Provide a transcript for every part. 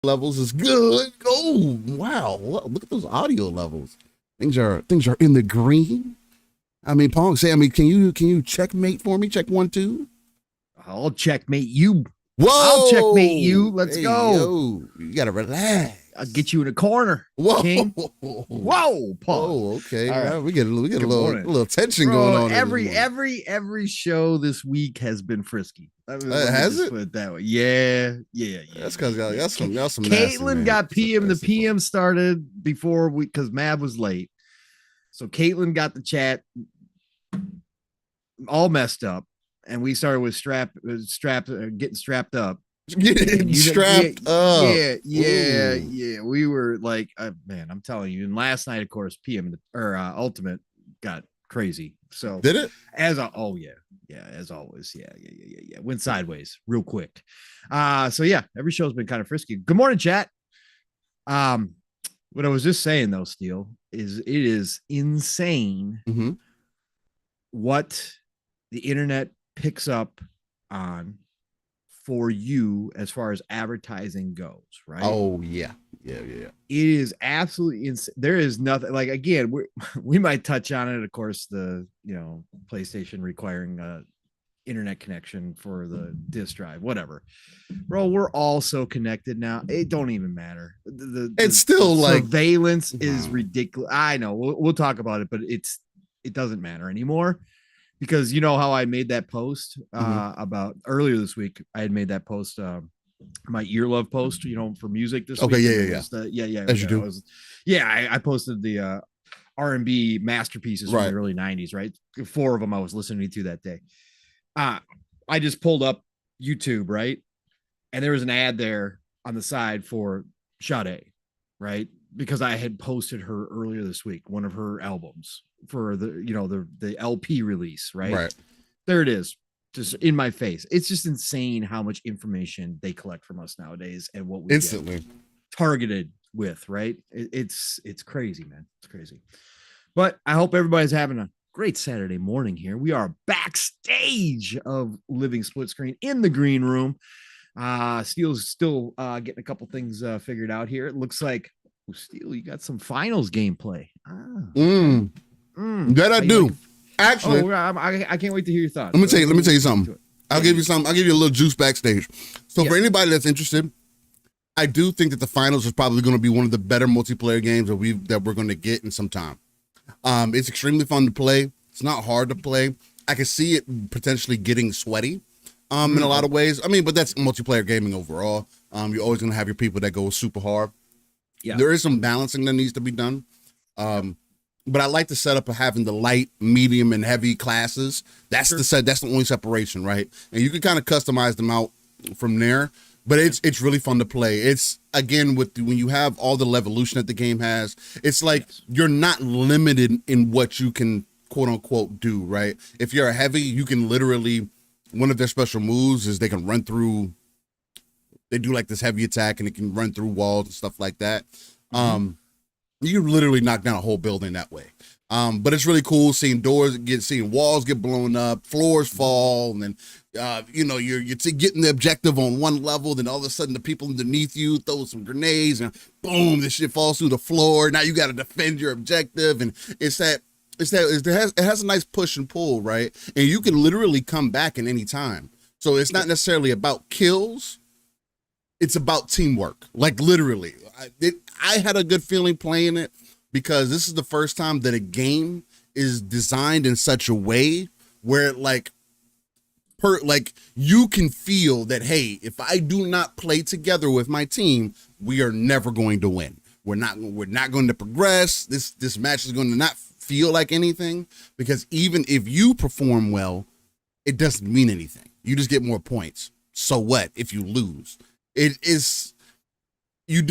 levels is good. Oh wow, look at those audio levels. Things are in the green. I mean, Pong, say, I mean, can you checkmate for me? Check 1, 2. I'll checkmate you. Whoa! I'll checkmate you. Let's Hey, go. yo, you gotta relax. I'll get you in a corner. Whoa! King. Whoa, Paul. Oh, okay. All right. We get a little tension Bro, going on. every show this week has been frisky. Has it? Put it that way. Yeah. That's because y'all some Caitlin got PM. The PM started before because Mav was late. So Caitlin got the chat all messed up, and we started with getting strapped up. Getting strapped up. Yeah. We were like, man, I'm telling you. And last night, of course, PM or Ultimate got crazy. So did it? As always, yeah. Went sideways real quick. So yeah, every show's been kind of frisky. Good morning, chat. What I was just saying though, Steele, is it is insane what the internet picks up on for you as far as advertising goes, right? Oh yeah. It is absolutely insane. There is nothing like, again, we might touch on it, of course, the PlayStation requiring internet connection for the disk drive, whatever. Bro, we're all so connected now. It don't even matter. It's still the like surveillance is ridiculous. I know we'll talk about it, but it doesn't matter anymore. Because you know how I made that post about earlier this week. I had made that post, my ear love post, for music this week. Yeah. As you do. I posted the R&B masterpieces from the early 90s, right? 4 of them I was listening to that day. I just pulled up YouTube, right? And there was an ad there on the side for Sade, right? Because I had posted her earlier this week, one of her albums for the LP release, right? There it is, just in my face. It's just insane how much information they collect from us nowadays and what we instantly get targeted with, right? It's crazy, man. It's crazy. But I hope everybody's having a great Saturday morning here. We are backstage of Living Split Screen in the green room. Steele's still getting a couple things figured out here. It looks like, Steele, you got some finals gameplay. That I do. Actually, I can't wait to hear your thoughts. Let me tell you something. I'll give you a little juice backstage. So for anybody that's interested, I do think that the finals is probably going to be one of the better multiplayer games that we're going to get in some time. It's extremely fun to play. It's not hard to play. I can see it potentially getting sweaty in a lot of ways. I mean, but that's multiplayer gaming overall. You're always going to have your people that go super hard. Yeah. There is some balancing that needs to be done. But I like the setup of having the light, medium, and heavy classes. That's the only separation, right? And you can kind of customize them out from there. But it's really fun to play. It's, again, when you have all the evolution that the game has, it's like you're not limited in what you can quote unquote do, right? If you're a heavy, you can literally, one of their special moves is they can run through. They do like this heavy attack and it can run through walls and stuff like that. You can literally knock down a whole building that way. But it's really cool seeing seeing walls get blown up, floors fall, and then you're getting the objective on one level, then all of a sudden the people underneath you throw some grenades and boom, this shit falls through the floor. Now you got to defend your objective, and it has a nice push and pull, right? And you can literally come back at any time. So it's not necessarily about kills. It's about teamwork, like literally. I had a good feeling playing it because this is the first time that a game is designed in such a way where you can feel that, hey, if I do not play together with my team, we are never going to win. We're not going to progress. This match is going to not feel like anything because even if you perform well, it doesn't mean anything. You just get more points. So what if you lose? It is, you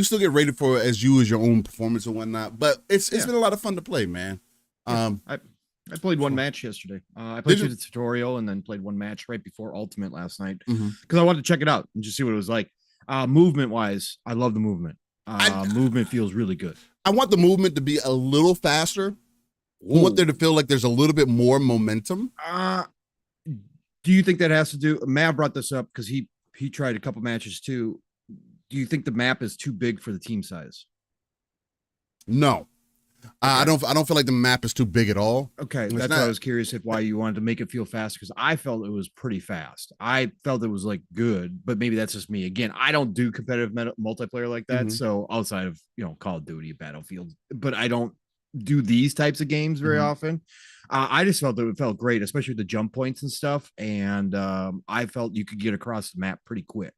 still get rated for as your own performance and whatnot, but it's been a lot of fun to play, man. I played one match yesterday. I played through the tutorial and then played one match right before Ultimate last night because I wanted to check it out and just see what it was like. Movement wise, I love the movement. Movement feels really good. I want the movement to be a little faster. I want there to feel like there's a little bit more momentum. Do you think that has to do? Matt brought this up because he tried a couple matches too. Do you think the map is too big for the team size? No. Okay. I don't feel like the map is too big at all. Okay, that's why I was curious if why you wanted to make it feel fast, because I felt it was pretty fast. I felt it was like good, but maybe that's just me. Again, I don't do competitive multiplayer like that. So outside of Call of Duty, Battlefield, but I don't do these types of games very often. I just felt that it felt great, especially with the jump points and stuff. And I felt you could get across the map pretty quick.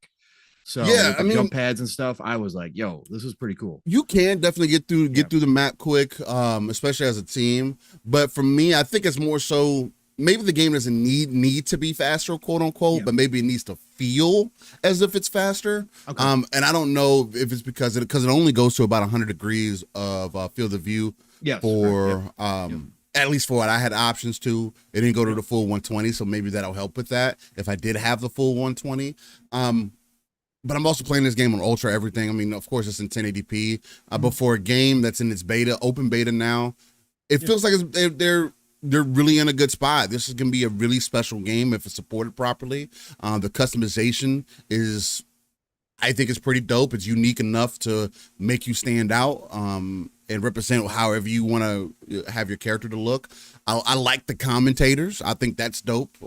So yeah, with the jump pads and stuff, I was like, yo, this is pretty cool. You can definitely get through the map quick, especially as a team. But for me, I think it's more so maybe the game doesn't need to be faster, quote unquote, but maybe it needs to feel as if it's faster. Okay. And I don't know if it's because it only goes to about 100 degrees of field of view. Yes, for at least for what I had options to. It didn't go to the full 120, so maybe that'll help with that if I did have the full 120. But I'm also playing this game on ultra everything. I mean, of course, it's in 1080p. But for a game that's in its open beta now, it feels like they're really in a good spot. This is gonna be a really special game if it's supported properly. The customization is, I think, it's pretty dope. It's unique enough to make you stand out and represent however you want to have your character to look. I like the commentators. I think that's dope.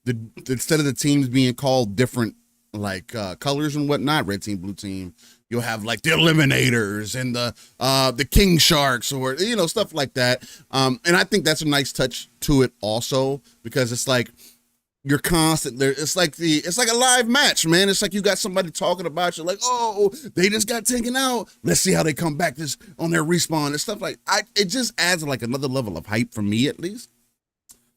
Instead of the teams being called different colors and whatnot, red team, blue team, you'll have like the eliminators and the king sharks or stuff like that. And I think that's a nice touch to it also, because it's like you're constant there. It's like a live match, man. It's like you got somebody talking about you, like, oh, they just got taken out, let's see how they come back this on their respawn and stuff. It just adds like another level of hype for me, at least.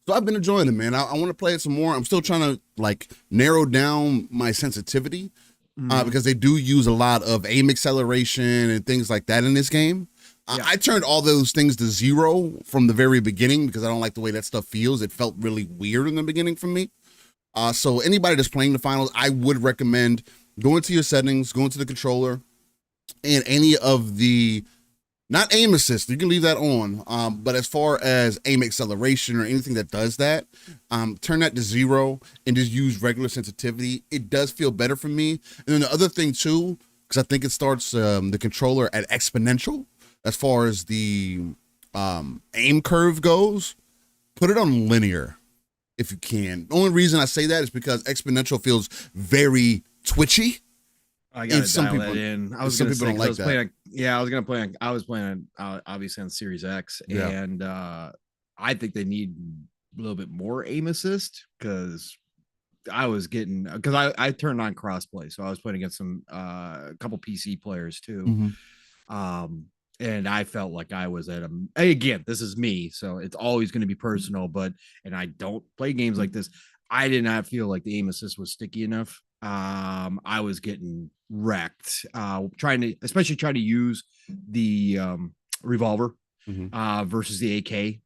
So I've been enjoying it, man. I want to play it some more. I'm still trying to narrow down my sensitivity because they do use a lot of aim acceleration and things like that in this game. I turned all those things to 0 from the very beginning because I don't like the way that stuff feels. It felt really weird in the beginning for me. So anybody that's playing the finals, I would recommend going to your settings, going to the controller, and any of the not aim assist, you can leave that on. But as far as aim acceleration or anything that does that, turn that to 0 and just use regular sensitivity. It does feel better for me. And then the other thing too, because I think it starts the controller at exponential as far as the aim curve goes, put it on linear if you can. The only reason I say that is because exponential feels very twitchy. I got to dial that in. I was going to say, I was playing on obviously on Series X, and I think they need a little bit more aim assist because I turned on crossplay, so I was playing against some a couple PC players too, and I felt like I was at again, this is me, so it's always going to be personal, and I don't play games like this. I did not feel like the aim assist was sticky enough. I was getting wrecked trying to use the revolver versus the AK.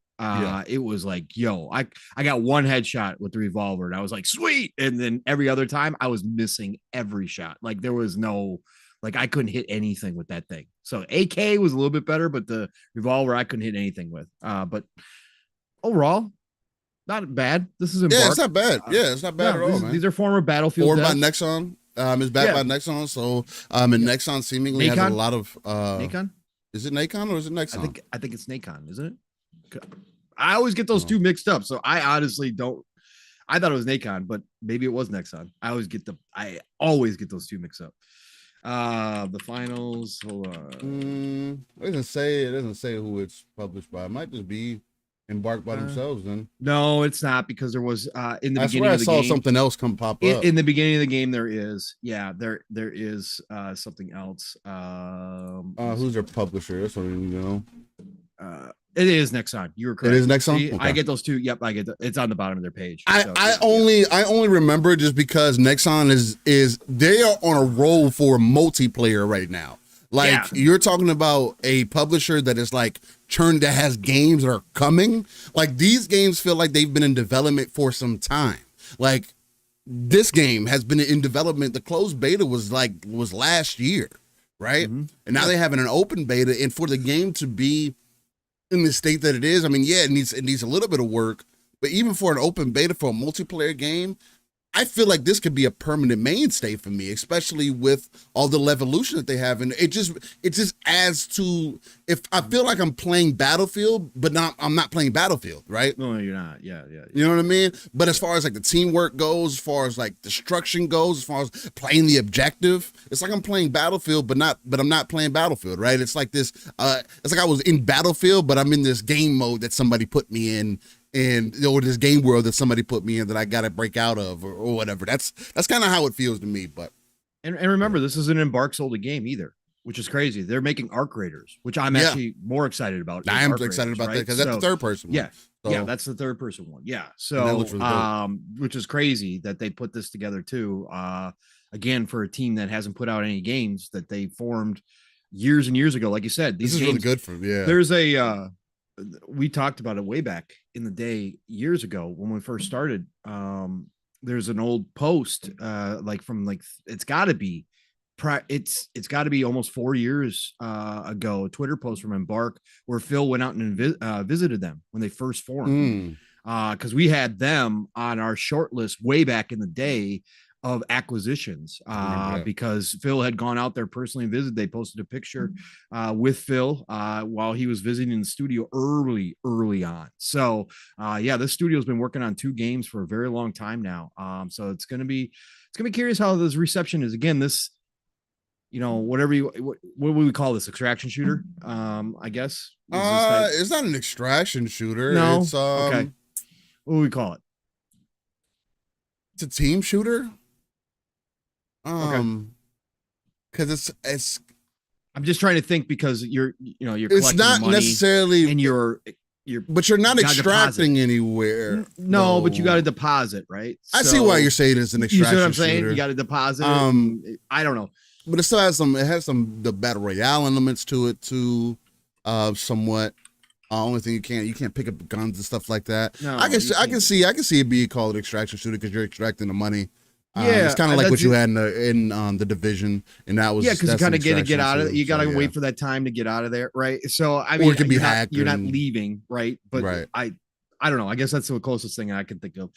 It was like, yo, I got one headshot with the revolver and I was like, sweet, and then every other time I was missing every shot. Like there was no, like I couldn't hit anything with that thing. So AK was a little bit better, but the revolver I couldn't hit anything with. But overall, not bad. This is Embark. Yeah, it's not bad. It's not bad at all, man. These are former Battlefield. Forward by Nexon. It's backed by Nexon. So and Nexon seemingly has a lot of Nacon? Is it Nacon or is it Nexon? I think it's Nacon, isn't it? I always get those two mixed up. So I honestly don't. I thought it was Nacon, but maybe it was Nexon. I always get those two mixed up. The finals. Hold on. It doesn't say who it's published by. It might just be Embark by themselves. Then no, it's not, because there was in the beginning of the game, I saw game, something else pop up in the beginning of the game. There is something else. Who's their publisher? That's what you know. It is Nexon. You were correct. It is Nexon. See, okay. I get those two. Yep, I get it's on the bottom of their page. I only remember just because Nexon is they are on a roll for multiplayer right now. Like you're talking about a publisher that is like that has games that are coming. Like these games feel like they've been in development for some time. Like this game has been in development. The closed beta was last year, right? And now they have an open beta, and for the game to be in the state that it is, I mean, it needs a little bit of work, but even for an open beta for a multiplayer game, I feel like this could be a permanent mainstay for me, especially with all the evolution that they have, and it just adds to. If I feel like I'm playing Battlefield, but I'm not playing Battlefield, right? No, you're not. Yeah. You know what I mean? But as far as like the teamwork goes, as far as like destruction goes, as far as playing the objective, it's like I'm playing Battlefield, but I'm not playing Battlefield, right? It's like this. It's like I was in Battlefield, but I'm in this game mode that somebody put me in. And this game world that somebody put me in that I got to break out of or whatever. That's kind of how it feels to me. But and remember, this isn't Embark sold a game either, which is crazy. They're making Arc Raiders, which I'm actually more excited about. I am excited about that because that's the third person one. Yeah. So, yeah, that's the third person one. Yeah. So really which is crazy that they put this together too. Again, for a team that hasn't put out any games that they formed years and years ago. Like you said, this is games, really good for them. Yeah. There's we talked about it way back in the day years ago when we first started. There's an old post it's got to be almost 4 years ago, a Twitter post from Embark where Phil went out and visited them when they first formed, because we had them on our short list way back in the day of acquisitions, because Phil had gone out there personally and visited. They posted a picture with Phil while he was visiting the studio early on. So this studio has been working on 2 games for a very long time now. So it's gonna be curious how this reception is. Again, this, whatever what would we call this, extraction shooter? I guess it's not an extraction shooter. No, it's okay. What do we call it? It's a team shooter. Okay. Because it's. I'm just trying to think because you're It's not money necessarily, and but you're not extracting anywhere. No, but you got to deposit, right? I see why you're saying it's an extraction. You see what I'm saying? Shooter. You got to deposit. I don't know, but it still has some. It has the battle royale elements to it too, somewhat. Only thing you can't pick up guns and stuff like that. No, I can see it being called an extraction shooter because you're extracting the money. It's kind of like what you had in the Division, and that was because you kind of get out of it. You got to wait for that time to get out of there, right? So I mean, or it could be hacked. You're not leaving, right? But right. I don't know. I guess that's the closest thing I can think of.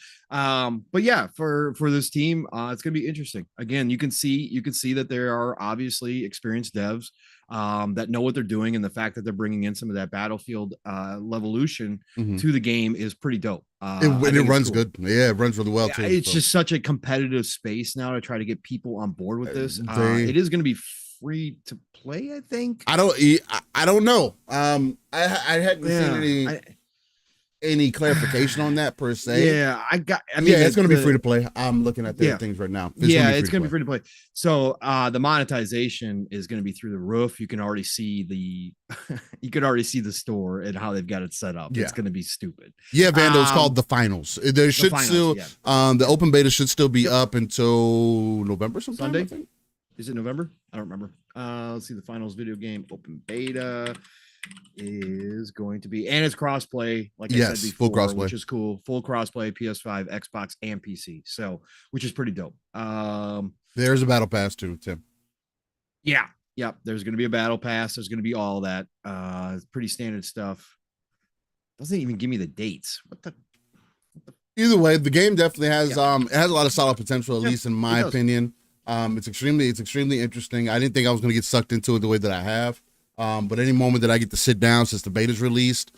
But yeah, for this team, it's gonna be interesting. Again, you can see that there are obviously experienced devs that know what they're doing, and the fact that they're bringing in some of that Battlefield levolution to the game is pretty dope. It runs cool. Good. Yeah, it runs really well too. It's just such a competitive space now to try to get people on board with this. It is going to be free to play, I think. I don't know. I hadn't seen any clarification on that per se. Yeah, it's going to be free to play. I'm looking at the things right now. It's going to be free to play. So the monetization is going to be through the roof. You can already see the store and how they've got it set up. Yeah. It's going to be stupid. Yeah, Vando, it's called the finals. There should still the open beta should still be up until November sometime. Sunday? I think. Is it November? I don't remember. Let's see, the finals video game open beta is going to be, and it's crossplay, like I said before, full crossplay, which is cool. Full crossplay, PS5, Xbox, and PC. So, which is pretty dope. There's a battle pass too, Tim. Yeah. There's going to be a battle pass. There's going to be all that. Pretty standard stuff. Doesn't even give me the dates. What the? Either way, the game definitely has it has a lot of solid potential, at least in my opinion. It's extremely interesting. I didn't think I was going to get sucked into it the way that I have. But any moment that I get to sit down since the beta's released,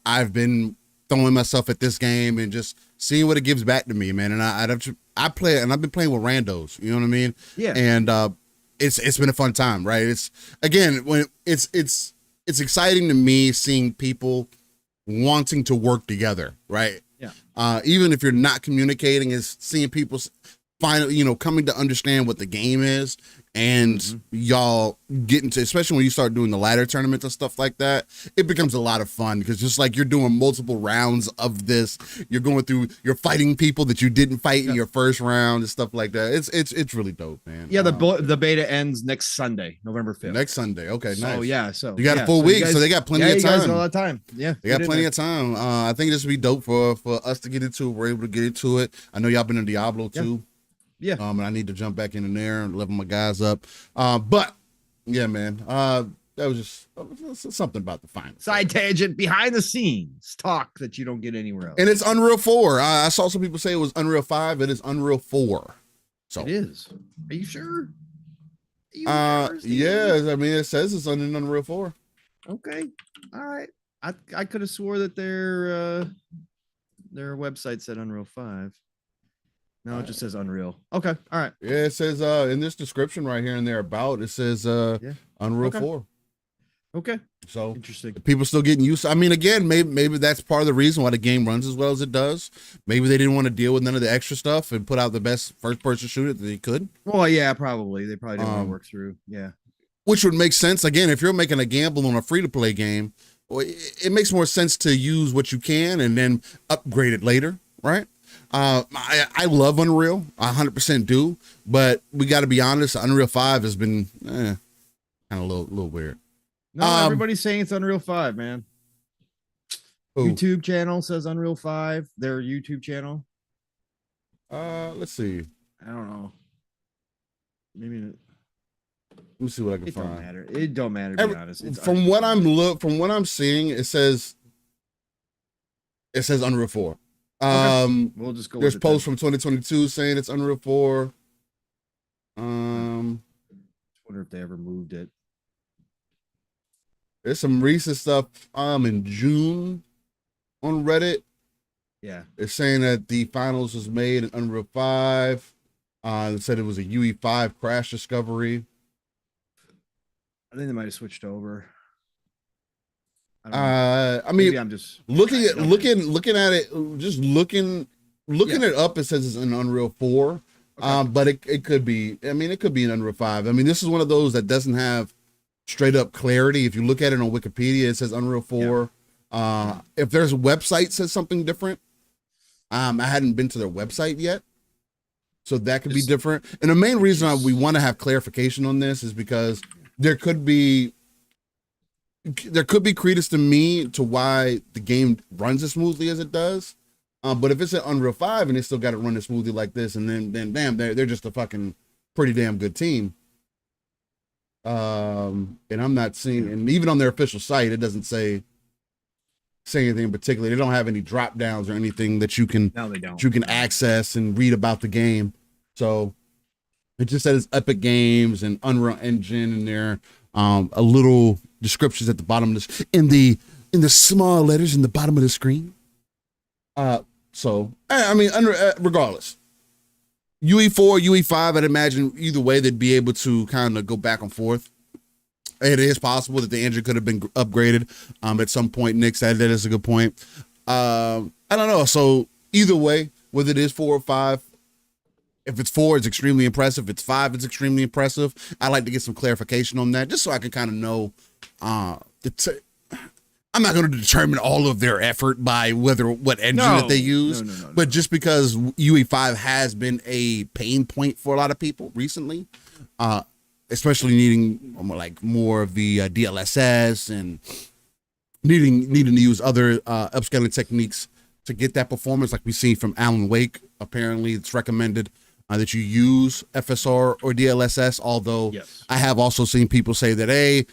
I've been throwing myself at this game and just seeing what it gives back to me, man. And I play it, and I've been playing with randos. You know what I mean? Yeah. And it's been a fun time, right? It's again when it's exciting to me seeing people wanting to work together, right? Yeah. Even if you're not communicating, is seeing people finally, coming to understand what the game is, and y'all get into, especially when you start doing the ladder tournaments and stuff like that, it becomes a lot of fun because just like you're doing multiple rounds of this, you're fighting people that you didn't fight in your first round and stuff like that. It's really dope, man. Yeah, the beta ends next Sunday, November 5th. Next Sunday, okay, nice. So you got a full week, so they got plenty of time. You guys got a lot of time. Yeah, they got plenty of time. I think this would be dope for us to get into it. We're able to get into it. I know y'all been in Diablo too. Yeah. And I need to jump back in there and level my guys up. But yeah, man. that was just something about the finals. Side tangent, behind the scenes talk that you don't get anywhere else. And it's Unreal 4. I saw some people say it was Unreal 5. It is Unreal 4. So it is. Are you sure? Yes. I mean, it says it's on Unreal 4. Okay. All right. I could have swore that their website said Unreal 5. No, it just says Unreal. Okay. All right. Yeah, it says in this description right here and there about it says Unreal 4. Okay. So interesting. People still getting used to, I mean, again, maybe that's part of the reason why the game runs as well as it does. Maybe they didn't want to deal with none of the extra stuff and put out the best first person shooter that they could. Well, yeah, probably. They probably didn't want to work through. Yeah. Which would make sense. Again, if you're making a gamble on a free-to-play game, it makes more sense to use what you can and then upgrade it later, right? I love Unreal, I 100% do, but we got to be honest, Unreal 5 has been kind of a little weird. No, everybody's saying it's Unreal 5, man. YouTube channel says Unreal 5, their YouTube channel. Let's see. I don't know. Maybe. Let me see what I can find. Don't matter. It don't matter, to be honest. From what I'm seeing, it says Unreal 4. Okay. We'll just go. There's posts from 2022 saying it's Unreal 4. I wonder if they ever moved it. There's some recent stuff in June on Reddit. Yeah. It's saying that the finals was made in Unreal 5. It said it was a UE5 crash discovery. I think they might have switched over. I mean, maybe I'm just looking at it, just looking it up. It says it's an Unreal 4, but it could be. I mean, it could be an Unreal 5. I mean, this is one of those that doesn't have straight up clarity. If you look at it on Wikipedia, it says Unreal 4. Yeah. If there's a website says something different, I hadn't been to their website yet, so that could be different. And the main reason we want to have clarification on this is because there could be credence to me to why the game runs as smoothly as it does. But if it's an Unreal 5 and they still got to run it smoothly like this, and then damn, they're just a fucking pretty damn good team. And I'm not seeing, and even on their official site, it doesn't say anything in particular. They don't have any drop downs or anything that you can access and read about the game. So it just says Epic Games and Unreal Engine, and there a little descriptions at the bottom of this in the small letters in the bottom of the screen. So I mean, regardless, UE4, UE5, I'd imagine either way they'd be able to kind of go back and forth. It is possible that the engine could have been upgraded at some point. Nick said that is a good point. I don't know. So either way, whether it is 4 or 5, if it's 4, it's extremely impressive. If it's 5, it's extremely impressive. I'd like to get some clarification on that, just so I can kind of know. I'm not going to determine all of their effort by what engine that they use, but just because UE5 has been a pain point for a lot of people recently, especially needing like more of the DLSS and needing to use other upscaling techniques to get that performance, like we see from Alan Wake. Apparently, it's recommended that you use FSR or DLSS. Although I have also seen people say that, hey,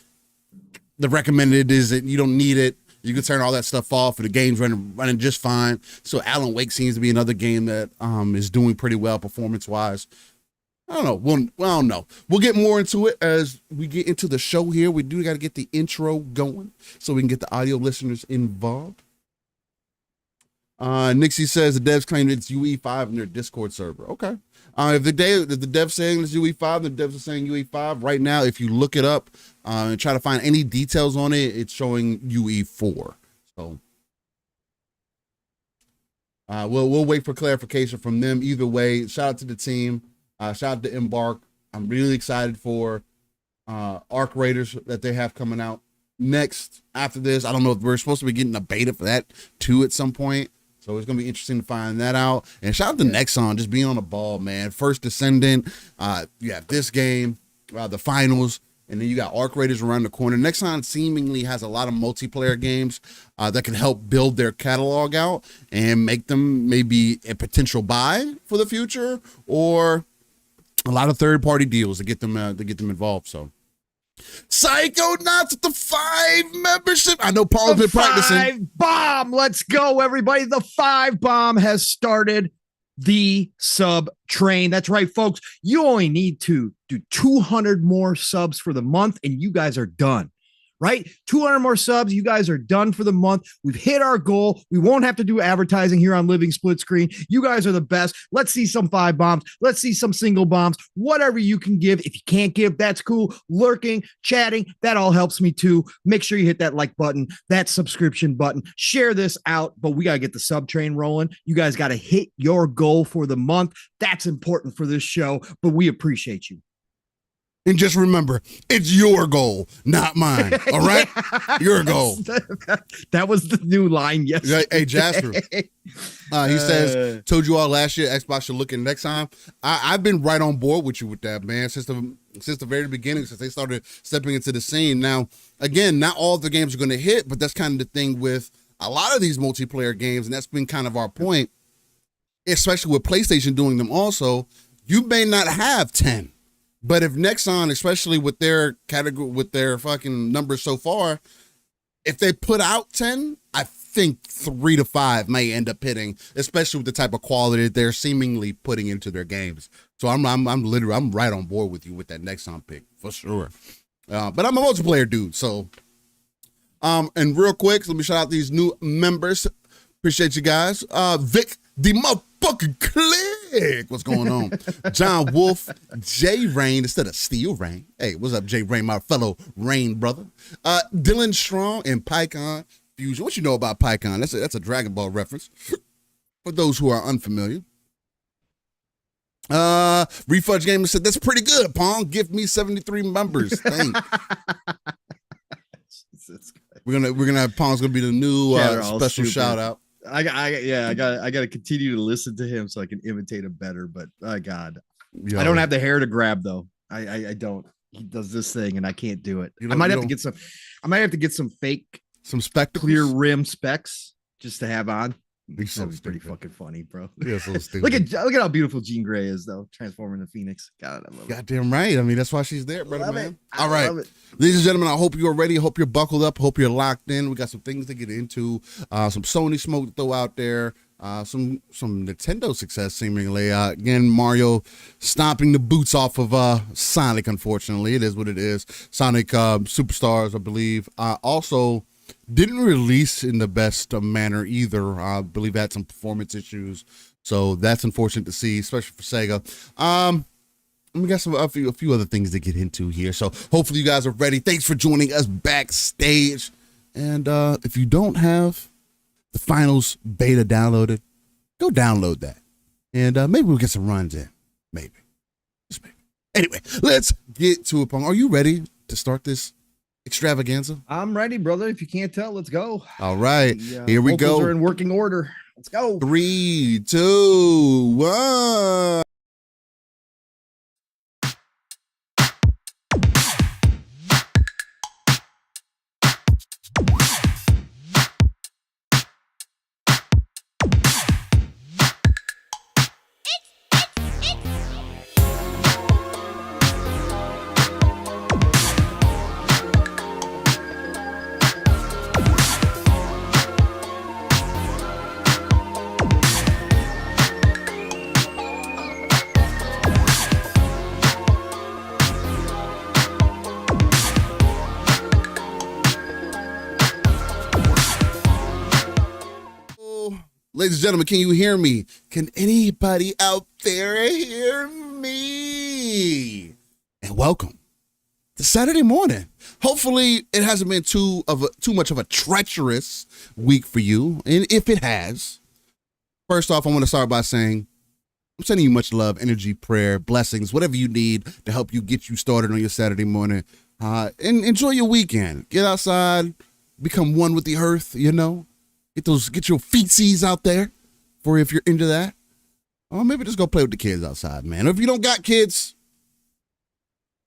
the recommended is that you don't need it. You can turn all that stuff off, and the game's running just fine. So Alan Wake seems to be another game that is doing pretty well performance-wise. I don't know. I don't know. We'll get more into it as we get into the show here. We do got to get the intro going so we can get the audio listeners involved. Nixie says the devs claim it's UE5 in their Discord server. Okay. If the devs saying it's UE5, the devs are saying UE5 right now. If you look it up and try to find any details on it, it's showing UE4. So we'll wait for clarification from them. Either way, shout out to the team. Shout out to Embark. I'm really excited for Arc Raiders that they have coming out next after this. I don't know if we're supposed to be getting a beta for that too at some point. So it's going to be interesting to find that out. And shout out to Nexon, just being on the ball, man. First Descendant, you have this game, the finals, and then you got Arc Raiders around the corner. Nexon seemingly has a lot of multiplayer games that can help build their catalog out and make them maybe a potential buy for the future, or a lot of third-party deals to get them involved. So Psychonauts with the 5 membership. I know Paul's been practicing. 5 bomb. Let's go, everybody. The 5 bomb has started the sub train. That's right, folks. You only need to do 200 more subs for the month, and you guys are done. Right? 200 more subs. You guys are done for the month. We've hit our goal. We won't have to do advertising here on Living Split Screen. You guys are the best. Let's see some 5 bombs. Let's see some single bombs. Whatever you can give. If you can't give, that's cool. Lurking, chatting, that all helps me too. Make sure you hit that like button, that subscription button. Share this out, but we got to get the sub train rolling. You guys got to hit your goal for the month. That's important for this show, but we appreciate you. And just remember, it's your goal, not mine. All right? Your goal. That was the new line yesterday. Hey, Jasper. He says, told you all last year, Xbox should look at next time. I've been right on board with you with that, man, since the very beginning, since they started stepping into the scene. Now, again, not all the games are going to hit, but that's kind of the thing with a lot of these multiplayer games, and that's been kind of our point, especially with PlayStation doing them also. You may not have 10. But if Nexon, especially with their category, with their fucking numbers so far, if they put out 10, I think 3 to 5 may end up hitting, especially with the type of quality they're seemingly putting into their games. So I'm right on board with you with that Nexon pick for sure. But I'm a multiplayer dude, so and real quick, let me shout out these new members. Appreciate you guys. Vic the motherfucking Click. What's going on? John Wolf, J Rain instead of Steel Rain. Hey, what's up, J Rain, my fellow Rain brother. Dylan Strong and PyCon Fusion. What you know about PyCon? That's a Dragon Ball reference for those who are unfamiliar. Refudge Gamer said that's pretty good, Pong. Give me 73 members. Thanks. We're gonna have Pong's gonna be the new special shout out. I gotta continue to listen to him so I can imitate him better. But God, yo. I don't have the hair to grab though. I don't. He does this thing and I can't do it. I might have to get some fake, some spectacles, clear rim specs just to have on. That was pretty fucking funny, bro. Yeah, so stupid. look at how beautiful Jean Grey is though, transforming to Phoenix. God, I love it. Goddamn right. I mean, that's why she's there, brother, man. All right, ladies and gentlemen, I hope you're ready. I hope you're buckled up. Hope you're locked in. We got some things to get into. Some Sony smoke to throw out there. Some Nintendo success seemingly. Again, Mario stomping the boots off of Sonic. Unfortunately, it is what it is. Sonic Superstars, I believe. Also. Didn't release in the best manner either. I believe had some performance issues, so that's unfortunate to see, especially for Sega. We got a few other things to get into here, so hopefully you guys are ready. Thanks for joining us backstage. And if you don't have the finals beta downloaded, go download that, and maybe we'll get some runs in. Maybe, just maybe. Anyway, let's get to it. Pong, are you ready to start this extravaganza? I'm ready, brother. If you can't tell, let's go. All right, here we go. Are in working order. Let's go. 3, 2, 1. Ladies and gentlemen, can you hear me? Can anybody out there hear me? And welcome to Saturday morning. Hopefully it hasn't been too much of a treacherous week for you. And if it has, first off, I want to start by saying I'm sending you much love, energy, prayer, blessings, whatever you need to help you get you started on your Saturday morning. And enjoy your weekend. Get outside, become one with the earth, you know. Get your feetsies out there for if you're into that. Or maybe just go play with the kids outside, man. Or if you don't got kids,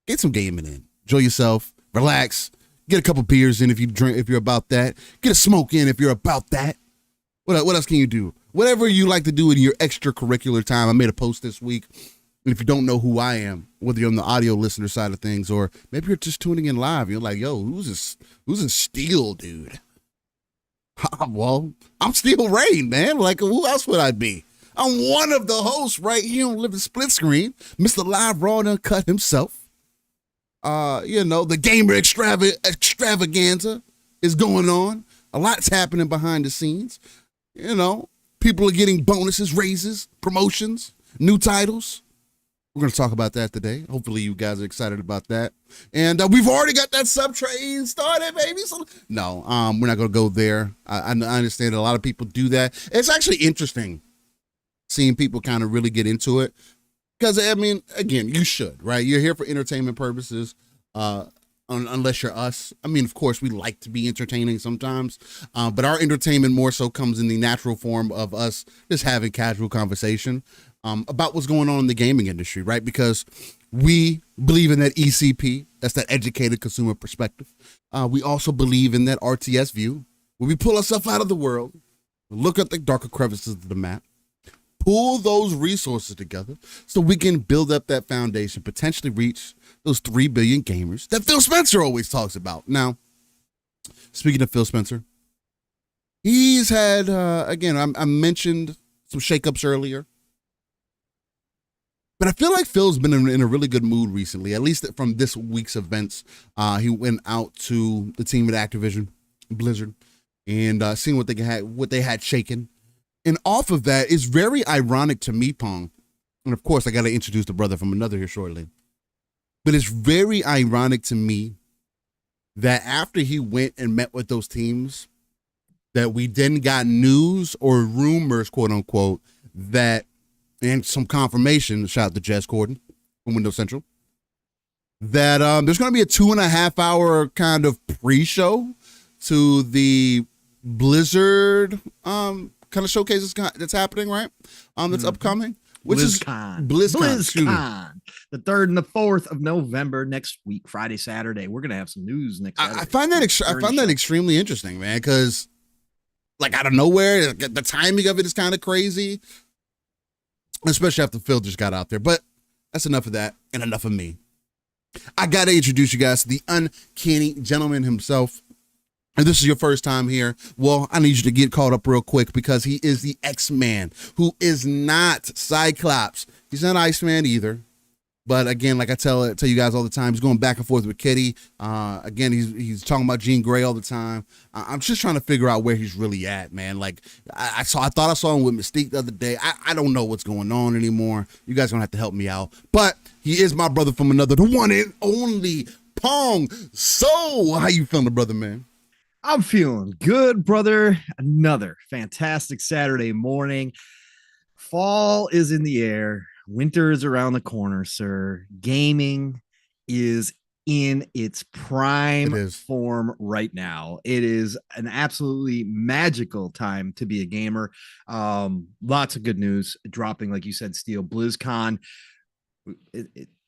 get some gaming in. Enjoy yourself. Relax. Get a couple beers in if you're about that. Get a smoke in if you're about that. What else can you do? Whatever you like to do in your extracurricular time. I made a post this week And if you don't know who I am, whether you're on the audio listener side of things or maybe you're just tuning in live, you're like, yo, who's this Steel dude? Well, I'm Steel Rain, man. Like, who else would I be? I'm one of the hosts right here on Living Split Screen, Mr. Live Raw and Uncut himself. The gamer extravaganza is going on. A lot's happening behind the scenes. People are getting bonuses, raises, promotions, new titles. We're going to talk about that today. Hopefully you guys are excited about that. And we've already got that sub train started, baby. So, no, we're not going to go there. I understand that a lot of people do that. It's actually interesting seeing people kind of really get into it. Because, again, you should, right? You're here for entertainment purposes, unless you're us. Of course, we like to be entertaining sometimes, but our entertainment more so comes in the natural form of us just having casual conversation about what's going on in the gaming industry, right? Because we believe in that ECP, that's that educated consumer perspective. We also believe in that RTS view, where we pull ourselves out of the world, look at the darker crevices of the map, pull those resources together so we can build up that foundation, potentially reach those 3 billion gamers that Phil Spencer always talks about. Now, speaking of Phil Spencer, he's had, I mentioned some shakeups earlier, but I feel like Phil's been in a really good mood recently, at least from this week's events. He went out to the team at Activision Blizzard and seeing what they had shaken. And off of that, it's very ironic to me, Pong. And of course, I got to introduce the brother from another here shortly. But it's very ironic to me that after he went and met with those teams, that we then got news or rumors, quote unquote, and some confirmation, shout out to Jazz Corden from Windows Central, that there's going to be a 2.5 hour kind of pre-show to the Blizzard kind of showcases that's happening, right? That's upcoming. Which BlizzCon. is BlizzCon. The 3rd and the 4th of November next week, Friday, Saturday. We're gonna have some news next Saturday. I find that extremely interesting, man, because like out of nowhere, the timing of it is kind of crazy. Especially after Phil just got out there. But that's enough of that and enough of me. I got to introduce you guys to the uncanny gentleman himself. And this is your first time here. Well, I need you to get caught up real quick because he is the X-Man who is not Cyclops. He's not Iceman either. But again, like I tell you guys all the time, he's going back and forth with Kitty. Again, he's talking about Jean Grey all the time. I'm just trying to figure out where he's really at, man. Like I thought I saw him with Mystique the other day. I don't know what's going on anymore. You guys are gonna have to help me out. But he is my brother from another, the one and only Pong. So, how you feeling, brother, man? I'm feeling good, brother. Another fantastic Saturday morning. Fall is in the air. Winter is around the corner, sir. Gaming is in its prime form right now. It is an absolutely magical time to be a gamer. Lots of good news dropping, like you said, Steel. BlizzCon.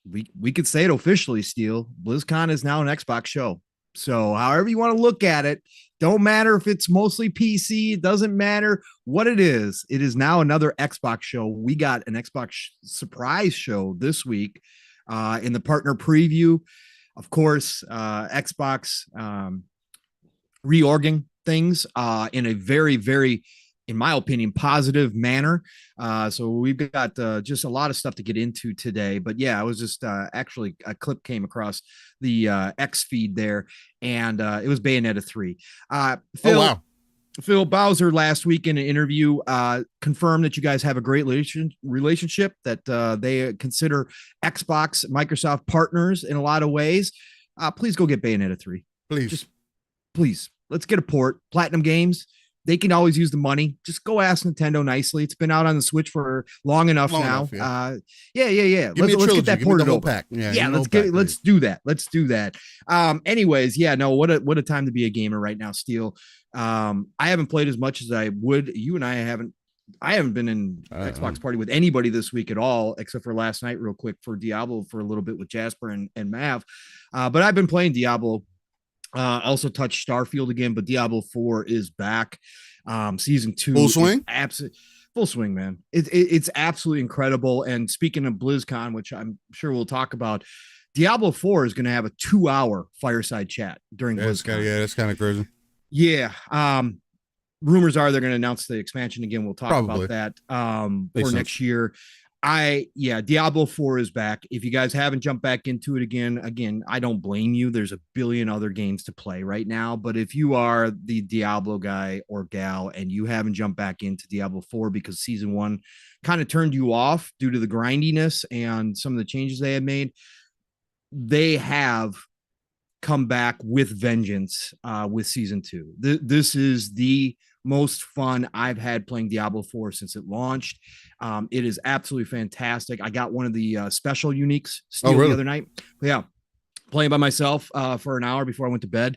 We could say it officially, Steel. BlizzCon is now an Xbox show. So however you want to look at it, don't matter if it's mostly PC, it doesn't matter what it is now another Xbox show. We got an Xbox surprise show this week in the partner preview. Of course, Xbox reorging things in a very, very, in my opinion, positive manner. So we've got just a lot of stuff to get into today. But yeah, I was just actually a clip came across the X feed there, and it was Bayonetta 3. Phil, oh, wow. Phil Bowser last week in an interview confirmed that you guys have a great relationship, that they consider Xbox, Microsoft partners in a lot of ways. Please go get Bayonetta 3. Please. Let's get a port. Platinum Games. They can always use the money. Just go ask Nintendo nicely. It's been out on the Switch for long enough now. Yeah. Let's get that ported over. Pack. Let's do that. Let's do that. Anyways, what a time to be a gamer right now, Steel. I haven't played as much as I would. You and I haven't been in Xbox party with anybody this week at all, except for last night, real quick, for Diablo for a little bit with Jasper and Mav. But I've been playing Diablo. Also touched Starfield again, but Diablo 4 is back. Season 2 full swing. Absolutely full swing, man. It's absolutely incredible. And speaking of BlizzCon, which I'm sure we'll talk about, Diablo 4 is going to have a 2-hour fireside chat during BlizzCon. That's kind of crazy. Yeah. Rumors are they're going to announce the expansion again. We'll talk about that for next year. Diablo 4 is back. If you guys haven't jumped back into it again, I don't blame you. There's a billion other games to play right now. But if you are the Diablo guy or gal and you haven't jumped back into Diablo 4 because season 1 kind of turned you off due to the grindiness and some of the changes they had made, they have come back with vengeance with season 2. This is the most fun I've had playing Diablo 4 since it launched. It is absolutely fantastic. I got one of the special uniques the other night. Yeah, playing by myself for an hour before I went to bed.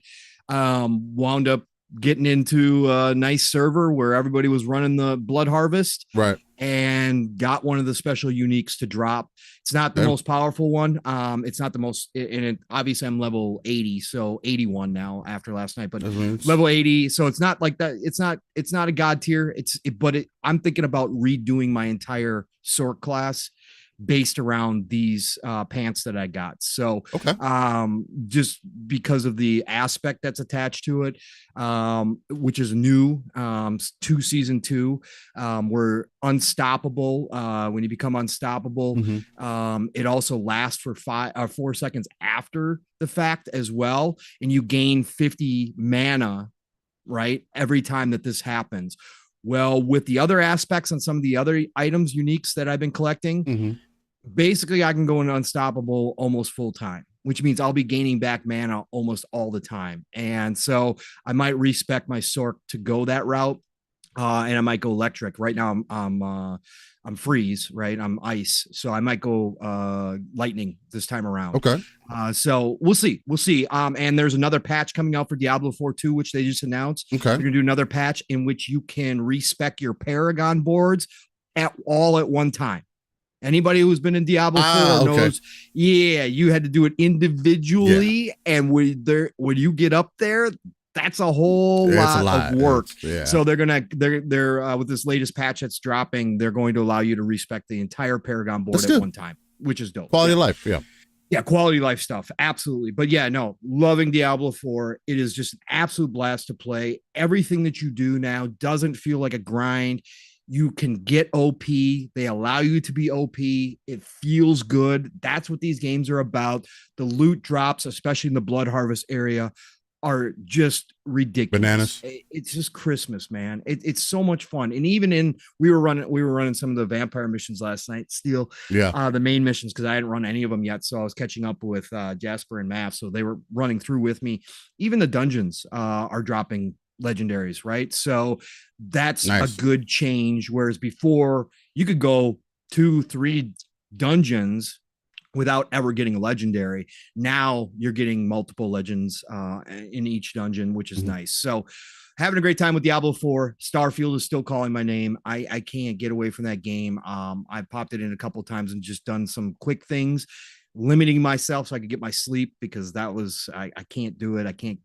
Wound up getting into a nice server where everybody was running the blood harvest. Right. And got one of the special uniques to drop. It's not the most powerful one. It's not the most, and obviously I'm level 80, so 81 now after last night, but level 80. So it's not like that. It's not a god tier. I'm thinking about redoing my entire Sork class based around these pants that I got. So just because of the aspect that's attached to it, which is new to season 2, we're unstoppable. When you become unstoppable, it also lasts for 4 seconds after the fact as well. And you gain 50 mana, right? Every time that this happens. Well, with the other aspects and some of the other items, uniques that I've been collecting, basically I can go into unstoppable almost full time, which means I'll be gaining back mana almost all the time. And so I might respec my Sork to go that route. And I might go electric. Right now I'm freeze, right? I'm ice. So I might go lightning this time around. Okay. So we'll see. And there's another patch coming out for Diablo 4 2, which they just announced. Okay. They're gonna do another patch in which you can respec your Paragon boards all at one time. Anybody who's been in Diablo 4 knows, you had to do it individually. And when you get up there, that's a whole lot of work. So they're with this latest patch that's dropping, they're going to allow you to respec the entire Paragon board at one time, which is dope. Quality of life. Yeah, quality life stuff. Absolutely. But loving Diablo 4. It is just an absolute blast to play. Everything that you do now doesn't feel like a grind. You can get OP. They allow you to be OP. It feels good. That's what these games are about. The loot drops, especially in the Blood Harvest area, are just ridiculous. Bananas. It's just Christmas, man. It's so much fun. And even we were running some of the vampire missions last night, still the main missions, because I hadn't run any of them yet. So I was catching up with Jasper and Math. So they were running through with me. Even the dungeons are dropping legendaries, right? So that's a good change. Whereas before you could go 2-3 dungeons without ever getting a legendary. Now you're getting multiple legends in each dungeon, which is nice. So having a great time with Diablo 4. Starfield is still calling my name. I can't get away from that game. I popped it in a couple of times and just done some quick things, limiting myself so I could get my sleep, because that was, I can't do it. I can't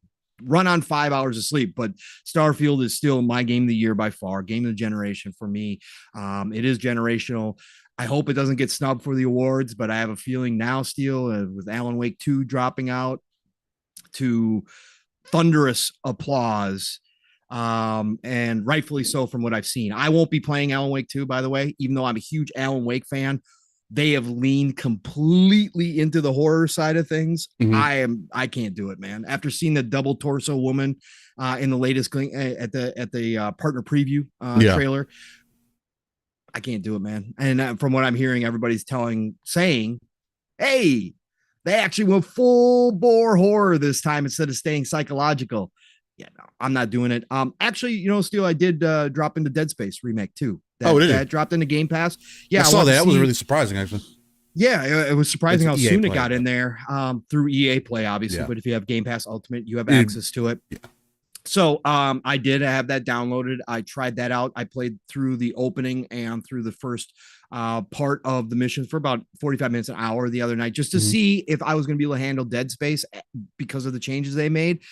run on 5 hours of sleep, but Starfield is still my game of the year by far, game of the generation for me. It is generational. I hope it doesn't get snubbed for the awards, but I have a feeling now still with Alan Wake 2 dropping out to thunderous applause. And rightfully so from what I've seen. I won't be playing Alan Wake 2, by the way, even though I'm a huge Alan Wake fan. They have leaned completely into the horror side of things. I can't do it, man. After seeing the double torso woman in the latest at the partner preview trailer, I can't do it, man. And from what I'm hearing, everybody's saying, hey, they actually went full bore horror this time instead of staying psychological. Yeah, no, I'm not doing it. Actually, Steel, I did drop into Dead Space remake too. That dropped into Game Pass. Yeah, I saw that. That was really surprising, actually. Yeah, it was surprising how soon it got in there through EA Play, obviously. But if you have Game Pass Ultimate, you have access to it. Yeah. So I did have that downloaded. I tried that out. I played through the opening and through the first part of the mission for about 45 minutes, an hour the other night, just to see if I was going to be able to handle Dead Space because of the changes they made.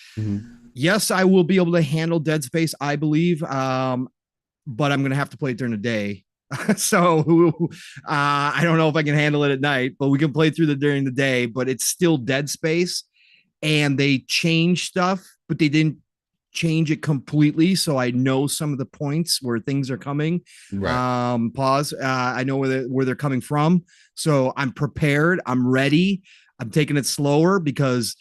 Yes, I will be able to handle Dead Space, I believe. but I'm gonna have to play it during the day. So I don't know if I can handle it at night, but we can play through during the day. But it's still Dead Space, and they changed stuff, but they didn't change it completely. So I know some of the points where things are coming. Right. Pause. I know where they're coming from. So I'm prepared. I'm ready. I'm taking it slower because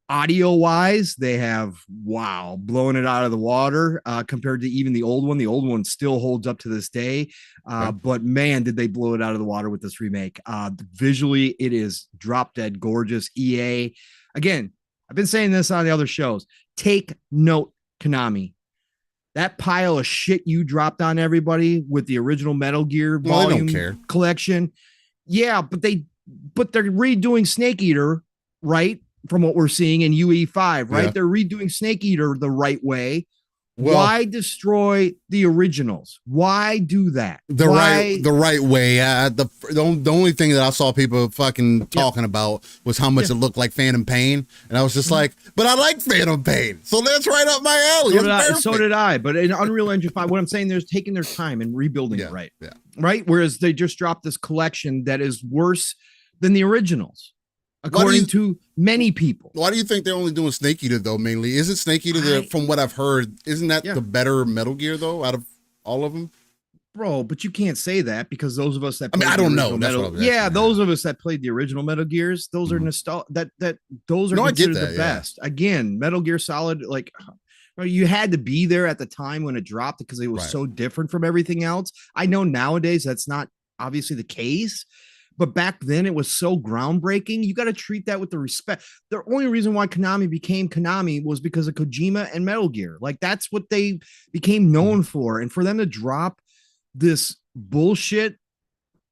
audio wise, they have blown it out of the water compared to even the old one. The old one still holds up to this day. But man, did they blow it out of the water with this remake. Visually, it is drop dead gorgeous. EA, again, I've been saying this on the other shows. Take note, Konami. That pile of shit you dropped on everybody with the original Metal Gear volume collection. Yeah, but they're redoing Snake Eater, right? From what we're seeing in UE5, right? Yeah. They're redoing Snake Eater the right way. Well, why destroy the originals? Why do that? The right way. The only thing that I saw people fucking talking about was how much it looked like Phantom Pain, and I was just like, but I like Phantom Pain, so that's right up my alley. So did I. But in Unreal Engine 5, what I'm saying, they're taking their time and rebuilding it right. Yeah. Right. Whereas they just dropped this collection that is worse than the originals, according to many people. Why do you think they're only doing Snake Eater though? Mainly, isn't Snake Eater from what I've heard? Isn't that the better Metal Gear though, out of all of them? Bro, but you can't say that because those of us that I don't know. Those of us that played the original Metal Gears, those are nostalgia. Those are considered the best. Again, Metal Gear Solid, like you had to be there at the time when it dropped because it was so different from everything else. I know nowadays that's not obviously the case. But back then it was so groundbreaking. You got to treat that with the respect. The only reason why Konami became Konami was because of Kojima and Metal Gear. Like that's what they became known for. And for them to drop this bullshit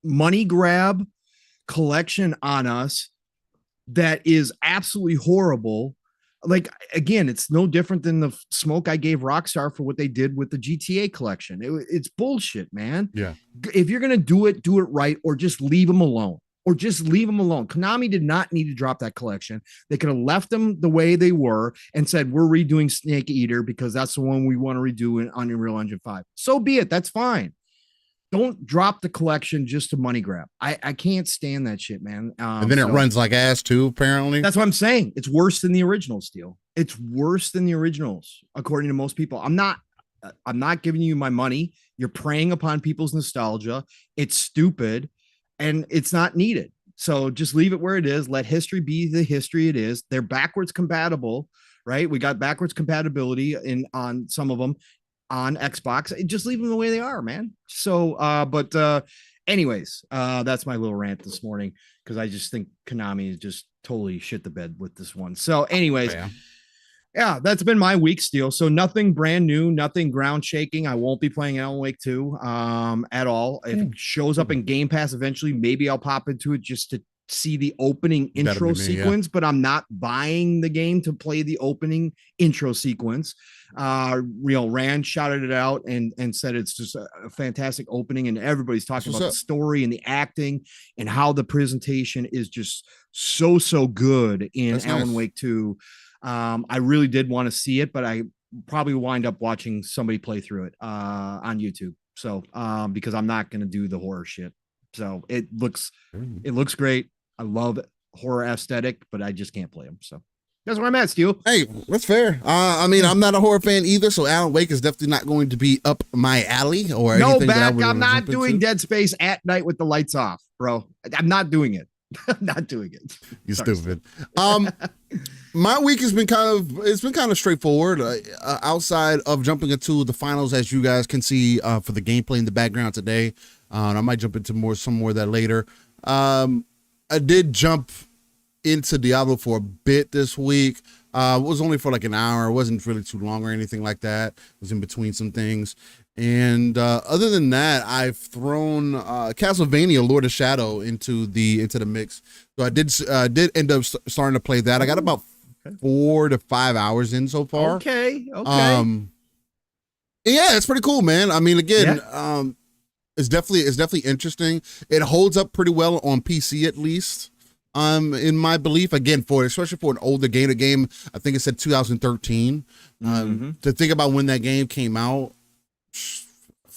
money grab collection on us that is absolutely horrible. Like, again, it's no different than the smoke I gave Rockstar for what they did with the GTA collection. It's bullshit, man. Yeah. If you're going to do it right, or just leave them alone. Konami did not need to drop that collection. They could have left them the way they were and said, we're redoing Snake Eater because that's the one we want to redo on Unreal Engine 5. So be it. That's fine. Don't drop the collection just to money grab. I can't stand that shit, man. And then it runs like ass too, apparently. That's what I'm saying. It's worse than the originals, Steel. It's worse than the originals, according to most people. I'm not giving you my money. You're preying upon people's nostalgia. It's stupid and it's not needed. So just leave it where it is. Let history be the history it is. They're backwards compatible, right? We got backwards compatibility on some of them on Xbox. Just leave them the way they are, man. So anyways, that's my little rant this morning because I just think Konami is just totally shit the bed with this one. So anyways, yeah, that's been my week, Steel. So nothing brand new, nothing ground shaking. I won't be playing Alan Wake 2 at all. If it shows up in Game Pass eventually, maybe I'll pop into it just to see the opening intro sequence, but I'm not buying the game to play the opening intro sequence. Rand shouted it out and said it's just a fantastic opening, and everybody's talking about the story and the acting and how the presentation is just so good in Alan Wake 2. I really did want to see it, but I probably wind up watching somebody play through it on YouTube. So because I'm not going to do the horror shit. So it looks great. I love horror aesthetic, but I just can't play them. So that's where I'm at, Stu. Hey, that's fair. I mean, I'm not a horror fan either, so Alan Wake is definitely not going to be up my alley or anything. I'm not doing Dead Space at night with the lights off, bro. I'm not doing it. I'm not doing it. You're stupid. My week has been kind of straightforward. Outside of jumping into the finals, as you guys can see for the gameplay in the background today, I might jump into some more of that later. I did jump into Diablo for a bit this week. It was only for like an hour. It wasn't really too long or anything like that. It was in between some things. And other than that, I've thrown Castlevania Lord of Shadow into the mix. So I did end up starting to play that. I got about 4 to 5 hours in so far. Okay. Yeah, it's pretty cool, man. I mean, again, it's definitely interesting. It holds up pretty well on PC at least. In my belief, again, especially for an older game, I think it said 2013. To think about when that game came out,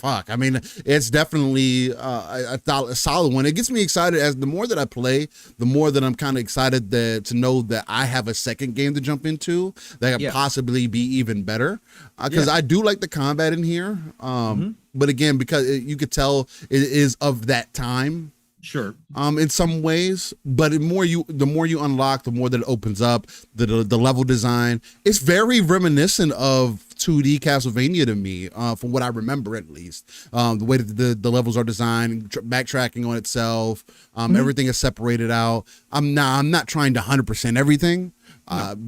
fuck. I mean, it's definitely a solid one. It gets me excited as the more that I play, the more that I'm kind of excited to know that I have a second game to jump into that could possibly be even better. Because I do like the combat in here. But again, because you could tell it is of that time. Sure. In some ways, but the more you unlock, the more that it opens up. The level design, it's very reminiscent of 2D Castlevania to me, from what I remember at least. The way that the levels are designed, backtracking on itself, everything is separated out. I'm not trying to 100% everything,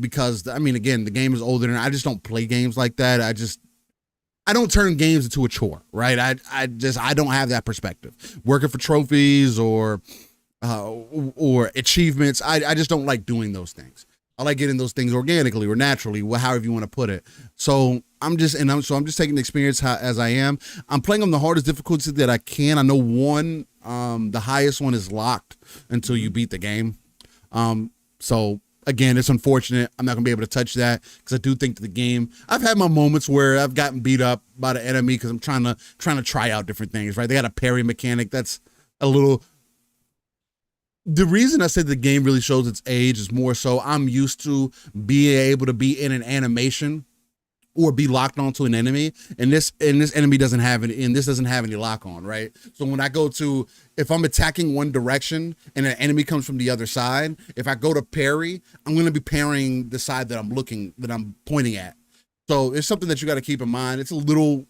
because I mean, again, the game is older, and I just don't play games like that. I don't turn games into a chore, right? I don't have that perspective. Working for trophies or achievements, I just don't like doing those things. I like getting those things organically or naturally, however you want to put it. So I'm just taking the experience as I am. I'm playing on the hardest difficulty that I can. I know the highest one is locked until you beat the game. So again, it's unfortunate. I'm not gonna be able to touch that because I do think that the game. I've had my moments where I've gotten beat up by the enemy because I'm trying to try out different things. Right? They got a parry mechanic that's a little. The reason I said the game really shows its age is more so I'm used to being able to be in an animation or be locked onto an enemy, and this enemy doesn't have it, and this doesn't have any lock on, right? So when I go to, if I'm attacking one direction and an enemy comes from the other side, if I go to parry, I'm going to be parrying the side that I'm pointing at. So it's something that you got to keep in mind. It's a little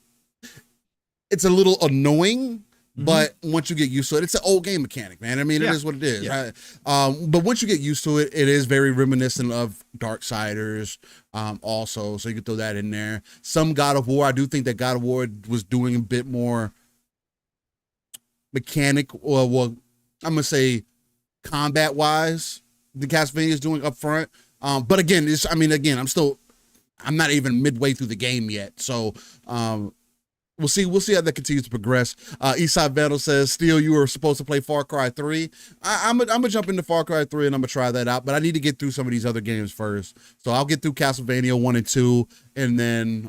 annoying. But once you get used to it, it's an old game mechanic, man. I mean, it is what it is. Right? But once you get used to it, it is very reminiscent of Darksiders also. So you can throw that in there. Some God of War. I do think that God of War was doing a bit more mechanic, or well, I'm going to say combat-wise, the Castlevania is doing up front. But again, I'm not even midway through the game yet. So, we'll see how that continues to progress. Eastside Vandal says, Steel, you were supposed to play Far Cry 3. I'm gonna jump into Far Cry 3 and I'm gonna try that out, but I need to get through some of these other games first. So I'll get through Castlevania 1 and 2, and then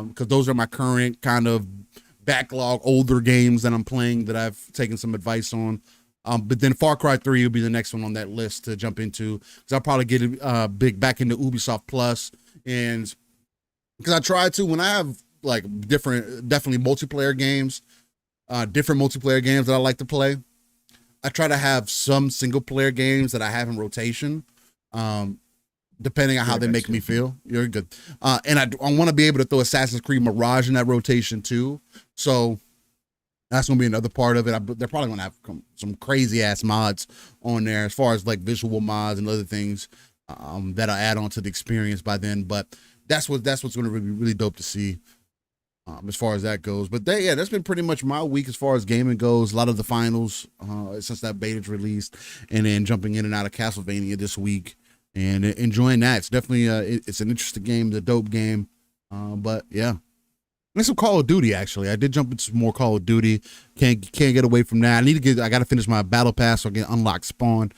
because those are my current kind of backlog older games that I'm playing that I've taken some advice on. But then Far Cry 3 will be the next one on that list to jump into, because I'll probably get back into Ubisoft Plus, and because I try to, when I have like definitely multiplayer games, different multiplayer games that I like to play, I try to have some single player games that I have in rotation, depending on how they make me feel. You're good. And I want to be able to throw Assassin's Creed Mirage in that rotation too. So that's going to be another part of it. They're probably going to have some crazy ass mods on there as far as like visual mods and other things that'll add on to the experience by then. But that's what's going to be really dope to see. As far as that goes. But that's been pretty much my week as far as gaming goes. A lot of the finals since that beta's released, and then jumping in and out of Castlevania this week and enjoying that. It's definitely it's an interesting game, the dope game. But yeah, and some Call of Duty actually. I did jump into some more Call of Duty. Can't get away from that. I got to finish my battle pass so I can unlock Spawn.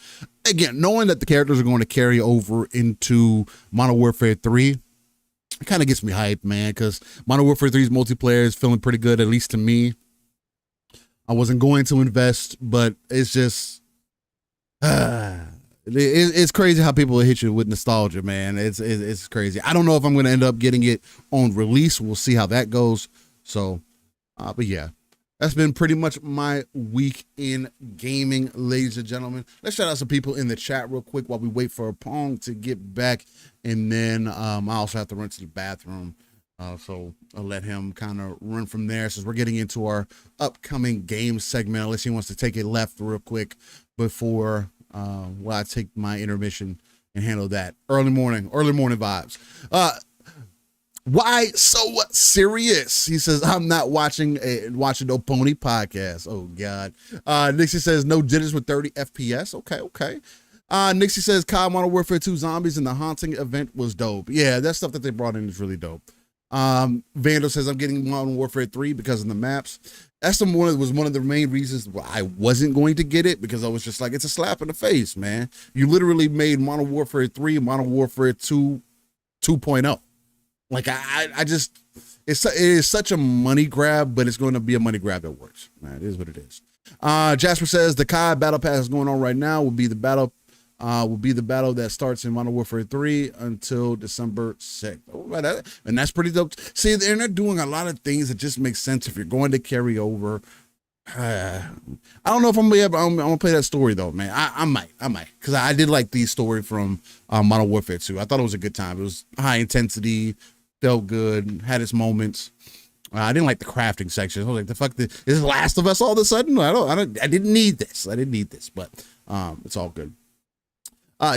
Again, knowing that the characters are going to carry over into Modern Warfare 3. It kind of gets me hyped, man, because Modern Warfare 3's multiplayer is feeling pretty good, at least to me. I wasn't going to invest, but it's just, it's crazy how people hit you with nostalgia, man. It's crazy. I don't know if I'm going to end up getting it on release. We'll see how that goes. So, but yeah. That's been pretty much my week in gaming, ladies and gentlemen. Let's shout out some people in the chat real quick while we wait for Pong to get back. And then I also have to run to the bathroom. So I'll let him kind of run from there, since we're getting into our upcoming game segment, unless he wants to take it left real quick before I take my intermission and handle that. Early morning vibes. Why so serious? He says, I'm not watching no Pony podcast. Oh God. Nixie says no jitters with 30 FPS. Okay. Nixie says COD Modern Warfare 2 Zombies in the Haunting event was dope. Yeah, that stuff that they brought in is really dope. Vandal says I'm getting Modern Warfare 3 because of the maps. That's was one of the main reasons why I wasn't going to get it, because I was just like, it's a slap in the face, man. You literally made Modern Warfare 3 Modern Warfare 2 2.0. Like I just, it is such a money grab, but it's going to be a money grab that works. It is what it is. Jasper says the Kai battle pass is going on right now. Will be the battle that starts in Modern Warfare 3 until December 6th. And that's pretty dope. See, they're doing a lot of things that just make sense if you're going to carry over. I don't know if I'm gonna play that story though, man. I might, because I did like the story from Modern Warfare 2. I thought it was a good time. It was high intensity, felt good, had its moments. I didn't like the crafting section. I was like, the fuck, is Last of Us all of a sudden? I didn't need this. But it's all good.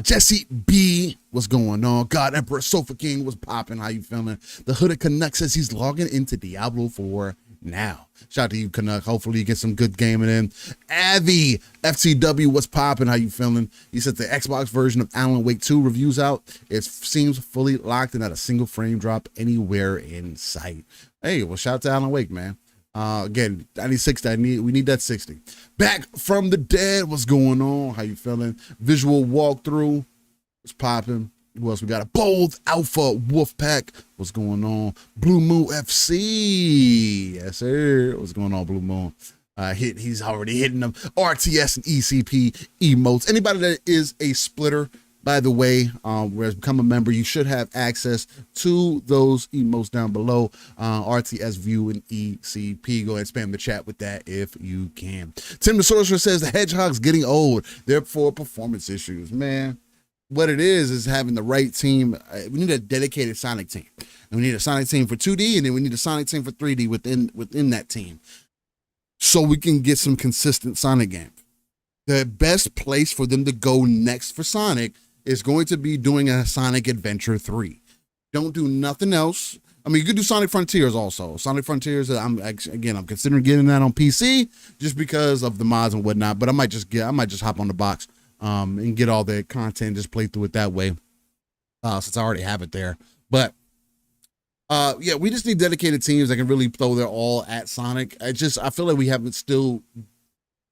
Jesse B, what's going on? God Emperor Sofa King was popping. How you feeling? The Hooded Canuck says he's logging into Diablo 4 now. Shout out to you, Canuck. Hopefully you get some good gaming in. Avi FCW, what's popping? How you feeling? He said the Xbox version of Alan Wake 2 reviews out. It seems fully locked and not a single frame drop anywhere in sight. Hey, well, shout out to Alan Wake, man. Again, I need 60. We need that 60. Back from the dead. What's going on? How you feeling? Visual walkthrough. What's popping? Who else we got? A bold alpha wolf pack. What's going on? Blue Moon FC. Yes, sir. What's going on, Blue Moon? He's already hitting them. RTS and ECP emotes. Anybody that is a splitter, by the way, has become a member, you should have access to those emotes down below. RTS View and ECP. Go ahead and spam the chat with that if you can. Tim the Sorcerer says the Hedgehog's getting old, therefore performance issues. Man, what it is having the right team. We need a dedicated Sonic team. And we need a Sonic team for 2D, and then we need a Sonic team for 3D within that team, so we can get some consistent Sonic games. The best place for them to go next for Sonic is going to be doing a Sonic Adventure 3. Don't do nothing else. I mean, you could do Sonic Frontiers also. Sonic Frontiers, I'm considering getting that on PC just because of the mods and whatnot, but I might just hop on the box and get all the content, just play through it that way, since I already have it there. But yeah, we just need dedicated teams that can really throw their all at Sonic. I feel like we haven't still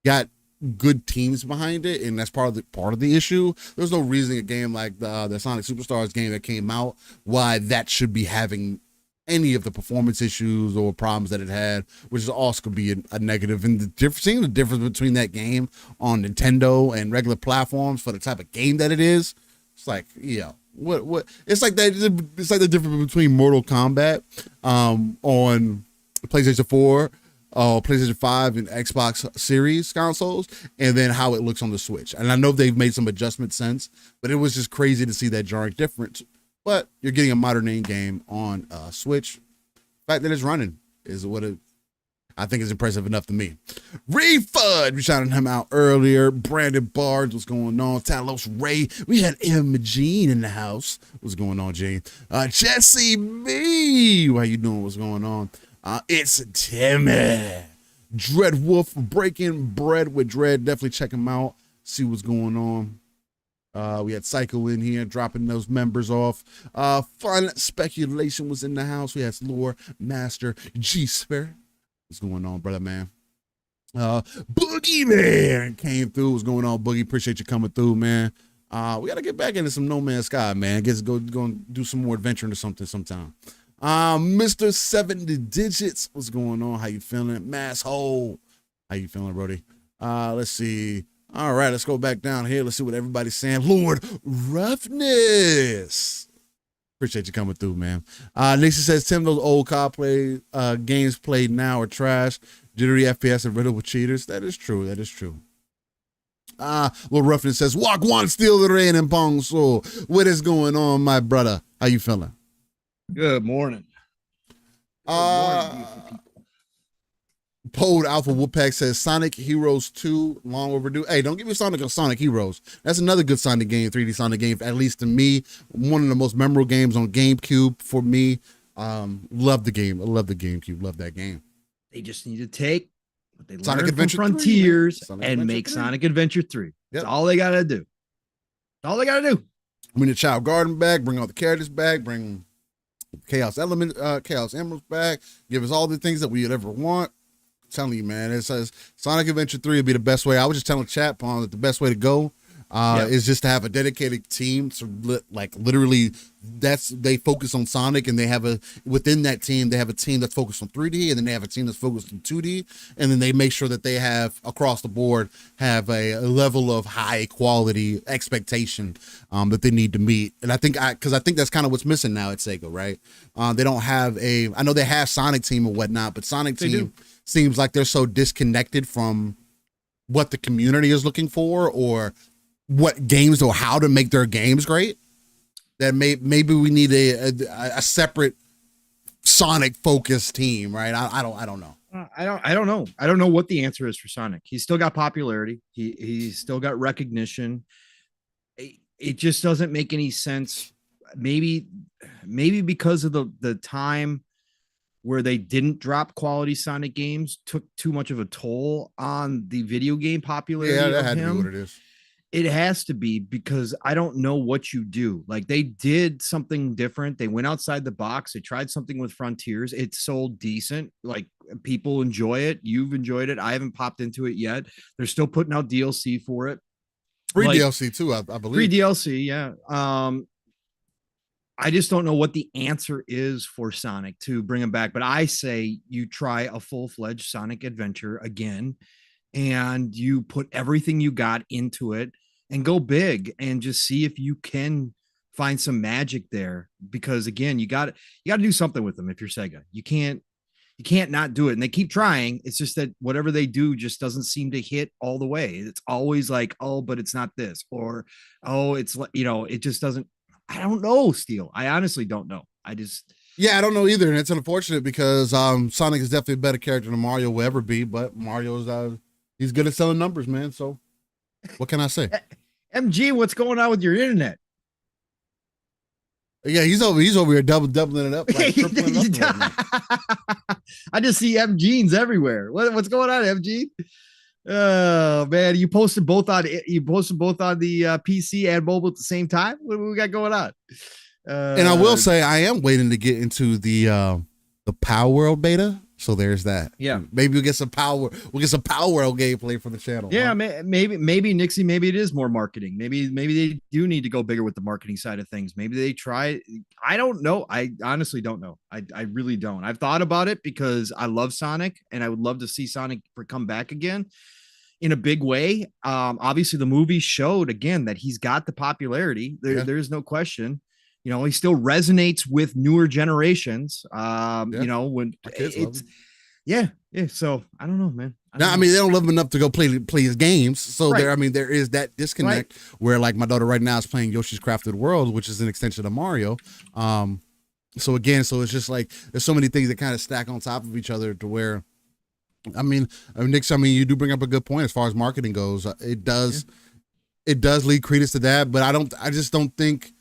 got good teams behind it, and that's part of the issue. There's no reason a game like the Sonic Superstars game that came out, why that should be having any of the performance issues or problems that it had, which is also could be a negative. And seeing the difference between that game on Nintendo and regular platforms for the type of game that it is, it's like, yeah, what it's like that. It's like the difference between Mortal Kombat on PlayStation 4, PlayStation 5 and Xbox Series consoles, and then how it looks on the Switch. And I know they've made some adjustments since, but it was just crazy to see that jarring difference. But you're getting a modern name game on Switch. The fact that it's running is what I think is impressive enough to me. Refud, we shouted him out earlier. Brandon Bards, what's going on? Talos Ray, we had M. Gene in the house. What's going on, Gene? Jesse B, how you doing? What's going on? It's Timmy. Dread Wolf, Breaking Bread with Dread. Definitely check him out. See what's going on. We had Psycho in here dropping those members off. Fun Speculation was in the house. We had Lore Master G-Spare. What's going on, brother man? Boogie Man came through. What's going on, Boogie? Appreciate you coming through, man. We got to get back into some No Man's Sky, man. Guess go and do some more adventuring or something sometime. Mr. 70 Digits, what's going on? How you feeling? Masshole, how you feeling, Brody? Let's see. All right, let's go back down here. Let's see what everybody's saying. Lord Roughness, appreciate you coming through, man. Nixie says, Tim, those old COD games played now are trash. Jittery FPS and riddled with cheaters. That is true. That is true. Lord Roughness says, walk one, steal the rain and Pong Soul. What is going on, my brother? How you feeling? Good morning. Poed Alpha Woodpack says Sonic Heroes 2 long overdue. Hey, don't give me Sonic Heroes. That's another good Sonic game, 3D Sonic game, at least to me. One of the most memorable games on GameCube for me. Love the game. I love the GameCube. Love that game. They just need to take what they Sonic learned Adventure from Frontiers 3, and make 3. Sonic Adventure 3. Yep. That's all they gotta do. That's all they gotta do. Bring the Child Garden back. Bring all the characters back. Bring Chaos Emeralds back. Give us all the things that we'd ever want. I'm telling you, man, it says Sonic Adventure 3 would be the best way. I was just telling chat Pawn that the best way to go is just to have a dedicated team. So like literally they focus on Sonic, and they have within that team, they have a team that's focused on 3D, and then they have a team that's focused on 2D. And then they make sure that they have across the board have a level of high quality expectation that they need to meet. And I think that's kind of what's missing now at Sega, right? They don't have I know they have Sonic Team and whatnot, but Sonic Team seems like they're so disconnected from what the community is looking for, or what games or how to make their games great, that maybe we need a separate Sonic focused team, right? I don't know. I don't know. I don't know what the answer is for Sonic. He's still got popularity. He's still got recognition. It just doesn't make any sense. Maybe because of the time where they didn't drop quality Sonic games took too much of a toll on the video game popularity. Yeah, that had to be what it is. It has to be, because I don't know what you do. Like, they did something different. They went outside the box. They tried something with Frontiers. It sold decent. Like, people enjoy it. You've enjoyed it. I haven't popped into it yet. They're still putting out DLC for it. Free DLC too, I believe. Free DLC, yeah. I just don't know what the answer is for Sonic to bring him back. But I say you try a full-fledged Sonic adventure again, and you put everything you got into it and go big, and just see if you can find some magic there. Because again, you got to do something with them. If you're Sega, you can't not do it. And they keep trying. It's just that whatever they do just doesn't seem to hit all the way. It's always like, oh, but it's not this, or, oh, it's, it just doesn't. I don't know, Steel. I honestly don't know. I don't know either. And it's unfortunate, because Sonic is definitely a better character than Mario will ever be, but Mario's he's good at selling numbers, man. So what can I say? MG, what's going on with your internet? Yeah, he's over here doubling it up, like tripling it up. I just see MGs everywhere. What's going on, MG? Oh man, you posted both on the PC and mobile at the same time. What do we got going on? And I will say, I am waiting to get into the Power World beta. So there's that. Yeah, maybe we'll get some Power World gameplay from the channel. Yeah, huh? maybe Nixie. Maybe it is more marketing. Maybe they do need to go bigger with the marketing side of things. Maybe they try. I don't know. I honestly don't know. I really don't. I've thought about it, because I love Sonic, and I would love to see Sonic come back again in a big way. Obviously the movie showed again that he's got the popularity. There's no question. He still resonates with newer generations. When it's, so I don't know, man. I mean, they don't love him enough to go play his games. So there is that disconnect, where like my daughter right now is playing Yoshi's Crafted World, which is an extension of Mario. So it's just like, there's so many things that kind of stack on top of each other, to where, Nick, you do bring up a good point as far as marketing goes. It does lead credence to that, but I just don't think.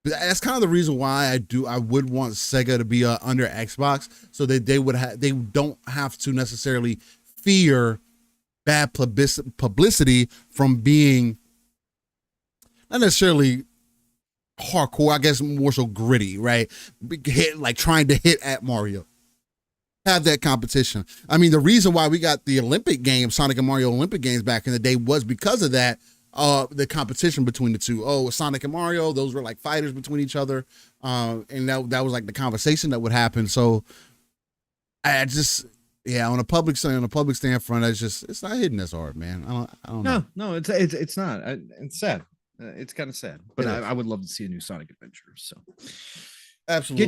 That's kind of the reason why I would want Sega to be under Xbox, so that they don't have to necessarily fear bad publicity from being not necessarily hardcore, I guess more so gritty, right? Trying to hit at Mario. Have that competition. I mean, the reason why we got the Olympic games, Sonic and Mario Olympic games back in the day, was because of that. The competition between the two. Sonic and Mario, those were like fighters between each other. And that was like the conversation that would happen. So I just, on a public standpoint, it's not hitting as hard, man. I don't know. No, it's not. It's sad. It's kind of sad, but I would love to see a new Sonic adventure. So absolutely.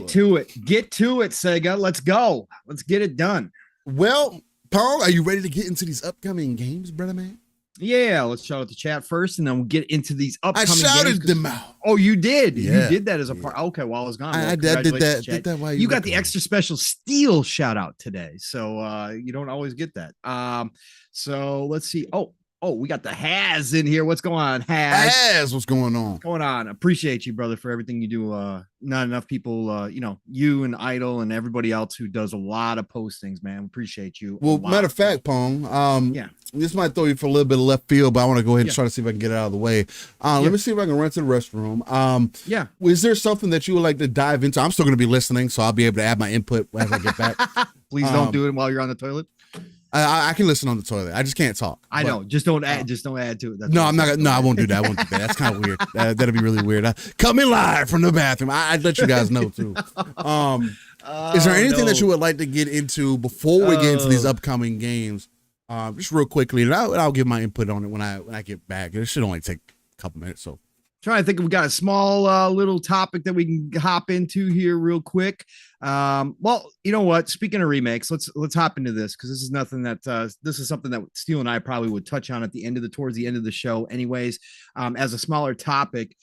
Get to it, Sega. Let's go. Let's get it done. Well, Paul, are you ready to get into these upcoming games, brother man? Yeah, let's shout out the chat first, and then we'll get into these upcoming games. I shouted them out. Oh, you did? Yeah. You did that as a part. Okay, while I was gone. I did that while you got the extra special Steel shout out today, so you don't always get that. So let's see. Oh, we got the Haz in here. What's going on, Haz? What's going on? Going on. Appreciate you, brother, for everything you do. Not enough people, you and Idol and everybody else who does a lot of postings, man. Appreciate you. Well, matter of fact, Pong, this might throw you for a little bit of left field, but I want to go ahead and try to see if I can get it out of the way. Let me see if I can run to the restroom. Is there something that you would like to dive into? I'm still going to be listening, so I'll be able to add my input as I get back. Please don't do it while you're on the toilet. I can listen on the toilet. I just can't talk. I know. Just don't add to it. That's no, I'm not. No, I won't do that. I won't do that. That's kind of weird. That'd be really weird. Coming live from the bathroom. I'd let you guys know too. Is there anything that you would like to get into before we get into these upcoming games? Just real quickly, and I'll give my input on it when I get back. It should only take a couple minutes. So. Trying to think if we got a small little topic that we can hop into here real quick. Well, you know what? Speaking of remakes, let's hop into this because this is nothing that this is something that Steele and I probably would touch on at the end of towards the end of the show, anyways, as a smaller topic.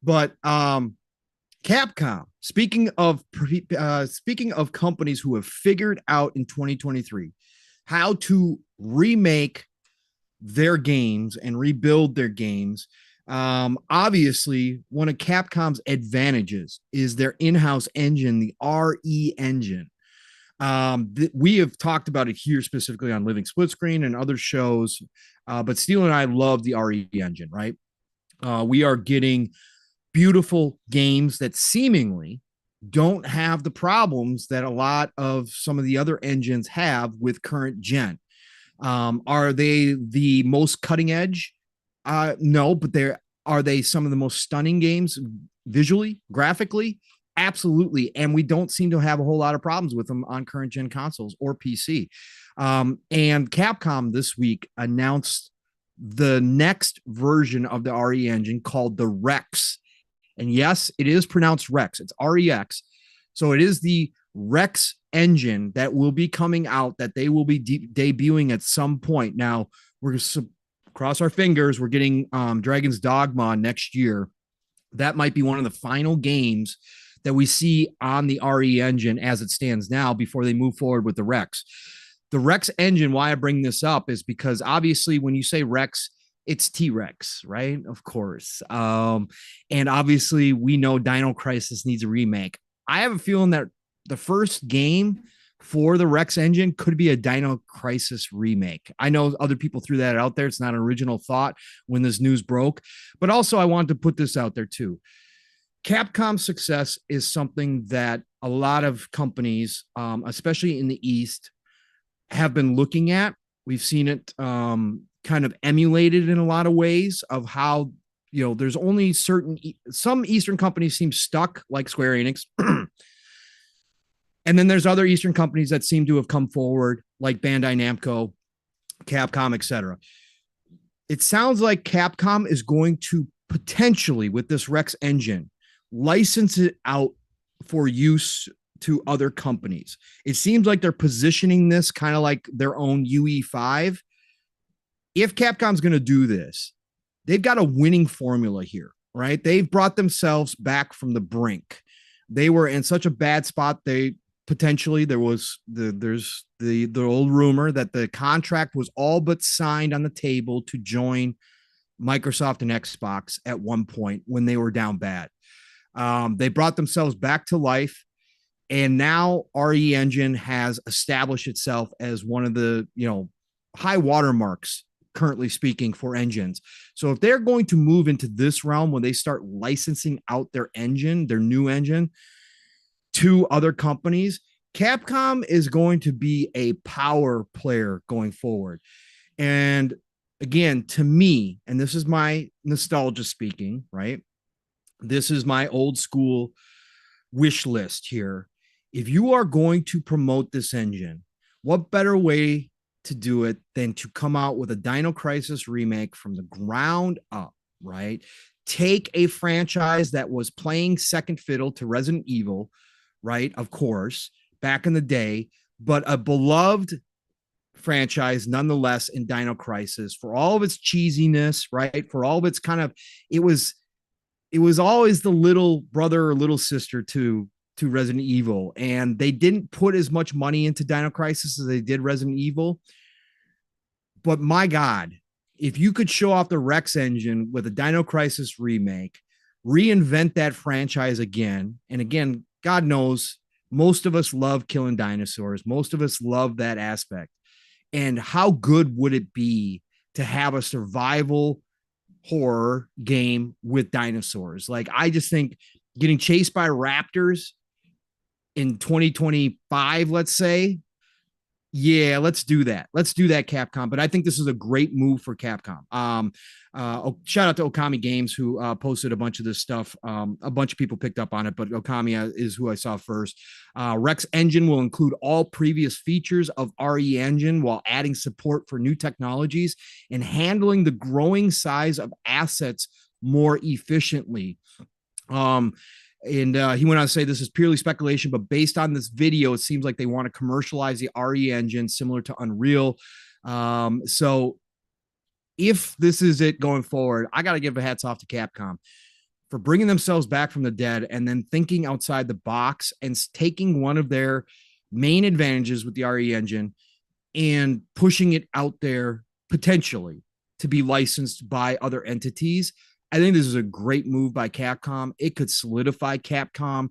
But Capcom. Speaking of companies who have figured out in 2023 how to remake their games and rebuild their games. Obviously, one of Capcom's advantages is their in-house engine, the RE engine. We have talked about it here specifically on Living Split Screen and other shows, but Steele and I love the RE engine, right? We are getting beautiful games that seemingly don't have the problems that a lot of some of the other engines have with current gen. Are they the most cutting edge? No, but are they some of the most stunning games visually, graphically? Absolutely. And we don't seem to have a whole lot of problems with them on current gen consoles or PC. And Capcom this week announced the next version of the RE engine called the Rex. And yes, it is pronounced Rex. It's REX. So it is the Rex engine that will be coming out that they will be debuting at some point. Now, we're cross our fingers. We're getting Dragon's Dogma next year. That might be one of the final games that we see on the RE engine as it stands now before they move forward with the Rex. The Rex engine, why I bring this up is because obviously when you say Rex, it's T-Rex, right? Of course. And obviously we know Dino Crisis needs a remake. I have a feeling that the first game for the Rex engine could be a Dino Crisis remake. I know other people threw that out there. It's not an original thought when this news broke, but also I wanted to put this out there too. Capcom's success is something that a lot of companies, especially in the East, have been looking at. We've seen it kind of emulated in a lot of ways of how, you know, there's only some Eastern companies seem stuck like Square Enix. And then there's other Eastern companies that seem to have come forward like Bandai Namco, Capcom, etc. It sounds like Capcom is going to potentially, with this Rex engine, license it out for use to other companies. It seems like they're positioning this kind of like their own UE5. If Capcom's going to do this, they've got a winning formula here, right? They've brought themselves back from the brink. They were in such a bad spot. Potentially there's the old rumor that the contract was all but signed on the table to join Microsoft and Xbox at one point when they were down bad. They brought themselves back to life, and now RE Engine has established itself as one of the, you know, high watermarks currently speaking for engines. So if they're going to move into this realm when they start licensing out their engine, their new engine, to other companies, Capcom is going to be a power player going forward. And again, to me, and this is my nostalgia speaking, right? This is my old school wish list here. If you are going to promote this engine, what better way to do it than to come out with a Dino Crisis remake from the ground up, right? Take a franchise that was playing second fiddle to Resident Evil, right? Of course, back in the day, but a beloved franchise nonetheless in Dino Crisis for all of its cheesiness, right? For all of its kind of, it was always the little brother or little sister to Resident Evil. And they didn't put as much money into Dino Crisis as they did Resident Evil. But my God, if you could show off the Rex engine with a Dino Crisis remake, reinvent that franchise again. And again, God knows, most of us love killing dinosaurs. Most of us love that aspect. And how good would it be to have a survival horror game with dinosaurs? Like, I just think getting chased by raptors in 2025, let's say, Yeah, let's do that. Let's do that, Capcom. But I think this is a great move for Capcom. Shout out to Okami Games who posted a bunch of this stuff. A bunch of people picked up on it, but Okami is who I saw first. Rex Engine will include all previous features of RE Engine while adding support for new technologies and handling the growing size of assets more efficiently. And he went on to say this is purely speculation, but based on this video, it seems like they want to commercialize the RE engine similar to Unreal. So if this is it going forward, I got to give a hats off to Capcom for bringing themselves back from the dead and then thinking outside the box and taking one of their main advantages with the RE engine and pushing it out there potentially to be licensed by other entities. I think this is a great move by Capcom. It could solidify Capcom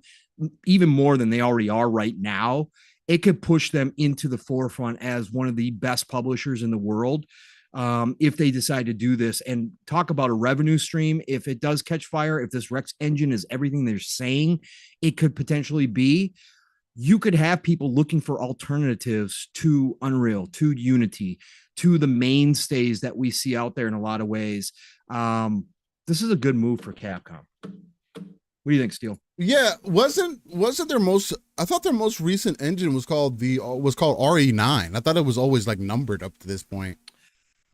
even more than they already are right now. It could push them into the forefront as one of the best publishers in the world if they decide to do this. And talk about a revenue stream. If it does catch fire, if this Rex engine is everything they're saying it could potentially be, you could have people looking for alternatives to Unreal, to Unity, to the mainstays that we see out there in a lot of ways. This is a good move for Capcom. What do you think, Steele? Yeah, wasn't their most? I thought their most recent engine was called RE9. I thought it was always like numbered up to this point.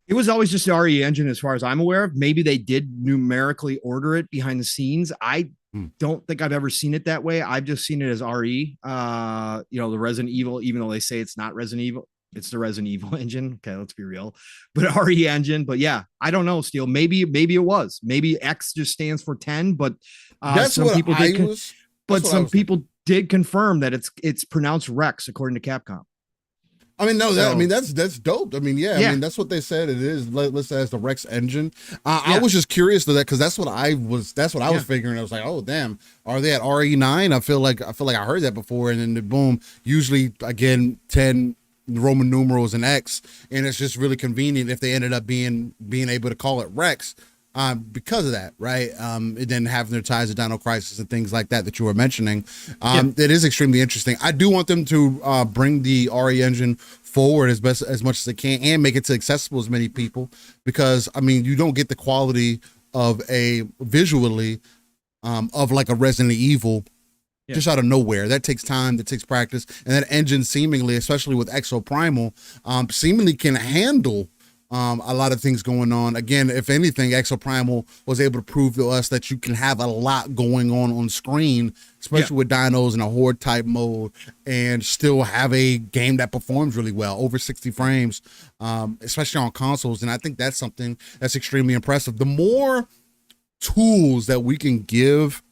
It was always just the RE engine, as far as I'm aware of. Maybe they did numerically order it behind the scenes. I don't think I've ever seen it that way. I've just seen it as RE. The Resident Evil, even though they say it's not Resident Evil. It's the Resident Evil engine. Okay, let's be real. But RE engine. But yeah, I don't know, Steele. Maybe it was. Maybe X just stands for 10, but some people did confirm that it's pronounced Rex according to Capcom. I mean, that's dope. I mean, I mean, that's what they said it is. Let's say it's the Rex engine. I was just curious to that because that's what I was figuring. I was like, oh damn, are they at RE9? I feel like I heard that before, and then boom, usually again 10 Roman numerals and X, and it's just really convenient if they ended up being able to call it Rex because of that, right? And then having their ties to Dino Crisis and things like that you were mentioning. It is extremely interesting. I do want them to bring the RE engine forward as much as they can and make it accessible as many people, because I mean you don't get the quality of a visually of like a Resident Evil just out of nowhere. That takes time, that takes practice, and that engine seemingly, especially with Exoprimal, seemingly can handle a lot of things going on. Again, if anything, Exoprimal was able to prove to us that you can have a lot going on screen, especially with dinos in a horde type mode, and still have a game that performs really well, over 60 frames, especially on consoles. And I think that's something that's extremely impressive. The more tools that we can give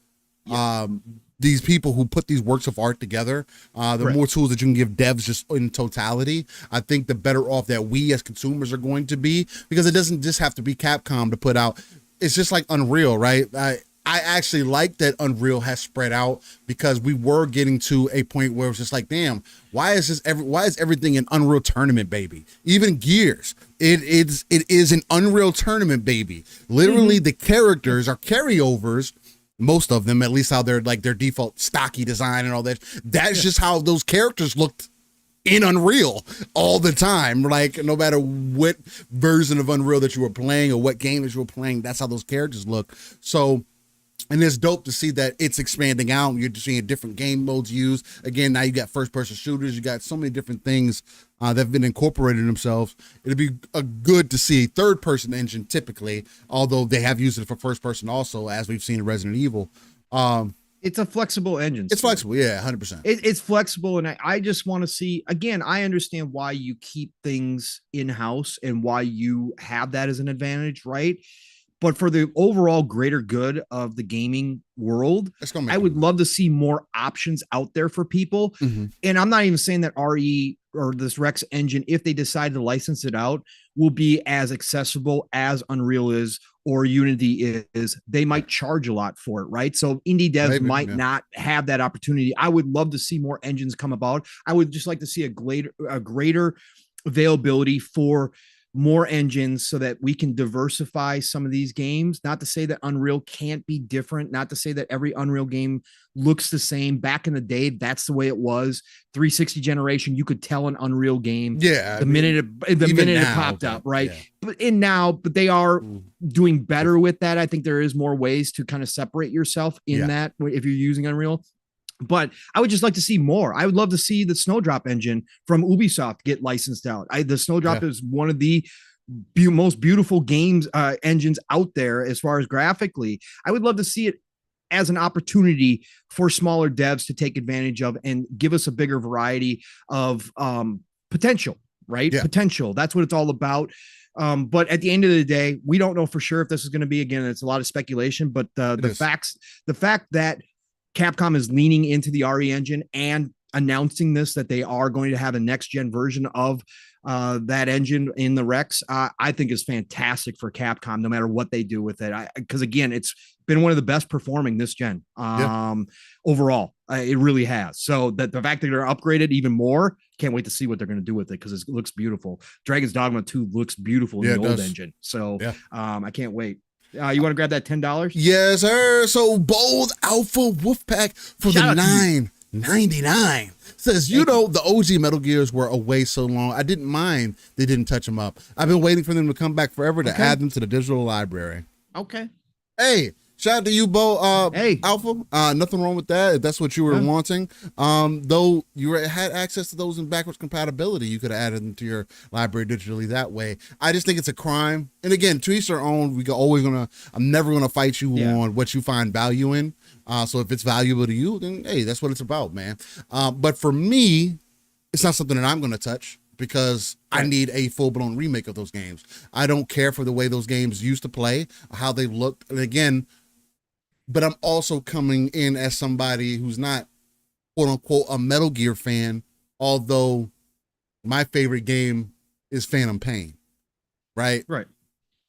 these people who put these works of art together, the more tools that you can give devs just in totality, I think the better off that we as consumers are going to be, because it doesn't just have to be Capcom to put out. It's just like Unreal, right? I actually like that Unreal has spread out, because we were getting to a point where it's just like, damn, why is everything an Unreal Tournament, baby? Even Gears, it is an Unreal Tournament, baby. Literally, the characters are carryovers. Most of them, at least how they're like their default stocky design and all that. That's just how those characters looked in Unreal all the time. Like no matter what version of Unreal that you were playing or what game that you were playing, that's how those characters look. So, and it's dope to see that it's expanding out. You're seeing different game modes used. Again, now you got first-person shooters. You got so many different things that have been incorporated themselves. It'd be good to see a third-person engine typically, although they have used it for first-person also, as we've seen in Resident Evil. It's a flexible engine. It's flexible, yeah, 100%. It's flexible, and I just want to see, again, I understand why you keep things in-house and why you have that as an advantage, right? But for the overall greater good of the gaming world, I would love to see more options out there for people. And I'm not even saying that RE or this Rex engine, if they decide to license it out, will be as accessible as Unreal is or Unity is. They might charge a lot for it, right? So indie devs might not have that opportunity. I would love to see more engines come about. I would just like to see a greater availability for more engines so that we can diversify some of these games. Not to say that Unreal can't be different, not to say that every Unreal game looks the same. Back in the day, that's the way it was. 360 generation, you could tell an Unreal game the minute it popped up, right? Yeah. But they are doing better with that. I think there is more ways to kind of separate yourself in that if you're using Unreal. But I would just like to see more. I would love to see the Snowdrop engine from Ubisoft get licensed out. The Snowdrop is one of the most beautiful games engines out there as far as graphically. I would love to see it as an opportunity for smaller devs to take advantage of and give us a bigger variety of potential, right? Yeah. Potential. That's what it's all about. But at the end of the day, we don't know for sure if this is going to be, again, it's a lot of speculation, but the fact that Capcom is leaning into the RE engine and announcing that they are going to have a next gen version of that engine in the Rex, I think is fantastic for Capcom, no matter what they do with it. Because again, it's been one of the best performing this gen overall. It really has. So that the fact that they're upgraded even more, can't wait to see what they're going to do with it because it looks beautiful. Dragon's Dogma 2 looks beautiful in the old engine. So I can't wait. You want to grab that $10? Yes, sir. So Bold Alpha Wolfpack for the $9.99 says, the OG Metal Gears were away so long. I didn't mind they didn't touch them up. I've been waiting for them to come back forever to add them to the digital library. Okay. Hey, shout out to you, Bo. Hey, Alpha. Nothing wrong with that. If that's what you were wanting. Though you had access to those in backwards compatibility, you could have added them to your library digitally that way. I just think it's a crime. And again, to each their own. I'm never gonna fight you on what you find value in. So if it's valuable to you, then hey, that's what it's about, man. But for me, it's not something that I'm gonna touch, because I need a full-blown remake of those games. I don't care for the way those games used to play, how they looked. And again, but I'm also coming in as somebody who's not, quote unquote, a Metal Gear fan, although my favorite game is Phantom Pain, right? Right.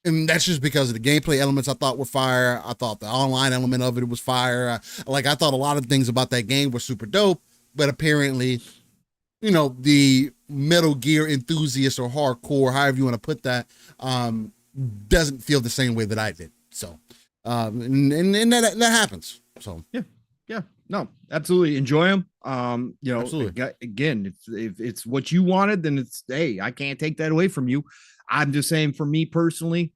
And that's just because of the gameplay elements I thought were fire. I thought the online element of it was fire. I thought a lot of things about that game were super dope, but apparently, the Metal Gear enthusiast or hardcore, however you want to put that, doesn't feel the same way that I did. So, and that happens. So yeah, no, absolutely enjoy them. Absolutely. Again, if it's what you wanted, then hey, I can't take that away from you. I'm just saying, for me personally,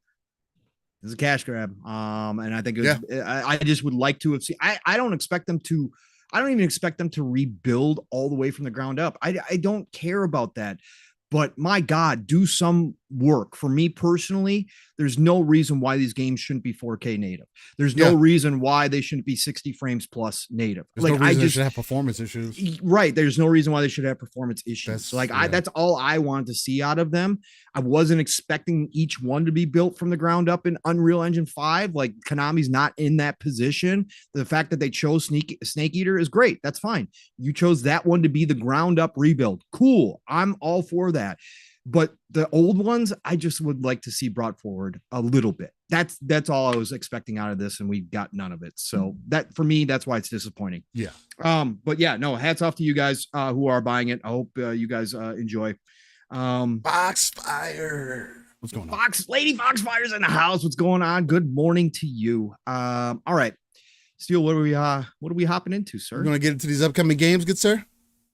it's a cash grab. And I think I just would like to have seen. I don't expect them to. I don't even expect them to rebuild all the way from the ground up. I don't care about that. But my God, do some work. For me personally, there's no reason why these games shouldn't be 4K native. There's no reason why they shouldn't be 60 frames plus native. There's no reason they should have performance issues. Right. There's no reason why they should have performance issues. That's all I wanted to see out of them. I wasn't expecting each one to be built from the ground up in Unreal Engine 5. Like, Konami's not in that position. The fact that they chose Snake Eater is great. That's fine. You chose that one to be the ground up rebuild. Cool. I'm all for that. But the old ones, I just would like to see brought forward a little bit. That's all I was expecting out of this, and we got none of it. So that, for me, that's why it's disappointing. Yeah. But yeah, no, hats off to you guys who are buying it. I hope you guys enjoy. Foxfire. What's going on? Lady Foxfire's in the house. What's going on? Good morning to you. All right, Steel, what are we hopping into, sir? We're gonna get into these upcoming games, good sir.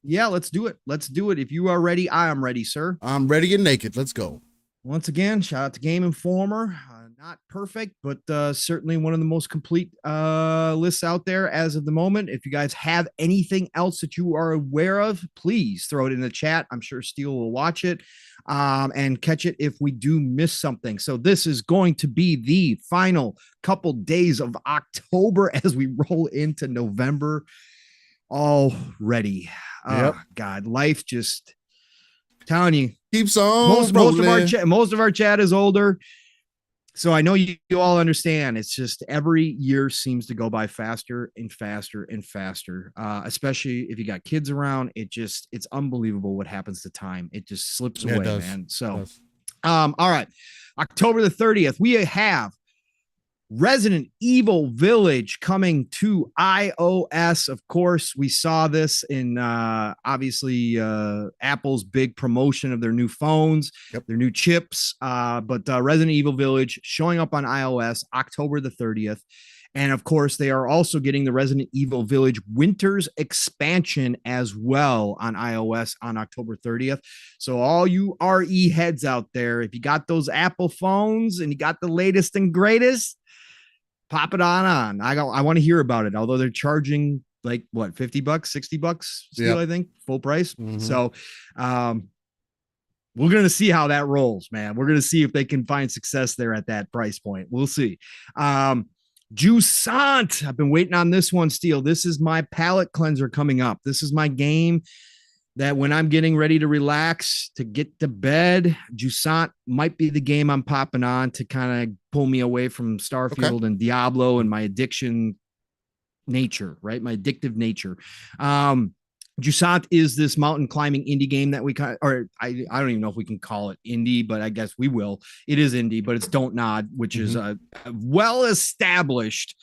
Yeah, let's do it. If you are ready, I am ready, sir. I'm ready and naked. Let's go. Once again, shout out to Game Informer. Not perfect, but certainly one of the most complete lists out there as of the moment. If you guys have anything else that you are aware of, please throw it in the chat. I'm sure Steel will watch it and catch it if we do miss something. So this is going to be the final couple days of October as we roll into November already. Oh, God, life just telling you keeps on. Most of our chat is older, so I know you all understand. It's just every year seems to go by faster and faster and faster. Especially if you got kids around, it's unbelievable what happens to time. It just slips away, man. So, all right, October the 30th, we have Resident Evil Village coming to iOS. Of course, we saw this in obviously Apple's big promotion of their new phones, their new chips. But Resident Evil Village showing up on iOS October the 30th. And of course, they are also getting the Resident Evil Village Winter's expansion as well on iOS on October 30th. So all you RE heads out there, if you got those Apple phones and you got the latest and greatest, pop it on. I want to hear about it. Although they're charging like what, $50, $60 still, I think, full price. So we're going to see how that rolls, man. We're going to see if they can find success there at that price point. We'll see. Jusant. I've been waiting on this one, Steel. This is my palate cleanser coming up. This is my game that when I'm getting ready to relax, to get to bed, Jusant might be the game I'm popping on to kind of pull me away from Starfield and Diablo and my addiction nature, right? My addictive nature. Jusant is this mountain climbing indie game that we kind of, or I don't even know if we can call it indie, but I guess we will. It is indie, but it's Don't Nod, which is a well-established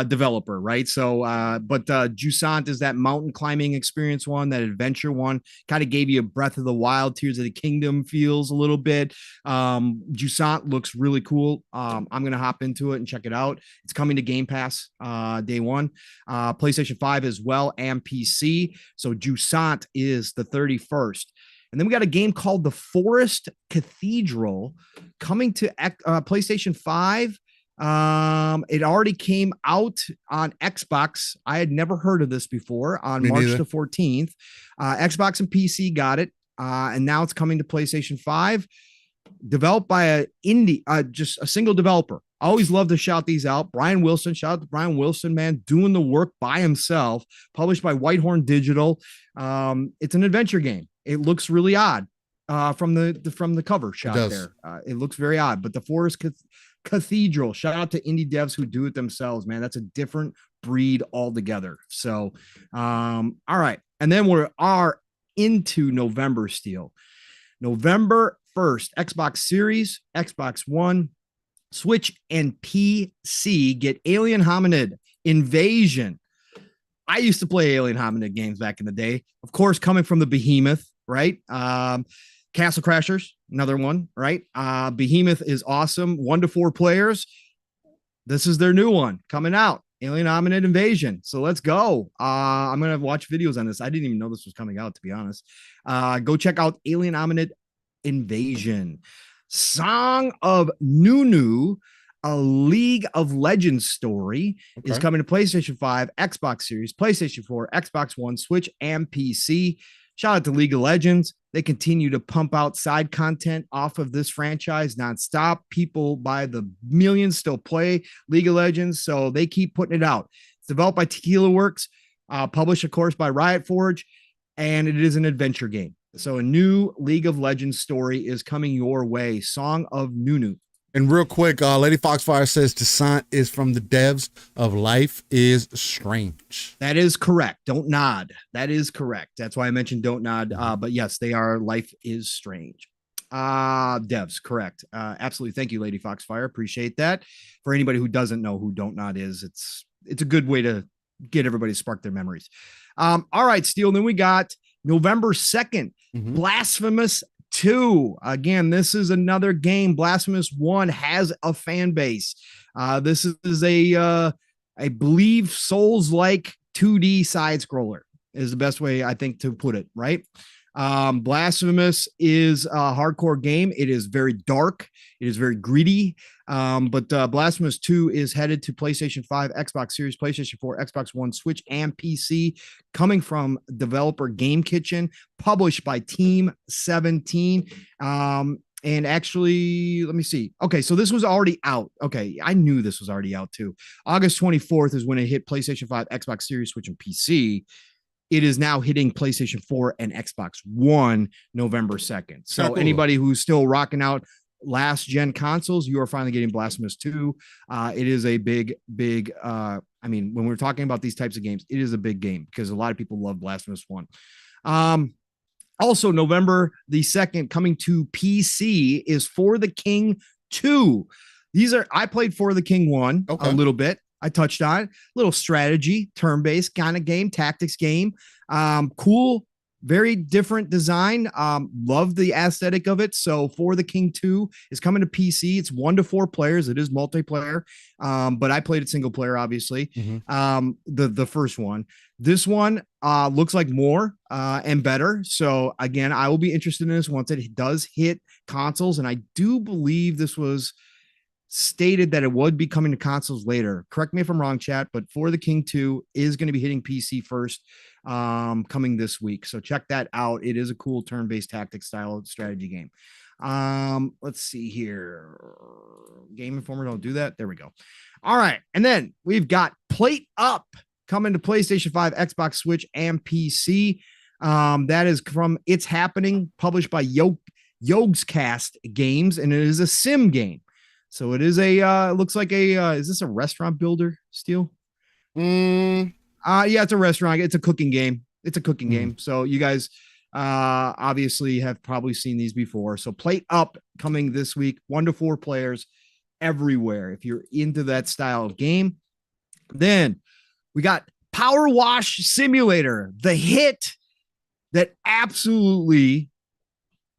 developer, right? So, but Jusant is that mountain climbing experience one, that adventure one, kind of gave you a Breath of the Wild, Tears of the Kingdom feels a little bit. Jusant looks really cool. I'm going to hop into it and check it out. It's coming to Game Pass day one, PlayStation 5 as well, and PC. So Jusant is the 31st. And then we got a game called The Forest Cathedral coming to PlayStation 5. It already came out on Xbox. I had never heard of this before on March the 14th. Xbox and PC got it. And now it's coming to PlayStation 5, developed by a indie, just a single developer. I always love to shout these out. Brian Wilson, shout out to Brian Wilson, man, doing the work by himself, published by Whitehorn Digital. It's an adventure game. It looks really odd. From the cover shot there. It looks very odd, but The Forest Cathedral, shout out to indie devs who do it themselves, man. That's a different breed altogether. So, all right. And then we are into November, Steel. November 1st, Xbox Series, Xbox One, Switch, and PC get Alien Hominid Invasion. I used to play Alien Hominid games back in the day. Of course, coming from the behemoth, right? Castle Crashers, another one, right? Behemoth is awesome. 1 to 4 players. This is their new one coming out. Alien Hominid Invasion. So let's go. I'm going to watch videos on this. I didn't even know this was coming out, to be honest. Go check out Alien Hominid Invasion. Song of Nunu, a League of Legends story, is coming to PlayStation 5, Xbox Series, PlayStation 4, Xbox One, Switch, and PC. Shout out to League of Legends. They continue to pump out side content off of this franchise nonstop. People by the millions still play League of Legends, so they keep putting it out. It's developed by Tequila Works, published, of course, by Riot Forge, and it is an adventure game. So a new League of Legends story is coming your way. Song of Nunu. And real quick, Lady Foxfire says Descent is from the devs of Life is Strange. That is correct. Don't nod. That is correct. That's why I mentioned Don't Nod. But yes, they are Life is Strange. Devs, correct. Absolutely. Thank you, Lady Foxfire. Appreciate that. For anybody who doesn't know who Don't Nod is, it's a good way to get everybody to spark their memories. All right, Steel. Then we got November 2nd, Blasphemous 2. Again, this is another game. Blasphemous 1 has a fan base. This is I believe Souls-like 2D side scroller is the best way I think to put it, right? Blasphemous is a hardcore game. It is very dark. It is very greedy. But Blasphemous 2 is headed to PlayStation 5, Xbox Series, PlayStation 4, Xbox One, Switch, and PC, coming from developer Game Kitchen, published by Team 17. And actually, let me see. Okay, so this was already out. Okay, I knew this was already out too. August 24th is when it hit PlayStation 5, Xbox Series, Switch, and PC. It is now hitting PlayStation 4 and Xbox One November 2nd. So anybody who's still rocking out last gen consoles, you are finally getting Blasphemous 2. It is a big, I mean, when we're talking about these types of games, it is a big game because a lot of people love Blasphemous 1. Also, November the 2nd, coming to PC is For the King 2. I played For the King 1 a little bit. I touched on it. Little strategy, turn-based kind of game, tactics game. Cool, very different design. Love the aesthetic of it. So For the King 2 is coming to PC. It's 1 to 4 players. It is multiplayer. But I played it single player, obviously. The first one. This one looks like more and better. So again, I will be interested in this once it does hit consoles. And I do believe this was stated that it would be coming to consoles later. Correct me if I'm wrong, chat, but For the King 2 is going to be hitting PC first, coming this week. So check that out. It is a cool turn-based tactic style strategy game. Let's see here. Game Informer, don't do that. There we go. All right. And then we've got Plate Up coming to PlayStation 5, Xbox, Switch, and PC. That is from It's Happening, published by Yogscast Games, and it is a sim game. So it is looks like is this a restaurant builder, Steel? Yeah, it's a restaurant. It's a cooking game. Game. So you guys obviously have probably seen these before. So Plate Up coming this week, 1 to 4 players everywhere. If you're into that style of game, then we got Power Wash Simulator, the hit that absolutely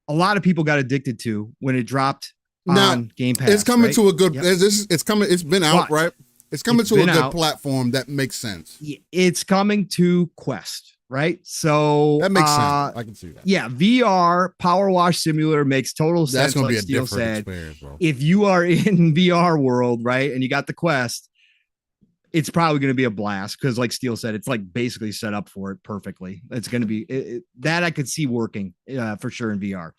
a lot of people got addicted to when it dropped on Game Pass. It's coming to a good. It's coming. It's been out, right? It's coming to a good platform that makes sense. It's coming to Quest, right? So that makes sense. I can see that. Yeah, VR Power Wash Simulator makes total sense. That's going to be a different experience, bro. If you are in VR world, right, and you got the Quest, it's probably going to be a blast because, like Steele said, it's like basically set up for it perfectly. It's going to be that I could see working for sure in VR.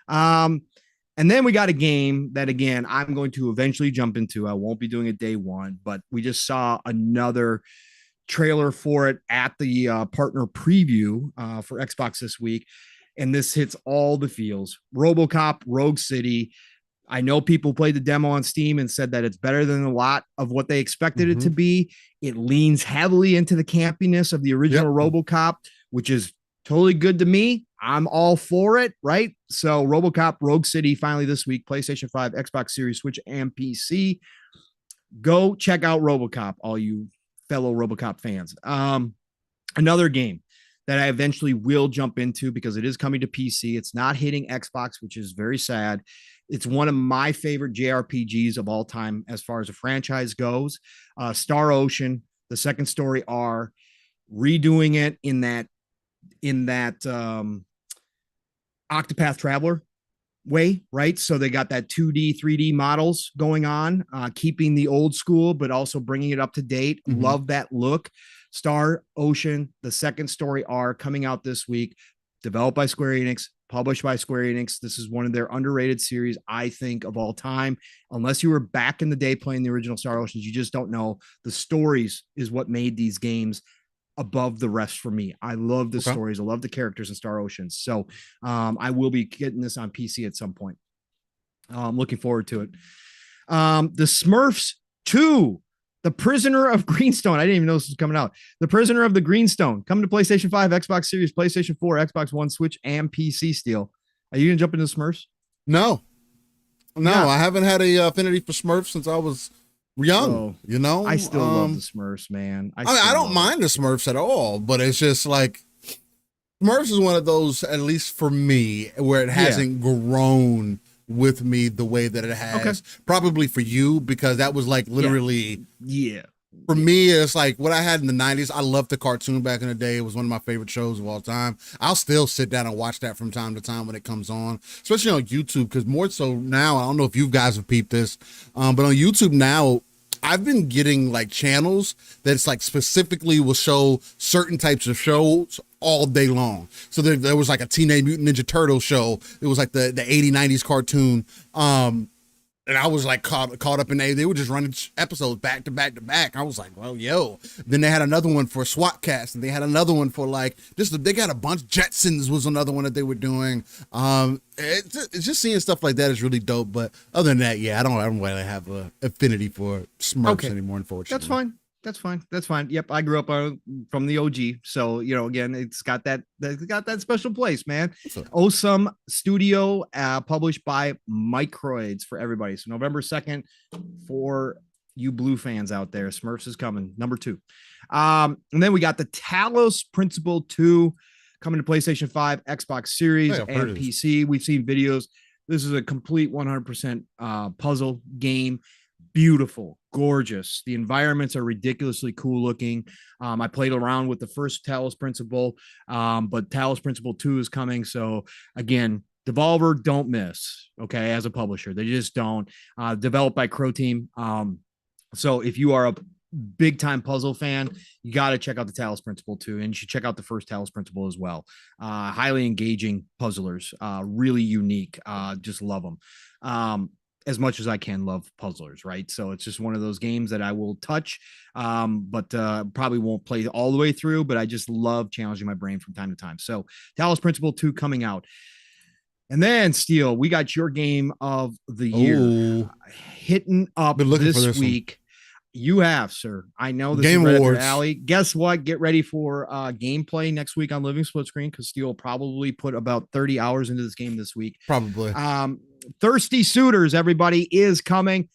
And then we got a game that, again, I'm going to eventually jump into. I won't be doing it day one, but we just saw another trailer for it at the partner preview for Xbox this week. And this hits all the feels. RoboCop Rogue City. I know people played the demo on Steam and said that it's better than a lot of what they expected it to be. It leans heavily into the campiness of the original RoboCop, which is totally good to me. I'm all for it, right? So RoboCop Rogue City finally this week, PlayStation 5, Xbox Series, Switch, and PC. Go check out RoboCop, all you fellow RoboCop fans. Another game that I eventually will jump into because it is coming to PC. It's not hitting Xbox, which is very sad. It's one of my favorite JRPGs of all time as far as a franchise goes. Star Ocean, the Second Story R, redoing it in that Octopath Traveler way, right? So they got that 2D, 3D models going on, keeping the old school, but also bringing it up to date. Love that look. Star Ocean, the Second Story R, coming out this week, developed by Square Enix, published by Square Enix. This is one of their underrated series, I think, of all time. Unless you were back in the day playing the original Star Oceans, you just don't know. The stories is what made these games above the rest for me. I love the stories. I love the characters in Star Oceans. So I will be getting this on PC at some point. I'm looking forward to it. The Smurfs 2, The Prisoner of Greenstone. I didn't even know this was coming out. The Prisoner of the Greenstone, coming to PlayStation 5, Xbox Series, PlayStation 4, Xbox One, Switch, and PC. Steel. Are you going to jump into Smurfs? No, I haven't had a affinity for Smurfs since I was young. You know, I still love the Smurfs, man. I don't mind the Smurfs at all, but it's just like Smurfs is one of those, at least for me, where it hasn't grown with me the way that it has. Probably for you, because that was like literally for me, it's like what I had in the 90s. I loved the cartoon back in the day. It was one of my favorite shows of all time. I'll still sit down and watch that from time to time when it comes on, especially on YouTube, because more so now, I don't know if you guys have peeped this, but on YouTube now, I've been getting like channels that's like specifically will show certain types of shows all day long. So there was like a Teenage Mutant Ninja Turtle show. It was like the 80s, 90s cartoon. And I was like caught up in they were just running episodes back to back to back. I was like, well, yo. Then they had another one for SWATcast, and they had another one for like they got a bunch. Jetsons was another one that they were doing. It's just seeing stuff like that is really dope. But other than that, I don't really have a affinity for Smurfs anymore, unfortunately. That's fine. That's fine. That's fine. Yep, I grew up from the OG, so again, it's got that special place, man. So, Awesome Studio, published by Microids for everybody. So November 2nd, for you Blue fans out there, Smurfs is coming. Number 2, and then we got the Talos Principle 2 coming to PlayStation 5, Xbox Series, and PC. We've seen videos. This is a complete 100% puzzle game. Beautiful, gorgeous. The environments are ridiculously cool looking. I played around with the first Talos Principle, but Talos Principle 2 is coming. So again, Devolver don't miss, okay, as a publisher. They just don't. Developed by Crow Team. So if you are a big time puzzle fan, you got to check out the Talos Principle 2, and you should check out the first Talos Principle as well. Highly engaging puzzlers, really unique. Just love them. As much as I can love puzzlers, right? So it's just one of those games that I will touch, but probably won't play all the way through, but I just love challenging my brain from time to time. So Talos Principle 2 coming out. And then, Steele, we got your game of the year hitting up this week. You have, sir. I know this Game is right Awards. up your alley. Guess what? Get ready for gameplay next week on Living Split Screen, because Steele will probably put about 30 hours into this game this week. Probably. Thirsty Suitors, everybody, is coming.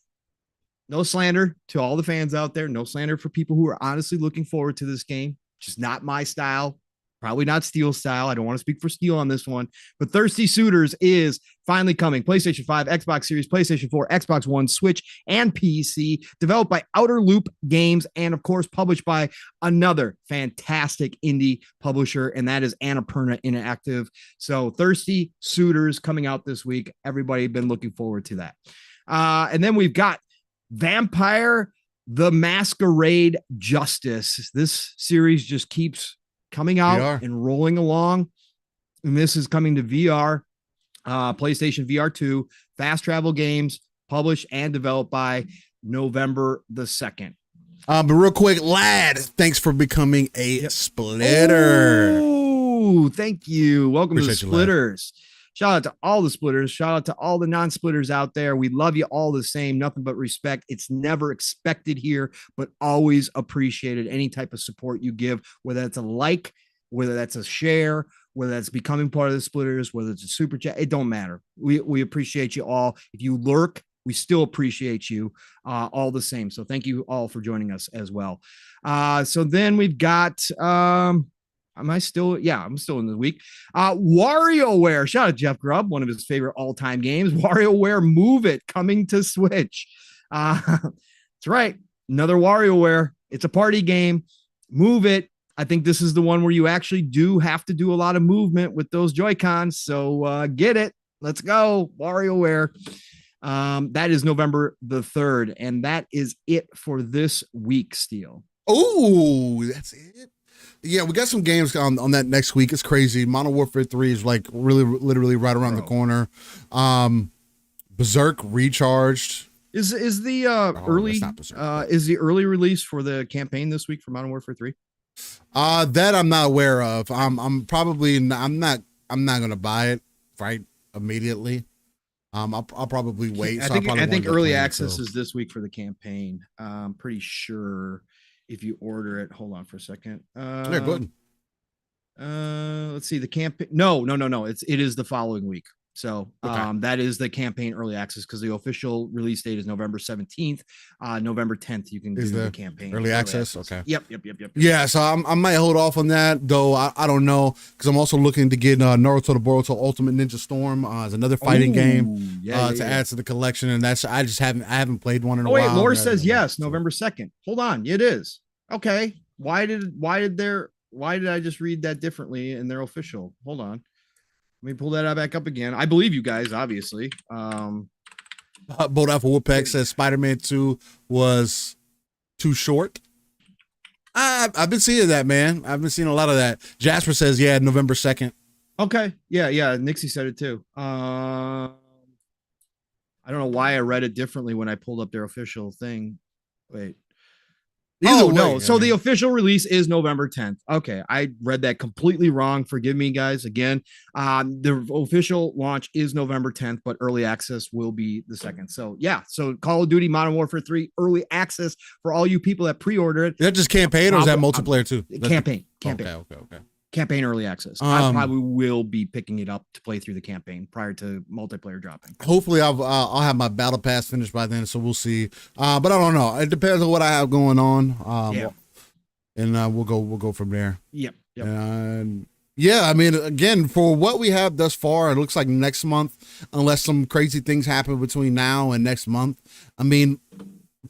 No slander to all the fans out there. No slander for people who are honestly looking forward to this game. Just not my style. Probably not Steel's style. I don't want to speak for Steel on this one, but Thirsty Suitors is finally coming. PlayStation 5, Xbox Series, PlayStation 4, Xbox One, Switch, and PC. Developed by Outer Loop Games, and of course, published by another fantastic indie publisher, and that is Annapurna Interactive. So Thirsty Suitors coming out this week. Everybody been looking forward to that. And then we've got Vampire the Masquerade Justice. This series just keeps coming out VR and rolling along. And this is coming to VR, PlayStation VR 2, Fast Travel Games, published and developed by November the 2nd. But real quick, Lad, thanks for becoming a splitter. Oh, thank you. Welcome Appreciate to the Splitters. Shout out to all the splitters. Shout out to all the non-splitters out there. We love you all the same. Nothing but respect. It's never expected here, but always appreciated. Any type of support you give, whether that's a like, whether that's a share, whether that's becoming part of the splitters, whether it's a super chat, it don't matter. We appreciate you all. If you lurk, we still appreciate you all the same. So thank you all for joining us as well. So then we've got, I'm still in the week. WarioWare, shout out Jeff Grubb, one of his favorite all-time games. WarioWare Move It coming to Switch. That's right. Another WarioWare. It's a party game. Move It. I think this is the one where you actually do have to do a lot of movement with those Joy-Cons. So get it. Let's go. WarioWare. That is November the 3rd. And that is it for this week, Steele. Oh, that's it. Yeah, we got some games on that next week. It's crazy. Modern Warfare 3 is like really, literally right around the corner. Berserk Recharged. Is the early is the early release for the campaign this week for Modern Warfare 3? That I'm not aware of. I'm not gonna buy it right immediately. I'll probably wait. I think early access is this week for the campaign. I'm pretty sure if you order it. Hold on for a second. Yeah, go ahead. Let's see the campaign. No. It is the following week. So that is the campaign early access, because the official release date is November 17th. November 10th, you can do the campaign early access. Okay. Yep. Yeah, so I might hold off on that, though. I don't know, because I'm also looking to get Naruto the Boruto Ultimate Ninja Storm as another fighting game to add to the collection, and I haven't played one in a while. Wait, Laura says yes, November 2nd. Hold on, it is. Okay. Why did I just read that differently in their official? Hold on. Let me pull that back up again. I believe you guys, obviously. Bold Alpha Woodpeck says Spider-Man 2 was too short. I've been seeing that, man. I've been seeing a lot of that. Jasper says, yeah, November 2nd. Okay. Yeah. Nixie said it too. I don't know why I read it differently when I pulled up their official thing. Wait. Oh, Either no. way, So the official release is November 10th. Okay. I read that completely wrong. Forgive me, guys. Again, the official launch is November 10th, but early access will be the 2nd. So, yeah. So Call of Duty Modern Warfare 3 early access for all you people that pre-order it. Is that just campaign or is that multiplayer too? Campaign. Okay. Campaign early access. I probably will be picking it up to play through the campaign prior to multiplayer dropping. Hopefully, I'll have my battle pass finished by then, so we'll see. But I don't know. It depends on what I have going on. And we'll go from there. Yep. And yeah, I mean, again, for what we have thus far, it looks like next month, unless some crazy things happen between now and next month. I mean,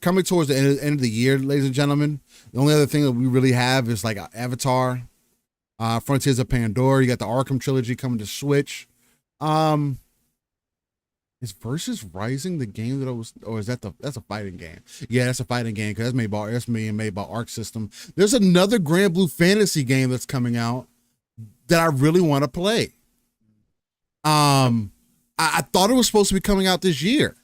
coming towards the end of the year, ladies and gentlemen, the only other thing that we really have is like Avatar. Frontiers of Pandora. You got the Arkham trilogy coming to Switch. Is Versus Rising the game that I was, or is that's a fighting game? Yeah, that's a fighting game because that's made by Arc System. There's another Grand Blue Fantasy game that's coming out that I really want to play. I thought it was supposed to be coming out this year.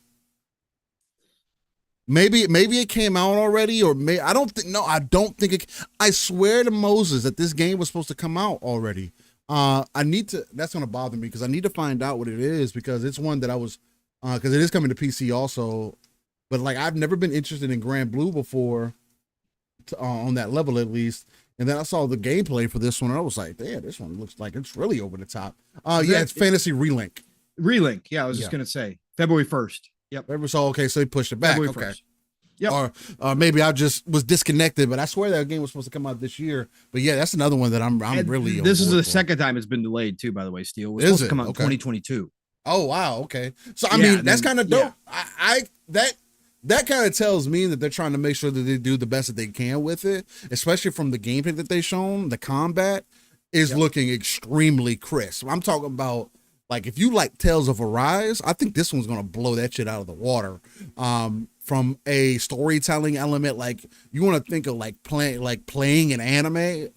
Maybe it came out already, or I don't think it. I swear to Moses that this game was supposed to come out already. That's gonna bother me because I need to find out what it is, because it's one that I was, because it is coming to PC also, but like I've never been interested in Grand Blue before, on that level at least. And then I saw the gameplay for this one and I was like, damn, this one looks like it's really over the top. It's Fantasy Relink. Yeah, I was just gonna say February 1st. Yep. So they pushed it back. February okay. 1st. Yep. Or maybe I just was disconnected, but I swear that game was supposed to come out this year. But yeah, that's another one that I'm really. This is the second time it's been delayed too, by the way. Steel was supposed to come out in 2022. Oh wow, okay. So I mean, that's kind of dope. Yeah. That kind of tells me that they're trying to make sure that they do the best that they can with it, especially from the gameplay that they've shown. The combat is looking extremely crisp. I'm talking about. Like, if you like Tales of Arise, I think this one's going to blow that shit out of the water. From a storytelling element, like, you want to think of playing an anime.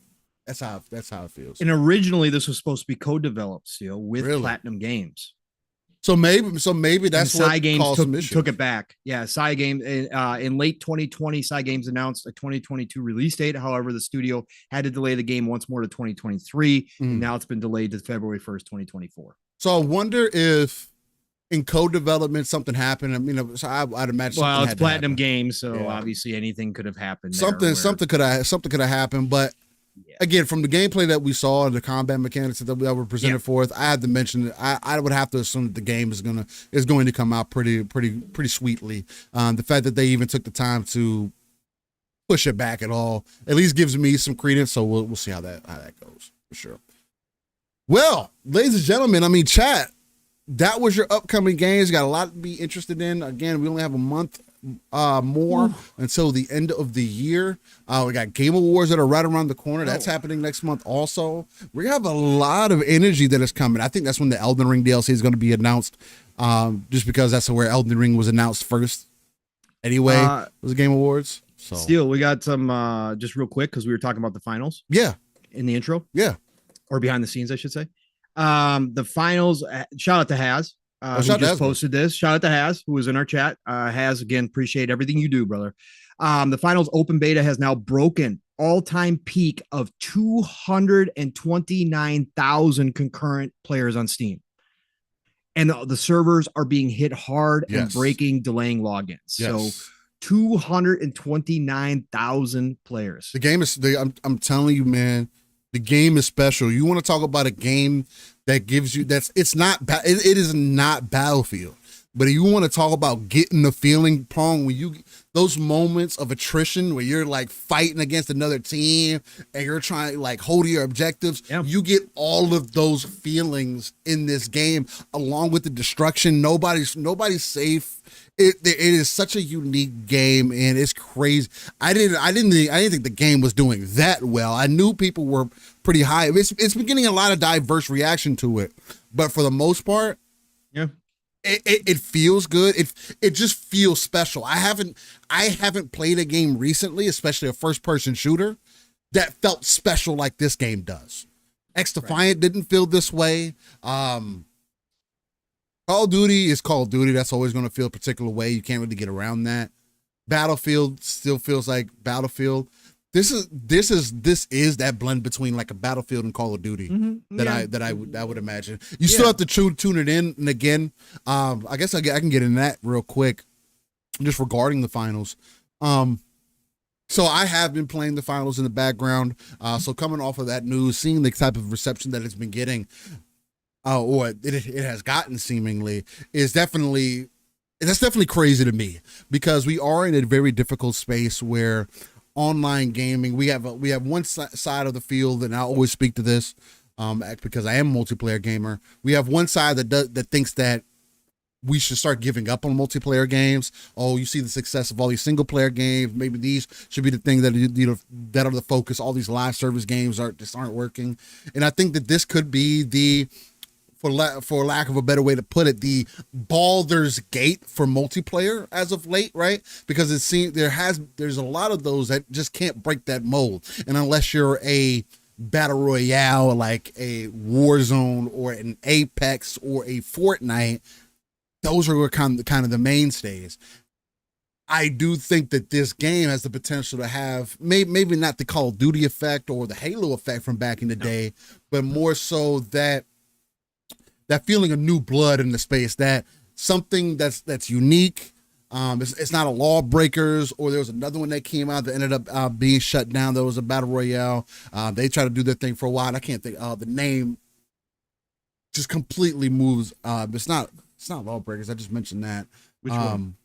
That's how it feels. And originally, this was supposed to be co-developed still with Platinum Games. So maybe that's what Games took it back. Yeah, Psy Games in late 2020, Psy Games announced a 2022 release date. However, the studio had to delay the game once more to 2023. And now it's been delayed to February 1st, 2024. So I wonder if in co-development something happened. I mean, so I'd imagine. Well, it's Platinum Games, so obviously anything could have happened. Something could have happened. But again, from the gameplay that we saw, the combat mechanics that were presented forth, I had to mention that I would have to assume that the game is going to come out pretty sweetly. The fact that they even took the time to push it back at all at least gives me some credence. So we'll see how that goes for sure. Well, ladies and gentlemen, I mean, chat, that was your upcoming games. Got a lot to be interested in. Again, we only have a month more until the end of the year. We got Game Awards that are right around the corner. That's happening next month also. We have a lot of energy that is coming. I think that's when the Elden Ring DLC is going to be announced, just because that's where Elden Ring was announced first. Anyway, it was the Game Awards. So. Still, we got some, just real quick, because we were talking about the finals. Yeah. In the intro. Yeah. Or behind the scenes, I should say. The finals, shout out to Haz, who just posted this. Shout out to Haz, who was in our chat. Haz, again, appreciate everything you do, brother. The finals open beta has now broken all-time peak of 229,000 concurrent players on Steam. And the servers are being hit hard and breaking, delaying logins. So 229,000 players. The game is, I'm telling you, man, the game is special. You want to talk about a game that gives you it is not Battlefield, but if you want to talk about getting the feeling, Pong, when you those moments of attrition where you're like fighting against another team and you're trying like hold your objectives, you get all of those feelings in this game along with the destruction. Nobody's safe. It is such a unique game and it's crazy. I didn't think the game was doing that well. I knew people were pretty high. It's been getting a lot of diverse reaction to it, but for the most part, it feels good. It just feels special. I haven't played a game recently, especially a first person shooter, that felt special like this game does. X Defiant didn't feel this way. Call of Duty is Call of Duty. That's always going to feel a particular way. You can't really get around that. Battlefield still feels like Battlefield. This is that blend between like a Battlefield and Call of Duty that I would imagine. You still have to tune it in, and again, I guess I can get in that real quick, just regarding the finals. So I have been playing the finals in the background. So coming off of that news, seeing the type of reception that it's been getting, or it has gotten seemingly, that's definitely crazy to me, because we are in a very difficult space where online gaming, we have one side of the field, and I always speak to this because I am a multiplayer gamer. We have one side that thinks that we should start giving up on multiplayer games. Oh, you see the success of all these single player games. Maybe these should be the thing that that are the focus. All these live service games aren't working. And I think that this could be for lack of a better way to put it, the Baldur's Gate for multiplayer as of late, right? Because it seems there's a lot of those that just can't break that mold. And unless you're a battle royale like a Warzone or an Apex or a Fortnite, those are kind of the mainstays. I do think that this game has the potential to have maybe not the Call of Duty effect or the Halo effect from back in the day, but more so that feeling of new blood in the space, that something that's unique. It's not a Lawbreakers, or there was another one that came out that ended up being shut down. There was a battle royale. They tried to do their thing for a while. And I can't think the name. Just completely moves. It's not Lawbreakers. I just mentioned that. Which one?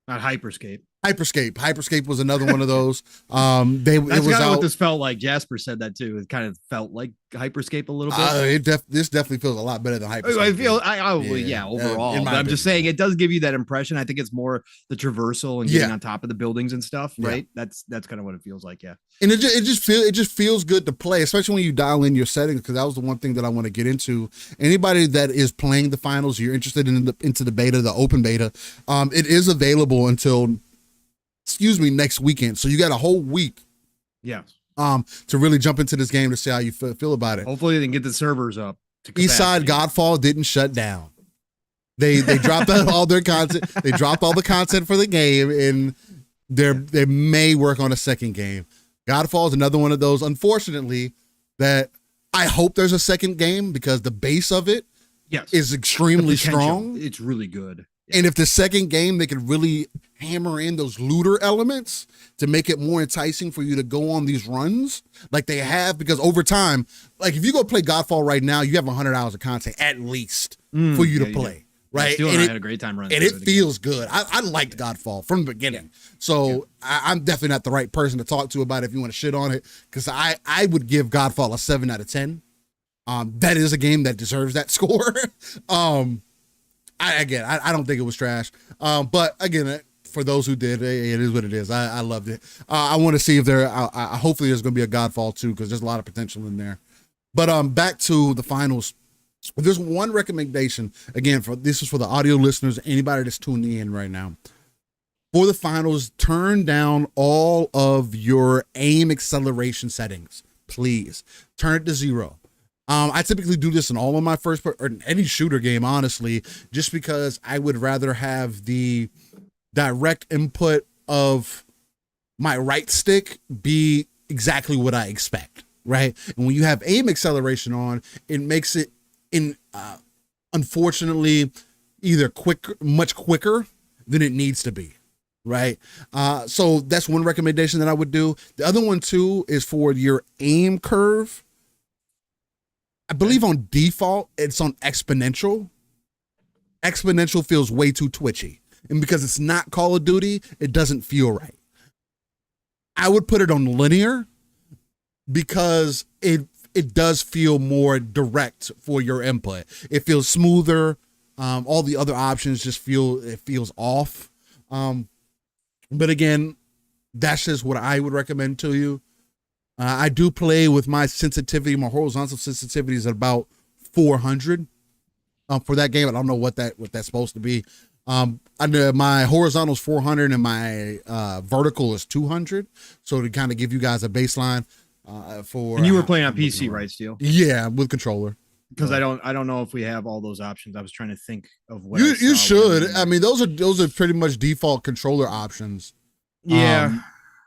Not Hyperscape. Hyperscape was another one of those. That's kind of what this felt like. Jasper said that too. It kind of felt like Hyperscape a little bit. This definitely feels a lot better than Hyperscape. I feel, overall. But I'm just saying, it does give you that impression. I think it's more the traversal and getting on top of the buildings and stuff, right? Yeah. That's kind of what it feels like, yeah. And it just feels good to play, especially when you dial in your settings, because that was the one thing that I want to get into. Anybody that is playing the finals, you're interested into the beta, the open beta, it is available until next weekend. So you got a whole week. Yeah. To really jump into this game to see how you feel about it. Hopefully they can get the servers up. Eastside Godfall didn't shut down. They dropped out all their content. They dropped all the content for the game, and they may work on a second game. Godfall is another one of those, unfortunately, that I hope there's a second game, because the base of it is extremely strong. It's really good. And if the second game, they could really hammer in those looter elements to make it more enticing for you to go on these runs like they have, because over time, like if you go play Godfall right now, you have 100 hours of content at least for you to play, right? And I had a great time running. And it feels good. I liked Godfall from the beginning. So I'm definitely not the right person to talk to about it if you want to shit on it, because I would give Godfall a 7 out of 10. That is a game that deserves that score. I don't think it was trash. But again, for those who did, it is what it is. I loved it. I want to see if hopefully there's going to be a Godfall 2, because there's a lot of potential in there. But back to the finals. There's one recommendation, again, this is for the audio listeners, anybody that's tuning in right now. For the finals, turn down all of your aim acceleration settings, please. Turn it to 0. I typically do this in all of my or any shooter game, honestly, just because I would rather have the direct input of my right stick be exactly what I expect, right? And when you have aim acceleration on, it makes it unfortunately either much quicker than it needs to be, right? So that's one recommendation that I would do. The other one too is for your aim curve. I believe on default, it's on exponential. Exponential feels way too twitchy. And because it's not Call of Duty, it doesn't feel right. I would put it on linear, because it does feel more direct for your input. It feels smoother. All the other options just feels off. But again, that's just what I would recommend to you. I do play with my sensitivity. My horizontal sensitivity is at about 400 for that game. I don't know what that's supposed to be. My horizontal is 400 and my vertical is 200. So to kind of give you guys a baseline for. And you were playing on PC, right, Steele? Yeah, with controller. Because I don't know if we have all those options. I was trying to think of what you should. I mean, those are pretty much default controller options. Yeah.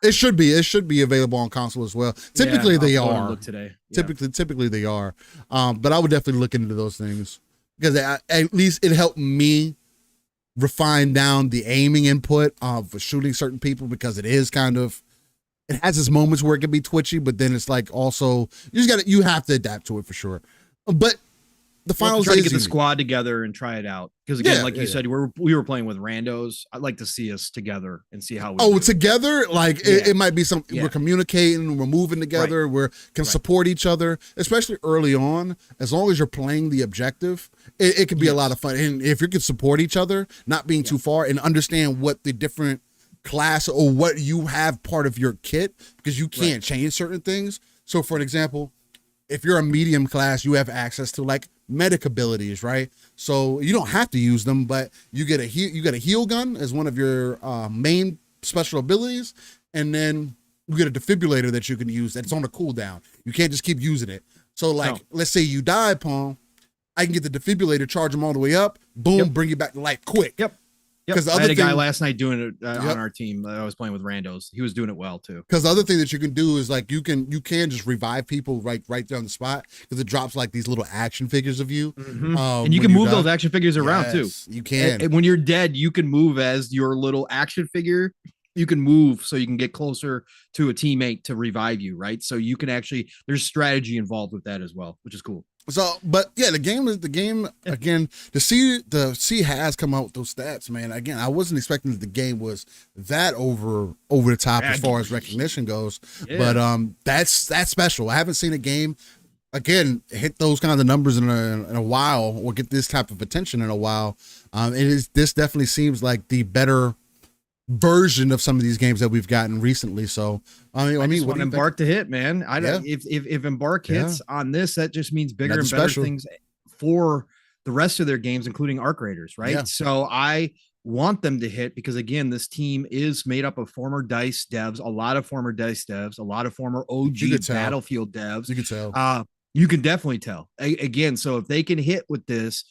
It should be available on console as well. Typically they are. Look today. Typically they are. But I would definitely look into those things because at least it helped me refine down the aiming input for shooting certain people, because it is kind of, it has its moments where it can be twitchy, but then it's like also you have to adapt to it for sure. But the finals try to get the squad together and try it out, because again, like you said, we were playing with randos. I'd like to see us together and see how we do. Together, like it might be something we're communicating, we're moving together, we can support each other, especially early on. As long as you're playing the objective, it can be a lot of fun. And if you can support each other, not being too far, and understand what the different class or what you have part of your kit, because you can't change certain things. So for an example, if you're a medium class, you have access to like medic abilities, right? So you don't have to use them, but you get a heal gun as one of your main special abilities, and then you get a defibrillator that you can use that's on a cooldown. You can't just keep using it. So like, let's say you die, Paul, I can get the defibrillator, charge them all the way up, boom, bring you back to life quick. Because I had a guy last night doing it on our team. I was playing with randos. He was doing it well too. Because the other thing that you can do is like you can just revive people right there on the spot, because it drops like these little action figures of you, and you can move those action figures around too. You can. And when you're dead, you can move as your little action figure. You can move so you can get closer to a teammate to revive you, right? So you can actually, there's strategy involved with that as well, which is cool. So, but yeah, the game again. To see has come out with those stats, man. Again, I wasn't expecting that the game was that over the top as far as recognition goes. But that's special. I haven't seen a game again hit those kinds of numbers in a while, or get this type of attention in a while. This definitely seems like the better version of some of these games that we've gotten recently. So I mean, what Embark to hit, man. If Embark hits on this, that just means bigger and better things for the rest of their games, including Arc Raiders, right? So I want them to hit, because again, this team is made up of former DICE devs, a lot of former DICE devs, a lot of former OG Battlefield devs. You can tell. You can definitely tell. Again, so if they can hit with this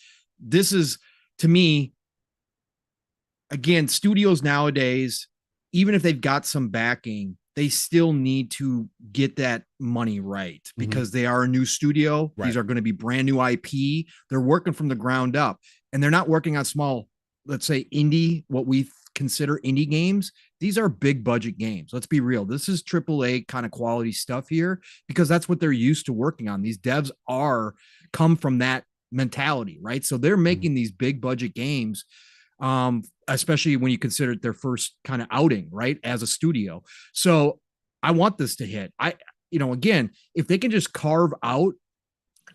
is, to me, again, studios nowadays, even if they've got some backing, they still need to get that money right, because they are a new studio. These are going to be brand new IP. They're working from the ground up, and they're not working on small, let's say indie, what we consider indie games. These are big budget games. Let's be real. This is AAA kind of quality stuff here, because that's what they're used to working on. These devs come from that mentality, right? So they're making these big budget games, especially when you consider it their first kind of outing, right, as a studio. So I want this to hit. Again, if they can just carve out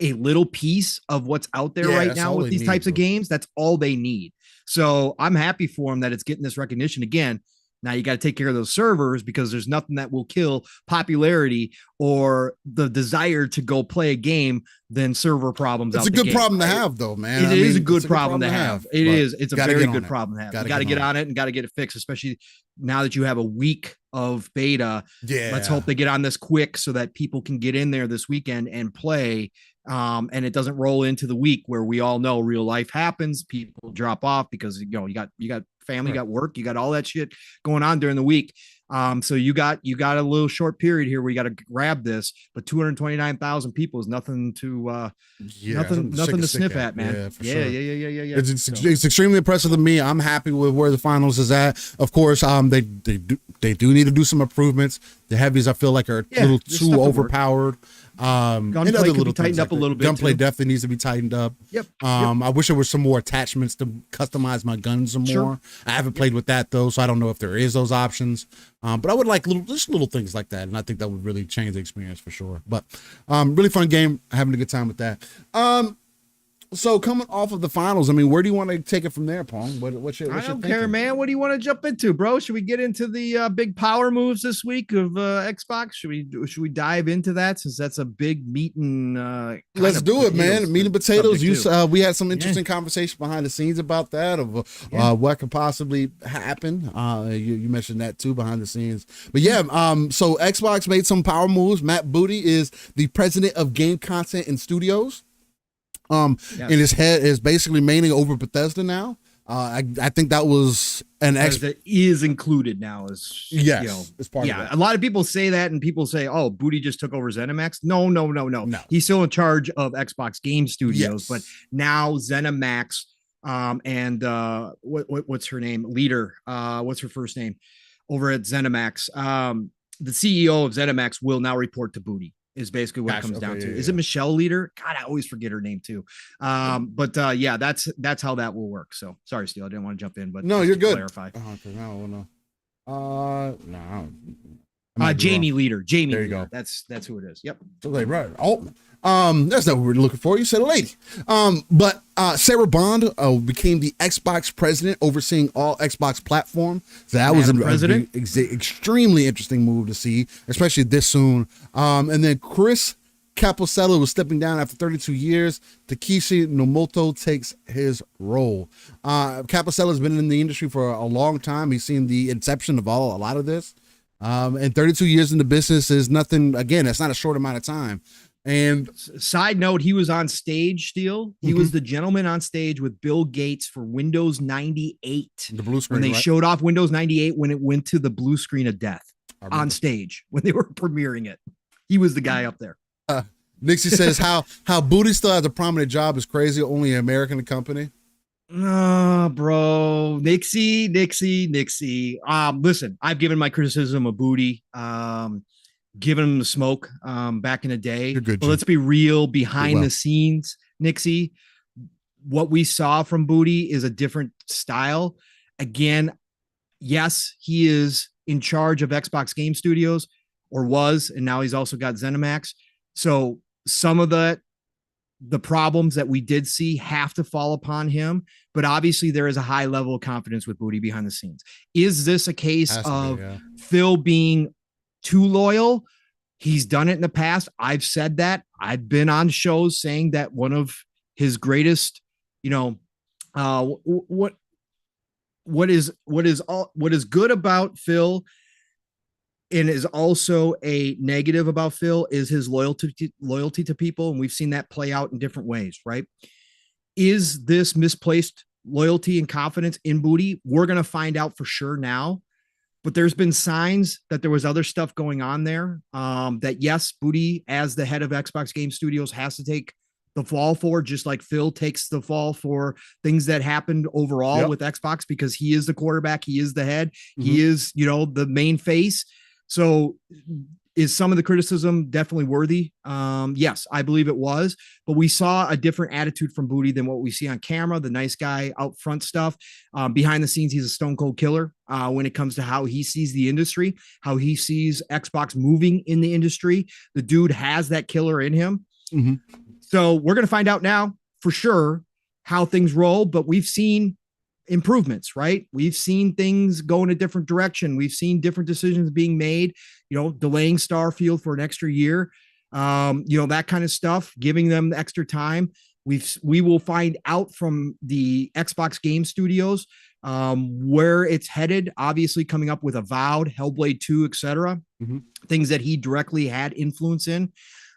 a little piece of what's out there right now with these types of games, that's all they need. So I'm happy for them that it's getting this recognition. Again, now you got to take care of those servers, because there's nothing that will kill popularity or the desire to go play a game than server problems. It's a good problem to have, though, man. It is a good problem to have. It is. It's a very good problem to have. You got to get on it and got to get it fixed, especially now that you have a week of beta. Let's hope they get on this quick so that people can get in there this weekend and play. And it doesn't roll into the week where we all know real life happens. People drop off because you got family, you got work, you got all that shit going on during the week. So you got a little short period here where you got to grab this, but 229,000 people is nothing to nothing to sniff at, man. Yeah. It's extremely impressive to me. I'm happy with where the finals is at. Of course, they do need to do some improvements. The heavies I feel like are a little too overpowered. Gunplay could be tightened up a little bit. Gunplay definitely needs to be tightened up. I wish there were some more attachments to customize my guns some more. I haven't played with that though, so I don't know if there is those options. But I would like little things like that, and I think that would really change the experience for sure. But really fun game, having a good time with that. So coming off of the finals, I mean, where do you want to take it from there, Paul? What's your I don't care, man. What do you want to jump into, bro? Should we get into the big power moves this week of Xbox? Should we dive into that, since that's a big meat and let's do it, man. Meat and potatoes. We had some interesting conversation behind the scenes about that, of what could possibly happen. You mentioned that too behind the scenes, but so Xbox made some power moves. Matt Booty is the president of game content and studios. And his head is basically mainly over Bethesda now. I think that was that is included now as yes, it's part of it. A lot of people say that, and people say, "Oh, Booty just took over ZeniMax." No. No. He's still in charge of Xbox Game Studios, Yes. but now ZeniMax, and what's her name? Leader, what's her first name? Over at ZeniMax, the CEO of ZeniMax will now report to Booty. Is basically what it comes down to. Is it Michelle Leader? God, I always forget her name too. But that's how that will work. So sorry, Steele, I didn't want to jump in, but no, you're good. Clarify. No. Jamie Leader. Jamie. There you Leader. go. That's who it is. Yep. So they right. That's not what we were looking for. You said a lady. But Sarah Bond became the Xbox president, overseeing all Xbox platform. So that was an extremely interesting move to see, especially this soon. And then Chris Capocella was stepping down after 32 years. Takeshi Nomoto takes his role. Capocella has been in the industry for a long time. He's seen the inception of a lot of this. And 32 years in the business is nothing. Again, it's not a short amount of time. And side note, he was on stage, Steele. He was the gentleman on stage with Bill Gates for Windows 98. The blue screen. When they showed off Windows 98 when it went to the blue screen of death on stage when they were premiering it. He was the guy up there. Nixie says how Booty still has a prominent job is crazy. Only an American company. Oh, bro. Nixie. Listen, I've given my criticism of Booty. Giving him the smoke back in the day. Good, but let's be real, behind the scenes, Nixie, what we saw from Booty is a different style. Again, yes, he is in charge of Xbox Game Studios, or was, and now he's also got ZeniMax. So some of the problems that we did see have to fall upon him, but obviously there is a high level of confidence with Booty behind the scenes. Is this a case of Phil being too loyal? He's done it in the past. I've said that. I've been on shows saying that one of his greatest, what is good about Phil and is also a negative about Phil is his loyalty to people, and we've seen that play out in different ways, right? Is this misplaced loyalty and confidence in Booty? We're going to find out for sure now. But there's been signs that there was other stuff going on there, that yes, Booty, as the head of Xbox Game Studios, has to take the fall for, just like Phil takes the fall for things that happened overall with Xbox, because he is the quarterback, he is the head, he is, the main face. So is some of the criticism definitely worthy? Yes, I believe it was, but we saw a different attitude from Booty than what we see on camera, the nice guy out front stuff. Behind the scenes, he's a stone cold killer when it comes to how he sees the industry, how he sees Xbox moving in the industry. The dude has that killer in him. So we're going to find out now for sure how things roll, but we've seen improvements, right? We've seen things go in a different direction. We've seen different decisions being made, delaying Starfield for an extra year, that kind of stuff, giving them the extra time. We will find out from the Xbox Game Studios where it's headed, obviously coming up with Avowed, Hellblade 2, etc. Things that he directly had influence in.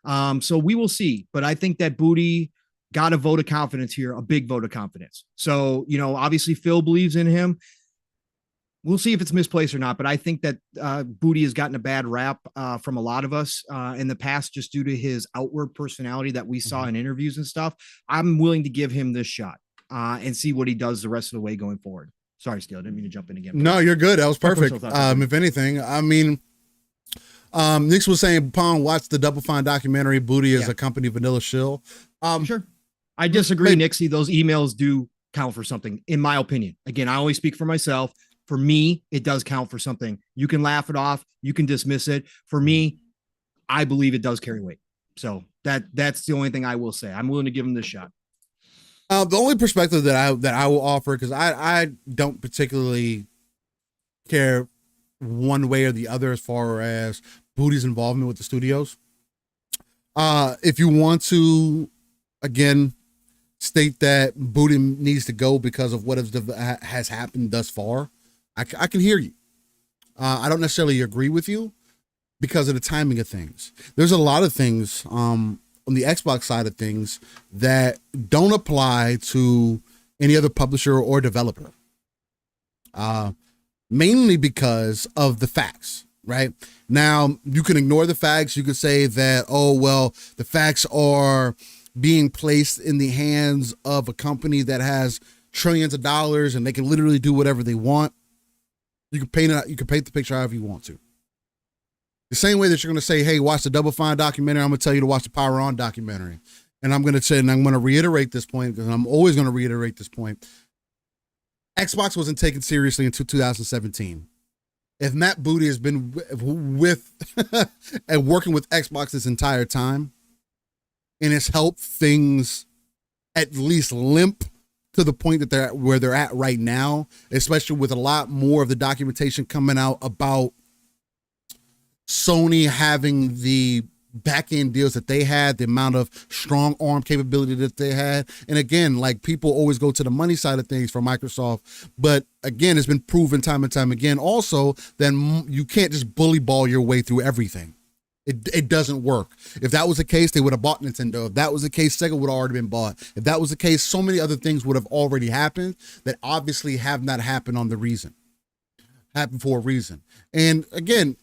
So we will see, but I think that Booty got a vote of confidence here, a big vote of confidence. So, obviously Phil believes in him. We'll see if it's misplaced or not, but I think that Booty has gotten a bad rap from a lot of us in the past, just due to his outward personality that we saw in interviews and stuff. I'm willing to give him this shot and see what he does the rest of the way going forward. Sorry, Steele, I didn't mean to jump in again. No, you're good. That was perfect. If anything, I mean, Nix was saying, Pong, watch the Double Fine documentary. Booty is a company vanilla shill. Sure. I disagree, Nixie. Those emails do count for something, in my opinion. Again, I always speak for myself. For me, it does count for something. You can laugh it off. You can dismiss it. For me, I believe it does carry weight. So that's the only thing I will say. I'm willing to give him this shot. The only perspective that I will offer, because I don't particularly care one way or the other as far as Booty's involvement with the studios. If you want to, again, state that Booty needs to go because of what has happened thus far, I can hear you. I don't necessarily agree with you because of the timing of things. There's a lot of things on the Xbox side of things that don't apply to any other publisher or developer. Mainly because of the facts, right? Now, you can ignore the facts. You could say that, oh, well, the facts are being placed in the hands of a company that has trillions of dollars and they can literally do whatever they want. You can paint the picture however you want to. The same way that you're going to say, hey, watch the Double Fine documentary, I'm going to tell you to watch the Power On documentary. And I'm going to say, and I'm going to reiterate this point, because I'm always going to reiterate this point. Xbox wasn't taken seriously until 2017. If Matt Booty has been with and working with Xbox this entire time, and it's helped things at least limp to the point that they're where they're at right now, especially with a lot more of the documentation coming out about Sony having the back-end deals that they had, the amount of strong arm capability that they had. And again, like, people always go to the money side of things for Microsoft, but again, it's been proven time and time again also that you can't just bully ball your way through everything. It doesn't work. If that was the case, they would have bought Nintendo. If that was the case, Sega would have already been bought. If that was the case, so many other things would have already happened that obviously have not happened happened for a reason. And again,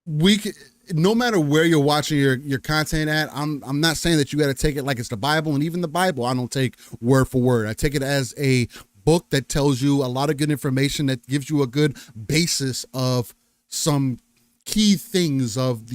no matter where you're watching your content at, I'm not saying that you got to take it like it's the Bible, and even the Bible I don't take word for word. I take it as a book that tells you a lot of good information, that gives you a good basis of some key things of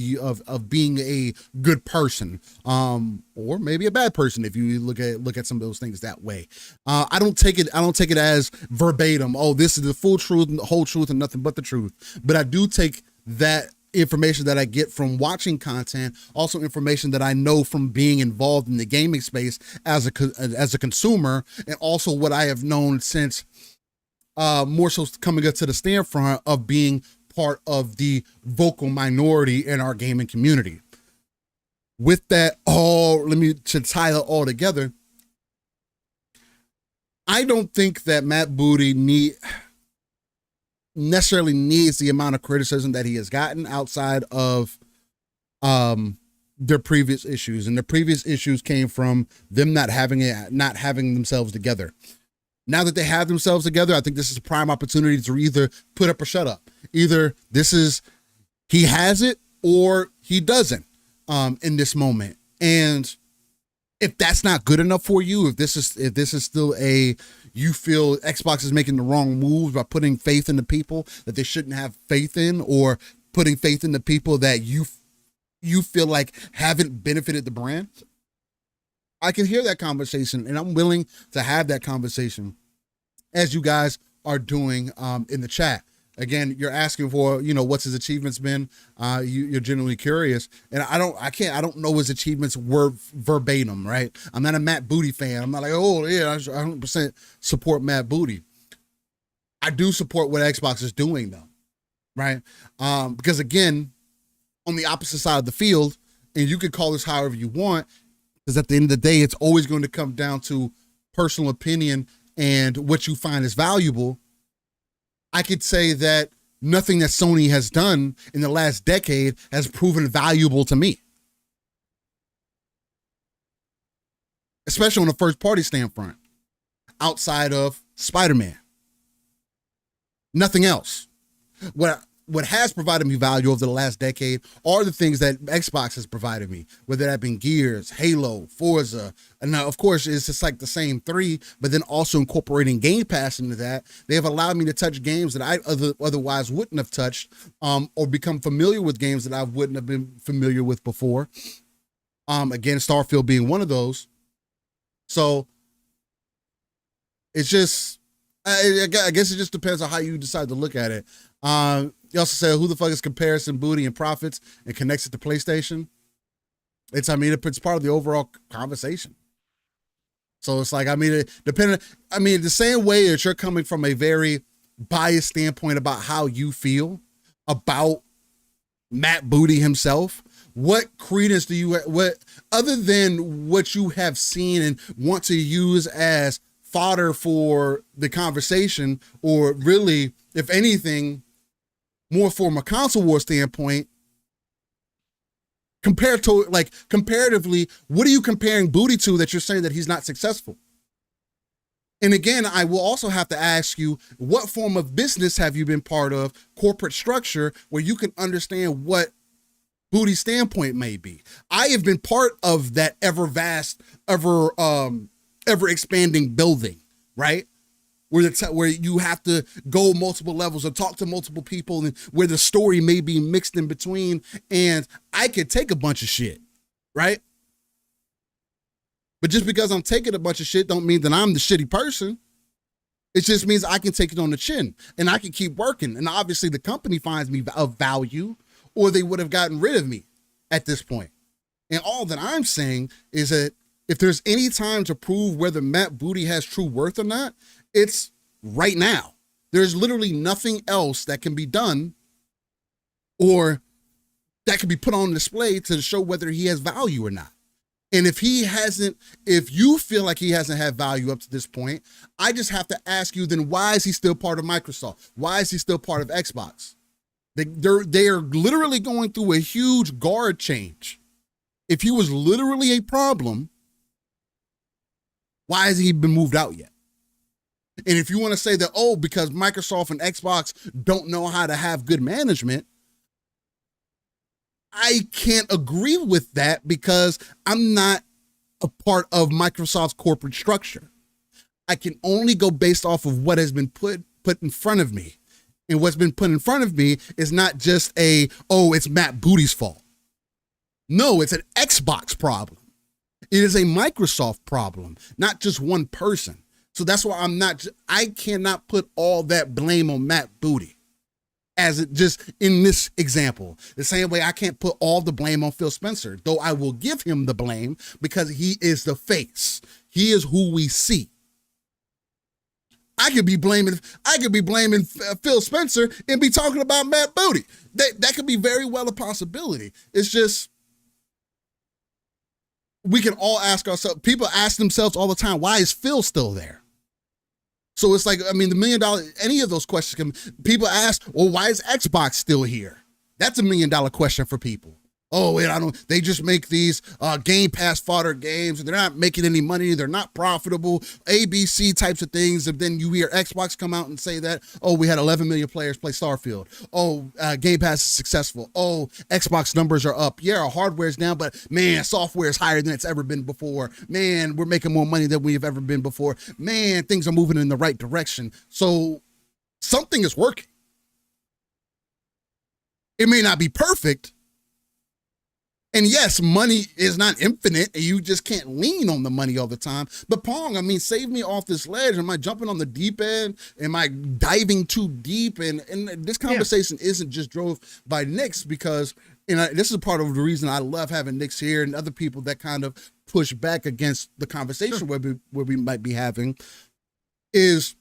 being a good person, or maybe a bad person if you look at some of those things that way. I don't take it as verbatim, oh, this is the full truth and the whole truth and nothing but the truth. But I do take that information that I get from watching content, also information that I know from being involved in the gaming space as a consumer, and also what I have known since more so coming up to the standpoint of being part of the vocal minority in our gaming community. With that let me tie it all together. I don't think that Matt Booty necessarily needs the amount of criticism that he has gotten outside of their previous issues. And the previous issues came from them not having themselves together. Now that they have themselves together, I think this is a prime opportunity to either put up or shut up. Either he has it or he doesn't in this moment. And if that's not good enough for you, if this is still you feel Xbox is making the wrong moves by putting faith in the people that they shouldn't have faith in, or putting faith in the people that you feel like haven't benefited the brand, I can hear that conversation, and I'm willing to have that conversation, as you guys are doing in the chat. Again, you're asking for, what's his achievements been. You're genuinely curious, and I don't know his achievements were verbatim, right? I'm not a Matt Booty fan. I'm not like, oh yeah, I 100% support Matt Booty. I do support what Xbox is doing though, right? Because again, on the opposite side of the field, and you can call this however you want, because at the end of the day, it's always going to come down to personal opinion and what you find is valuable. I could say that nothing that Sony has done in the last decade has proven valuable to me, especially on a first party standpoint, outside of Spider-Man. Nothing else. What has provided me value over the last decade are the things that Xbox has provided me, whether that been Gears, Halo, Forza, and now, of course, it's just like the same three, but then also incorporating Game Pass into that. They have allowed me to touch games that I otherwise wouldn't have touched, or become familiar with games that I wouldn't have been familiar with before. Again, Starfield being one of those. So it's just, I guess it just depends on how you decide to look at it. You also said, who the fuck is Comparison, Booty, and Profits, and connects it to PlayStation? It's part of the overall conversation. So it's like, the same way that you're coming from a very biased standpoint about how you feel about Matt Booty himself, what credence do you, other than what you have seen and want to use as fodder for the conversation, or really, if anything, more from a console war standpoint, comparatively, what are you comparing Booty to that you're saying that he's not successful? And again, I will also have to ask you, what form of business have you been part of, corporate structure, where you can understand what Booty's standpoint may be? I have been part of that ever vast, ever expanding building, right? Where you have to go multiple levels or talk to multiple people, and where the story may be mixed in between. And I could take a bunch of shit, right? But just because I'm taking a bunch of shit don't mean that I'm the shitty person. It just means I can take it on the chin and I can keep working. And obviously the company finds me of value, or they would have gotten rid of me at this point. And all that I'm saying is that if there's any time to prove whether Matt Booty has true worth or not, it's right now. There's literally nothing else that can be done or that can be put on display to show whether he has value or not. And if you feel like he hasn't had value up to this point, I just have to ask you, then why is he still part of Microsoft? Why is he still part of Xbox? They are literally going through a huge guard change. If he was literally a problem, why hasn't he been moved out yet? And if you want to say that, oh, because Microsoft and Xbox don't know how to have good management, I can't agree with that because I'm not a part of Microsoft's corporate structure. I can only go based off of what has been put in front of me. And what's been put in front of me is not just it's Matt Booty's fault. No, it's an Xbox problem. It is a Microsoft problem, not just one person. So that's why I cannot put all that blame on Matt Booty. As it just in this example, the same way I can't put all the blame on Phil Spencer, though I will give him the blame because he is the face. He is who we see. I could be blaming Phil Spencer and be talking about Matt Booty. That could be very well a possibility. It's just, we can all ask ourselves, people ask themselves all the time, why is Phil still there? So it's like, I mean, the $1 million, any of those questions people ask, well, why is Xbox still here? That's $1 million question for people. Oh, they just make these Game Pass fodder games and they're not making any money. They're not profitable, ABC types of things. And then you hear Xbox come out and say that, oh, we had 11 million players play Starfield. Oh, Game Pass is successful. Oh, Xbox numbers are up. Yeah, our hardware's down, but man, software is higher than it's ever been before. Man, we're making more money than we've ever been before. Man, things are moving in the right direction. So something is working. It may not be perfect. And yes, money is not infinite and you just can't lean on the money all the time. But Pong, I mean, save me off this ledge. Am I jumping on the deep end? Am I diving too deep? And this conversation isn't just drove by Knicks because, this is part of the reason I love having Knicks here and other people that kind of push back against the conversation where we might be having is,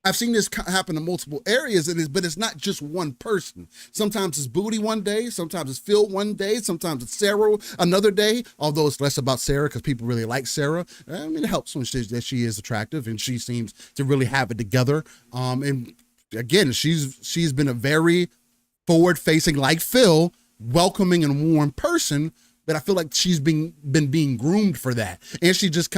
I've seen this happen in multiple areas, but it's not just one person. Sometimes it's Booty one day, sometimes it's Phil one day, sometimes it's Sarah another day, although it's less about Sarah because people really like Sarah. I mean, it helps when she is attractive and she seems to really have it together. And again, she's been a very forward-facing, like Phil, welcoming and warm person, but I feel like she's been being groomed for that. And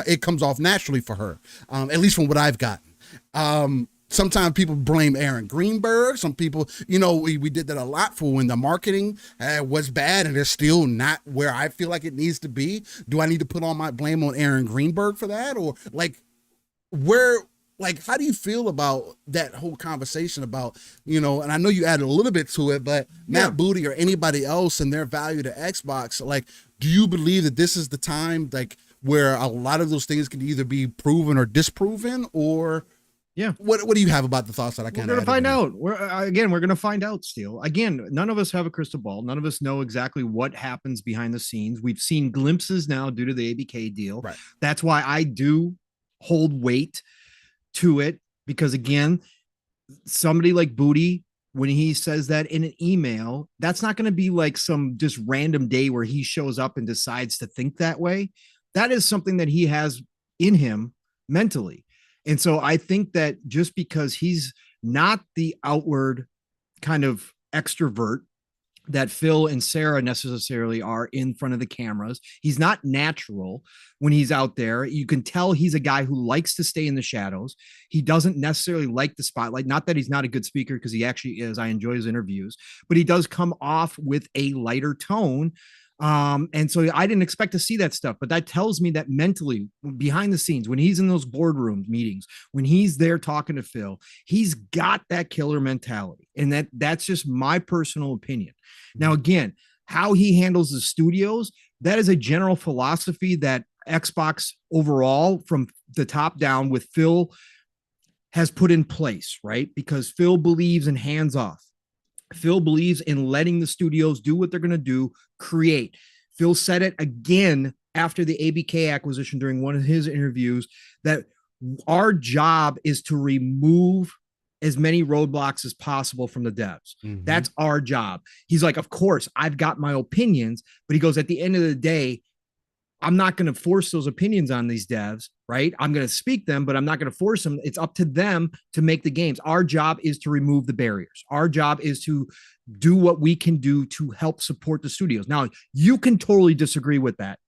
it comes off naturally for her, at least from what I've gotten. Sometimes people blame Aaron Greenberg. Some people, we did that a lot for when the marketing was bad and it's still not where I feel like it needs to be. Do I need to put all my blame on Aaron Greenberg for that? Or how do you feel about that whole conversation about, and I know you added a little bit to it, but Matt Booty or anybody else and their value to Xbox, do you believe that this is the time, where a lot of those things can either be proven or disproven, or what do you have about the thoughts that I kind of? We're going to find out. We're going to find out, Steele. Again, none of us have a crystal ball. None of us know exactly what happens behind the scenes. We've seen glimpses now due to the ABK deal. Right. That's why I do hold weight to it, because again, somebody like Booty, when he says that in an email, that's not going to be like some just random day where he shows up and decides to think that way. That is something that he has in him mentally. And so I think that just because he's not the outward kind of extrovert that Phil and Sarah necessarily are in front of the cameras. He's not natural when he's out there. You can tell he's a guy who likes to stay in the shadows. He doesn't necessarily like the spotlight. Not that he's not a good speaker, because he actually is. I enjoy his interviews, but he does come off with a lighter tone. And so I didn't expect to see that stuff, but that tells me that mentally, behind the scenes, when he's in those boardroom meetings, when he's there talking to Phil, he's got that killer mentality. And that's just my personal opinion. Now, again, how he handles the studios, that is a general philosophy that Xbox overall, from the top down with Phil, has put in place, right? Because Phil believes in hands off. Phil believes in letting the studios do what they're going to do, create. Phil said it again after the ABK acquisition during one of his interviews, that our job is to remove as many roadblocks as possible from the devs. Mm-hmm. That's our job. He's like, of course, I've got my opinions, but he goes, at the end of the day, I'm not going to force those opinions on these devs, right? I'm going to speak them, but I'm not going to force them. It's up to them to make the games. Our job is to remove the barriers. Our job is to do what we can do to help support the studios. Now, you can totally disagree with that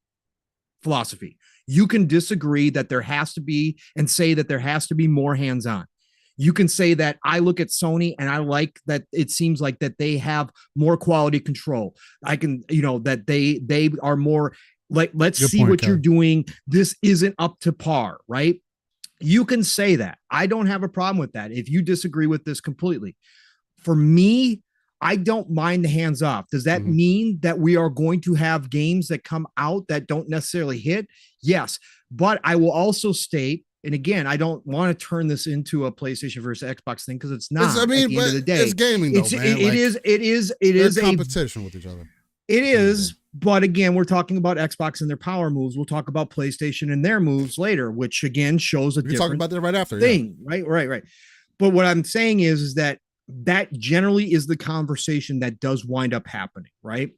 philosophy. You can disagree that there has to be, and say that there has to be more hands-on. You can say that I look at Sony and I like that it seems like that they have more quality control. I can, that they are more like, let's see what you're doing. This isn't up to par, right? You can say that. I don't have a problem with that if you disagree with this completely. For me, I don't mind the hands off. Does that mean that we are going to have games that come out that don't necessarily hit? Yes. But I will also state, and again, I don't want to turn this into a PlayStation versus Xbox thing, because it's not. At the end of the day, it's gaming, though, man. It is a competition with each other. It is, but again, we're talking about Xbox and their power moves. We'll talk about PlayStation and their moves later, which again shows a different talk about that right after thing, yeah. Right. But what I'm saying is that generally is the conversation that does wind up happening, right?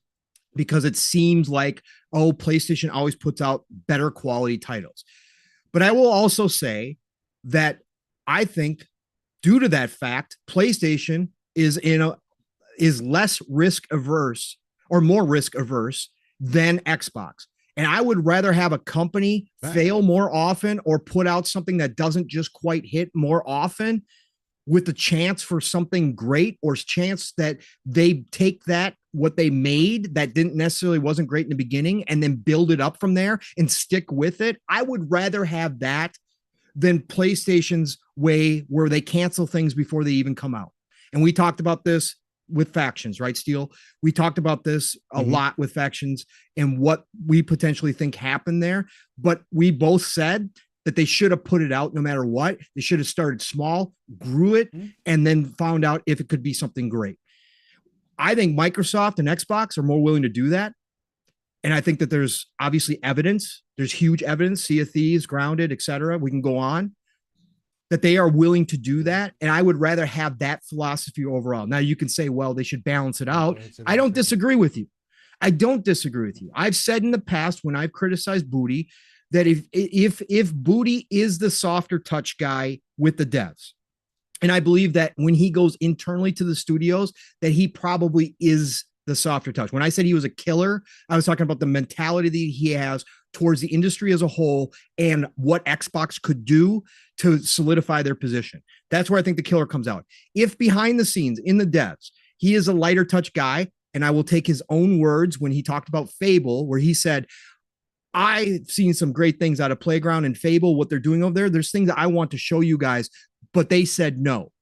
Because it seems like, oh, PlayStation always puts out better quality titles. But I will also say that I think, due to that fact, PlayStation is less risk averse, or more risk averse, than Xbox. And I would rather have a company fail more often, or put out something that doesn't just quite hit more often, with the chance for something great, or chance that they take what they made that didn't necessarily wasn't great in the beginning, and then build it up from there and stick with it. I would rather have that than PlayStation's way, where they cancel things before they even come out. And we talked about this with Factions, right, Steele? We talked about this a lot with Factions and what we potentially think happened there. But we both said that they should have put it out no matter what. They should have started small, grew it, and then found out if it could be something great. I think Microsoft and Xbox are more willing to do that. And I think that there's obviously evidence. There's huge evidence, Sea of Thieves, Grounded, etc. We can go on, that they are willing to do that. And I would rather have that philosophy overall. Now you can say, well, they should balance it out. I don't disagree with you. I've said in the past, when I've criticized Booty, that if Booty is the softer touch guy with the devs, and I believe that when he goes internally to the studios, that he probably is the softer touch. When I said he was a killer, I was talking about the mentality that he has towards the industry as a whole, and what Xbox could do to solidify their position. That's where I think the killer comes out. If behind the scenes in the devs, he is a lighter touch guy, and I will take his own words when he talked about Fable, where he said, I've seen some great things out of Playground and Fable, what they're doing over there. There's things that I want to show you guys, but they said no.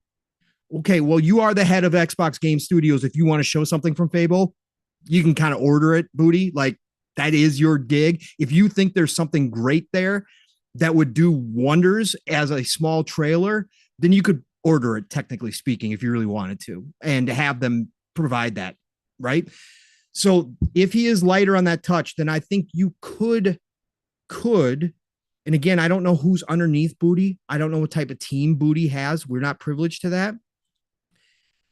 Okay, well, you are the head of Xbox Game Studios. If you want to show something from Fable, you can kind of order it, Booty. Like, that is your gig. If you think there's something great there that would do wonders as a small trailer, then you could order it, technically speaking, if you really wanted to, and have them provide that, right? So if he is lighter on that touch, then I think you could, and again, I don't know who's underneath Booty. I don't know what type of team Booty has. We're not privileged to that.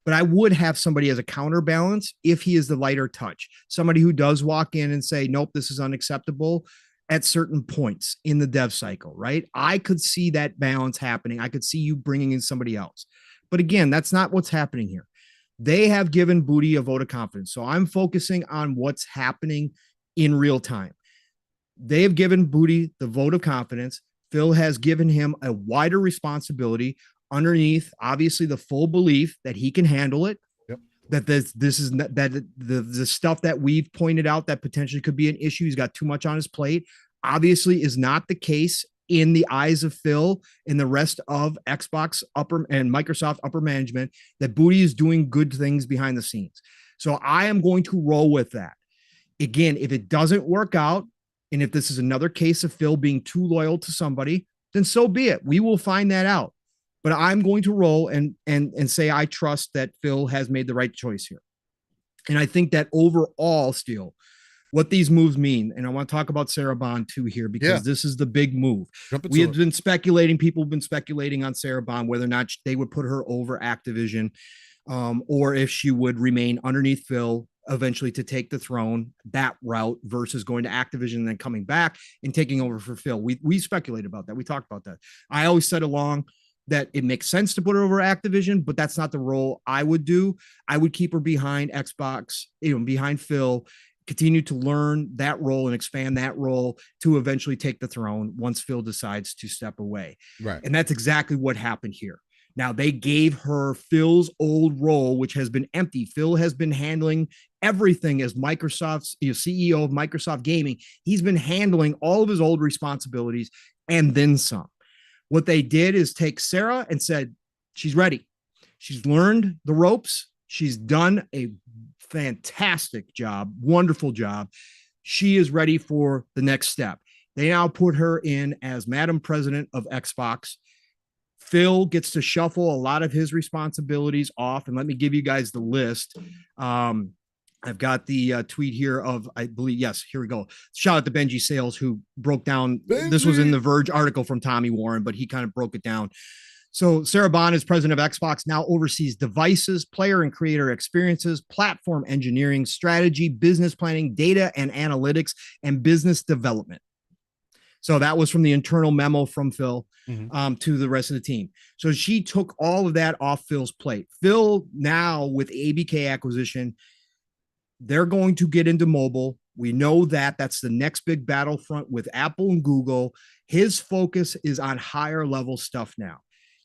But I would have somebody as a counterbalance if he is the lighter touch, somebody who does walk in and say, nope, this is unacceptable at certain points in the dev cycle, right? I could see that balance happening. I could see you bringing in somebody else. But again, that's not what's happening here. They have given Booty a vote of confidence. So I'm focusing on what's happening in real time. They have given Booty the vote of confidence. Phil has given him a wider responsibility underneath, obviously, the full belief that he can handle it. Yep. That this is that the stuff that we've pointed out that potentially could be an issue. He's got too much on his plate. Obviously, is not the case in the eyes of Phil and the rest of Xbox upper and Microsoft upper management, that Booty is doing good things behind the scenes. So I am going to roll with that. Again, if it doesn't work out, and if this is another case of Phil being too loyal to somebody, then so be it. We will find that out. But I'm going to roll and say I trust that Phil has made the right choice here. And I think that overall, still, what these moves mean, and I want to talk about Sarah Bond too here, because this is the big move. We have been speculating, people have been speculating on Sarah Bond, whether or not they would put her over Activision, or if she would remain underneath Phil eventually to take the throne that route versus going to Activision and then coming back and taking over for Phil. We speculated about that. We talked about that. I always said along that it makes sense to put her over Activision, but that's not the role I would do. I would keep her behind Xbox, behind Phil, continue to learn that role and expand that role to eventually take the throne once Phil decides to step away. Right. And that's exactly what happened here. Now, they gave her Phil's old role, which has been empty. Phil has been handling everything as Microsoft's CEO of Microsoft Gaming. He's been handling all of his old responsibilities and then some. What they did is take Sarah and said, she's ready. She's learned the ropes. She's done a fantastic job, wonderful job. She is ready for the next step. They now put her in as Madam President of Xbox. Phil gets to shuffle a lot of his responsibilities off. And let me give you guys the list. I've got the tweet here of, I believe, yes, here we go. Shout out to Benji Sales, who broke down, this was in the Verge article from Tommy Warren, but he kind of broke it down. So Sarah Bond, as president of Xbox, now oversees devices, player and creator experiences, platform engineering, strategy, business planning, data and analytics, and business development. So that was from the internal memo from Phil to the rest of the team. So she took all of that off Phil's plate. Phil now, with ABK acquisition, they're going to get into mobile. We know that that's the next big battlefront with Apple and Google. His focus is on higher level stuff now.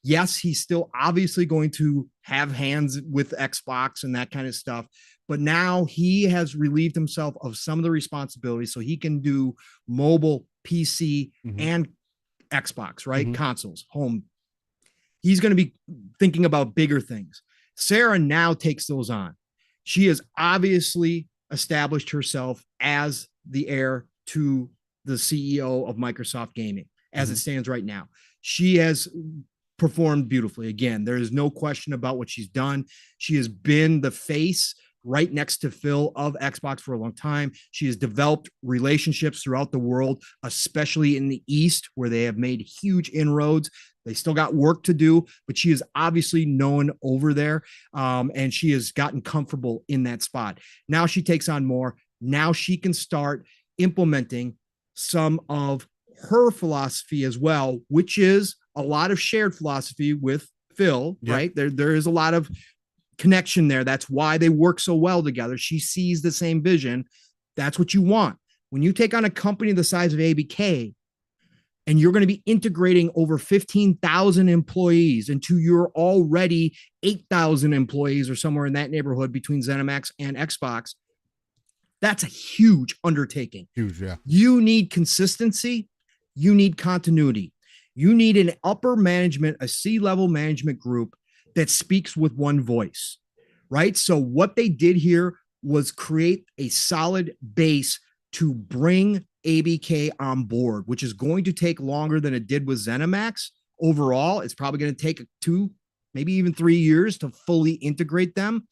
Yes, he's still obviously going to have hands with Xbox and that kind of stuff, but now he has relieved himself of some of the responsibilities so he can do mobile, PC, and Xbox, right? Consoles, home. He's going to be thinking about bigger things. Sarah now takes those on. She has obviously established herself as the heir to the CEO of Microsoft Gaming as it stands right now. She has performed beautifully. Again, there is no question about what she's done. She has been the face right next to Phil of Xbox for a long time. She has developed relationships throughout the world, especially in the East, where they have made huge inroads. They still got work to do, but she is obviously known over there, and she has gotten comfortable in that spot. Now she takes on more. Now she can start implementing some of her philosophy as well, which is a lot of shared philosophy with Phil, right? There is a lot of connection there. That's why they work so well together. She sees the same vision. That's what you want. When you take on a company the size of ABK, and you're going to be integrating over 15,000 employees into your already 8,000 employees or somewhere in that neighborhood between ZeniMax and Xbox, that's a huge undertaking. Huge, yeah. You need consistency. You need continuity. You need an upper management, a C-level management group that speaks with one voice, right? So what they did here was create a solid base to bring ABK on board, which is going to take longer than it did with ZeniMax. Overall, it's probably going to take 2, maybe even 3 years to fully integrate them.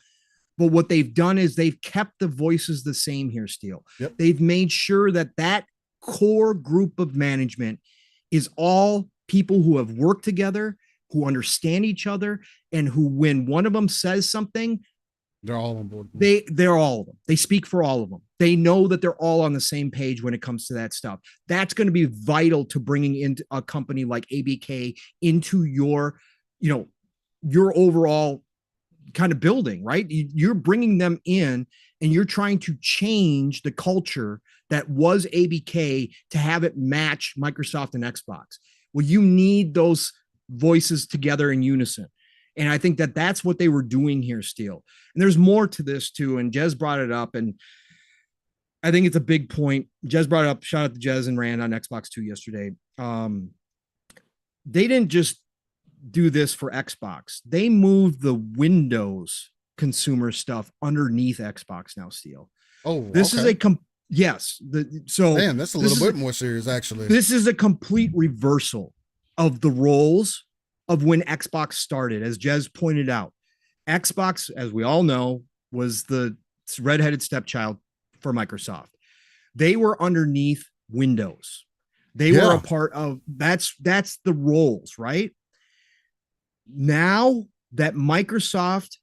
But what they've done is they've kept the voices the same here, Steele. They've made sure that that core group of management is all people who have worked together, who understand each other, and who, when one of them says something, they're all on board. They're all of them. They speak for all of them. They know that they're all on the same page when it comes to that stuff. That's going to be vital to bringing into a company like ABK into your, your overall kind of building, right? You're bringing them in and you're trying to change the culture that was ABK to have it match Microsoft and Xbox. Well, you need those voices together in unison. And I think that that's what they were doing here, Steele. And there's more to this too. And Jez brought it up, and I think it's a big point. Jez brought it up. Shout out to Jez and Rand on Xbox 2 yesterday. They didn't just do this for Xbox. They moved the Windows consumer stuff underneath Xbox now, Steele. Oh, this is a yes. So man, that's a little bit more serious, actually. This is a complete reversal of the roles of when Xbox started. As Jez pointed out, Xbox, as we all know, was the redheaded stepchild for Microsoft. They were underneath Windows. They were a part of that's the roles, right? Now that Microsoft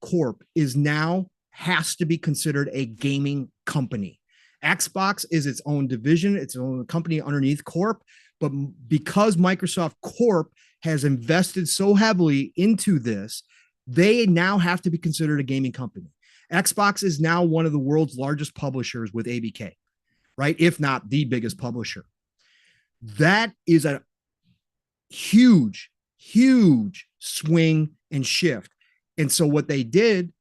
Corp is now has to be considered a gaming company. Xbox is its own division, its own company underneath Corp, but because Microsoft Corp has invested so heavily into this, they now have to be considered a gaming company. Xbox is now one of the world's largest publishers with ABK, right? If not the biggest publisher. That is a huge swing and shift. And so what they did,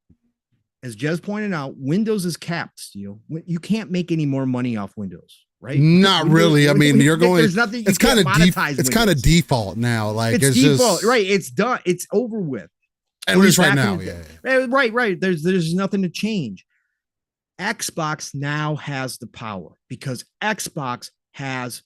as Jez pointed out, Windows is capped, Steele. You can't make any more money off Windows, right? Not really. I mean, you're going, there's nothing, it's kind of default now. Like it's default, just, right? It's done. It's over with. At least right now. Right. There's nothing to change. Xbox now has the power because Xbox has,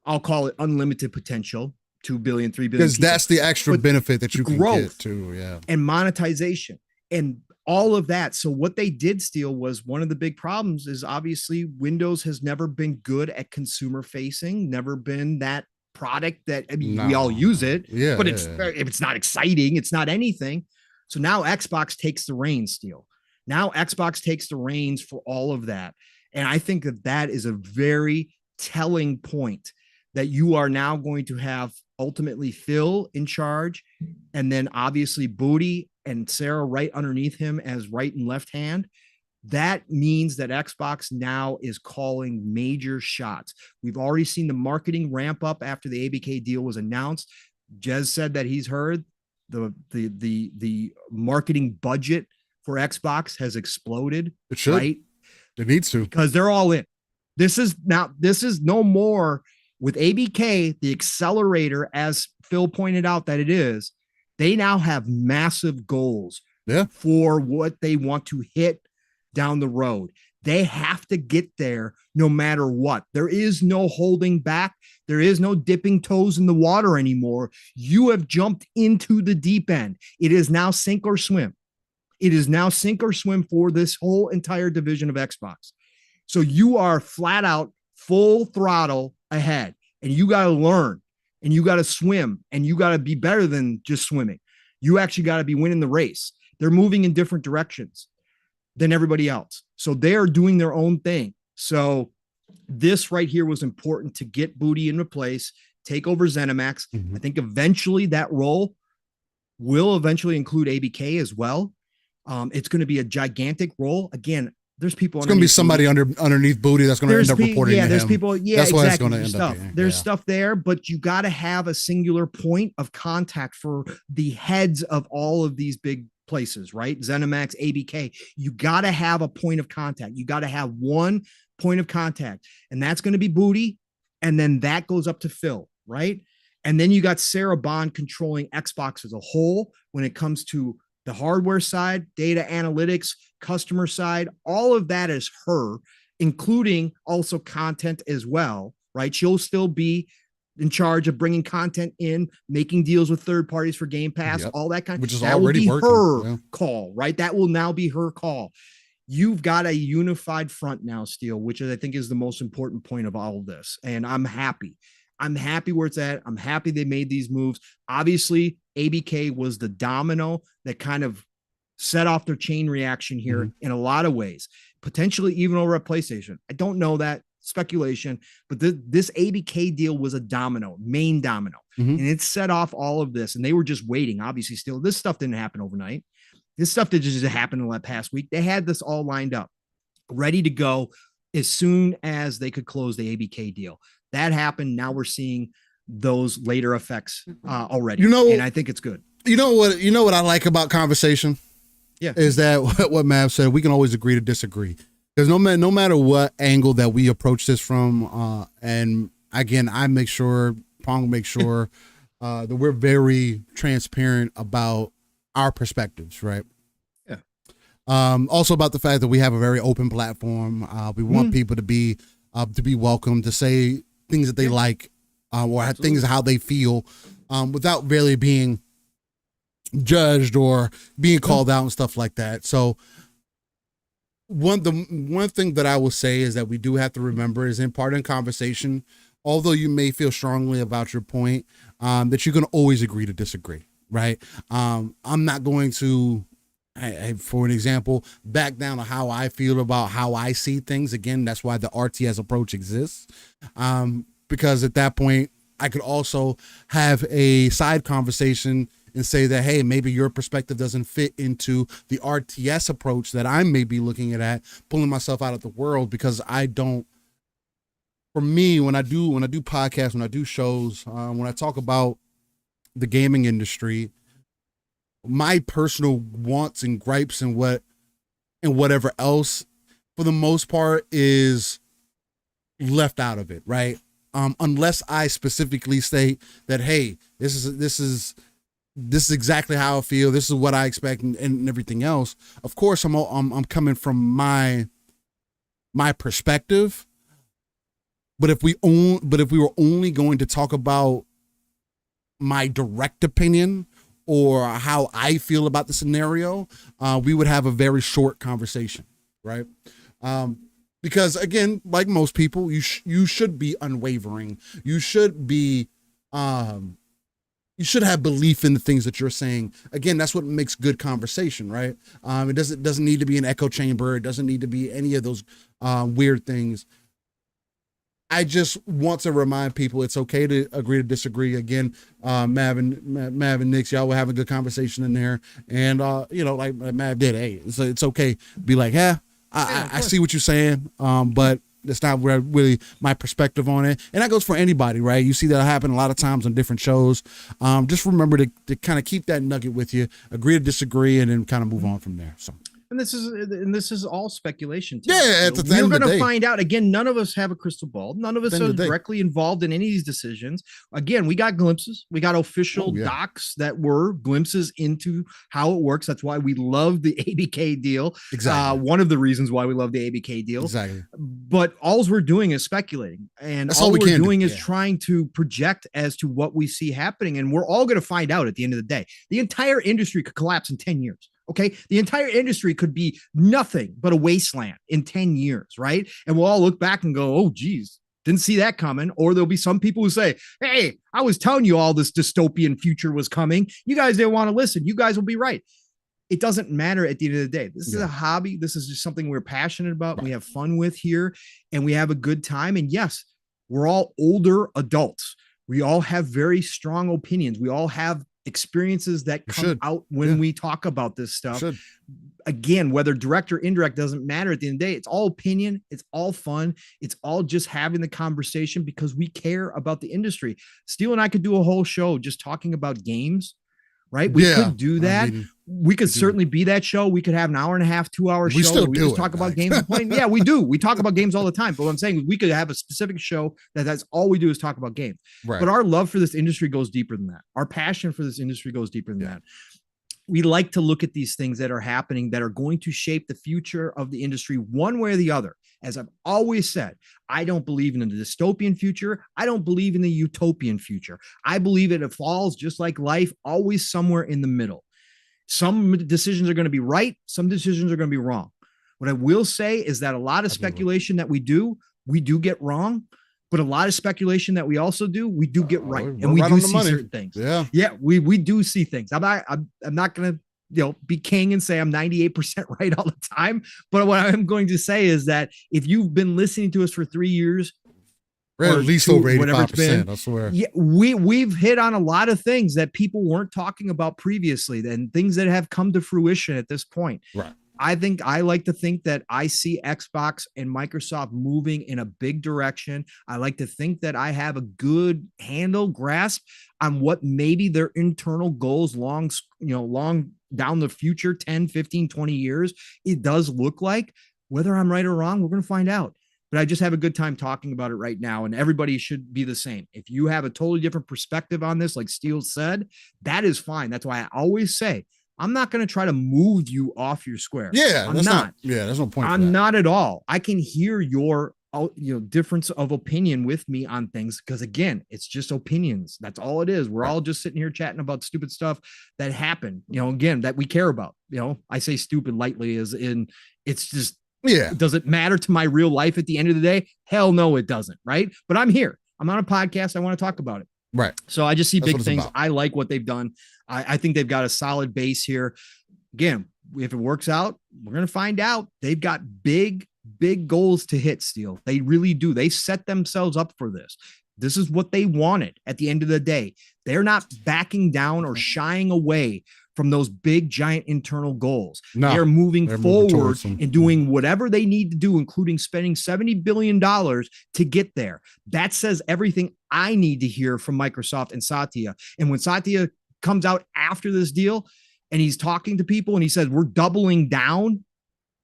I'll call it unlimited potential, 2 billion, 3 billion. Because that's the extra benefit that you can get too. Yeah. And monetization and all of that. So what they did, Steele, was one of the big problems is obviously Windows has never been good at consumer facing, never been that product that, I mean, we all use it, but it's not exciting. It's not anything. So now Xbox takes the reins, Steele. Now Xbox takes the reins for all of that. And I think that that is a very telling point that you are now going to have ultimately Phil in charge. And then obviously Booty and Sarah right underneath him as right and left hand. That means that Xbox now is calling major shots. We've already seen the marketing ramp up after the ABK deal was announced. Jez said that he's heard the marketing budget for Xbox has exploded. It should. Right? It needs to. Because they're all in. This is no more with ABK, the accelerator, as Phil pointed out that it is. They now have massive goals for what they want to hit down the road. They have to get there no matter what. There is no holding back. There is no dipping toes in the water anymore. You have jumped into the deep end. It is now sink or swim. It is now sink or swim for this whole entire division of Xbox. So you are flat out full throttle ahead, and you got to learn, and you got to swim, and you got to be better than just swimming. You actually got to be winning the race. They're moving in different directions than everybody else. So they're doing their own thing. So this right here was important to get Booty into place, take over ZeniMax. Mm-hmm. I think eventually that role will eventually include ABK as well. It's going to be a gigantic role. Again, there's people. It's going to be somebody underneath Booty that's going to end up reporting to him. There's people. Yeah, that's exactly. What it's going to end up being. There's stuff there, but you got to have a singular point of contact for the heads of all of these big places, right? ZeniMax, ABK. You got to have a point of contact. You got to have one point of contact, and that's going to be Booty, and then that goes up to Phil, right? And then you got Sarah Bond controlling Xbox as a whole when it comes to the hardware side, data analytics, customer side, all of that is her, including also content as well, right? She'll still be in charge of bringing content in, making deals with third parties for Game Pass, all that kind of, which is that already will be working. Her call, right? That will now be her call. You've got a unified front now, Steele, which I think is the most important point of all of this. And I'm happy. I'm happy where it's at. I'm happy they made these moves. Obviously, ABK was the domino that kind of set off their chain reaction here in a lot of ways, potentially even over at PlayStation. I don't know that. speculation, but this ABK deal was a main domino, and it set off all of this. And they were just waiting. Obviously, still, this stuff didn't happen overnight. This stuff did just happen in the past week. They had this all lined up, ready to go as soon as they could close the ABK deal. That happened. Now we're seeing those later effects already. And I think it's good. You know what I like about conversation? Yeah. Is that what Mav said? We can always agree to disagree. Because no matter what angle that we approach this from, and again, I make sure, Pong makes sure that we're very transparent about our perspectives, right? Yeah. Also about the fact that we have a very open platform. We want people to be welcome, to say things that they like, or things how they feel, without really being judged or being called out and stuff like that. So one thing that I will say is that we do have to remember is in part in conversation, although you may feel strongly about your point, that you're going to always agree to disagree, right? I'm not going to, for an example, back down to how I feel about how I see things. Again, that's why the RTS approach exists. Because at that point, I could also have a side conversation and say that, hey, maybe your perspective doesn't fit into the RTS approach that I may be looking at, pulling myself out of the world, because I don't, for me, when I do podcasts, when I do shows, when I talk about the gaming industry, my personal wants and gripes and whatever else, for the most part, is left out of it, right? Unless I specifically state that, hey, this is exactly how I feel. This is what I expect, and everything else. Of course, I'm coming from my perspective. But if we were only going to talk about my direct opinion or how I feel about the scenario, we would have a very short conversation, right? Because again, like most people, you should be unwavering. You should be you should have belief in the things that you're saying. Again, that's what makes good conversation, right? It doesn't need to be an echo chamber. It doesn't need to be any of those weird things. I just want to remind people it's okay to agree to disagree. Again, Mav and Nix, y'all were having a good conversation in there. And, like Mav did, hey, it's okay. Be like, I see what you're saying, but that's not really my perspective on it. And that goes for anybody, right? You see that happen a lot of times on different shows. Just remember to kind of keep that nugget with you, agree to disagree, and then kind of move on from there. So. And this is all speculation. Too. Yeah, at the we're end of the going day. to find out. Again, none of us have a crystal ball. None of us are directly involved in any of these decisions. Again, we got glimpses. We got official docs that were glimpses into how it works. That's why we love the ABK deal. Exactly. One of the reasons why we love the ABK deal. Exactly. But all we're doing is speculating, and that's all we're doing is yeah. trying to project as to what we see happening. And we're all going to find out at the end of the day. The entire industry could collapse in 10 years. Okay. The entire industry could be nothing but a wasteland in 10 years. Right. And we'll all look back and go, oh, geez, didn't see that coming. Or there'll be some people who say, hey, I was telling you all this dystopian future was coming. You guys didn't want to listen. You guys will be right. It doesn't matter at the end of the day. This is a hobby. This is just something we're passionate about. Right. We have fun with here, and we have a good time. And yes, we're all older adults. We all have very strong opinions. We all have experiences that come out when we talk about this stuff. Again, whether direct or indirect doesn't matter at the end of the day. It's all opinion. It's all fun. It's all just having the conversation because we care about the industry. Steele and I could do a whole show just talking about games, right? We could do that. We could certainly be that show. We could have an hour and a half, 2 hour show. Still we just talk about games and playing. Yeah, we do. We talk about games all the time. But what I'm saying is we could have a specific show that's all we do is talk about games. Right. But our love for this industry goes deeper than that. Our passion for this industry goes deeper than that. We like to look at these things that are happening that are going to shape the future of the industry one way or the other. As I've always said, I don't believe in the dystopian future. I don't believe in the utopian future. I believe it falls just like life, always somewhere in the middle. Some decisions are going to be right. Some decisions are going to be wrong. What I will say is that a lot of speculation that we do get wrong, but a lot of speculation that we also do, we do get right. And we do see certain things. Yeah. We do see things. I'm not going to be king and say I'm 98% right all the time. But what I'm going to say is that if you've been listening to us for 3 years, we're at least over 85%, I swear. Yeah, we've hit on a lot of things that people weren't talking about previously, and things that have come to fruition at this point. Right. I like to think that I see Xbox and Microsoft moving in a big direction. I like to think that I have a good grasp on what maybe their internal goals long down the future, 10, 15, 20 years, it does look like. Whether I'm right or wrong, we're going to find out. But I just have a good time talking about it right now. And everybody should be the same. If you have a totally different perspective on this, like Steele said, that is fine. That's why I always say, I'm not going to try to move you off your square. Yeah, I'm not. There's no point. I'm not at all. I can hear your difference of opinion with me on things, because again, it's just opinions. That's all it is. We're all just sitting here chatting about stupid stuff that happened, again, that we care about. I say stupid lightly, as in it's just, does it matter to my real life at the end of the day? Hell no, it doesn't. Right. But I'm here. I'm on a podcast. I want to talk about it. Right. So I just see big things. I like what they've done. I think they've got a solid base here. Again, if it works out, we're going to find out. They've got big goals to hit, Steele. They really do. They set themselves up for this. This is what they wanted at the end of the day. They're not backing down or shying away from those big, giant internal goals. No, they're moving forward and doing whatever they need to do, including spending $70 billion to get there. That says everything I need to hear from Microsoft and Satya. And when Satya comes out after this deal and he's talking to people and he says, we're doubling down.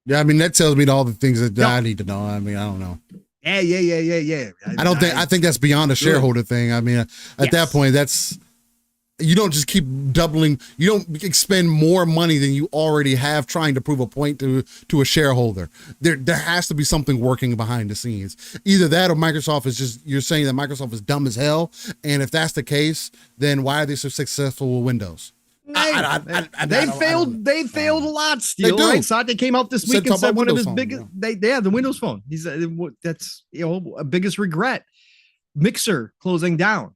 Yeah, I mean, that tells me all the things that I need to know. I mean, I don't know. Yeah. I think that's beyond a shareholder thing. I mean, at that point, you don't just keep doubling. You don't expend more money than you already have trying to prove a point to a shareholder. There has to be something working behind the scenes. Either that or Microsoft is just, you're saying that Microsoft is dumb as hell. And if that's the case, then why are they so successful with Windows? They failed a lot still. Right? Satya came out this week and said one of his biggest, the Windows Phone. He said that's a biggest regret. Mixer closing down.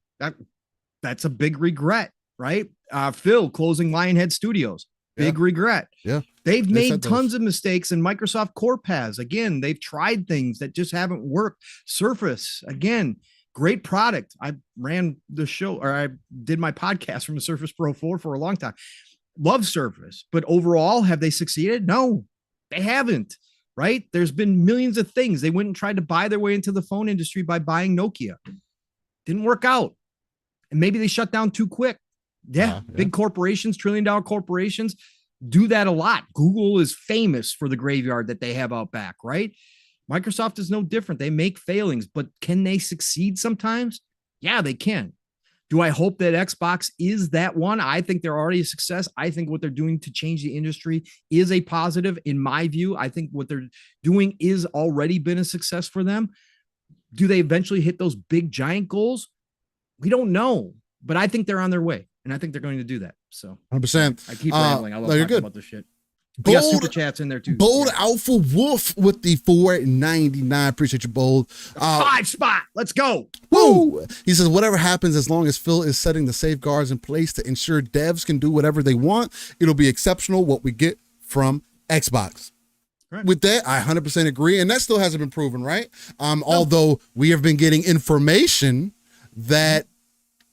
That's a big regret, right? Phil closing Lionhead Studios, big regret. Yeah, they've made tons of mistakes, and Microsoft Corp has. Again, they've tried things that just haven't worked. Surface, again, great product. I ran the show, or I did my podcast from the Surface Pro 4 for a long time. Love Surface, but overall, have they succeeded? No, they haven't. Right? There's been millions of things. They went and tried to buy their way into the phone industry by buying Nokia. Didn't work out. And maybe they shut down too quick. Big corporations, $1 trillion corporations do that a lot. Google is famous for the graveyard that they have out back, right? Microsoft is no different. They make failings, but can they succeed sometimes? Yeah, they can. Do I hope that Xbox is that one? I think they're already a success. I think what they're doing to change the industry is a positive in my view. I think what they're doing is already been a success for them. Do they eventually hit those big giant goals? We don't know, but I think they're on their way, and I think they're going to do that. So 100%. I keep rambling. I love talking about this shit. We got super chats in there too. Bold Alpha Wolf with the $4.99. Appreciate you, Bold. 5 spot. Let's go. Woo! He says, whatever happens, as long as Phil is setting the safeguards in place to ensure devs can do whatever they want, it'll be exceptional what we get from Xbox. Right. With that, I 100% agree, and that still hasn't been proven, right? Although we have been getting information that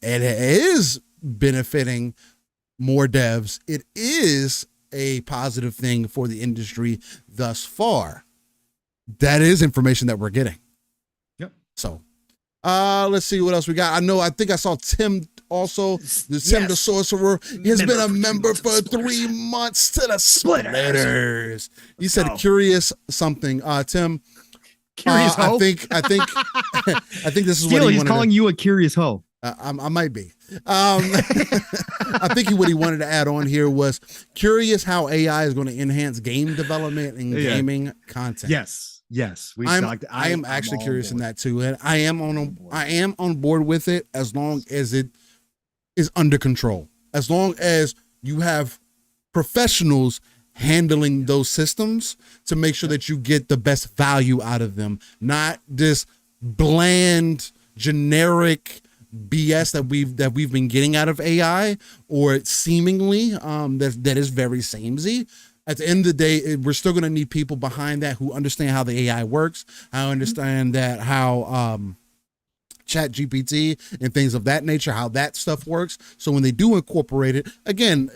it is benefiting more devs. It is a positive thing for the industry thus far. That is information that we're getting. Yep. So let's see what else we got. I think I saw Tim also. Tim the Sorcerer. He has been a member for 3 months to the Splitters. He said curious something. Tim, curious hoe? I think I think this is Steele, what he's calling you a curious hoe. I might be. I think what he wanted to add on here was curious how AI is going to enhance game development and gaming content. Yes. I am actually curious in that too, and I am on board with it as long as it is under control. As long as you have professionals handling those systems to make sure that you get the best value out of them, not this bland, generic BS that we've been getting out of AI, or seemingly that is very samey. At the end of the day, we're still going to need people behind that who understand how the AI works. I understand that how Chat GPT and things of that nature, how that stuff works. So when they do incorporate it, again,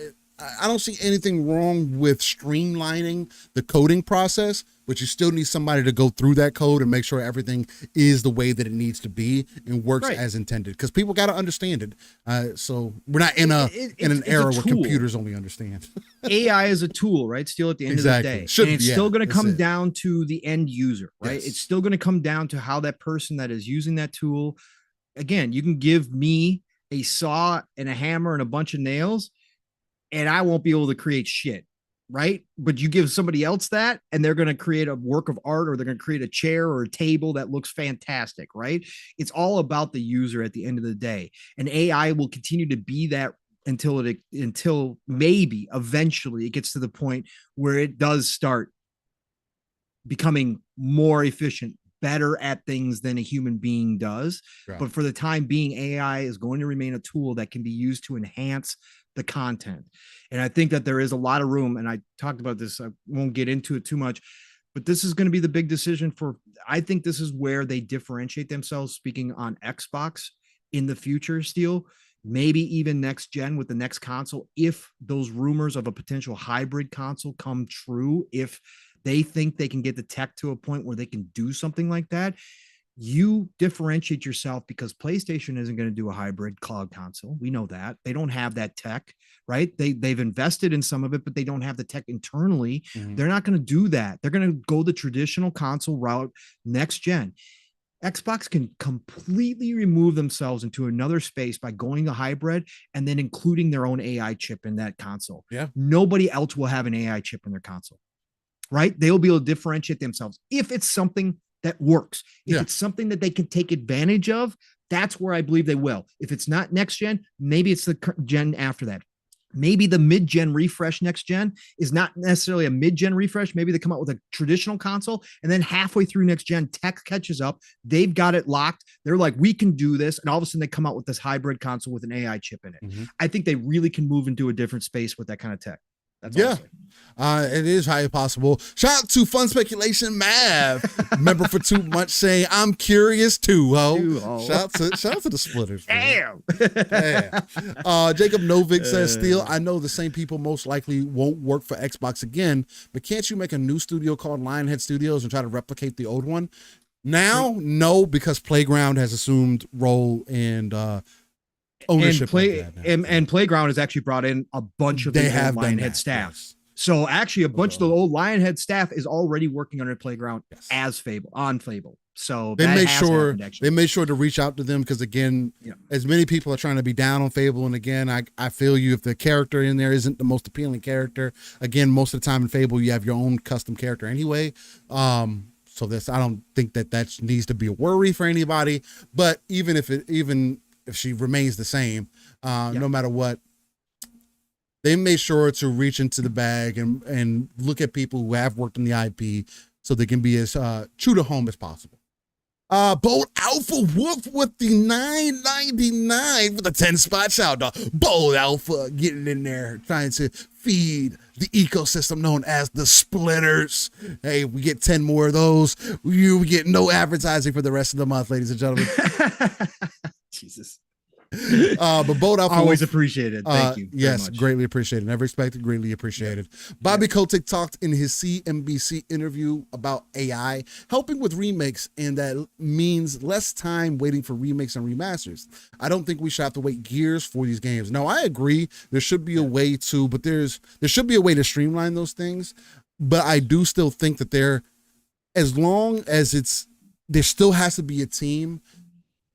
I don't see anything wrong with streamlining the coding process, but you still need somebody to go through that code and make sure everything is the way that it needs to be and works as intended. Because people got to understand it. So we're not in an era where computers only understand. AI is a tool, right? Still at the end of the day. And it's still going to come down to the end user, right? Yes. It's still going to come down to how that person that is using that tool. Again, you can give me a saw and a hammer and a bunch of nails, and I won't be able to create shit, right? But you give somebody else that, and they're going to create a work of art, or they're going to create a chair or a table that looks fantastic, right? It's all about the user at the end of the day. And AI will continue to be that until maybe eventually it gets to the point where it does start becoming more efficient, better at things than a human being does. Right. But for the time being, AI is going to remain a tool that can be used to enhance the content. And I think that there is a lot of room, and I talked about this, I won't get into it too much, but this is going to be the big decision I think this is where they differentiate themselves, speaking on Xbox in the future, Steel, maybe even next gen with the next console, if those rumors of a potential hybrid console come true, if they think they can get the tech to a point where they can do something like that, you differentiate yourself, because PlayStation isn't going to do a hybrid cloud console. We know that. They don't have that tech, right? They've invested in some of it, but they don't have the tech internally. Mm-hmm. They're not going to do that. They're going to go the traditional console route next gen. Xbox can completely remove themselves into another space by going a hybrid and then including their own AI chip in that console. Yeah. Nobody else will have an AI chip in their console, right? They'll be able to differentiate themselves if it's something that works. If it's something that they can take advantage of, that's where I believe they will. If it's not next gen, maybe it's the gen after that. Maybe the mid-gen refresh next gen is not necessarily a mid-gen refresh. Maybe they come out with a traditional console, and then halfway through next gen, tech catches up. They've got it locked. They're like, we can do this. And all of a sudden they come out with this hybrid console with an AI chip in it. Mm-hmm. I think they really can move into a different space with that kind of tech. That's it is highly possible. Shout out to Fun Speculation Mav, member for 2 months, saying, I'm curious too, ho. Shout out to the splitters. Damn. Jacob Novick says, Steel, I know the same people most likely won't work for Xbox again, but can't you make a new studio called Lionhead Studios and try to replicate the old one? Now, no, because Playground has assumed role and ownership. And Playground has actually brought in a bunch of the old Lionhead staff. Yes. So actually a bunch of the old Lionhead staff is already working under Playground as Fable. So they made sure to reach out to them, because again, as many people are trying to be down on Fable, and again, I feel you, if the character in there isn't the most appealing character, again, most of the time in Fable you have your own custom character anyway. So I don't think that needs to be a worry for anybody. But even if she remains the same, no matter what, they made sure to reach into the bag and look at people who have worked in the IP so they can be as true to home as possible. Bold Alpha Wolf with the $9.99 for the 10 spot shout out. Bold Alpha getting in there, trying to feed the ecosystem known as the splitters. Hey, we get 10 more of those. You get no advertising for the rest of the month, ladies and gentlemen. Jesus. But Bold Alpha always appreciated. Thank you. Yes, much. Greatly appreciated. Never expected, greatly appreciated. Bobby Kotick talked in his CNBC interview about AI helping with remakes, and that means less time waiting for remakes and remasters. I don't think we should have to wait years for these games. No, I agree. There should be a way to, but there should be a way to streamline those things. But I do still think that as long as there still has to be a team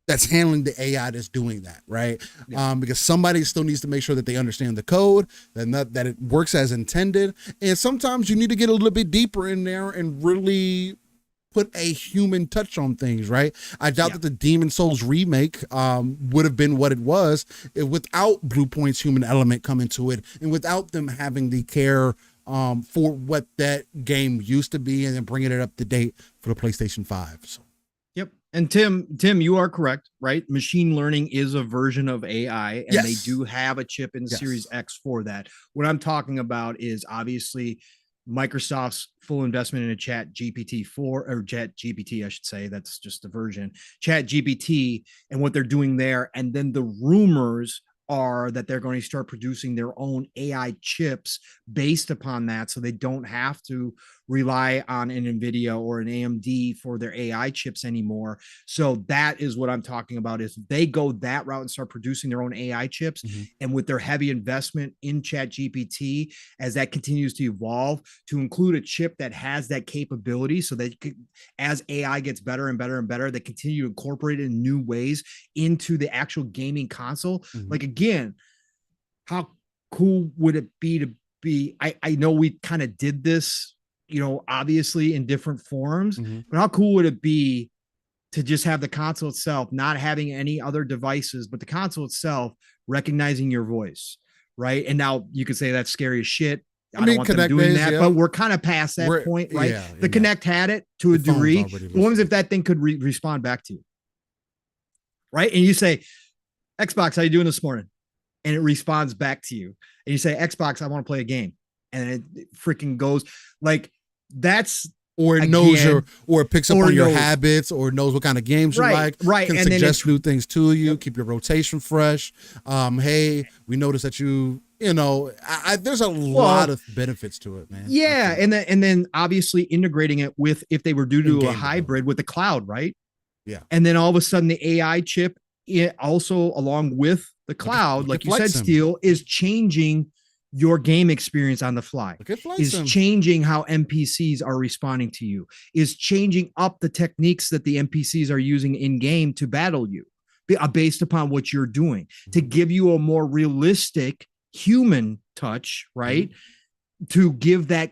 that's handling the AI that's doing that, right? Yeah. Because somebody still needs to make sure that they understand the code, that it works as intended. And sometimes you need to get a little bit deeper in there and really put a human touch on things, right? I doubt that the Demon Souls remake would have been what it was without Bluepoint's human element coming to it, and without them having the care for what that game used to be, and then bringing it up to date for the PlayStation 5. So. And Tim, you are correct, right? Machine learning is a version of AI, and they do have a chip in the Series X for that. What I'm talking about is obviously Microsoft's full investment in a Chat GPT 4 or Chat GPT, I should say. That's just the version. Chat GPT and what they're doing there. And then the rumors are that they're going to start producing their own AI chips based upon that, so they don't have to rely on an NVIDIA or an AMD for their AI chips anymore. So that is what I'm talking about, is they go that route and start producing their own AI chips. And with their heavy investment in Chat GPT, as that continues to evolve to include a chip that has that capability, so that as AI gets better and better and better, they continue to incorporate it in new ways into the actual gaming console. Like, again, how cool would it be to be, I know we kind of did this, obviously in different forms, but how cool would it be to just have the console itself, not having any other devices, but the console itself recognizing your voice, right? And now you could say that's scary as shit. I don't want them doing that, but we're kind of past that point, right? The Kinect had it to a degree. What was if that thing could respond back to you, right? And you say, Xbox, how you doing this morning? And it responds back to you. And you say, Xbox, I want to play a game. And it freaking goes like that's, or it knows or it picks up on your habits, or knows what kind of games you like. Right. Can suggest new things to you, keep your rotation fresh. Hey, we noticed that there's a lot of benefits to it, man. Yeah. And then obviously integrating it with, if they were due to a hybrid with the cloud, right? Yeah. And then all of a sudden the AI chip, it also along with the cloud, like you said, Steel, is changing your game experience on the fly, is changing how NPCs are responding to you, is changing up the techniques that the NPCs are using in game to battle you based upon what you're doing, to give you a more realistic human touch, right? To give that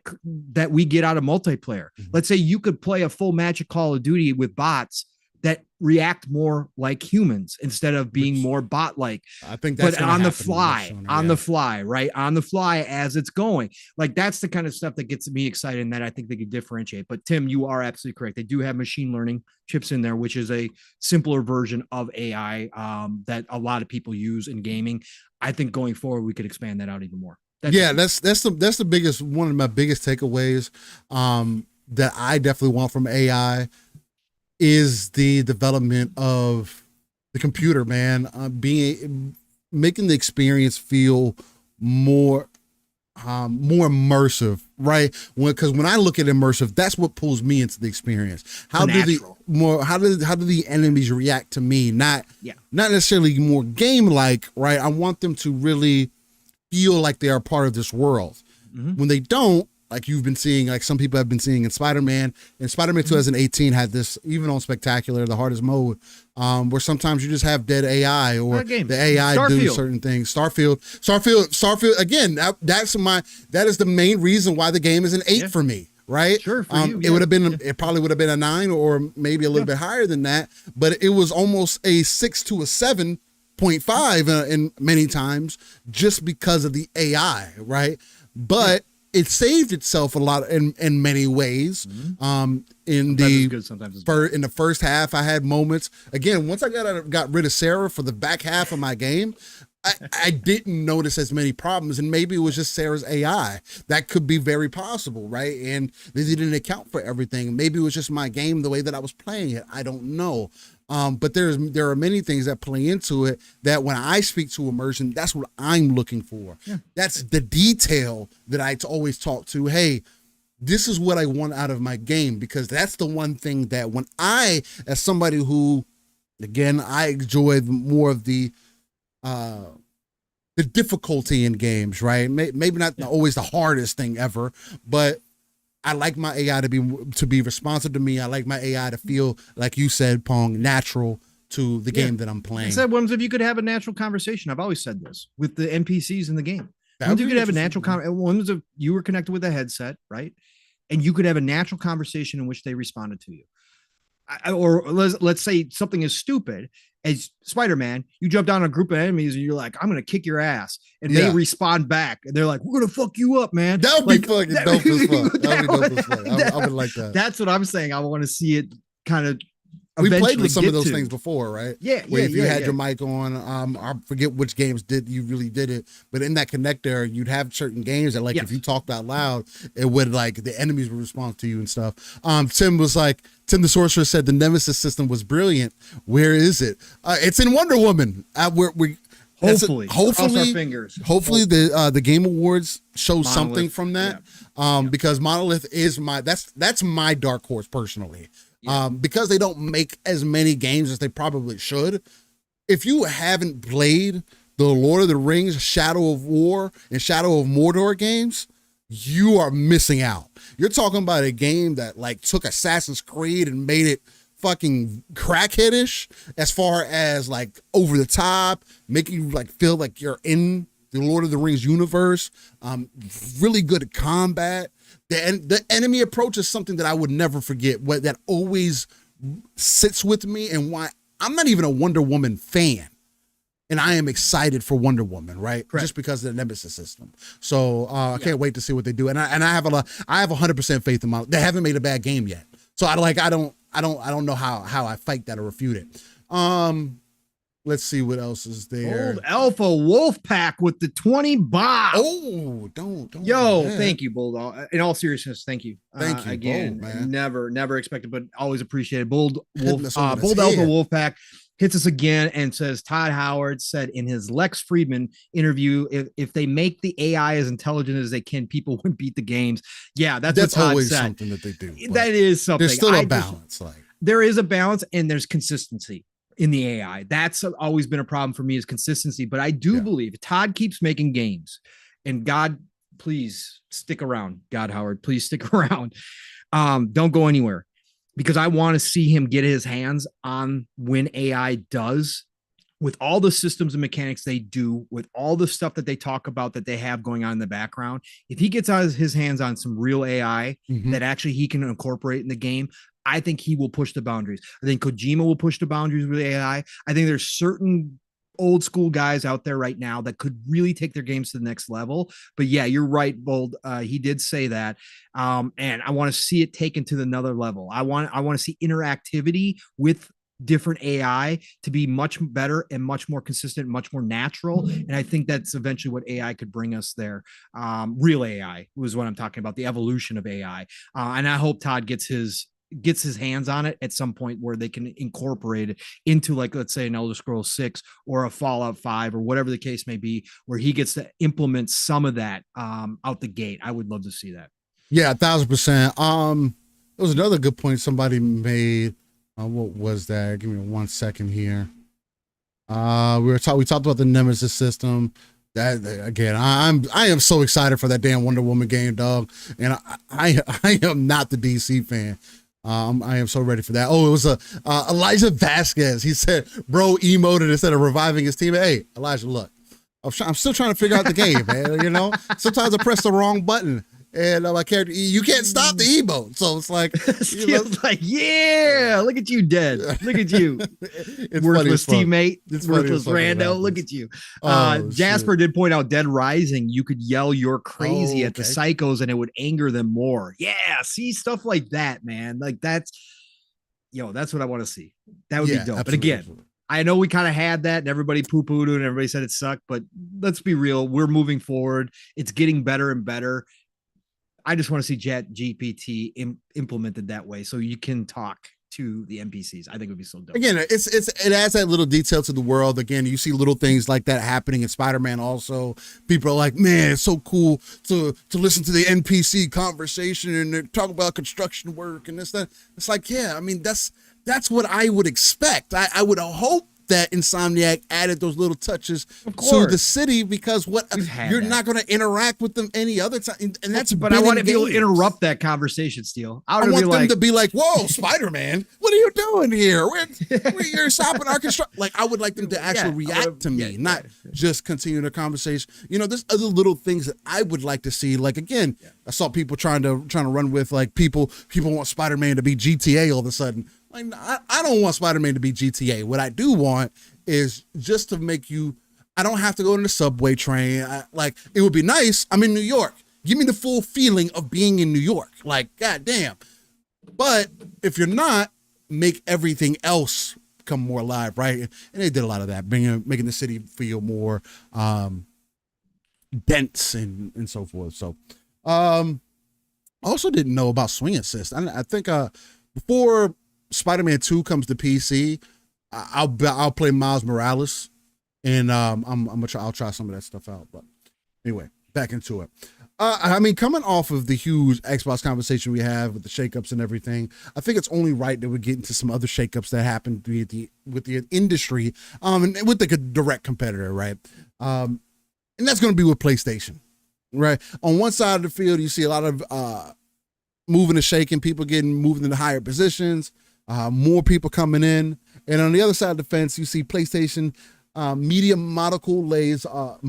we get out of multiplayer. Let's say you could play a full match of Call of Duty with bots that react more like humans instead of being more bot-like. I think that's on the fly, right? On the fly as it's going. Like, that's the kind of stuff that gets me excited, and that I think they could differentiate. But Tim, you are absolutely correct. They do have machine learning chips in there, which is a simpler version of AI that a lot of people use in gaming. I think going forward, we could expand that out even more. That's the biggest, one of my biggest takeaways that I definitely want from AI is the development of the computer, man, making the experience feel more immersive, right? Because when I look at immersive, that's what pulls me into the experience. How do the enemies react to me? Not necessarily more game like, right? I want them to really feel like they are part of this world. When they don't, like you've been seeing, like some people have been seeing in Spider-Man, and Spider-Man 2018 had this, even on Spectacular, the hardest mode, where sometimes you just have dead AI, or the AI do certain things. Starfield. Again, that is the main reason why the game is an 8 for me. Right. Sure. For you, it probably would have been a 9 or maybe a little bit higher than that, but it was almost a 6 to a 7.5 in many times just because of the AI. Right. But it saved itself a lot in many ways. In the first half, I had moments. Again, once I got rid of Sarah for the back half of my game, I didn't notice as many problems, and maybe it was just Sarah's AI. That could be very possible, right? And they didn't account for everything. Maybe it was just my game, the way that I was playing it. I don't know. But there are many things that play into it that when I speak to immersion, that's what I'm looking for. Yeah. That's the detail that I always talk to. Hey, this is what I want out of my game, because that's the one thing that when as somebody who, again, I enjoy more of the difficulty in games, right? Maybe not always the hardest thing ever, but I like my AI to be responsive to me. I like my AI to feel, like you said, Pong, natural to the game that I'm playing. I said, what if you could have a natural conversation? I've always said this with the NPCs in the game. What if you could have a natural conversation? You were connected with a headset, right? And you could have a natural conversation in which they responded to you. Or let's say something is stupid. As Spider-Man, you jump down on a group of enemies and you're like, I'm going to kick your ass. And they respond back. And they're like, we're going to fuck you up, man. That would be fucking dope as fuck. That would be dope as fuck. I would like that. That's what I'm saying. I want to see it kind of We played eventually with some get of those to. things before, right? Yeah, Where yeah, if you yeah, had yeah. your mic on, I forget which games you really did it, but in that connector, you'd have certain games that like Yes. if you talked out loud, it would like the enemies would respond to you and stuff. Tim the Sorcerer said the Nemesis system was brilliant. Where is it? It's in Wonder Woman. Hopefully. Cross our Hopefully, fingers. hopefully the Game Awards shows something Monolith, from that. Because Monolith is that's my dark horse personally. Because they don't make as many games as they probably should. If you haven't played the Lord of the Rings, Shadow of War, and Shadow of Mordor games, you are missing out. You're talking about a game that like took Assassin's Creed and made it fucking crackheadish as far as like over the top, making you like feel like you're in the Lord of the Rings universe. Really good at combat. The enemy approach is something that I would never forget, that always sits with me, and why I'm not even a Wonder Woman fan. And I am excited for Wonder Woman, right? Correct. Just because of the Nemesis system. So I can't wait to see what they do. And I have 100% faith in they haven't made a bad game yet. So I don't know how I fight that or refute it. Let's see what else is there. Old Alpha Wolf Pack with the 20 bob. Oh, don't. Yo, man. thank you, Bulldog. In all seriousness, thank you. Thank you, again. Bold, man. Never expected, but always appreciated. Bold Hitting us over the Alpha head. Wolf Pack hits us again and says Todd Howard said in his Lex Friedman interview, if they make the AI as intelligent as they can, people would beat the games. Yeah, that's what Todd always said. something that they do. That is something. There's still a balance. There is a balance and there's consistency in the AI. That's always been a problem for me, is consistency. But I do believe Todd keeps making games, and God, please stick around. God, Howard, please stick around. Don't go anywhere, because I want to see him get his hands on when AI does, with all the systems and mechanics they do, with all the stuff that they talk about that they have going on in the background. If he gets his hands on some real AI that actually he can incorporate in the game, I think he will push the boundaries. I think Kojima will push the boundaries with AI. I think there's certain old school guys out there right now that could really take their games to the next level. But yeah, you're right, Bold. He did say that. And I want to see it taken to another level. I want to see interactivity with different AI to be much better and much more consistent, much more natural. And I think that's eventually what AI could bring us there. Real AI was what I'm talking about, the evolution of AI. And I hope Todd gets his hands on it at some point where they can incorporate it into, like, let's say an Elder Scrolls 6 or a Fallout 5 or whatever the case may be, where he gets to implement some of that out the gate. I would love to see that. Yeah, 1,000%. There was another good point somebody made. What was that? Give me 1 second here. We talked about the Nemesis system. That again, I am so excited for that damn Wonder Woman game, dog. And I am not the DC fan. I am so ready for that. Oh, it was Elijah Vasquez. He said, bro emoted instead of reviving his team. Hey, Elijah, look, I'm still trying to figure out the game, man. You know, sometimes I press the wrong button and my character, you can't stop the emote. So it's like, like, yeah, look at you, dead. Look at you, worthless teammate, worthless rando. Look at you. Jasper did point out Dead Rising. You could yell "you're crazy" at the psychos, and it would anger them more. Yeah, see, stuff like that, man. Like that's what I want to see. That would be dope. Absolutely. But again, I know we kind of had that, and everybody poo-pooed it, and everybody said it sucked. But let's be real. We're moving forward. It's getting better and better. I just want to see ChatGPT implemented that way, so you can talk to the NPCs. I think it would be so dope. Again, it adds that little detail to the world. Again, you see little things like that happening in Spider-Man. Also, people are like, "Man, it's so cool to listen to the NPC conversation and they talk about construction work and this that." It's like, yeah, I mean, that's what I would expect. I would hope that Insomniac added those little touches to the city, because you're not going to interact with them any other time, and that's. But I want to be able to interrupt that conversation, Steele. I want them to be like, "Whoa, Spider-Man, what are you doing here? You're stopping our construction." Like, I would like them to actually react to me, not just continue the conversation. You know, there's other little things that I would like to see. Like, again, I saw people trying to run with, like, people want Spider-Man to be GTA all of a sudden. Like, I don't want Spider-Man to be GTA. What I do want is just to make I don't have to go in the subway train. It would be nice. I'm in New York. Give me the full feeling of being in New York. Like, goddamn. But if you're not, make everything else come more alive, right? And they did a lot of that, making the city feel more dense and so forth. So, I also didn't know about swing assist. I think before Spider-Man 2 comes to PC, I'll play Miles Morales, and I'll try some of that stuff out. But anyway, back into it. I mean, coming off of the huge Xbox conversation we have with the shakeups and everything, I think it's only right that we get into some other shakeups that happened with the industry, and with the direct competitor, right? And that's going to be with PlayStation, right? On one side of the field, you see a lot of moving and shaking, people getting moved into higher positions, more people coming in, and on the other side of the fence, you see PlayStation. Media molecule lays off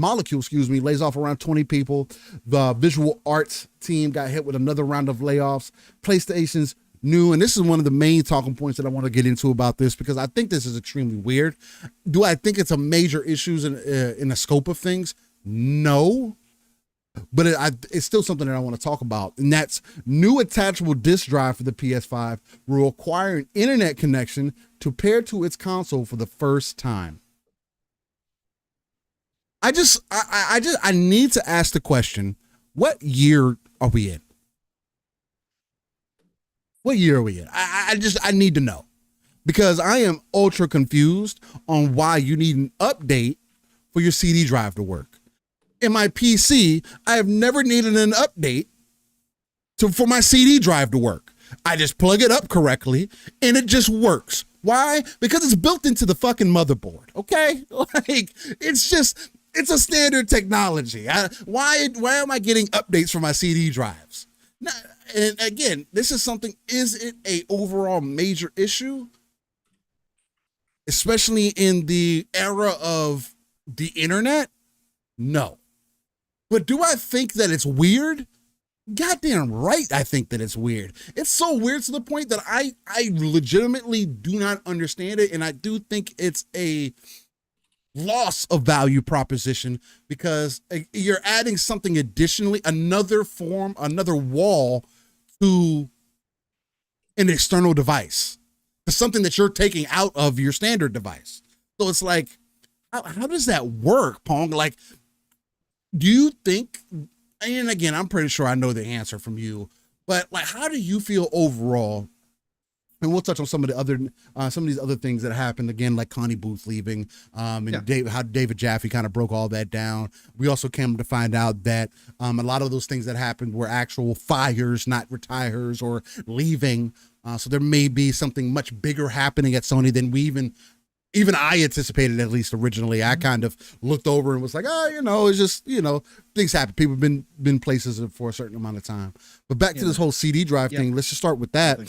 around 20 people. The visual arts team got hit with another round of layoffs. PlayStation's new, and this is one of the main talking points that I want to get into about this, because I think this is extremely weird. Do I think it's a major issues in the scope of things? No. But it's still something that I want to talk about, and that's new attachable disk drive for the PS5 will require an internet connection to pair to its console for the first time. I need to ask the question, what year are we in? What year are we in? I need to know, because I am ultra confused on why you need an update for your CD drive to work. In my PC, I have never needed an update for my CD drive to work. I just plug it up correctly and it just works. Why? Because it's built into the fucking motherboard. Okay? Like, it's a standard technology. Why am I getting updates for my CD drives? Now, and again, this is something, is it a overall major issue? Especially in the era of the internet? No. But do I think that it's weird? Goddamn right I think that it's weird. It's so weird to the point that I legitimately do not understand it, and I do think it's a loss of value proposition, because you're adding something additionally, another wall to an external device, to something that you're taking out of your standard device. So it's like, how does that work, Pong? Like, do you think, and again, I'm pretty sure I know the answer from you, but like, how do you feel overall? And we'll touch on some of these other things that happened, again, like Connie Booth leaving, and how David Jaffe kind of broke all that down. We also came to find out that a lot of those things that happened were actual fires, not retires or leaving. So there may be something much bigger happening at Sony than we even I anticipated, at least originally. I kind of looked over and was like, it's just, things happen. People have been places for a certain amount of time. But back to this whole CD drive thing, let's just start with that.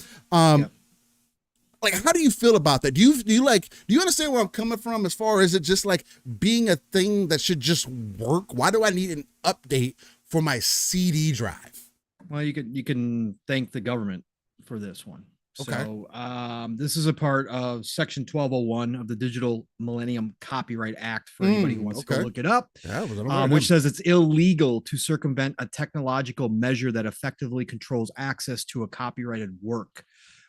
Like, how do you feel about that? Do you understand where I'm coming from, as far as it just like being a thing that should just work? Why do I need an update for my CD drive? Well, you can thank the government for this one. Okay. So this is a part of Section 1201 of the Digital Millennium Copyright Act, for anybody who wants to go look it up, which says it's illegal to circumvent a technological measure that effectively controls access to a copyrighted work,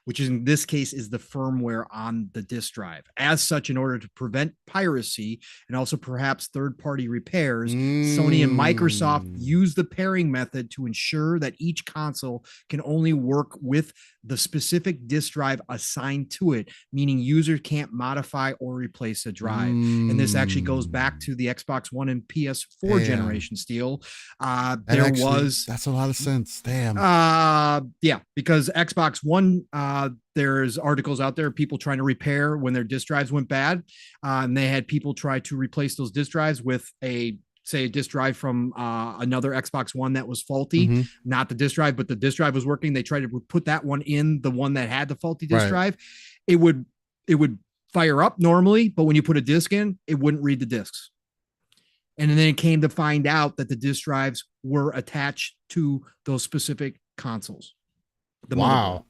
which in this case is the firmware on the disk drive. As such, in order to prevent piracy and also perhaps third-party repairs, Sony and Microsoft use the pairing method to ensure that each console can only work with the specific disk drive assigned to it, meaning users can't modify or replace a drive. And this actually goes back to the Xbox One and PS4 generation, Steel. That's a lot of sense. Damn. Because Xbox One, there's articles out there, people trying to repair when their disk drives went bad, and they had people try to replace those disk drives with a disk drive from another Xbox One that was faulty, not the disk drive, but the disk drive was working. They tried to put that one in the one that had the faulty disk drive. It would fire up normally, but when you put a disk in, it wouldn't read the disks. And then it came to find out that the disk drives were attached to those specific consoles. Motherboard.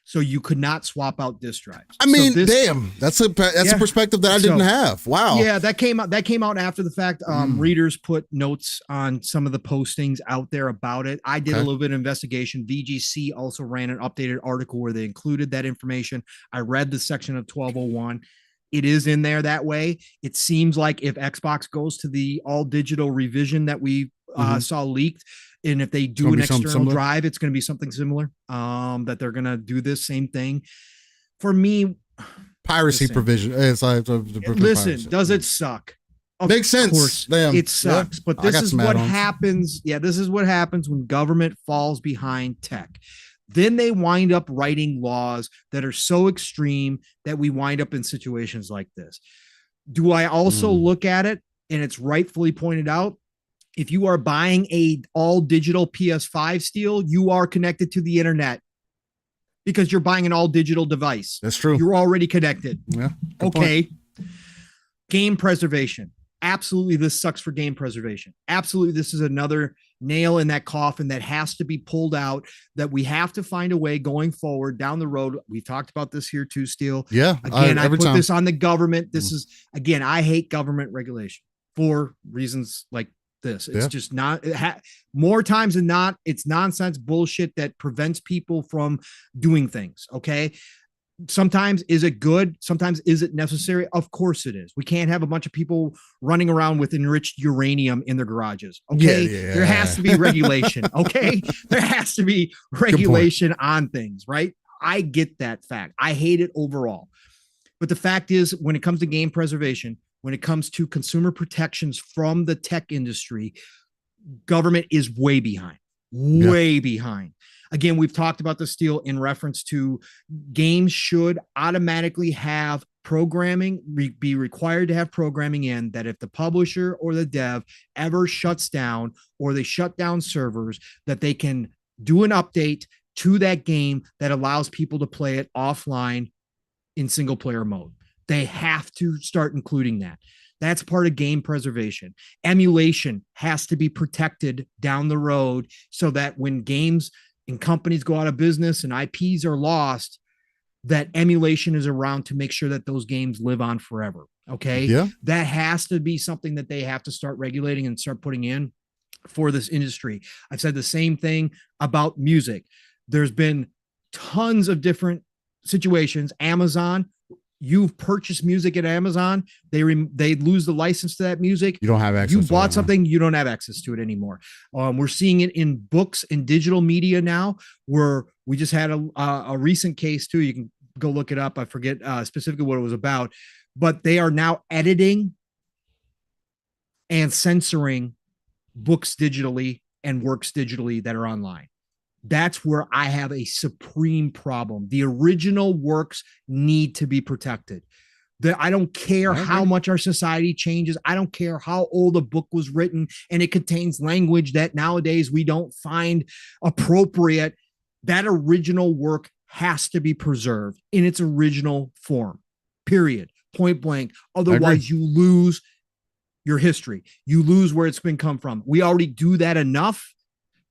So you could not swap out disk drives. I mean, so damn, that's a perspective that I didn't have. Wow. Yeah, that came out after the fact. Readers put notes on some of the postings out there about it. I did a little bit of investigation. VGC also ran an updated article where they included that information. I read the section of 1201. It is in there that way. It seems like if Xbox goes to the all digital revision that we saw leaked, and if they do an external drive, it's going to be something similar. That they're going to do this same thing. For me, piracy provision. It's like listen, does it suck? Of Makes sense. Course, damn. it sucks. But this is what happens. Yeah, this is what happens when government falls behind tech. Then they wind up writing laws that are so extreme that we wind up in situations like this. Do I also look at it, and it's rightfully pointed out, if you are buying a all digital PS5 steel, you are connected to the internet because you're buying an all digital device. That's true. You're already connected. Yeah. Okay. Point. Game preservation. Absolutely. This sucks for game preservation. Absolutely. This is another nail in that coffin that has to be pulled out, that we have to find a way going forward down the road. We talked about this here too, Steel. Yeah. Again, I put this on the government. This is, again, I hate government regulation for reasons like this. It's just not more times than not. It's nonsense bullshit that prevents people from doing things. Okay. Sometimes is it good? Sometimes is it necessary? Of course it is. We can't have a bunch of people running around with enriched uranium in their garages. Okay. There has to be regulation. Okay. There has to be regulation on things, right? I get that fact. I hate it overall. But the fact is, when it comes to game preservation, when it comes to consumer protections from the tech industry, government is way behind, behind. Again, we've talked about the Steel in reference to games should automatically have programming, be required to have programming in that if the publisher or the dev ever shuts down or they shut down servers, that they can do an update to that game that allows people to play it offline in single player mode. They have to start including that. That's part of game preservation. Emulation has to be protected down the road so that when games and companies go out of business and IPs are lost, that emulation is around to make sure that those games live on forever. Okay. Yeah. That has to be something that they have to start regulating and start putting in for this industry. I've said the same thing about music. There's been tons of different situations. Amazon, you've purchased music at Amazon, they lose the license to that music. You don't have access. You bought something, you don't have access to it anymore. We're seeing it in books and digital media now, where we just had a recent case too. You can go look it up. I forget specifically what it was about, but they are now editing and censoring books digitally and works digitally that are online. That's where I have a supreme problem. The original works need to be protected. I don't care how much our society changes. I don't care how old a book was written and it contains language that nowadays we don't find appropriate. That original work has to be preserved in its original form, period, point blank. Otherwise you lose your history. You lose where it's been come from. We already do that enough.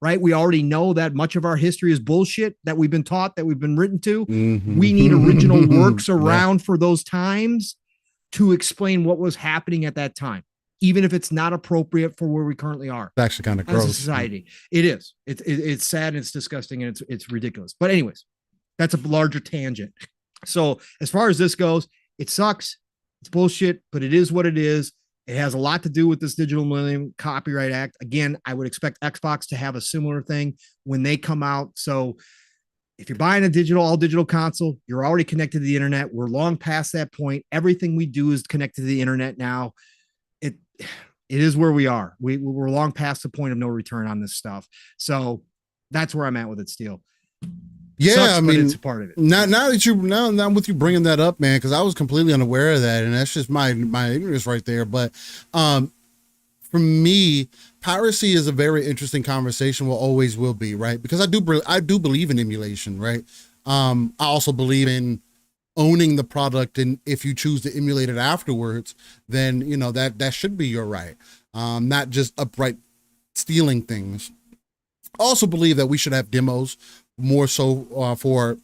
Right? We already know that much of our history is bullshit that we've been taught, that we've been written to. Mm-hmm. We need original works around for those times to explain what was happening at that time, even if it's not appropriate for where we currently are. It's actually kind of gross. As a society. It is. It's sad and it's disgusting and it's ridiculous. But anyways, that's a larger tangent. So as far as this goes, it sucks. It's bullshit, but it is what it is. It has a lot to do with this Digital Millennium Copyright Act. Again, I would expect Xbox to have a similar thing when they come out. So if you're buying a all digital console, you're already connected to the internet. We're long past that point. Everything we do is connected to the internet now. It is where we are. We're long past the point of no return on this stuff. So that's where I'm at with it, Steel. Yeah, Sucks, I mean, it's a part of it. Now with you bringing that up, man, because I was completely unaware of that, and that's just my ignorance right there. But for me, piracy is a very interesting conversation. Always will be, right? Because I do believe in emulation, right? I also believe in owning the product, and if you choose to emulate it afterwards, then that should be your right, not just upright stealing things. I also believe that we should have demos more so for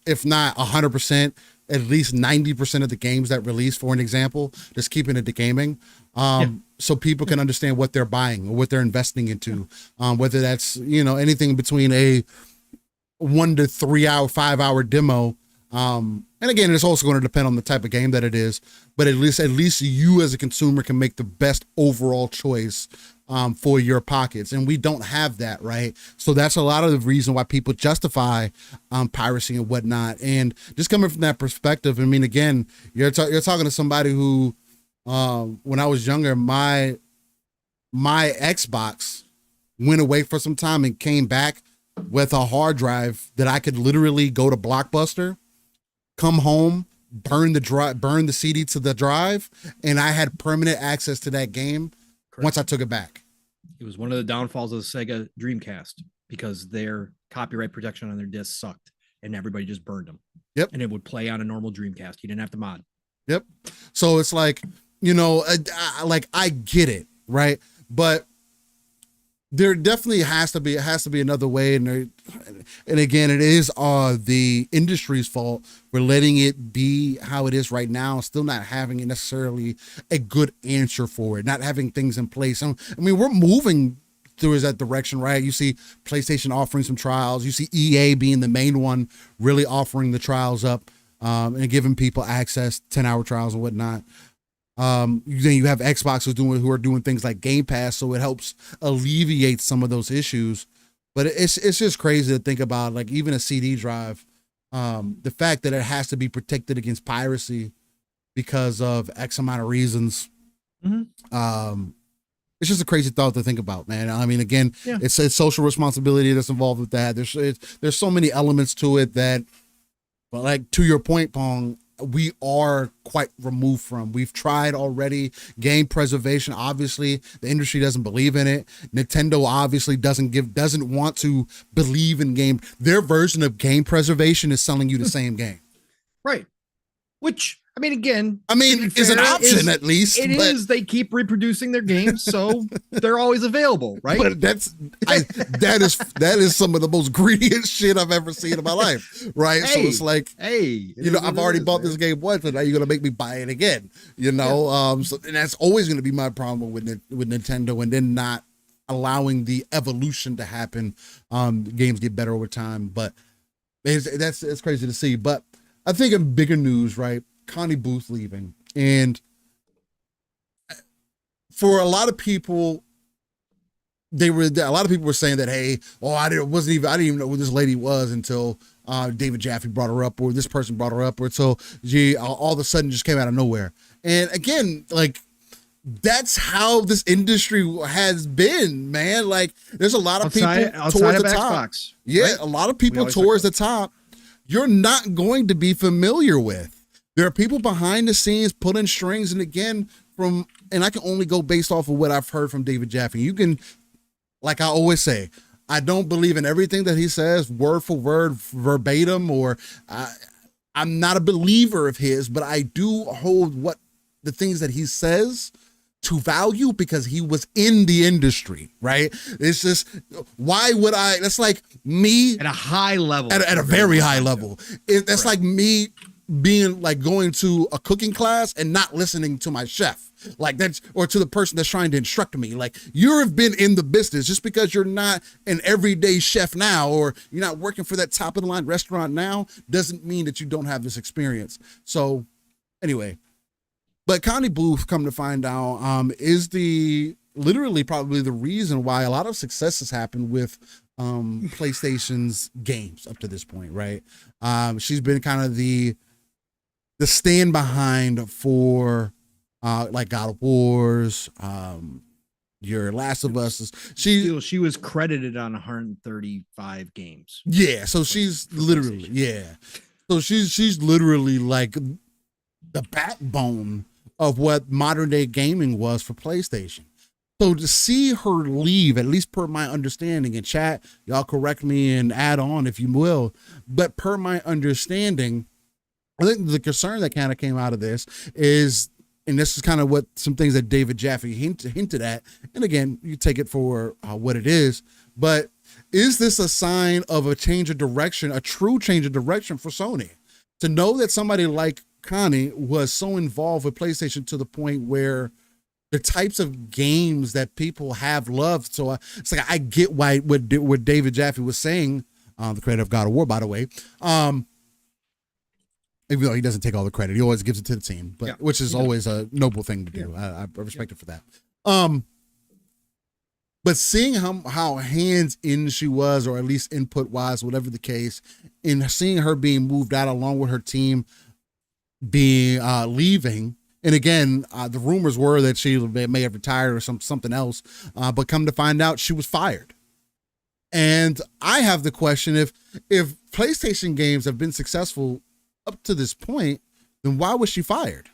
if not 100%, at least 90% of the games that release, for an example, just keeping it to gaming. So people can understand what they're buying or what they're investing into, whether that's, anything between a 1 to 3 hour, 5 hour demo. And again, it's also going to depend on the type of game that it is, but at least you as a consumer can make the best overall choice for your pockets. And we don't have that, right? So that's a lot of the reason why people justify piracy and whatnot. And just coming from that perspective, I mean, again, you're talking to somebody who, when I was younger, my Xbox went away for some time and came back with a hard drive that I could literally go to Blockbuster, come home, burn the CD to the drive, and I had permanent access to that game. Correct. Once I took it back. It was one of the downfalls of the Sega Dreamcast because their copyright protection on their discs sucked and everybody just burned them. Yep. And it would play on a normal Dreamcast. You didn't have to mod. Yep. So it's like, I get it, right? But there definitely has to be another way. And again, it is the industry's fault for letting it be how it is right now, still not having necessarily a good answer for it, not having things in place. I mean, we're moving through that direction, right? You see PlayStation offering some trials. You see EA being the main one, really offering the trials up and giving people access, 10-hour trials and whatnot. Then you have Xbox who are doing things like Game Pass, so it helps alleviate some of those issues. But it's just crazy to think about, like, even a CD drive, the fact that it has to be protected against piracy because of X amount of reasons. Mm-hmm. It's just a crazy thought to think about, man. I mean, again, it's social responsibility that's involved with that. There's so many elements to it that, but like to your point, Pong, we are quite removed from. We've tried already game preservation. Obviously, the industry doesn't believe in it. Nintendo obviously doesn't want to believe in game. Their version of game preservation is selling you the same game. Right. Which, I mean, again, is an option at least. It is. They keep reproducing their games, so they're always available, right? But that is some of the most greediest shit I've ever seen in my life, right? So it's like, I've already bought this game once, and now you're gonna make me buy it again, So, and that's always gonna be my problem with Nintendo, and then not allowing the evolution to happen. Games get better over time, but it's crazy to see. But I think in bigger news, right? Connie Booth leaving, and for a lot of people, were saying that, hey, I didn't even know who this lady was until David Jaffe brought her up, or this person brought her up, or so all of a sudden just came out of nowhere. And again, like, that's how this industry has been, man. Like, there's a lot of people towards the top. Xbox, right? A lot of people towards the top you're not going to be familiar with. There are people behind the scenes pulling strings, and again, and I can only go based off of what I've heard from David Jaffe. You can, like I always say, I don't believe in everything that he says, word for word, verbatim, or I'm not a believer of his, but I do hold the things that he says to value because he was in the industry, right? It's just, why would I? That's like me at a high level, at a very high level. That's like me being like going to a cooking class and not listening to my chef, like that's, or to the person that's trying to instruct me. Like, you've been in the business. Just because you're not an everyday chef now, or you're not working for that top of the line restaurant now, doesn't mean that you don't have this experience. So anyway, but Connie Booth, come to find out, is literally probably the reason why a lot of success has happened with PlayStation's games up to this point, right? She's been kind of the stand behind for like God of Wars, your Last of Us. She was credited on 135 games. Yeah, so she's literally so she's literally like the backbone of what modern day gaming was for PlayStation. So to see her leave, at least per my understanding, in chat, y'all correct me and add on if you will, but per my understanding, I think the concern that kind of came out of this is, and this is kind of what some things that David Jaffe hinted at, and again, you take it for what it is, but is this a sign of a change of direction, a true change of direction for Sony? To know that somebody like Connie was so involved with PlayStation to the point where the types of games that people have loved. So it's like, I get why what David Jaffe was saying, the creator of God of War, by the way, even though he doesn't take all the credit, he always gives it to the team, but which is always a noble thing to do. I respect it for that. But seeing how hands in she was, or at least input wise, whatever the case, and seeing her being moved out along with her team being leaving. And again, the rumors were that she may have retired or something else, but come to find out she was fired. And I have the question, if PlayStation games have been successful up to this point, then why was she fired?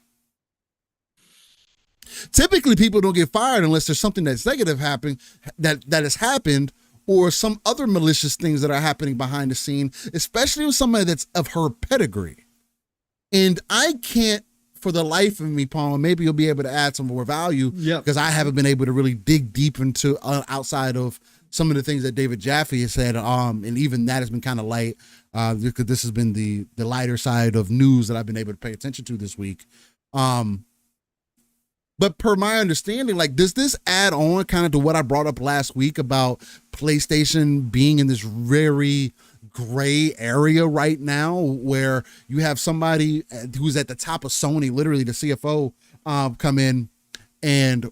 Typically, people don't get fired unless there's something that's negative happening that has happened, or some other malicious things that are happening behind the scene, especially with somebody that's of her pedigree. And I can't, for the life of me, Paul, and maybe you'll be able to add some more value, because I haven't been able to really dig deep into outside of some of the things that David Jaffe has said, and even that has been kind of light, because this has been the lighter side of news that I've been able to pay attention to this week. But per my understanding, like, does this add on kind of to what I brought up last week about PlayStation being in this very gray area right now, where you have somebody who's at the top of Sony, literally the CFO, come in,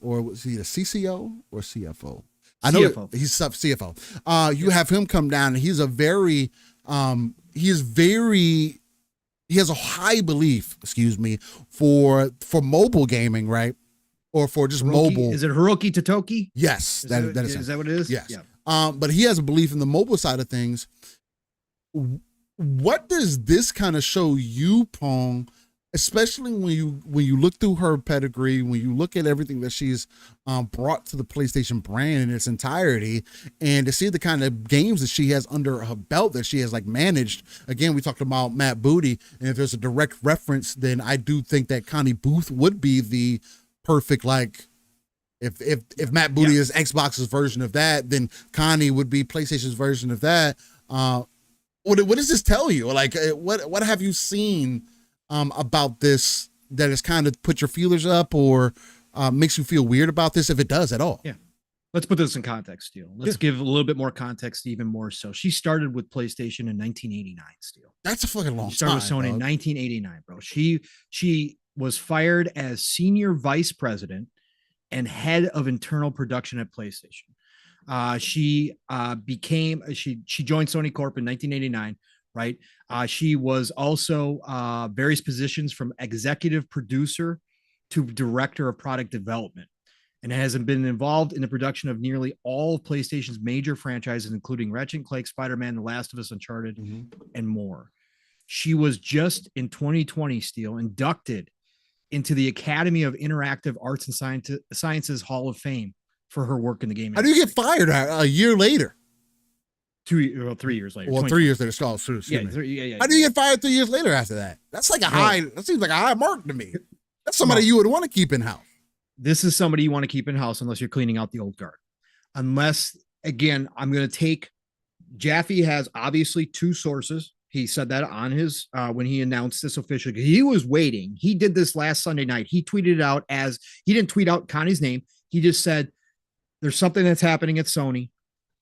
or was he a CCO or CFO? I know CFO. He's CFO. You have him come down, and he's a very, he has a high belief, for mobile gaming, right? Or for just mobile. Is it Hiroki Totoki? Yes. Is that what it is? Yes. Yeah. But he has a belief in the mobile side of things. What does this kind of show you, Pong, especially when you look through her pedigree, when you look at everything that she's brought to the PlayStation brand in its entirety, and to see the kind of games that she has under her belt that she has like managed? Again, we talked about Matt Booty, and if there's a direct reference, then I do think that Connie Booth would be the perfect, like, if Matt Booty is Xbox's version of that, then Connie would be PlayStation's version of that. What does this tell you? Like, what have you seen about this that has kind of put your feelers up, or makes you feel weird about this, if it does at all? Yeah. Let's put this in context, Steele. Let's give a little bit more context, even more so. She started with PlayStation in 1989, Steele. That's a fucking long time. She started with Sony in 1989, bro. She was fired as senior vice president and head of internal production at PlayStation. She joined Sony Corp in 1989, right? She was also various positions from executive producer to director of product development, and has been involved in the production of nearly all of PlayStation's major franchises, including Ratchet & Clank, Spider-Man, The Last of Us, Uncharted, and more. She was just in 2020, Steele, inducted into the Academy of Interactive Arts and Sciences Hall of Fame for her work in the gaming. How do you get fired a year later? 3 years later. Well, 3 years later. How do you get fired 3 years later after that? That's like that seems like a high mark to me. That's somebody you would want to keep in house. This is somebody you want to keep in house unless you're cleaning out the old guard. Unless, again, I'm going to take, Jaffe has obviously two sources. He said that on his, when he announced this officially. He was waiting. He did this last Sunday night. He tweeted it out he didn't tweet out Connie's name. He just said, there's something that's happening at Sony.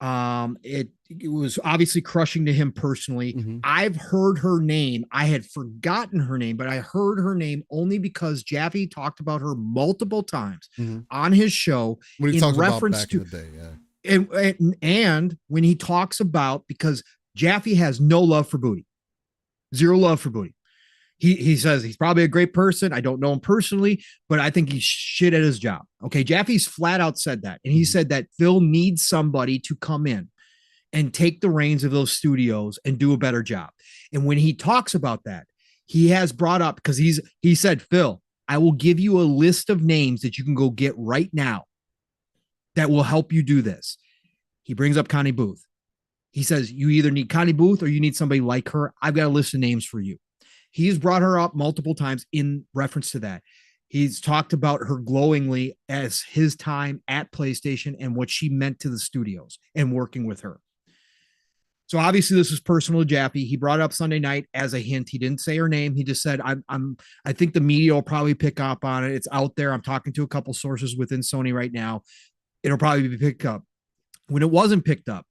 It was obviously crushing to him personally. I've heard her name. I had forgotten her name, but I heard her name only because Jaffe talked about her multiple times on his show when he in talks reference about back to in the day, and when he talks about, because Jaffe has no love for Booty, zero love for Booty. He says he's probably a great person. I don't know him personally, but I think he's shit at his job. Okay. Jaffe's flat out said that. And he said that Phil needs somebody to come in and take the reins of those studios and do a better job. And when he talks about that, he has brought up, because he said, Phil, I will give you a list of names that you can go get right now that will help you do this. He brings up Connie Booth. He says, you either need Connie Booth or you need somebody like her. I've got a list of names for you. He's brought her up multiple times in reference to that. He's talked about her glowingly as his time at PlayStation and what she meant to the studios and working with her. So obviously this was personal to Jaffe. He brought it up Sunday night as a hint. He didn't say her name. He just said, I think the media will probably pick up on it. It's out there. I'm talking to a couple sources within Sony right now. It'll probably be picked up. When it wasn't picked up,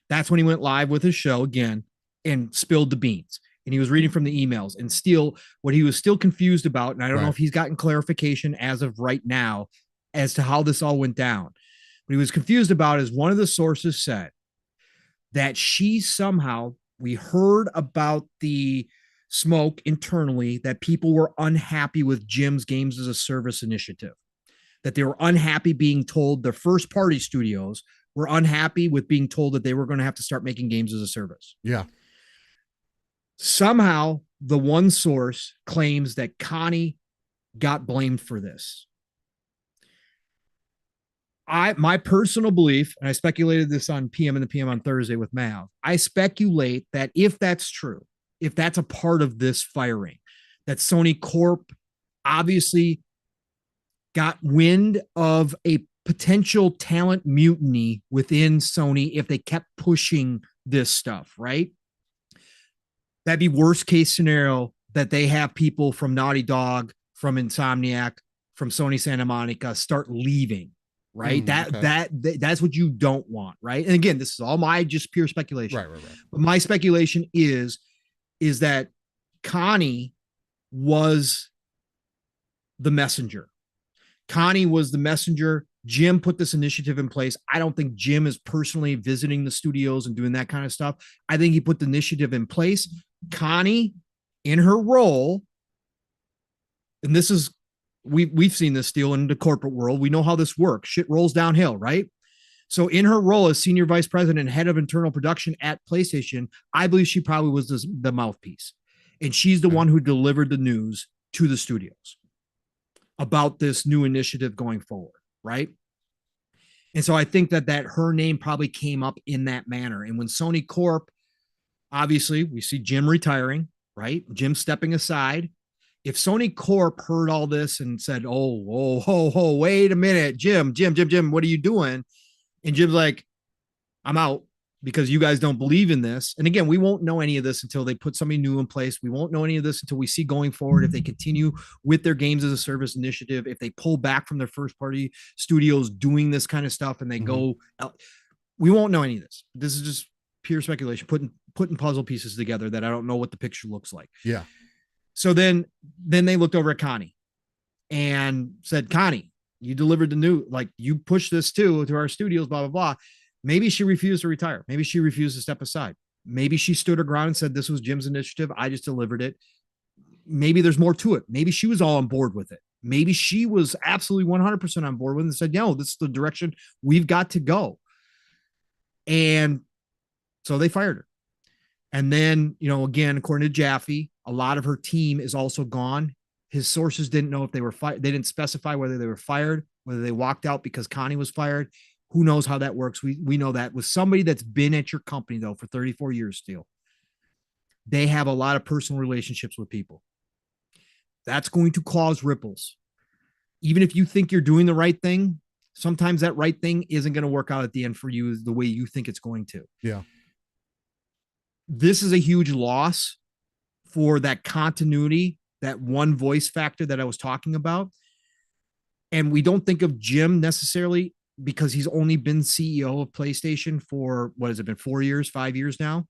that's when he went live with his show again and spilled the beans. And he was reading from the emails and still what he was still confused about. And I don't know if he's gotten clarification as of right now as to how this all went down. What he was confused about is one of the sources said that she somehow, we heard about the smoke internally that people were unhappy with Jim's Games as a Service initiative, that they were unhappy being told the first party studios were unhappy with being told that they were going to have to start making games as a service. Yeah. Somehow the one source claims that Connie got blamed for this. My personal belief, and I speculated this on PM and the PM on Thursday with Mav, I speculate that if that's true, if that's a part of this firing, that Sony Corp obviously got wind of a potential talent mutiny within Sony if they kept pushing this stuff, right? That'd be worst case scenario, that they have people from Naughty Dog, from Insomniac, from Sony Santa Monica start leaving. Right. That's what you don't want. Right. And again, this is all my just pure speculation. Right. But my speculation is that Connie was the messenger. Connie was the messenger. Jim put this initiative in place. I don't think Jim is personally visiting the studios and doing that kind of stuff. I think he put the initiative in place. Connie, in her role, and this is, we've seen this deal in the corporate world. We know how this works. Shit rolls downhill, right? So in her role as senior vice president and head of internal production at PlayStation, I believe she probably was the mouthpiece. And she's the one who delivered the news to the studios about this new initiative going forward, right? And so I think that her name probably came up in that manner. And when Sony Corp, obviously we see Jim retiring, right? Jim stepping aside. If Sony Corp heard all this and said, oh, wait a minute, Jim, what are you doing? And Jim's like, I'm out because you guys don't believe in this. And again, we won't know any of this until they put something new in place. We won't know any of this until we see going forward if they continue with their Games as a Service initiative, if they pull back from their first party studios doing this kind of stuff and they go out. We won't know any of this. This is just pure speculation, putting puzzle pieces together that I don't know what the picture looks like. Yeah. So then they looked over at Connie and said, Connie, you delivered the new, like you pushed this to our studios, blah, blah, blah. Maybe she refused to retire. Maybe she refused to step aside. Maybe she stood her ground and said, this was Jim's initiative. I just delivered it. Maybe there's more to it. Maybe she was all on board with it. Maybe she was absolutely 100% on board with it and said, no, this is the direction we've got to go. And so they fired her. And then, again, according to Jaffe, a lot of her team is also gone. His sources didn't know if they were fired. They didn't specify whether they were fired, whether they walked out because Connie was fired. Who knows how that works? We know that with somebody that's been at your company, though, for 34 years still, they have a lot of personal relationships with people. That's going to cause ripples. Even if you think you're doing the right thing, sometimes that right thing isn't going to work out at the end for you the way you think it's going to. Yeah. This is a huge loss for that continuity, that one voice factor that I was talking about. And we don't think of Jim necessarily because he's only been CEO of PlayStation for, what has it been, 4 years, 5 years now?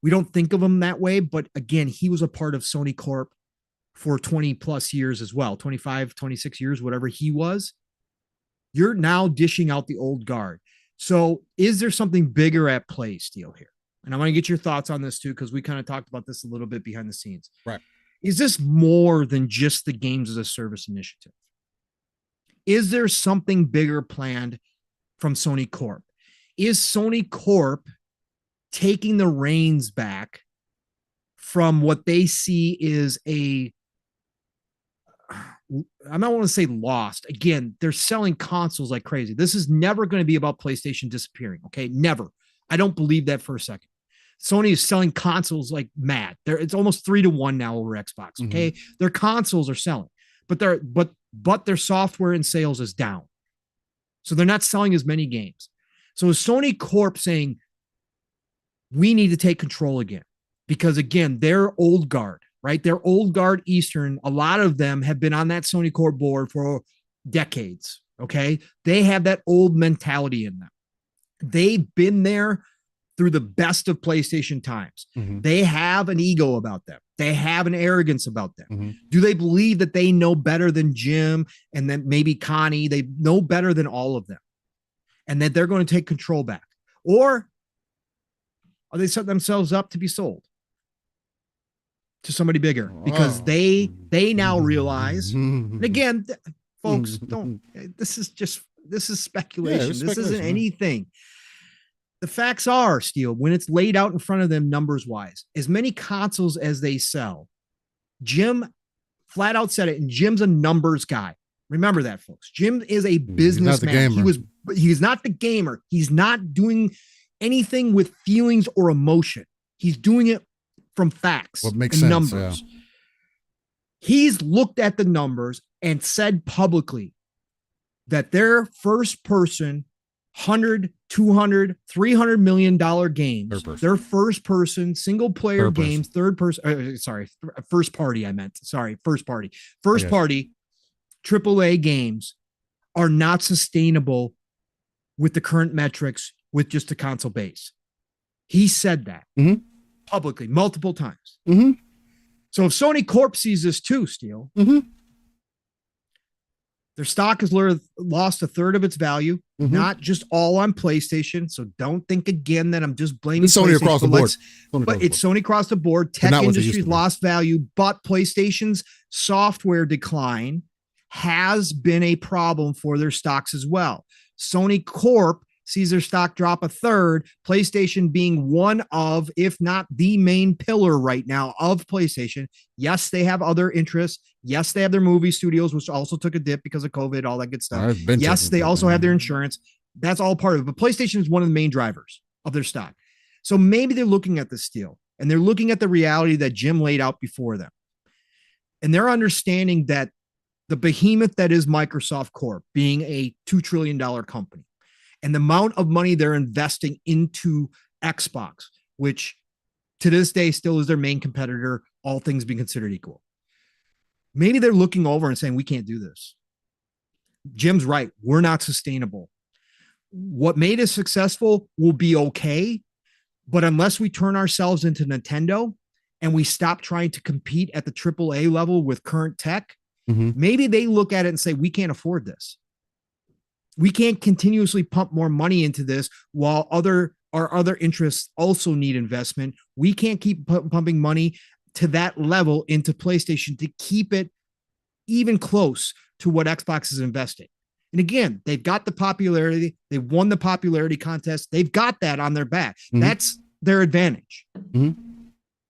We don't think of him that way. But again, he was a part of Sony Corp for 20 plus years as well, 25, 26 years, whatever he was. You're now dishing out the old guard. So is there something bigger at play, Steele, here? And I want to get your thoughts on this too, because we kind of talked about this a little bit behind the scenes. Right. Is this more than just the Games as a Service initiative? Is there something bigger planned from Sony Corp? Is Sony Corp taking the reins back from what they see is I don't want to say lost. Again, they're selling consoles like crazy. This is never going to be about PlayStation disappearing. Okay. Never. I don't believe that for a second. Sony is selling consoles like mad. It's almost 3-1 now over Xbox. Okay. Mm-hmm. Their consoles are selling, but their software and sales is down. So they're not selling as many games. So is Sony Corp saying, we need to take control again, because again, they're old guard, right? They're old guard Eastern. A lot of them have been on that Sony Corp board for decades. Okay. They have that old mentality in them. They've been there through the best of PlayStation times. Mhm. They have an ego about them. They have an arrogance about them. Mhm. Do they believe that they know better than Jim and then maybe Connie? They know better than all of them, and that they're going to take control back? Or are they setting themselves up to be sold to somebody bigger? Because they now realize, and again, folks, this is speculation. it's This speculation, isn't man. anything. The facts are, Steele, when it's laid out in front of them numbers wise, as many consoles as they sell, Jim flat out said it, and Jim's a numbers guy. Remember that, folks. Jim is a businessman. He's not the gamer. He's not doing anything with feelings or emotion. He's doing it from facts What makes and sense, numbers. Yeah. He's looked at the numbers and said publicly that their first person $100, $200, $300 million games, their first person single player games, first party AAA games are not sustainable with the current metrics with just a console base. He said that publicly multiple times. So if Sony Corp sees this too, Steele, their stock has lost a third of its value, not just all on PlayStation. So don't think again that I'm just blaming Sony across the board. But it's Sony across the board. Tech industry's lost value, but PlayStation's software decline has been a problem for their stocks as well. Sony Corp sees their stock drop a third, PlayStation being one of, if not the main pillar right now of PlayStation. Yes, they have other interests. Yes, they have their movie studios, which also took a dip because of COVID, all that good stuff. Yes, they also have their insurance. That's all part of it. But PlayStation is one of the main drivers of their stock. So maybe they're looking at this deal and they're looking at the reality that Jim laid out before them. And they're understanding that the behemoth that is Microsoft Corp, being a $2 trillion company, and the amount of money they're investing into Xbox, which to this day still is their main competitor, all things being considered equal. Maybe they're looking over and saying, we can't do this. Jim's right. We're not sustainable. What made us successful will be okay, but unless we turn ourselves into Nintendo and we stop trying to compete at the AAA level with current tech, maybe they look at it and say, we can't afford this. We can't continuously pump more money into this while our other interests also need investment. We can't keep pumping money to that level into PlayStation to keep it even close to what Xbox is investing. And again, they've got the popularity. They won the popularity contest. They've got that on their back. That's their advantage.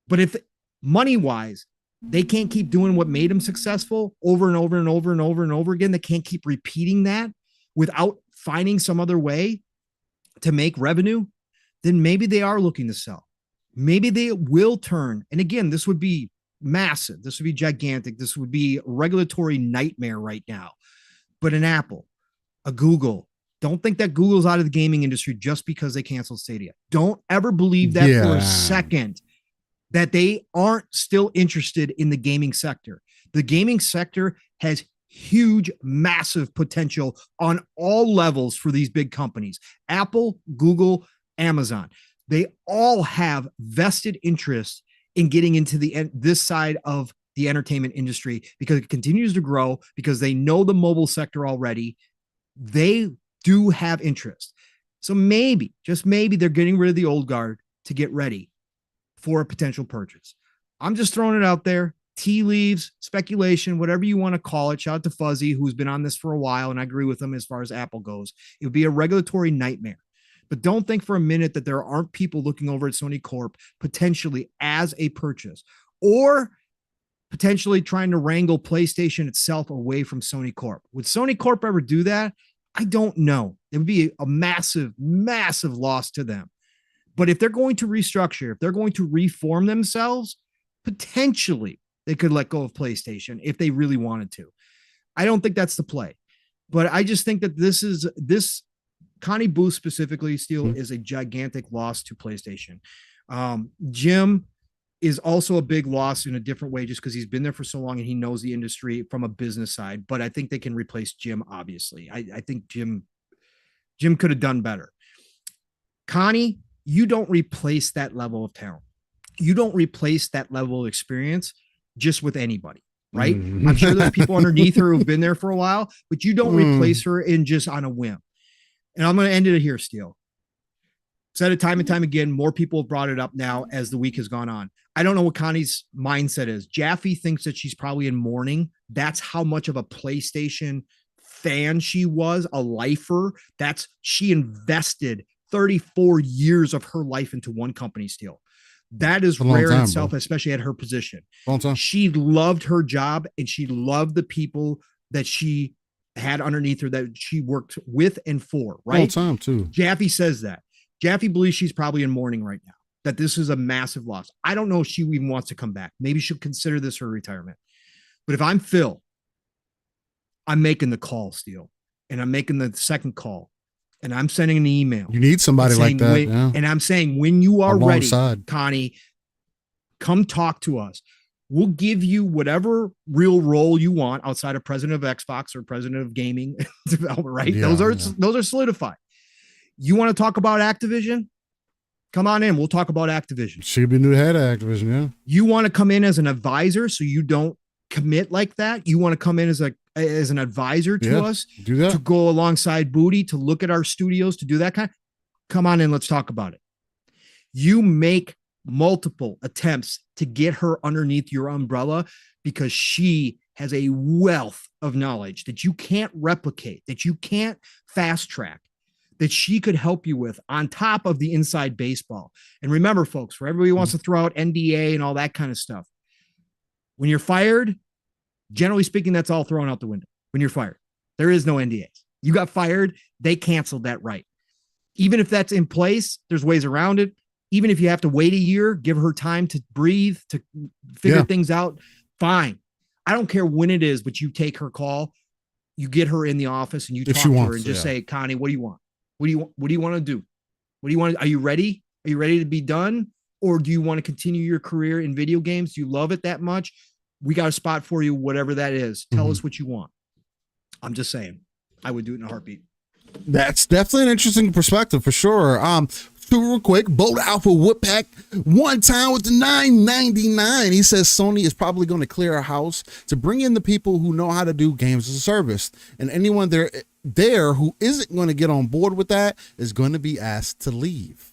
But if money-wise, they can't keep doing what made them successful over and over and over and over and over again, they can't keep repeating that without finding some other way to make revenue, then maybe they are looking to sell. Maybe they will turn. And again, this would be massive. This would be gigantic. This would be a regulatory nightmare right now. But an Apple, a Google, don't think that Google's out of the gaming industry just because they canceled Stadia. Don't ever believe that for a second, that they aren't still interested in the gaming sector. The gaming sector has huge, massive potential on all levels for these big companies. Apple, Google, Amazon. They all have vested interest in getting into this side of the entertainment industry because it continues to grow, because they know the mobile sector already. They do have interest. So maybe, just maybe, they're getting rid of the old guard to get ready for a potential purchase. I'm just throwing it out there. Tea leaves, speculation, whatever you want to call it. Shout out to Fuzzy, who's been on this for a while, and I agree with him as far as Apple goes. It would be a regulatory nightmare. But don't think for a minute that there aren't people looking over at Sony Corp potentially as a purchase, or potentially trying to wrangle PlayStation itself away from Sony Corp. Would Sony Corp ever do that? I don't know. It would be a massive, massive loss to them. But if they're going to restructure, if they're going to reform themselves, potentially they could let go of PlayStation if they really wanted to. I don't think that's the play. But I just think that this Connie Booth specifically, Steele, is a gigantic loss to PlayStation. Jim is also a big loss in a different way, just because he's been there for so long and he knows the industry from a business side. But I think they can replace Jim. Obviously, I think Jim could have done better. Connie, you don't replace that level of talent. You don't replace that level of experience just with anybody, right? I'm sure there's people underneath her who've been there for a while, but you don't replace her in just on a whim. And I'm going to end it here, Steele. Said it time and time again. More people have brought it up now as the week has gone on. I don't know what Connie's mindset is. Jaffe thinks that she's probably in mourning. That's how much of a PlayStation fan she was, a lifer. She invested 34 years of her life into one company, Steele. That is rare in itself, bro. Especially at her position. She loved her job and she loved the people that she had underneath her that she worked with and for, right? All time too. Jaffe says that. Jaffe believes she's probably in mourning right now, that this is a massive loss. I don't know if she even wants to come back. Maybe she'll consider this her retirement. But if I'm Phil, I'm making the call, Steele, and I'm making the second call, and I'm sending an email. You need somebody like that. Yeah. And I'm saying, when you are ready, Connie, come talk to us. We'll give you whatever real role you want outside of president of Xbox or president of gaming development, right? Yeah, those are solidified. You want to talk about Activision? Come on in. We'll talk about Activision. She'll be new head of Activision, yeah. You want to come in as an advisor so you don't commit like that? You want to come in as an advisor to us? Do that. To go alongside Booty, to look at our studios, to do that kind? Come on in. Let's talk about it. You make multiple attempts to get her underneath your umbrella because she has a wealth of knowledge that you can't replicate, that you can't fast track, that she could help you with on top of the inside baseball. And remember, folks, for everybody who wants to throw out NDA and all that kind of stuff, when you're fired, generally speaking, that's all thrown out the window. When you're fired, there is no NDAs. You got fired, they canceled that right. Even if that's in place, there's ways around it. Even if you have to wait a year, give her time to breathe, to figure things out, fine. I don't care when it is, but you take her call, you get her in the office and you talk to her and just say, Connie, what do you want? What do you want to do? What do you want? Are you ready? Are you ready to be done? Or do you want to continue your career in video games? Do you love it that much? We got a spot for you, whatever that is. Tell us what you want. I'm just saying, I would do it in a heartbeat. That's definitely an interesting perspective for sure. Real quick, Bolt Alpha Woodpack one time with the $9.99. He says Sony is probably going to clear a house to bring in the people who know how to do games as a service, and anyone there who isn't going to get on board with that is going to be asked to leave.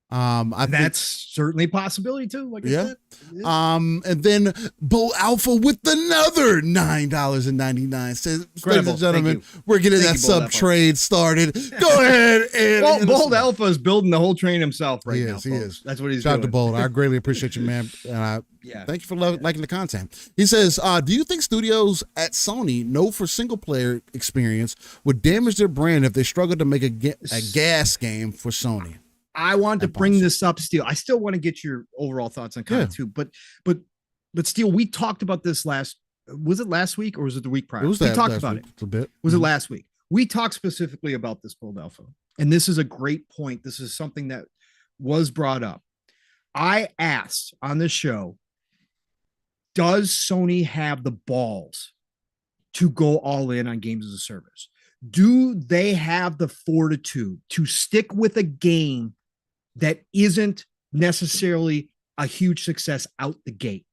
That's certainly a possibility too. Like I said. Yeah. And then Bolt Alpha with another $9.99 says, ladies and gentlemen, we're getting that sub trade started. Go ahead and Bolt Alpha is building the whole train himself right now. He is. That's what he's doing. Shout out to Bolt. I greatly appreciate you, man. And thank you for liking the content. He says, do you think studios at Sony known for single player experience would damage their brand if they struggle to make a gas game for Sony? I want to bring this up, Steele. I still want to get your overall thoughts on Con too, but Steele, we talked about this was it last week or was it the week prior? We talked about it a bit. Was it last week? We talked specifically about this Bolt Alpha, and this is a great point. This is something that was brought up. I asked on the show, does Sony have the balls to go all in on games as a service? Do they have the fortitude to stick with a game that isn't necessarily a huge success out the gate?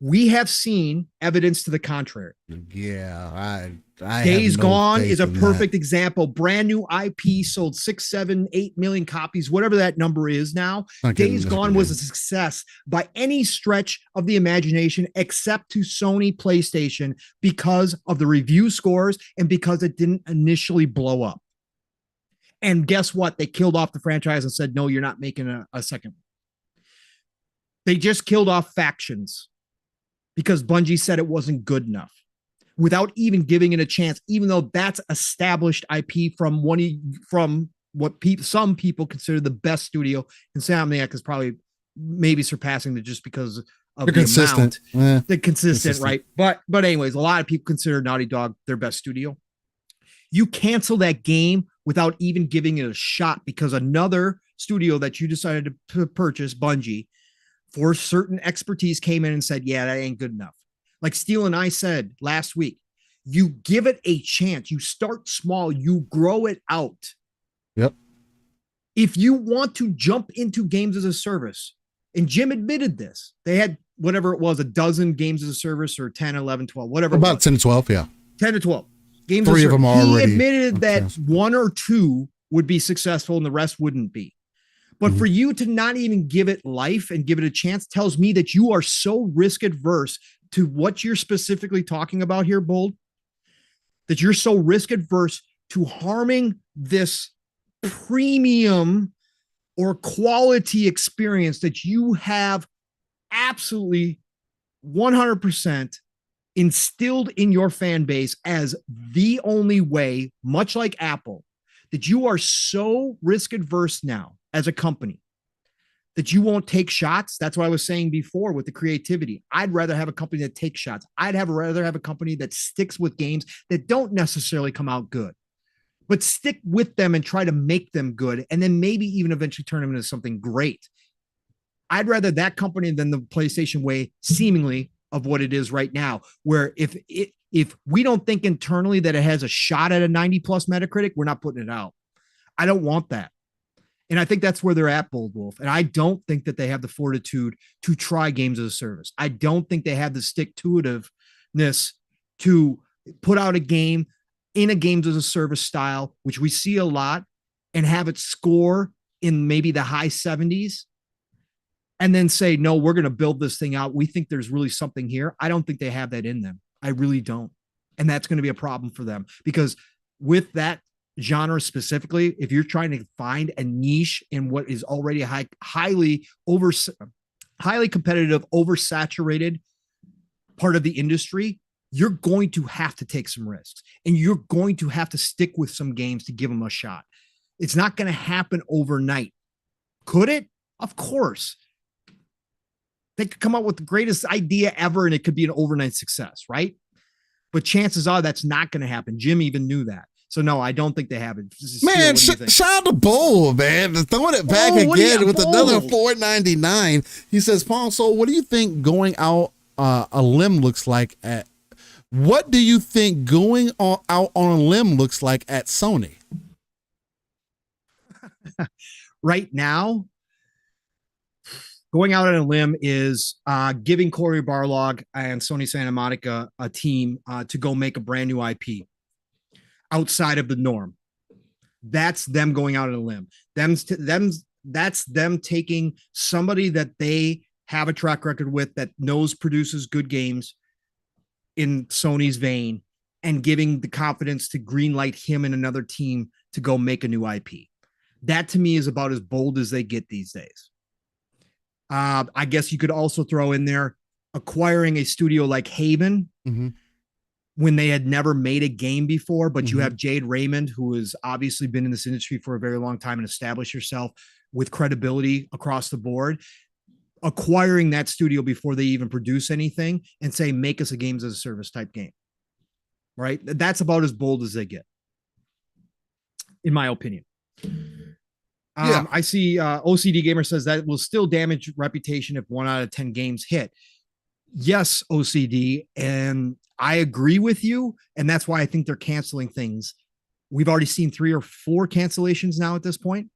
We have seen evidence to the contrary. Yeah, Days Gone is a perfect example. Brand new IP, sold 6, 7, 8 million copies, whatever that number is now. Days Gone was a success by any stretch of the imagination, except to Sony PlayStation, because of the review scores and because it didn't initially blow up. And guess what? They killed off the franchise and said, no, you're not making a second. They just killed off Factions because Bungie said it wasn't good enough without even giving it a chance, even though that's established IP from what some people consider the best studio. Insomniac is probably maybe surpassing it just because of the amount. They're consistent, right? But anyways, a lot of people consider Naughty Dog their best studio. You cancel that game without even giving it a shot because another studio that you decided to purchase, Bungie, for certain expertise came in and said, yeah, that ain't good enough. Like Steele and I said last week, you give it a chance. You start small, you grow it out. Yep. If you want to jump into games as a service, and Jim admitted this, they had whatever it was, a dozen games as a service or 10, 11, 12, whatever. About 10 to 12, yeah. 10 to 12 games. 3 of them are already. He admitted that 1 or 2 would be successful and the rest wouldn't be. But for you to not even give it life and give it a chance tells me that you are so risk adverse to what you're specifically talking about here, Bold, that you're so risk adverse to harming this premium or quality experience that you have absolutely 100% instilled in your fan base as the only way, much like Apple, that you are so risk adverse now as a company that you won't take shots. That's what I was saying before with the creativity. I'd rather have a company that takes shots. Rather have a company that sticks with games that don't necessarily come out good, but stick with them and try to make them good, and then maybe even eventually turn them into something great. I'd rather that company than the PlayStation way, seemingly, of what it is right now, where if we don't think internally that it has a shot at a 90 plus Metacritic, we're not putting it out. I don't want that. And I think that's where they're at, Bold Wolf. And I don't think that they have the fortitude to try games as a service. I don't think they have the stick-to-itiveness to put out a game in a games as a service style, which we see a lot, and have it score in maybe the high 70s, and then say, no, we're going to build this thing out. We think there's really something here. I don't think they have that in them. I really don't. And that's going to be a problem for them, because with that genre specifically, if you're trying to find a niche in what is already a highly competitive, oversaturated part of the industry, you're going to have to take some risks, and you're going to have to stick with some games to give them a shot. It's not going to happen overnight. Could it? Of course. They could come up with the greatest idea ever and it could be an overnight success, right? But chances are that's not going to happen. Jim even knew that. So no, I don't think they have it. Man, shout out to Bull, man. Throwing it back again with another $4.99. He says, Paul, so what do you think going out a limb looks like at what do you think going out on a limb looks like at Sony? Right now, going out on a limb is giving Cory Barlog and Sony Santa Monica a team to go make a brand new IP outside of the norm. That's them going out on a limb. That's them taking somebody that they have a track record with that knows produces good games in Sony's vein and giving the confidence to greenlight him and another team to go make a new IP. That to me is about as bold as they get these days. I guess you could also throw in there acquiring a studio like Haven when they had never made a game before, but you have Jade Raymond, who has obviously been in this industry for a very long time and established herself with credibility across the board. Acquiring that studio before they even produce anything and say, make us a games as a service type game, right? That's about as bold as they get, in my opinion. I see OCD Gamer says that will still damage reputation if 1 out of 10 games hit. Yes, OCD. And I agree with you. And that's why I think they're canceling things. We've already seen 3 or 4 cancellations now at this point.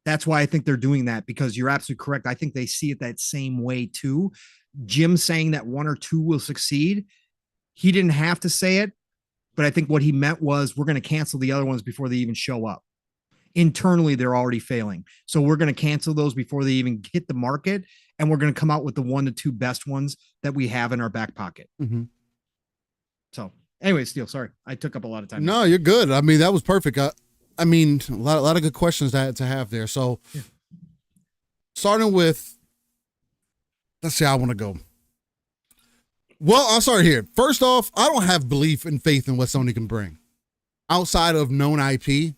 That's why I think they're doing that, because you're absolutely correct. I think they see it that same way too. Jim saying that 1 or 2 will succeed. He didn't have to say it, but I think what he meant was we're going to cancel the other ones before they even show up. Internally, they're already failing. So we're going to cancel those before they even hit the market. And we're going to come out with the 1 to 2 best ones that we have in our back pocket. So anyway, Steele, sorry. I took up a lot of time. No, you're good. I mean, that was perfect. I mean, a lot of good questions to have there. So starting with, let's see how I want to go. Well, I'll start here. First off, I don't have belief and faith in what Sony can bring outside of known IP.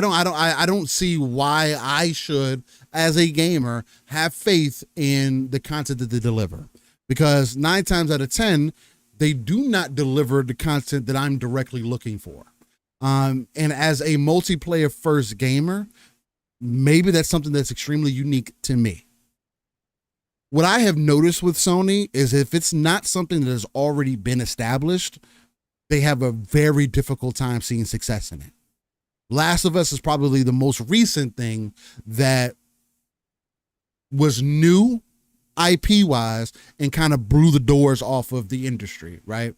I don't see why I should, as a gamer, have faith in the content that they deliver, because 9 times out of 10, they do not deliver the content that I'm directly looking for. And as a multiplayer first gamer, maybe that's something that's extremely unique to me. What I have noticed with Sony is if it's not something that has already been established, they have a very difficult time seeing success in it. Last of Us is probably the most recent thing that was new IP wise and kind of blew the doors off of the industry, right?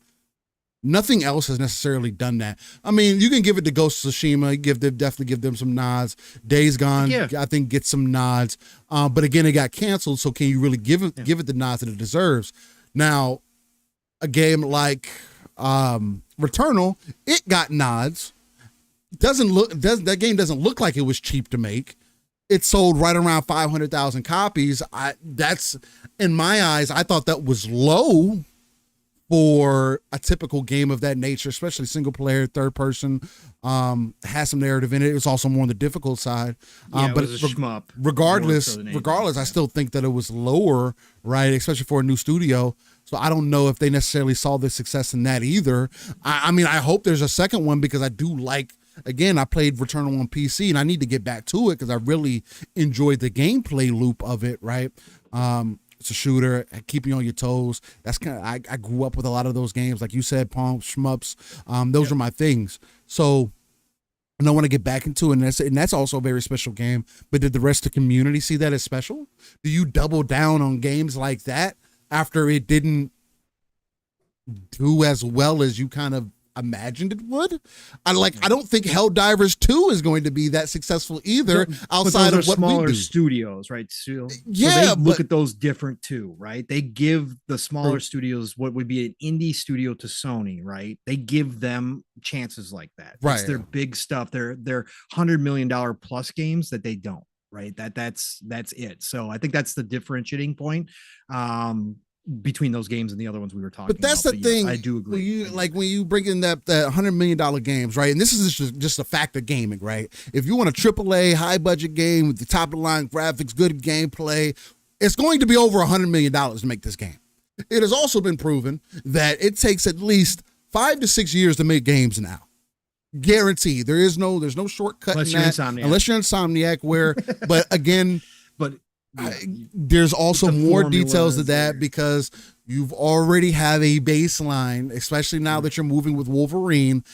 Nothing else has necessarily done that. I mean, you can give it to Ghost of Tsushima, definitely give them some nods. Days Gone, I think, gets some nods. But again, it got canceled, so can you really give it the nods that it deserves? Now, a game like Returnal, it got nods. That game doesn't look like it was cheap to make. It sold right around 500,000 copies. That's, in my eyes, I thought that was low for a typical game of that nature, especially single player, third person, has some narrative in it. It was also more on the difficult side. But it was a shmup. Regardless, I still think that it was lower, right? Especially for a new studio. So I don't know if they necessarily saw the success in that either. I mean, I hope there's a second one because I do like, again, I played Returnal on PC and I need to get back to it because I really enjoyed the gameplay loop of it, right? It's a shooter, keep you on your toes. That's kind of, I grew up with a lot of those games. Like you said, pump, shmups, those are my things. So I don't want to get back into it. And that's also a very special game. But did the rest of the community see that as special? Do you double down on games like that after it didn't do as well as you kind of imagined it would? I don't think Helldivers 2 is going to be that successful either, outside of what smaller we do. Studios, right? So Yeah, they look at those different too, right? They give the smaller studios what would be an indie studio to Sony, right? They give them chances like that. That's their big stuff. They're $100 million plus games that they don't, right? That's it. So I think that's the differentiating point. Between those games and the other ones we were talking about. But that's the thing. I do agree. When you bring in that $100 million games, right? And this is just a fact of gaming, right? If you want a AAA high budget game with the top of the line graphics, good gameplay, it's going to be over $100 million to make this game. It has also been proven that it takes at least 5 to 6 years to make games now. Guaranteed. There's no shortcut Unless in that. Unless you're Insomniac, where, but again, there's also more details to that because you've already have a baseline, especially now that you're moving with Wolverine.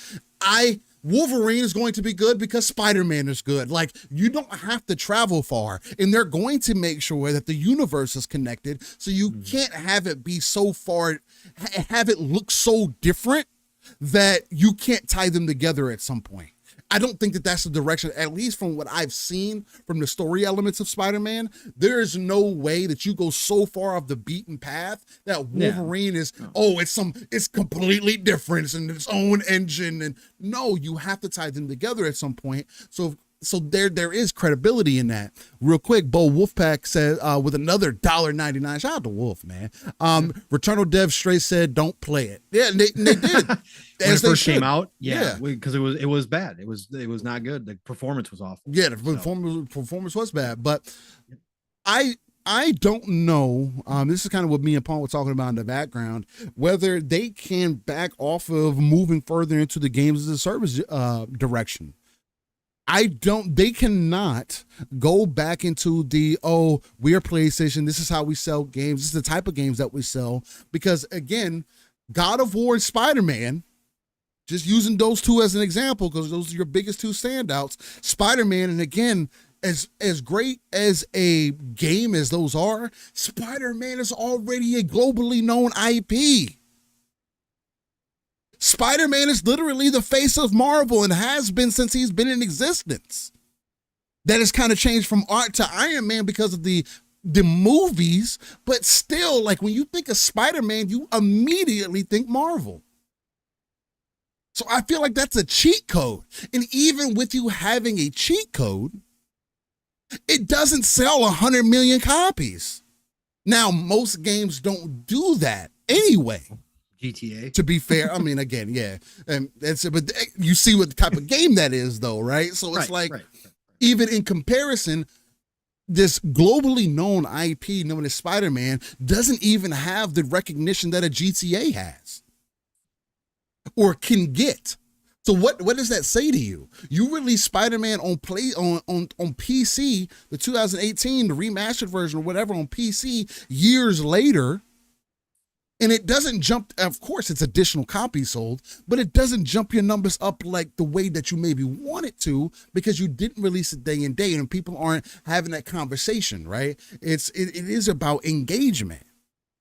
Wolverine is going to be good because Spider-Man is good. Like, you don't have to travel far, and they're going to make sure that the universe is connected, so you can't have it be so far, have it look so different that you can't tie them together at some point. I don't think that that's the direction, at least from what I've seen from the story elements of Spider-Man. There is no way that you go so far off the beaten path that Wolverine is, it's completely different. It's in its own engine. And no, you have to tie them together at some point. So there is credibility in that. Real quick, Bo Wolfpack said, with another $1.99. Shout out to Wolf, man. Returnal Dev straight said, don't play it. Yeah, and they did. When it first came out, because it was bad. It was not good. The performance was awful. Yeah, the performance was bad. But I don't know. This is kind of what me and Paul were talking about in the background, whether they can back off of moving further into the games as a service direction. They cannot go back into we're PlayStation. This is how we sell games. This is the type of games that we sell. Because again, God of War and Spider-Man, just using those two as an example, because those are your biggest two standouts. Spider-Man, and again, as great as a game as those are, Spider-Man is already a globally known IP. Spider-Man is literally the face of Marvel and has been since he's been in existence. That has kind of changed from art to Iron Man because of the movies, but still, like, when you think of Spider-Man, you immediately think Marvel. So I feel like that's a cheat code. And even with you having a cheat code, it doesn't sell 100 million copies. Now, most games don't do that anyway. GTA. To be fair, I mean, again, and but you see what type of game that is, though, right? So it's even in comparison, this globally known IP known as Spider-Man doesn't even have the recognition that a GTA has or can get. So what does that say to you? You release Spider-Man on PC, the 2018, the remastered version or whatever on PC years later, and it doesn't jump. Of course, it's additional copies sold, but it doesn't jump your numbers up like the way that you maybe want it to because you didn't release it day and day, and people aren't having that conversation, right? It is about engagement.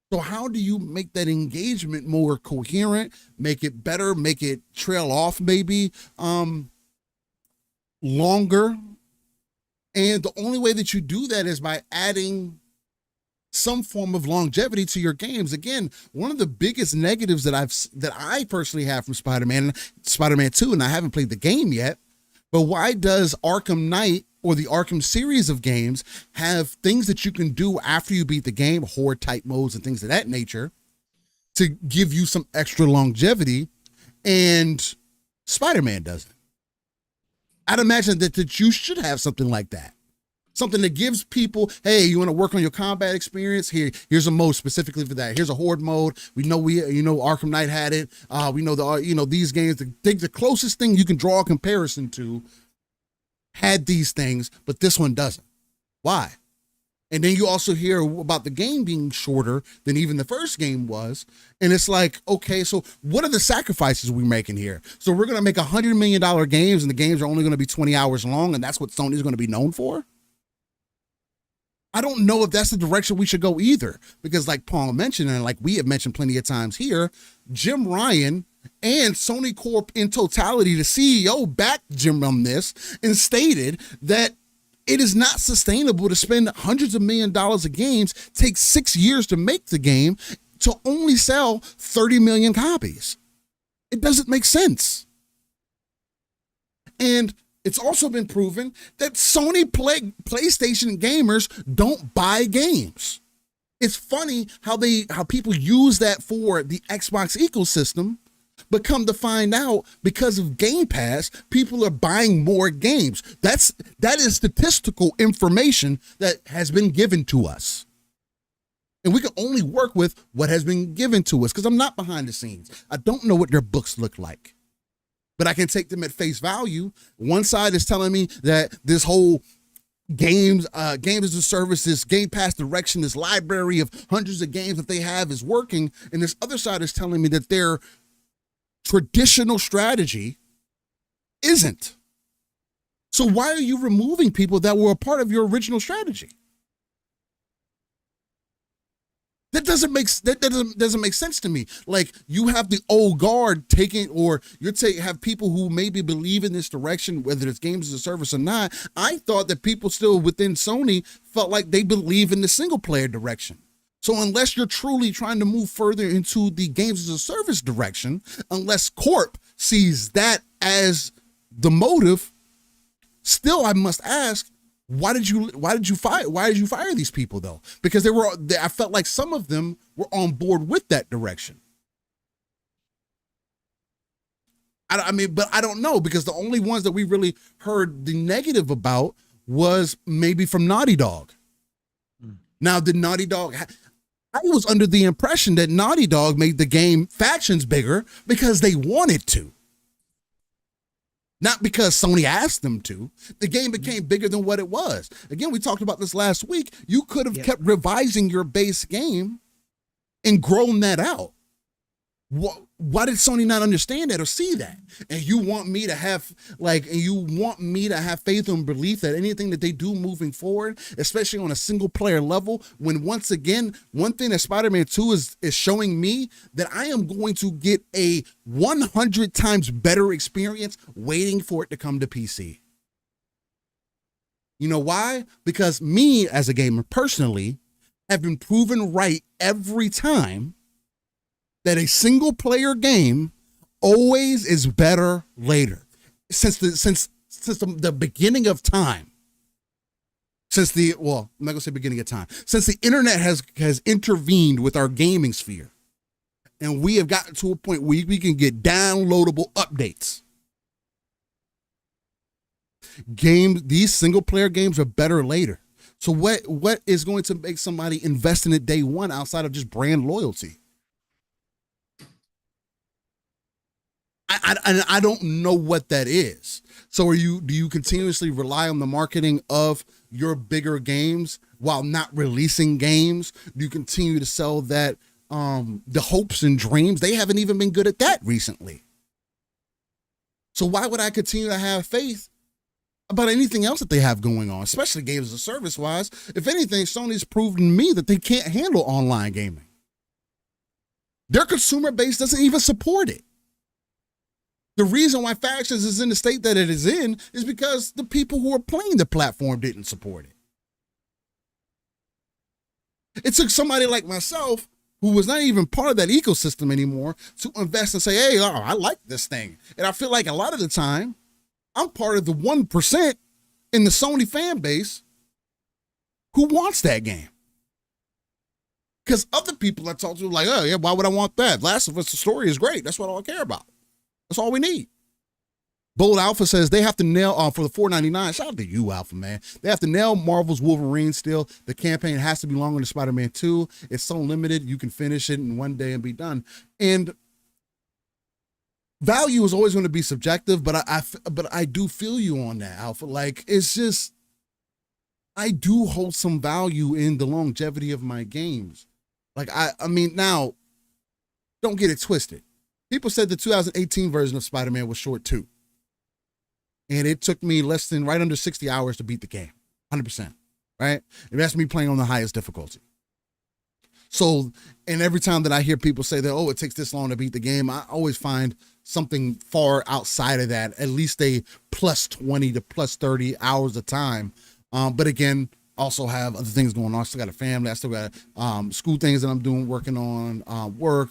So how do you make that engagement more coherent, make it better, make it trail off maybe longer? And the only way that you do that is by adding some form of longevity to your games. Again, one of the biggest negatives that I personally have from Spider-Man 2, and I haven't played the game yet, but why does Arkham Knight or the Arkham series of games have things that you can do after you beat the game, horde type modes and things of that nature, to give you some extra longevity, and Spider-Man doesn't? I'd imagine that you should have something like that. Something that gives people, hey, you want to work on your combat experience? Here's a mode specifically for that. Here's a horde mode. We know Arkham Knight had it. We know these games. The closest thing you can draw a comparison to had these things, but this one doesn't. Why? And then you also hear about the game being shorter than even the first game was. And it's like, okay, so what are the sacrifices we're making here? So we're going to make $100 million games, and the games are only going to be 20 hours long, and that's what Sony's going to be known for? I don't know if that's the direction we should go either, because like Paul mentioned, and like we have mentioned plenty of times here, Jim Ryan and Sony Corp in totality, the CEO, backed Jim on this and stated that it is not sustainable to spend hundreds of millions of dollars of games, take 6 years to make the game, to only sell 30 million copies. It doesn't make sense. And it's also been proven that Sony PlayStation gamers don't buy games. It's funny how people use that for the Xbox ecosystem, but come to find out, because of Game Pass, people are buying more games. That is statistical information that has been given to us. And we can only work with what has been given to us, because I'm not behind the scenes. I don't know what their books look like, but I can take them at face value. One side is telling me that this whole games as a service, this Game Pass direction, this library of hundreds of games that they have is working. And this other side is telling me that their traditional strategy isn't. So why are you removing people that were a part of your original strategy? That doesn't make sense to me. Like, you have the old guard taking, or have people who maybe believe in this direction, whether it's games as a service or not. I thought that people still within Sony felt like they believe in the single player direction. So unless you're truly trying to move further into the games as a service direction, unless Corp sees that as the motive, still I must ask, why did you fire these people though? Because I felt like some of them were on board with that direction. But I don't know, because the only ones that we really heard the negative about was maybe from Naughty Dog. Now, did Naughty Dog? I was under the impression that Naughty Dog made the game factions bigger because they wanted to. Not because Sony asked them to. The game became bigger than what it was. Again, we talked about this last week. You could have kept revising your base game and grown that out. Why did Sony not understand that or see that? And you want me to have faith and belief that anything that they do moving forward, especially on a single player level, when once again, one thing that Spider-Man 2 is showing me, that I am going to get a 100 times better experience waiting for it to come to PC. You know why? Because me as a gamer personally have been proven right every time that a single player game always is better later. Since the beginning of time. I'm not gonna say beginning of time. Since the internet has intervened with our gaming sphere, and we have gotten to a point where we can get downloadable updates. These single player games are better later. So what is going to make somebody invest in it day one outside of just brand loyalty? I don't know what that is. So do you continuously rely on the marketing of your bigger games while not releasing games? Do you continue to sell that the hopes and dreams? They haven't even been good at that recently. So why would I continue to have faith about anything else that they have going on, especially games as a service wise? If anything, Sony's proven to me that they can't handle online gaming. Their consumer base doesn't even support it. The reason why Factions is in the state that it is in is because the people who are playing the platform didn't support it. It took somebody like myself, who was not even part of that ecosystem anymore, to invest and say, hey, I like this thing. And I feel like a lot of the time, I'm part of the 1% in the Sony fan base who wants that game. Because other people I talk to are like, oh, yeah, why would I want that? Last of Us, the story is great. That's what I care about. That's all we need. Bold Alpha says they have to nail for the $4.99. Shout out to you, Alpha, man. They have to nail Marvel's Wolverine still. The campaign has to be longer than Spider-Man 2. It's so limited, you can finish it in one day and be done. And value is always going to be subjective, but I do feel you on that, Alpha. Like, it's just, I do hold some value in the longevity of my games. Like, I mean, now, don't get it twisted. People said the 2018 version of Spider-Man was short too. And it took me right under 60 hours to beat the game. 100%. Right? And that's me playing on the highest difficulty. So, and every time that I hear people say that, oh, it takes this long to beat the game, I always find something far outside of that, at least a plus 20 to plus 30 hours of time. But again, also have other things going on. I still got a family. I still got school things that I'm doing, working on, work.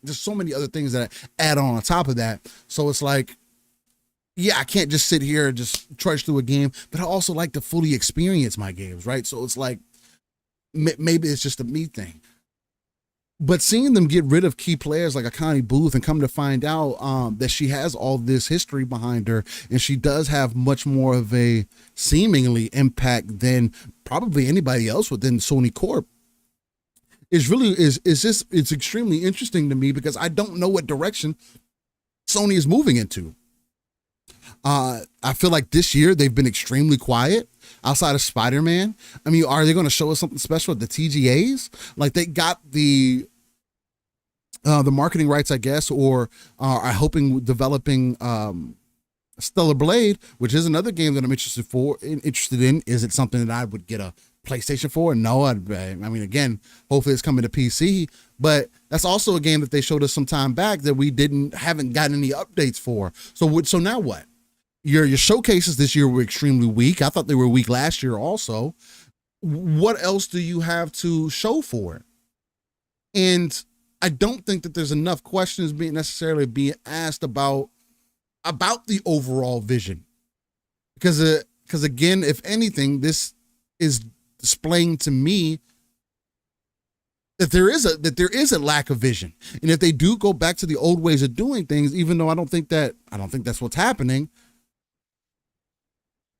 There's so many other things that I add on top of that. So it's like, yeah, I can't just sit here and just trudge through a game, but I also like to fully experience my games, right? So it's like, maybe it's just a me thing. But seeing them get rid of key players like Akani Booth and come to find out that she has all this history behind her and she does have much more of a seemingly impact than probably anybody else within Sony Corp it's extremely interesting to me because I don't know what direction Sony is moving into. I feel like this year they've been extremely quiet outside of Spider-Man. I mean, are they going to show us something special at the TGAs? Like they got the marketing rights, I guess, or are hoping developing Stellar Blade, which is another game that I'm interested in. Is it something that I would get a PlayStation for? No, I mean, again, hopefully it's coming to PC, but that's also a game that they showed us some time back that we haven't gotten any updates for. So now what? Your showcases this year were extremely weak. I thought they were weak last year also. What else do you have to show for it? And I don't think that there's enough questions being asked about the overall vision. Because again, if anything, this is displaying to me that there is a lack of vision. And if they do go back to the old ways of doing things, even though I don't think that's what's happening,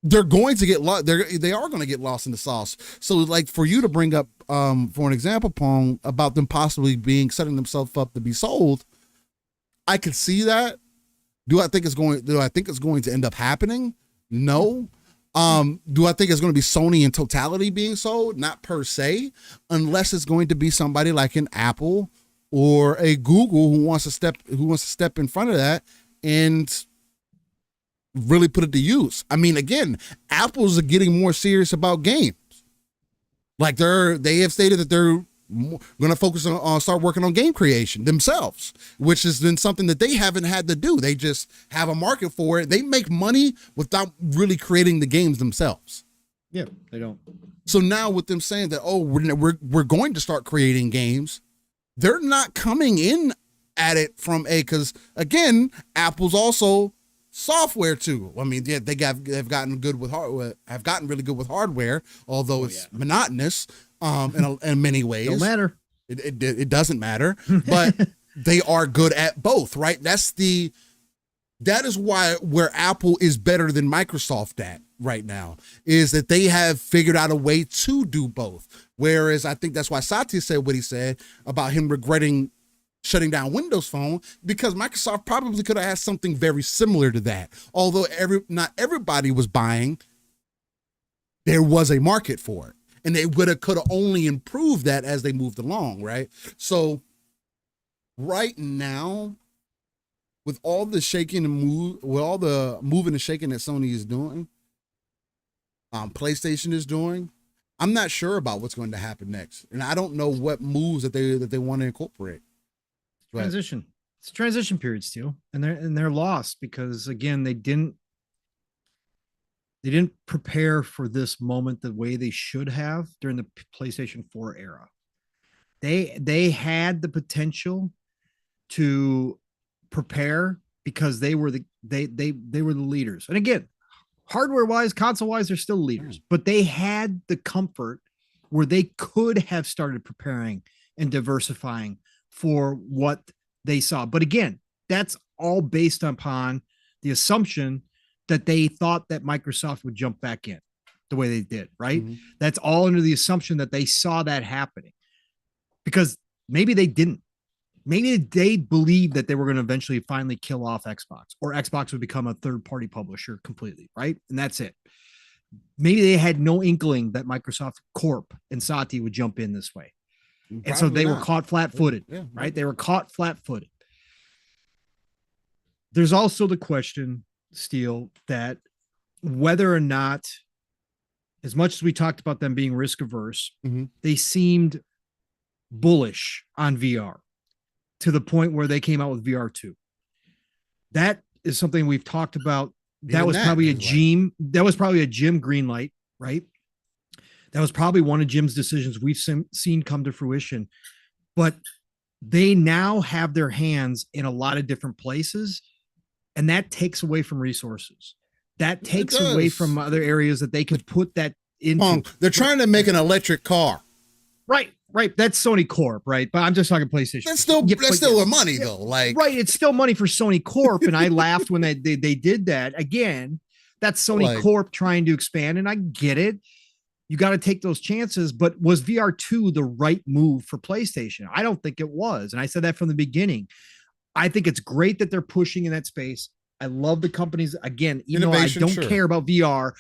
they're going to get lost. They are going to get lost in the sauce. So, like, for you to bring up, for an example, Pong, about them possibly setting themselves up to be sold, I could see that. Do I think it's going to end up happening? No. Do I think it's going to be Sony in totality being sold? Not per se, unless it's going to be somebody like an Apple or a Google who wants to step in front of that and really put it to use. I mean, again, Apple's are getting more serious about games. Like they have stated that they're going to focus on start working on game creation themselves, which has been something that they haven't had to do. They just have a market for it. They make money without really creating the games themselves. Yeah, they don't. So now with them saying that, oh, we're going to start creating games, they're not coming in at it because again, Apple's also software too. I mean, yeah, they've gotten good with hardware. Have gotten really good with hardware, although it's monotonous in many ways. Don't matter. It doesn't matter, but they are good at both, right? That is where Apple is better than Microsoft at right now, is that they have figured out a way to do both. Whereas I think that's why Satya said what he said about him regretting shutting down Windows Phone, because Microsoft probably could have had something very similar to that. Although not everybody was buying, there was a market for it. And they could have only improved that as they moved along, right? So right now, with all the shaking and move, with all the moving and shaking that Sony is doing, PlayStation is doing, I'm not sure about what's going to happen next. And I don't know what moves that they want to incorporate. Transition. It's a transition period still, and they're lost because again they didn't prepare for this moment the way they should have during the PlayStation 4 era. They had the potential to prepare because they were the leaders. And again, hardware wise, console wise, they're still leaders, but they had the comfort where they could have started preparing and diversifying for what they saw. But again, that's all based upon the assumption that they thought that Microsoft would jump back in the way they did, right? Mm-hmm. That's all under the assumption that they saw that happening, because maybe they didn't. Maybe they believed that they were going to eventually finally kill off Xbox, or Xbox would become a third-party publisher completely, right? And that's it. Maybe they had no inkling that Microsoft Corp and Satya would jump in this way. Probably. And so they were caught flat-footed, right? They were caught flat-footed. There's also the question, Steele, that whether or not, as much as we talked about them being risk-averse, they seemed bullish on VR to the point where they came out with VR2. That is something we've talked about. That was probably a Jim Greenlight, right? That was probably one of Jim's decisions we've seen come to fruition. But they now have their hands in a lot of different places, and that takes away from resources. That takes away from other areas that they could put that into. They're trying to make an electric car. Right. That's Sony Corp, right? But I'm just talking PlayStation. That's still their money, though. Like, right. It's still money for Sony Corp. And I laughed when they did that. Again, that's Sony Corp trying to expand. And I get it. You got to take those chances. But was VR2 the right move for PlayStation? I don't think it was. And I said that from the beginning. I think it's great that they're pushing in that space. I love the companies. Again, even though I don't care about VR,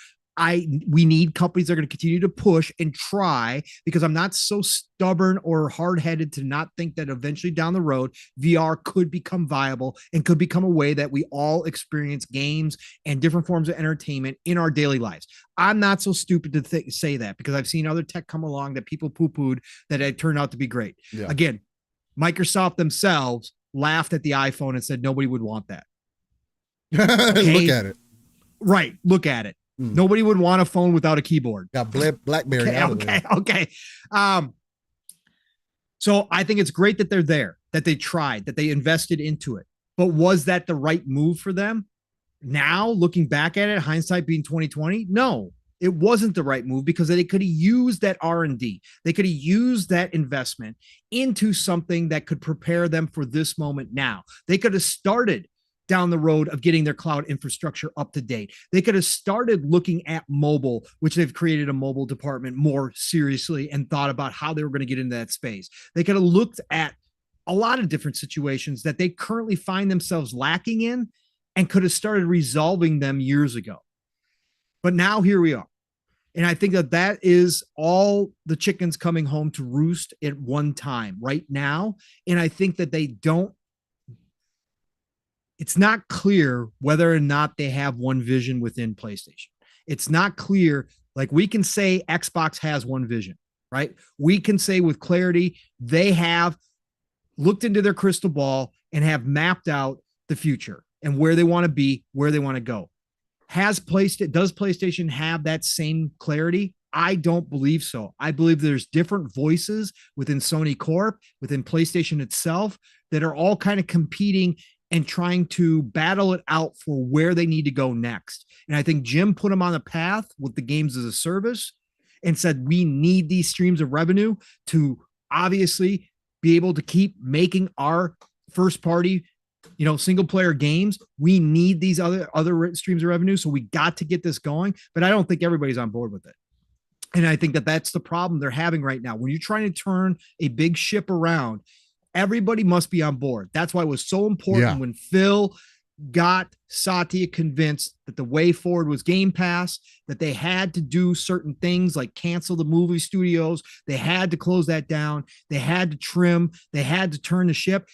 we need companies that are going to continue to push and try, because I'm not so stubborn or hard-headed to not think that eventually down the road, VR could become viable and could become a way that we all experience games and different forms of entertainment in our daily lives. I'm not so stupid to say that, because I've seen other tech come along that people poo-pooed that it turned out to be great. Yeah. Again, Microsoft themselves laughed at the iPhone and said nobody would want that. Okay? Look at it. Right. Look at it. Nobody would want a phone without a keyboard. Got BlackBerry. Okay. So I think it's great that they're there, that they tried, that they invested into it. But was that the right move for them? Now, looking back at it, hindsight being 2020, no, it wasn't the right move, because they could have used that R&D. They could have used that investment into something that could prepare them for this moment now. They could have started down the road of getting their cloud infrastructure up to date. They could have started looking at mobile, which they've created a mobile department more seriously, and thought about how they were going to get into that space. They could have looked at a lot of different situations that they currently find themselves lacking in, and could have started resolving them years ago. But now here we are. And I think that is all the chickens coming home to roost at one time right now. And I think that it's not clear whether or not they have one vision within PlayStation. It's not clear. Like, we can say Xbox has one vision, right? We can say with clarity, they have looked into their crystal ball and have mapped out the future and where they want to be, where they want to go. Does PlayStation have that same clarity? I don't believe so. I believe there's different voices within Sony Corp, within PlayStation itself, that are all kind of competing and trying to battle it out for where they need to go next. And I think Jim put them on a path with the games as a service and said, we need these streams of revenue to obviously be able to keep making our first party, single player games. We need these other streams of revenue. So we got to get this going, but I don't think everybody's on board with it. And I think that that's the problem they're having right now. When you're trying to turn a big ship around, Everybody must be on board. That's why it was so important when Phil got Satya convinced that the way forward was Game Pass, that they had to do certain things like cancel the movie studios. They had to close that down. They had to trim. They had to turn the ship.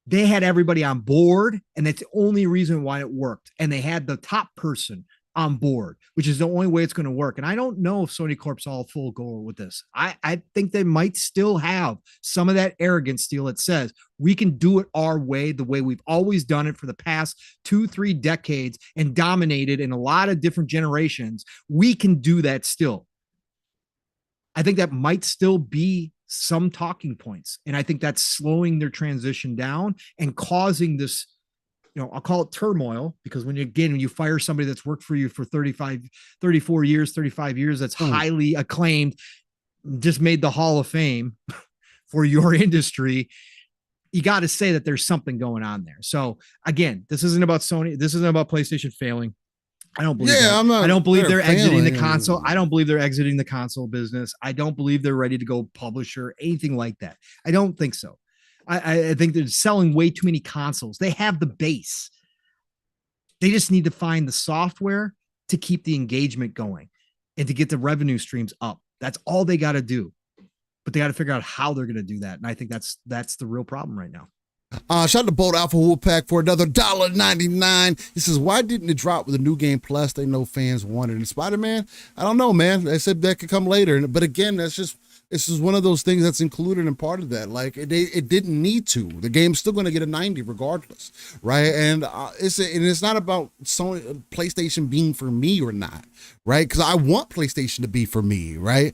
They had everybody on board, and that's the only reason why it worked. And they had the top person on board, which is the only way it's going to work. And I don't know if Sony Corp's all full go with this. I think they might still have some of that arrogance still that says we can do it our way, the way we've always done it for the past 2-3 decades and dominated in a lot of different generations. We can do that still. I think that might still be some talking points. And I think that's slowing their transition down and causing this, I'll call it turmoil, because when you fire somebody that's worked for you for 34 years, that's highly acclaimed, just made the Hall of Fame for your industry, you got to say that there's something going on there. So again, this isn't about Sony. This isn't about PlayStation failing. I don't believe I don't believe they're exiting the console. I don't believe they're exiting the console business. I don't believe they're ready to go publisher, anything like that. I don't think so. I think they're selling way too many consoles. They have the base. They just need to find the software to keep the engagement going and to get the revenue streams up. That's all they got to do. But they got to figure out how they're going to do that. And I think that's the real problem right now. Shout out to Bolt Alpha Wolfpack for another $1.99. He says, why didn't it drop with the new game plus? They know fans wanted it. Spider-Man, I don't know, man. They said that could come later. But again, this is one of those things that's included in part of that. Like it didn't need to. The game's still going to get a 90 regardless, right? And it's not about Sony, PlayStation being for me or not, right? Because I want PlayStation to be for me, right?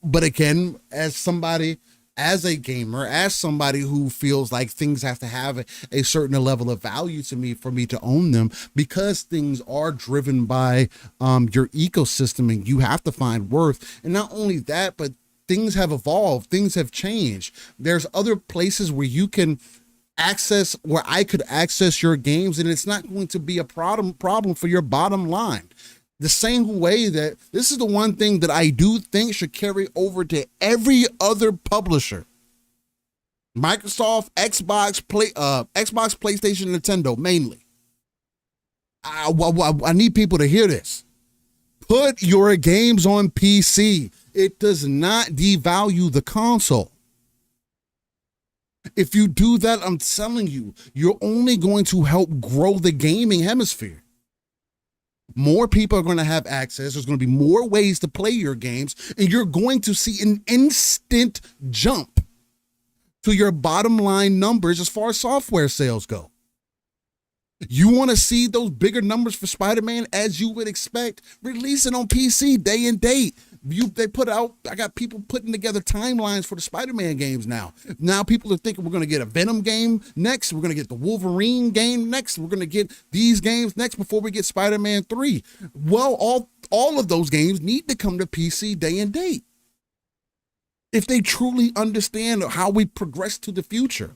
But again, as a gamer, as somebody who feels like things have to have a certain level of value to me for me to own them, because things are driven by your ecosystem and you have to find worth. And not only that, but things have evolved, things have changed. There's other places where you can where I could access your games, and it's not going to be a problem for your bottom line. The same way that this is the one thing that I do think should carry over to every other publisher. Microsoft, Xbox, PlayStation, Nintendo, mainly. I need people to hear this. Put your games on PC. It does not devalue the console. If you do that, I'm telling you, you're only going to help grow the gaming hemisphere. More people are going to have access. There's going to be more ways to play your games, and you're going to see an instant jump to your bottom line numbers as far as software sales go. You want to see those bigger numbers for Spider-Man, as you would expect, release it on PC day and date. I got people putting together timelines for the Spider-Man games now. Now people are thinking we're going to get a Venom game next. We're going to get the Wolverine game next. We're going to get these games next before we get Spider-Man 3. Well, all of those games need to come to PC day and date if they truly understand how we progress to the future.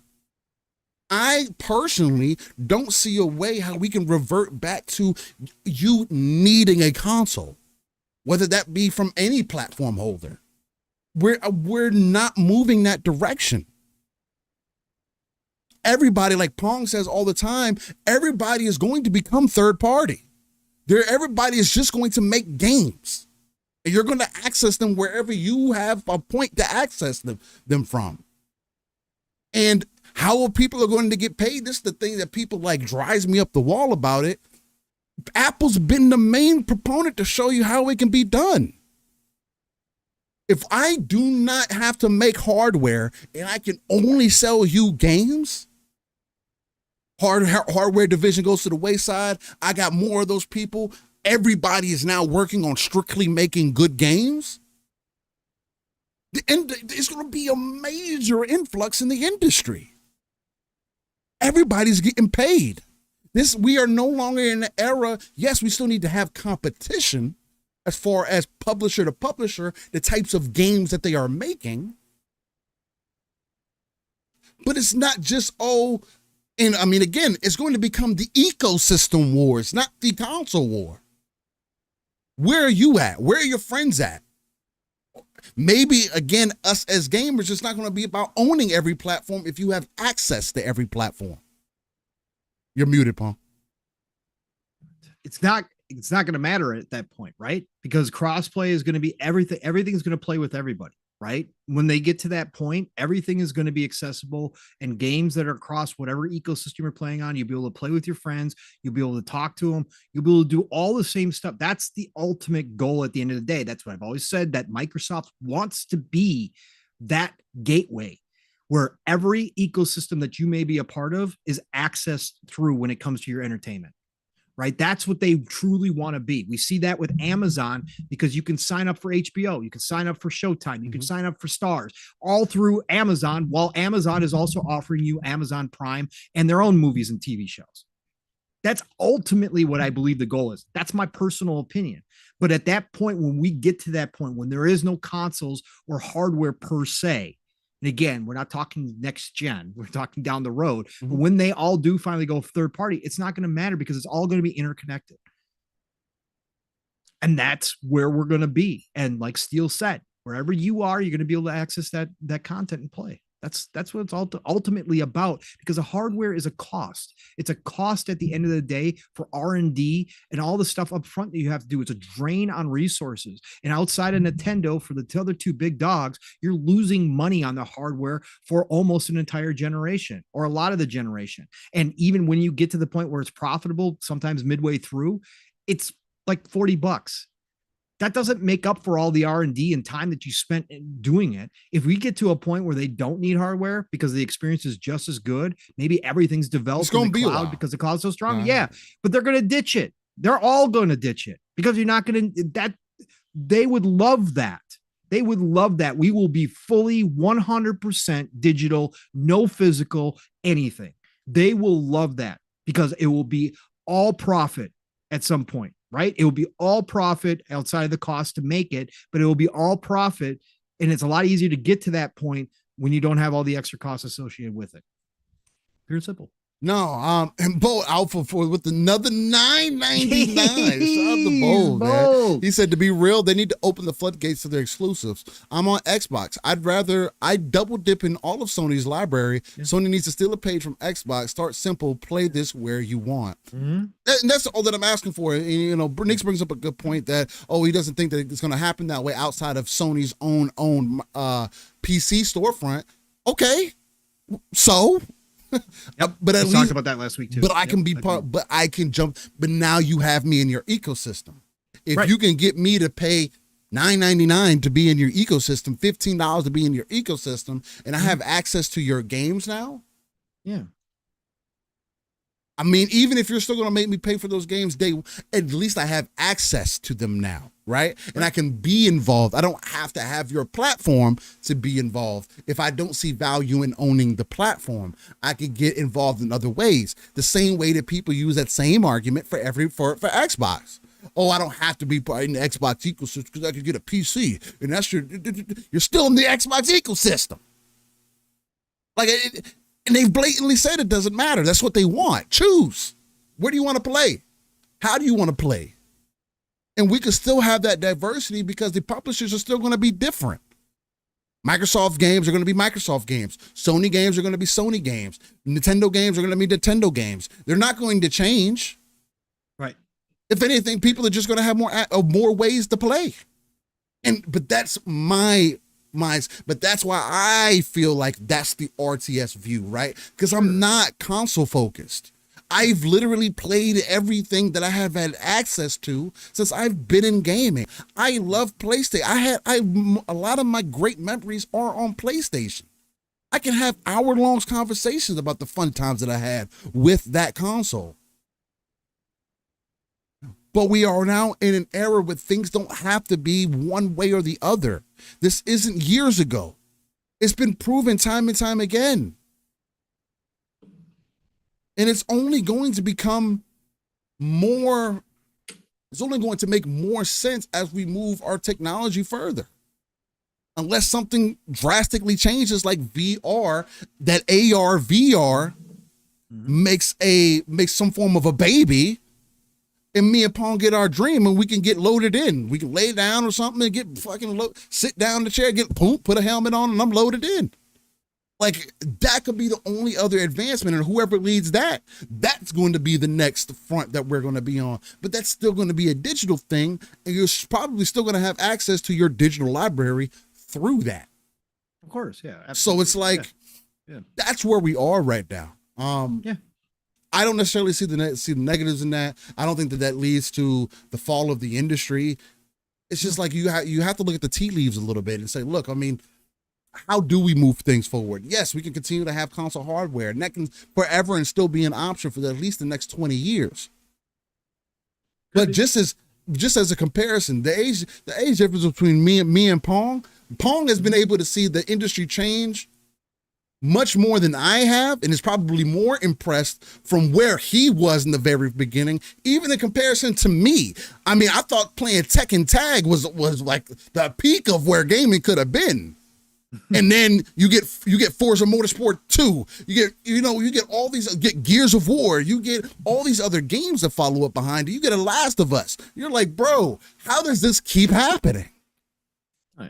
I personally don't see a way how we can revert back to you needing a console, whether that be from any platform holder. We're not moving that direction. Everybody, like Pong says all the time, everybody is going to become third party. Everybody is just going to make games, and you're going to access them wherever you have a point to access them from. And how people are going to get paid? This is the thing that people like drives me up the wall about it. Apple's been the main proponent to show you how it can be done. If I do not have to make hardware and I can only sell you games, hardware division goes to the wayside. I got more of those people. Everybody is now working on strictly making good games. And it's going to be a major influx in the industry. Everybody's getting paid. We are no longer in the era. Yes, we still need to have competition as far as publisher to publisher, the types of games that they are making. But it's not just, again, it's going to become the ecosystem wars, not the console war. Where are you at? Where are your friends at? maybe again, us as gamers, it's not going to be about owning every platform if you have access to every platform. You're muted, Paul. It's not going to matter at that point, right? Because crossplay is going to be everything. Everything's going to play with everybody, right? When they get to that point, everything is going to be accessible, and games that are across whatever ecosystem you're playing on, you'll be able to play with your friends. You'll be able to talk to them. You'll be able to do all the same stuff. That's the ultimate goal at the end of the day. That's what I've always said, that Microsoft wants to be that gateway where every ecosystem that you may be a part of is accessed through when it comes to your entertainment. Right? That's what they truly want to be. We see that with Amazon because you can sign up for HBO, you can sign up for Showtime, you can sign up for Stars, all through Amazon, while Amazon is also offering you Amazon Prime and their own movies and TV shows. That's ultimately what I believe the goal is. That's my personal opinion. But at that point, when we get to that point, when there is no consoles or hardware per se, and again, we're not talking next gen, we're talking down the road. But when they all do finally go third party, it's not going to matter because it's all going to be interconnected. And that's where we're going to be. And like Steele said, wherever you are, you're going to be able to access that content and play. That's what it's ultimately about, because the hardware is a cost. It's a cost at the end of the day for R&D and all the stuff up front that you have to do. It's a drain on resources. And outside of Nintendo, for the other two big dogs, you're losing money on the hardware for almost an entire generation or a lot of the generation. And even when you get to the point where it's profitable, sometimes midway through, it's like $40. That doesn't make up for all the R&D and time that you spent doing it. If we get to a point where they don't need hardware because the experience is just as good, maybe everything's developed in the cloud because the cloud's so strong. Yeah, but they're going to ditch it. They're all going to ditch it because you're not going to, that they would love that. They would love that. We will be fully 100% digital, no physical, anything. They will love that because it will be all profit at some point. Right? It will be all profit outside of the cost to make it, but it will be all profit. And it's a lot easier to get to that point when you don't have all the extra costs associated with it. Pure and simple. No, and Bo Alpha for with another $9.99. Shout out to Bo, man. He said, to be real, they need to open the floodgates to their exclusives. I'm on Xbox. I double dip in all of Sony's library. Yeah. Sony needs to steal a page from Xbox. Start simple. Play this where you want. And that's all that I'm asking for. And, you know, Nix brings up a good point that, he doesn't think that it's going to happen that way outside of Sony's own PC storefront. Okay, so. Yep. But at we least talked about that last week too. But I can be part. But I can jump. But now you have me in your ecosystem. If you can get me to pay $9.99 to be in your ecosystem, $15 to be in your ecosystem, and I have access to your games now. Yeah. I mean, even if you're still going to make me pay for those games, at least I have access to them now, right? And I can be involved. I don't have to have your platform to be involved. If I don't see value in owning the platform, I could get involved in other ways. The same way that people use that same argument for Xbox. I don't have to be part in the Xbox ecosystem because I could get a PC, and that's you're still in the Xbox ecosystem. And they've blatantly said it doesn't matter. That's what they want. Choose. Where do you want to play? How do you want to play? And we can still have that diversity because the publishers are still going to be different. Microsoft games are going to be Microsoft games. Sony games are going to be Sony games. Nintendo games are going to be Nintendo games. They're not going to change. Right. If anything, people are just going to have more ways to play. But that's but that's why I feel like that's the RTS view, right? Because I'm not console focused. I've literally played everything that I have had access to since I've been in gaming. I love PlayStation. A lot of my great memories are on PlayStation. I can have hour-long conversations about the fun times that I had with that console. But we are now in an era where things don't have to be one way or the other. This isn't years ago. It's been proven time and time again. And it's only going to become it's only going to make more sense as we move our technology further. Unless something drastically changes like VR, that AR, VR makes some form of a baby. and me and Pong get our dream, and we can get loaded in. We can lay down or something and get fucking sit down in the chair, get put a helmet on, and I'm loaded in. Like, that could be the only other advancement, and whoever leads that, that's going to be the next front that we're going to be on. But that's still going to be a digital thing, and you're probably still going to have access to your digital library through that. Of course, yeah. Absolutely. So it's like, that's where we are right now. I don't necessarily see the negatives in that. I don't think that leads to the fall of the industry. It's just like you have to look at the tea leaves a little bit and say, look, I mean, how do we move things forward? Yes, we can continue to have console hardware, and that can forever and still be an option for at least the next 20 years. But just as a comparison, the age difference between me and Pong has been able to see the industry change much more than I have, and is probably more impressed from where he was in the very beginning, even in comparison to me. I mean, I thought playing Tekken Tag was like the peak of where gaming could have been. And then you get Forza Motorsport 2. You get all these, get Gears of War. You get all these other games that follow up behind it. You get a Last of Us. You're like, bro, how does this keep happening? Oh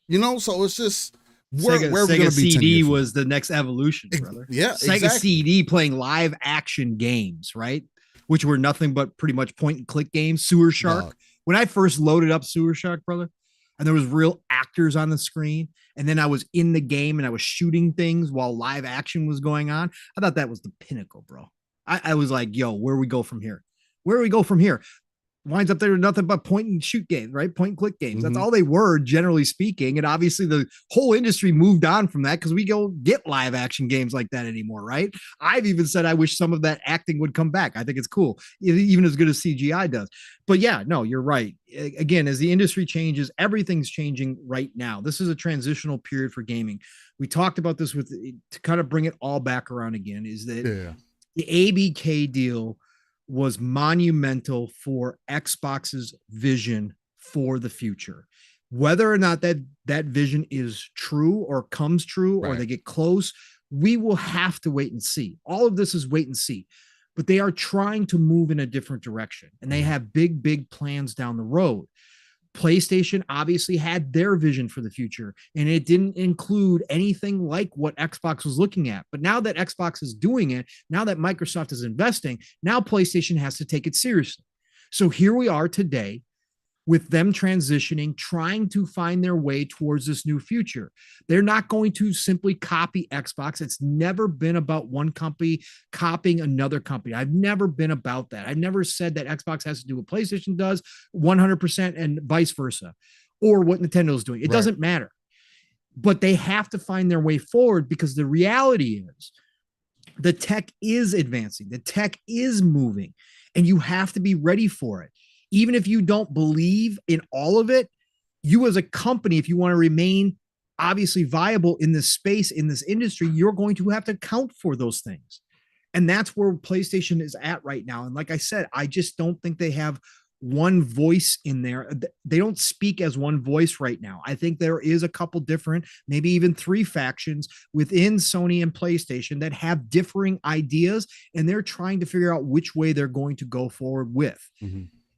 yeah. So it's just where Sega we're going to be. CD was the next evolution, brother. Yeah, Sega exactly. CD playing live action games, right? Which were nothing but pretty much point and click games. Sewer Shark. Wow. When I first loaded up Sewer Shark, brother, and there was real actors on the screen, and then I was in the game and I was shooting things while live action was going on, I thought that was the pinnacle, bro. I was like, yo, where we go from here? Where do we go from here? Winds up there with nothing but point and shoot games, right? Point and click games. That's all they were, generally speaking. And obviously the whole industry moved on from that because we don't get live action games like that anymore, right? I've even said I wish some of that acting would come back. I think it's cool, even as good as CGI does. But yeah, no, you're right. Again, as the industry changes, everything's changing right now. This is a transitional period for gaming. We talked about this to kind of bring it all back around again, is that the ABK deal was monumental for Xbox's vision for the future. Whether or not that vision is true or comes true, or they get close, we will have to wait and see. All of this is wait and see, but they are trying to move in a different direction, and they have big plans down the road. PlayStation obviously had their vision for the future, and it didn't include anything like what Xbox was looking at. But now that Xbox is doing it, now that Microsoft is investing, now PlayStation has to take it seriously. So here we are today with them transitioning, trying to find their way towards this new future. They're not going to simply copy Xbox. It's never been about one company copying another company. I've never been about that. I've never said that Xbox has to do what PlayStation does 100% and vice versa, or what Nintendo's doing. It doesn't matter. But they have to find their way forward, because the reality is the tech is advancing. The tech is moving, and you have to be ready for it. Even if you don't believe in all of it, you as a company, if you want to remain obviously viable in this space, in this industry, you're going to have to account for those things. And that's where PlayStation is at right now. And like I said, I just don't think they have one voice in there. They don't speak as one voice right now. I think there is a couple different, maybe even 3 factions within Sony and PlayStation that have differing ideas, and they're trying to figure out which way they're going to go forward with.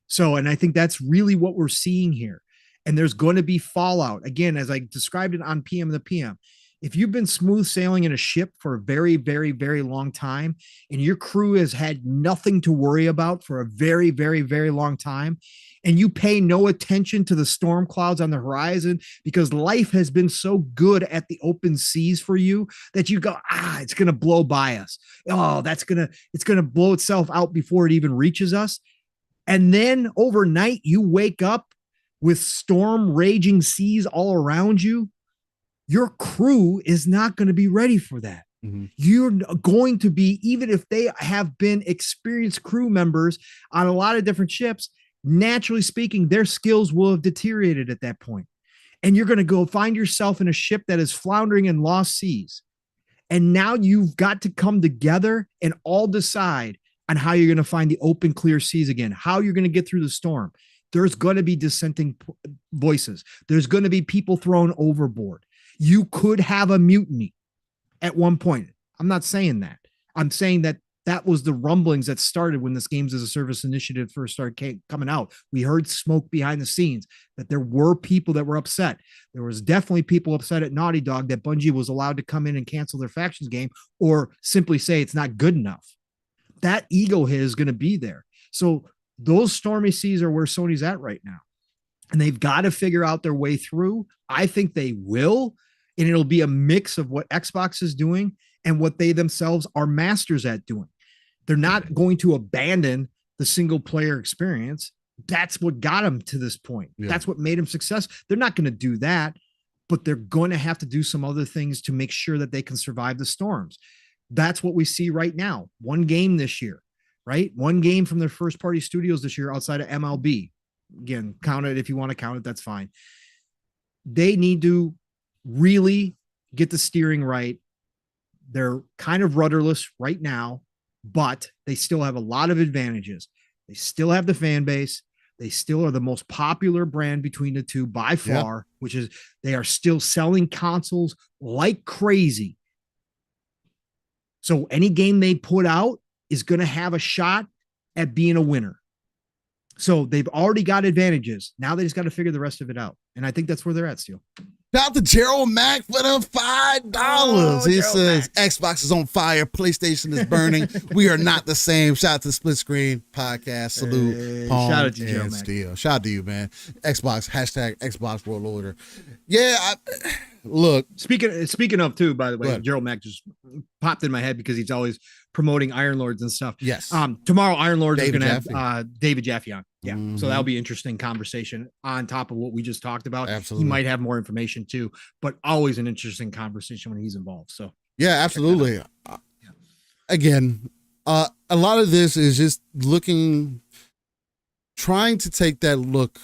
So, and I think that's really what we're seeing here. And there's going to be fallout. Again, as I described it on PM the PM, if you've been smooth sailing in a ship for a very, very, very long time, and your crew has had nothing to worry about for a very, very, very long time, and you pay no attention to the storm clouds on the horizon because life has been so good at the open seas for you that you go, it's going to blow by us. Oh, it's going to blow itself out before it even reaches us. And then overnight, you wake up with storm raging seas all around you. Your crew is not going to be ready for that. You're going to be, even if they have been experienced crew members on a lot of different ships, naturally speaking, their skills will have deteriorated at that point. And you're going to go find yourself in a ship that is floundering in lost seas. And now you've got to come together and all decide on how you're going to find the open, clear seas again, how you're going to get through the storm. There's going to be dissenting voices. There's going to be people thrown overboard. You could have a mutiny at one point. I'm not saying that. I'm saying that that was the rumblings that started when this games as a service initiative first started coming out. We heard smoke behind the scenes that there were people that were upset. There was definitely people upset at Naughty Dog that Bungie was allowed to come in and cancel their factions game or simply say it's not good enough. That ego hit is going to be there. So those stormy seas are where Sony's at right now. And they've got to figure out their way through. I think they will. And it'll be a mix of what Xbox is doing and what they themselves are masters at doing. They're not going to abandon the single player experience. That's what got them to this point. Yeah. That's what made them successful. They're not going to do that, but they're going to have to do some other things to make sure that they can survive the storms. That's what we see right now. One game this year, right? One game from their first party studios this year outside of MLB. Again, count it if you want to count it, that's fine. They need to really get the steering right. They're kind of rudderless right now, but they still have a lot of advantages. They still have the fan base. They still are the most popular brand between the two by far, which is they are still selling consoles like crazy. So any game they put out is going to have a shot at being a winner. So they've already got advantages. Now they just got to figure the rest of it out. And I think that's where they're at, Steel. Shout out to Gerald Mack for the $5. He says Xbox is on fire, PlayStation is burning. We are not the same. Shout out to Split Screen Podcast. Salute. Hey, shout out to Gerald Mack. Steel. Shout out to you, man. Xbox, hashtag Xbox World Order. Yeah, look. Speaking of too, by the way, Gerald Mack just popped in my head because he's always promoting Iron Lords and stuff. Yes. Tomorrow Iron Lords is going to have David Jaffe on. Yeah. Mm-hmm. So that'll be interesting conversation on top of what we just talked about. Absolutely. He might have more information too, but always an interesting conversation when he's involved. So yeah, absolutely. Again, a lot of this is just trying to take that look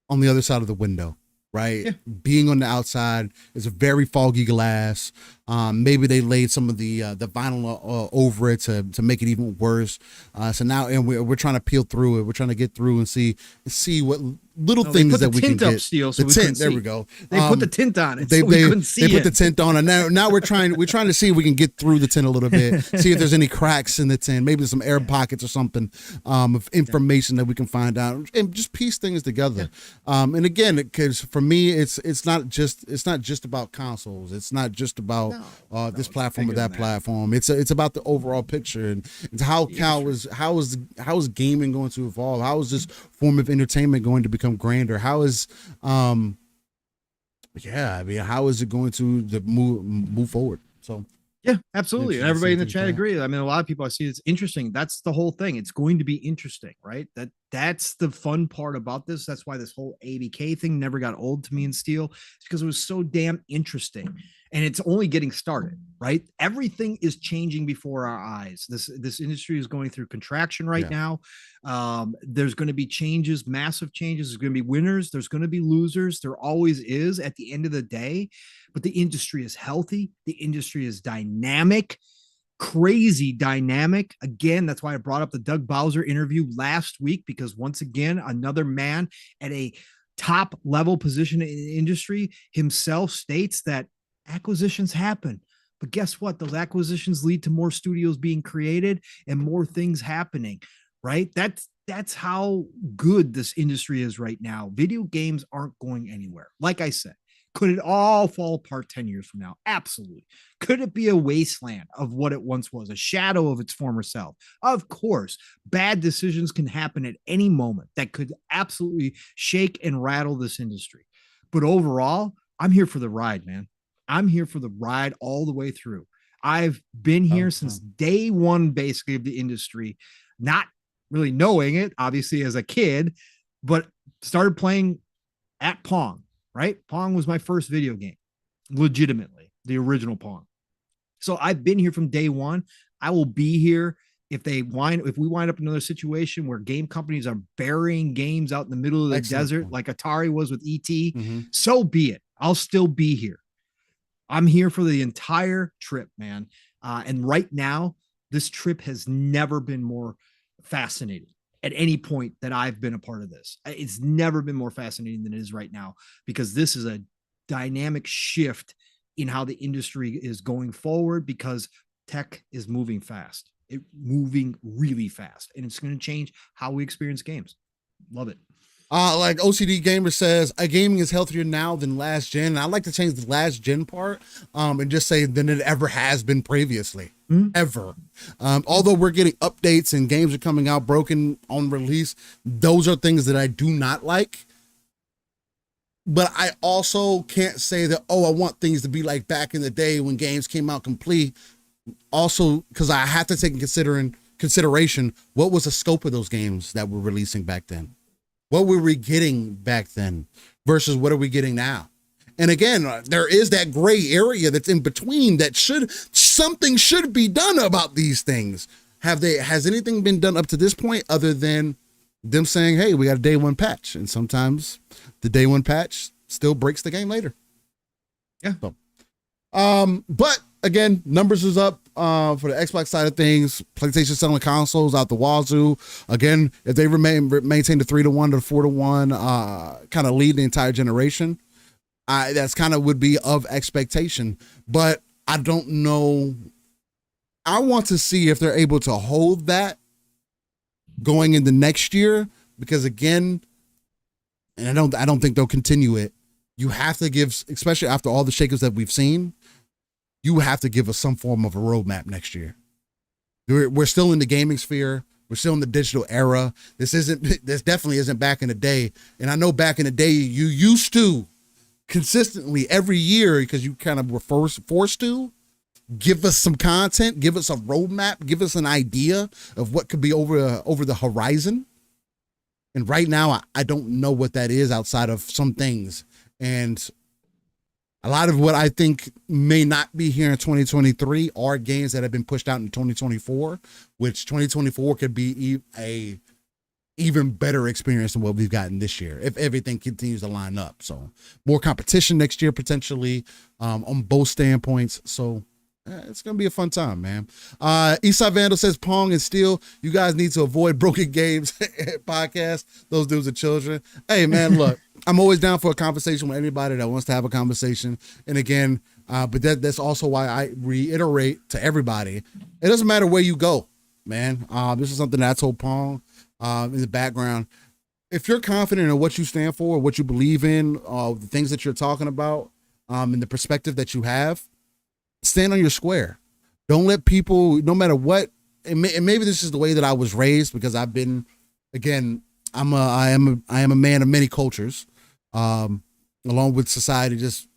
on the other side of the window. Right. Yeah. Being on the outside is a very foggy glass. Maybe they laid some of the vinyl over it to make it even worse. So now, and we're trying to peel through it. We're trying to get through and see what little things that we can get. Steel, so the tint. There we go. They put the tint on it. They couldn't see. They put the tint on, and now we're trying to see if we can get through the tint a little bit. See if there's any cracks in the tint. Maybe there's some air pockets or something of information that we can find out, and just piece things together. And again, because for me, it's not just about consoles. It's not just about this platform or that platform. It's about the overall picture, and it's how is gaming going to evolve? How is this form of entertainment going to become grander? How is how is it going to move forward? So yeah, absolutely. And everybody in the chat agrees. I mean, a lot of people I see it's interesting. That's the whole thing. It's going to be interesting, right? That's the fun part about this. That's why this whole ABK thing never got old to me in Steel. It's because it was so damn interesting. And it's only getting started, right? Everything is changing before our eyes. This industry is going through contraction right now. There's going to be changes, massive changes. There's going to be winners. There's going to be losers. There always is at the end of the day. But the industry is healthy. The industry is dynamic, crazy dynamic. Again, that's why I brought up the Doug Bowser interview last week, because once again, another man at a top level position in the industry himself states that acquisitions happen, but guess what? Those acquisitions lead to more studios being created and more things happening, right? That's how good this industry is right now. Video games aren't going anywhere. Like I said, could it all fall apart 10 years from now? Absolutely. Could it be a wasteland of what it once was, a shadow of its former self? Of course. Bad decisions can happen at any moment that could absolutely shake and rattle this industry. But overall, I'm here for the ride, man. I'm here for the ride all the way through. I've been here since day one, basically, of the industry, not really knowing it, obviously, as a kid, but started playing at Pong, right? Pong was my first video game, legitimately, the original Pong. So I've been here from day one. I will be here if we wind up in another situation where game companies are burying games out in the middle of the desert, like Atari was with ET. So be it. I'll still be here. I'm here for the entire trip, man. And right now, this trip has never been more fascinating at any point that I've been a part of this. It's never been more fascinating than it is right now, because this is a dynamic shift in how the industry is going forward, because tech is moving fast. It moving really fast, and it's going to change how we experience games. Love it. Like OCD Gamer says, gaming is healthier now than last gen. And I'd like to change the last gen part, and just say than it ever has been previously, ever. Although we're getting updates and games are coming out broken on release, those are things that I do not like. But I also can't say that, I want things to be like back in the day when games came out complete. Also, because I have to take in consideration what was the scope of those games that were releasing back then. What were we getting back then versus what are we getting now? And again, there is that gray area that's in between that something should be done about these things. Has anything been done up to this point other than them saying, hey, we got a day one patch? And sometimes the day one patch still breaks the game later. Yeah. So, but again, numbers is up for the Xbox side of things. PlayStation selling consoles out the wazoo. Again, if they maintain the 3-1 to 4-1 kind of lead the entire generation, that's kind of would be of expectation. But I don't know. I want to see if they're able to hold that going into next year, because again, and I don't think they'll continue it. You have to give, especially after all the shakeups that we've seen, you have to give us some form of a roadmap next year. We're still in the gaming sphere. We're still in the digital era. This definitely isn't back in the day. And I know back in the day, you used to consistently every year, because you kind of were forced to give us some content, give us a roadmap, give us an idea of what could be over the horizon. And right now, I don't know what that is outside of some things. And a lot of what I think may not be here in 2023 are games that have been pushed out in 2024, which 2024 could be a even better experience than what we've gotten this year if everything continues to line up. So more competition next year, potentially, on both standpoints. So it's going to be a fun time, man. Eastside Vandal says, Pong and Steel, you guys need to avoid broken games podcast. Those dudes are children. Hey, man, look, I'm always down for a conversation with anybody that wants to have a conversation. And again, but that's also why I reiterate to everybody, it doesn't matter where you go, man. This is something that I told Pong in the background. If you're confident in what you stand for, what you believe in, the things that you're talking about, and the perspective that you have, stand on your square. Don't let people, no matter what, and maybe this is the way that I was raised, because I've been, again, I am a man of many cultures, along with society just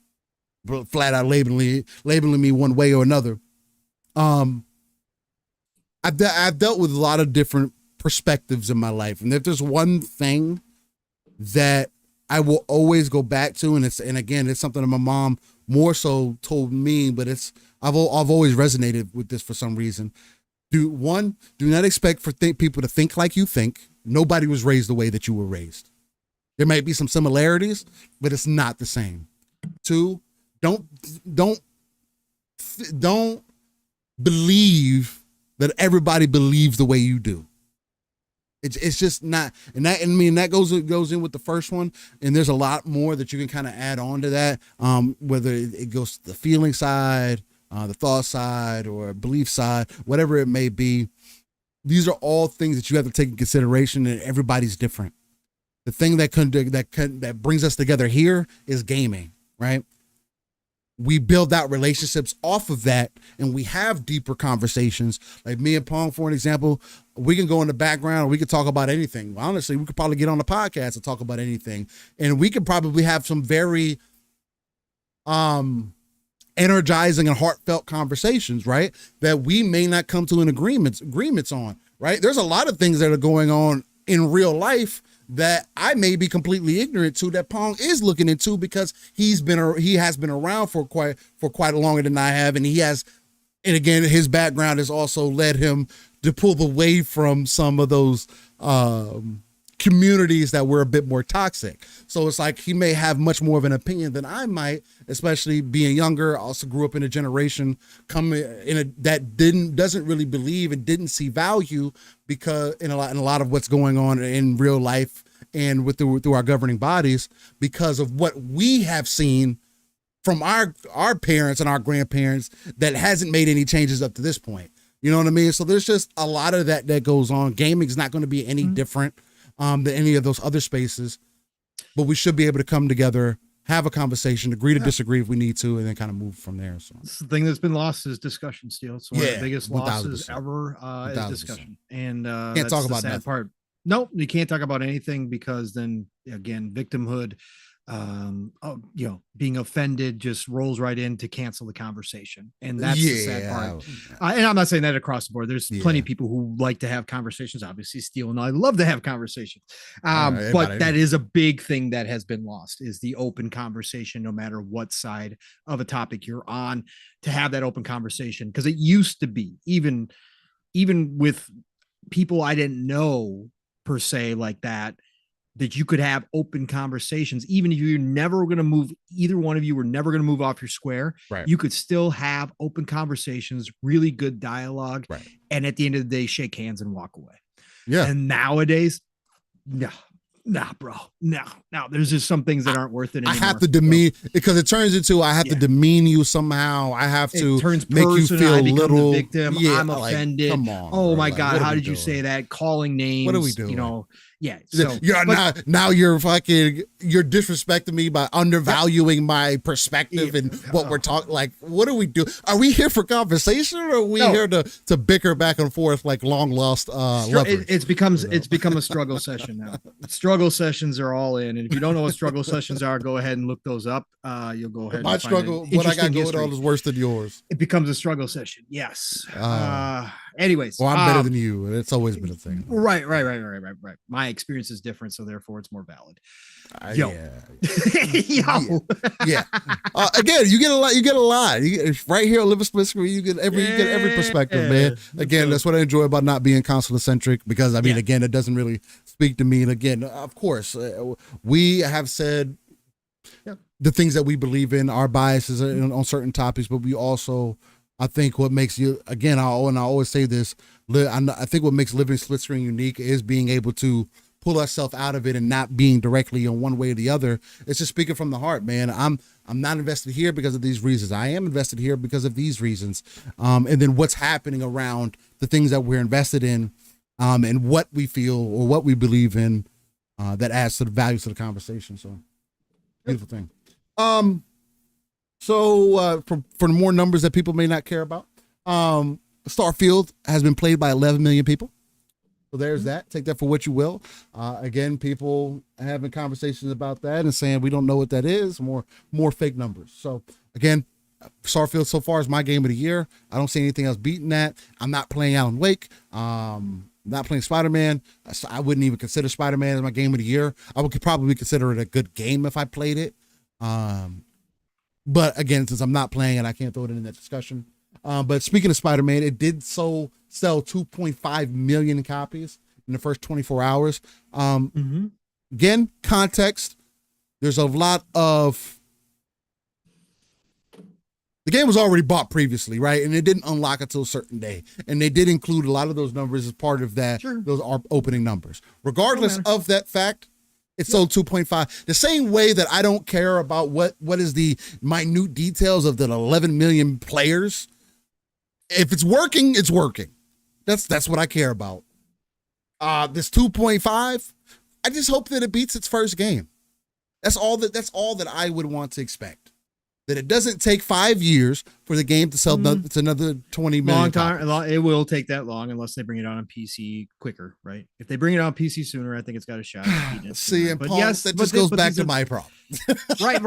flat out labeling me one way or another. I've dealt with a lot of different perspectives in my life, and if there's one thing that I will always go back to, and again, it's something that my mom more so told me, but I've always resonated with this for some reason. Do not expect for people to think like you think. Nobody was raised the way that you were raised. There might be some similarities, but it's not the same. 2, don't believe that everybody believes the way you do. It's just not, and that goes in with the first one, and there's a lot more that you can kind of add on to that, whether it goes to the feeling side, the thought side, or belief side, whatever it may be. These are all things that you have to take in consideration, and everybody's different. The thing that brings us together here is gaming, right? We build out relationships off of that, and we have deeper conversations. Like me and Pong, for an example, we can go in the background, we could talk about anything. Honestly, we could probably get on the podcast and talk about anything, and we could probably have some very energizing and heartfelt conversations, right? That we may not come to an agreements on, right? There's a lot of things that are going on in real life that I may be completely ignorant to, that Pong is looking into, because he has been around for quite longer than I have, and again, his background has also led him to pull away from some of those communities that were a bit more toxic. So it's like he may have much more of an opinion than I might, especially being younger. I also grew up in a generation that doesn't really believe and didn't see value, because in a lot of what's going on in real life and through our governing bodies, because of what we have seen from our parents and our grandparents that hasn't made any changes up to this point. You know what I mean? So there's just a lot of that goes on. Gaming is not going to be any different than any of those other spaces, but we should be able to come together, have a conversation, agree to disagree if we need to, and then kind of move from there. So the thing that's been lost is discussion, Steel. It's one of the biggest 1000%. losses ever is discussion. And can't talk about that part. No, you can't talk about anything because then again, victimhood, being offended just rolls right in to cancel the conversation. And that's the sad part. And I'm not saying that across the board. There's plenty of people who like to have conversations. Obviously, Steele and I love to have conversations. But that is a big thing that has been lost is the open conversation, no matter what side of a topic you're on, to have that open conversation. Because it used to be, even with people I didn't know per se like that you could have open conversations, even if you're never going to move, either one of you were never going to move off your square. Right. You could still have open conversations, really good dialogue. Right. And at the end of the day, shake hands and walk away. Yeah. And nowadays, no, bro. No. There's just some things that aren't worth it anymore. I have to demean because it turns into I have to demean you somehow. I have to make you feel a little victim. I'm offended. Come on, oh bro. My God, how did you say that? Calling names. What are we doing? Yeah. So now you're disrespecting me by undervaluing my perspective and what we're talking. Like, what do we do? Are we here for conversation or are we here to bicker back and forth like long lost lovers? It's become a struggle session now. Struggle sessions are all in. And if you don't know what struggle sessions are, go ahead and look those up. You'll go ahead. My struggle, what I got going on is worse than yours. It becomes a struggle session. Yes. Anyways. Well, I'm better than you. And it's always been a thing. Right. My experience is different, so therefore it's more valid. Yeah. Yeah. Again, you get a lot. Right here on Live a Split Screen, you get every perspective, man. Again, that's what I enjoy about not being console centric because again, it doesn't really speak to me. And again, of course, we have said the things that we believe in, our biases on certain topics, but we also, I think what makes you, again, I always say this, I think what makes living split screen unique is being able to pull ourselves out of it and not being directly on one way or the other. It's just speaking from the heart, man. I'm not invested here because of these reasons. I am invested here because of these reasons. And then what's happening around the things that we're invested in, and what we feel or what we believe in, that adds to the value to the conversation. So beautiful thing. So for more numbers that people may not care about, Starfield has been played by 11 million people. So there's that. Take that for what you will. Again, people having conversations about that and saying we don't know what that is. More fake numbers. So again, Starfield so far is my game of the year. I don't see anything else beating that. I'm not playing Alan Wake. Not playing Spider-Man. I wouldn't even consider Spider-Man as my game of the year. I would probably consider it a good game if I played it. But again, since I'm not playing it, I can't throw it in that discussion. But speaking of Spider-Man, it did sell 2.5 million copies in the first 24 hours. Again, context. There's a lot of... The game was already bought previously, right? And it didn't unlock until a certain day. And they did include a lot of those numbers as part of that. Sure. Those are opening numbers. Regardless of that fact, it sold 2.5. The same way that I don't care about what is the minute details of the 11 million players. If it's working, it's working. That's what I care about. This 2.5, I just hope that it beats its first game. That's all that I would want to expect. That it doesn't take 5 years for the game to sell to another 20 million. Long time. It will take that long unless they bring it out on PC quicker, right? If they bring it out on PC sooner, I think it's got a shot. See, and Paul, yes, that just goes back to my problem. right.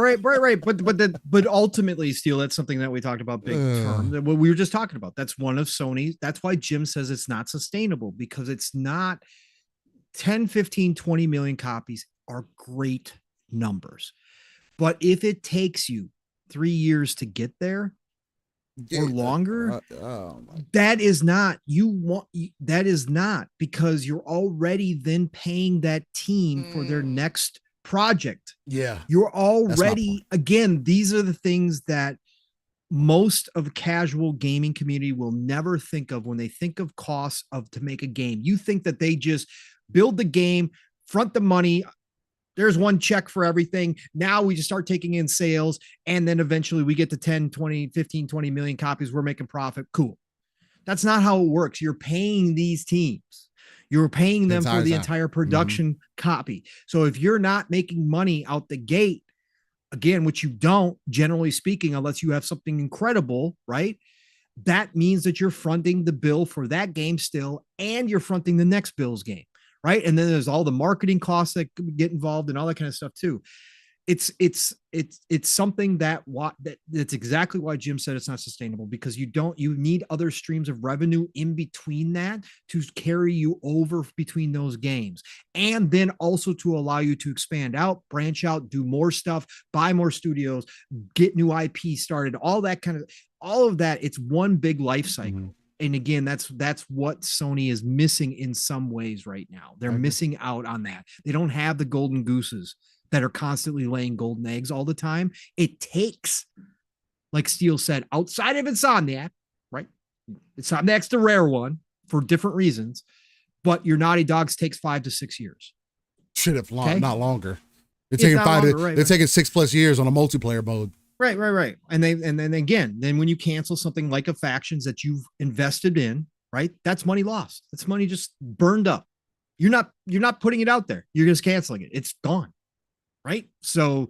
But ultimately, Steel, that's something that we talked about big term. What we were just talking about. That's one of Sony's. That's why Jim says it's not sustainable because it's not 10, 15, 20 million copies are great numbers. But if it takes you 3 years to get there or longer, that is not because you're already then paying that team for their next project. Yeah. You're already, again, these are the things that most of casual gaming community will never think of when they think of costs to make a game. You think that they just build the game, front the money, there's one check for everything. Now we just start taking in sales. And then eventually we get to 10, 20, 15, 20 million copies. We're making profit. Cool. That's not how it works. You're paying these teams. You're paying them for the entire production copy. So if you're not making money out the gate, again, which you don't, generally speaking, unless you have something incredible, right? That means that you're fronting the bill for that game still, and you're fronting the next Bills game, right? And then there's all the marketing costs that get involved and all that kind of stuff too. It's something that's exactly why Jim said it's not sustainable, because you need other streams of revenue in between that to carry you over between those games, and then also to allow you to expand out, branch out, do more stuff, buy more studios, get new IP started, all of that. It's one big life cycle. And again, that's what Sony is missing in some ways right now. They're missing out on that. They don't have the golden gooses that are constantly laying golden eggs all the time. It takes, like Steele said, outside of Insomniac, right? Insomniac's the rare one for different reasons, but your Naughty Dogs takes 5 to 6 years. Shit, if not longer. They're taking they're taking 6+ years on a multiplayer mode. Right. And then again, when you cancel something like a Factions that you've invested in, right? That's money lost. That's money just burned up. You're not putting it out there. You're just canceling it. It's gone. Right. So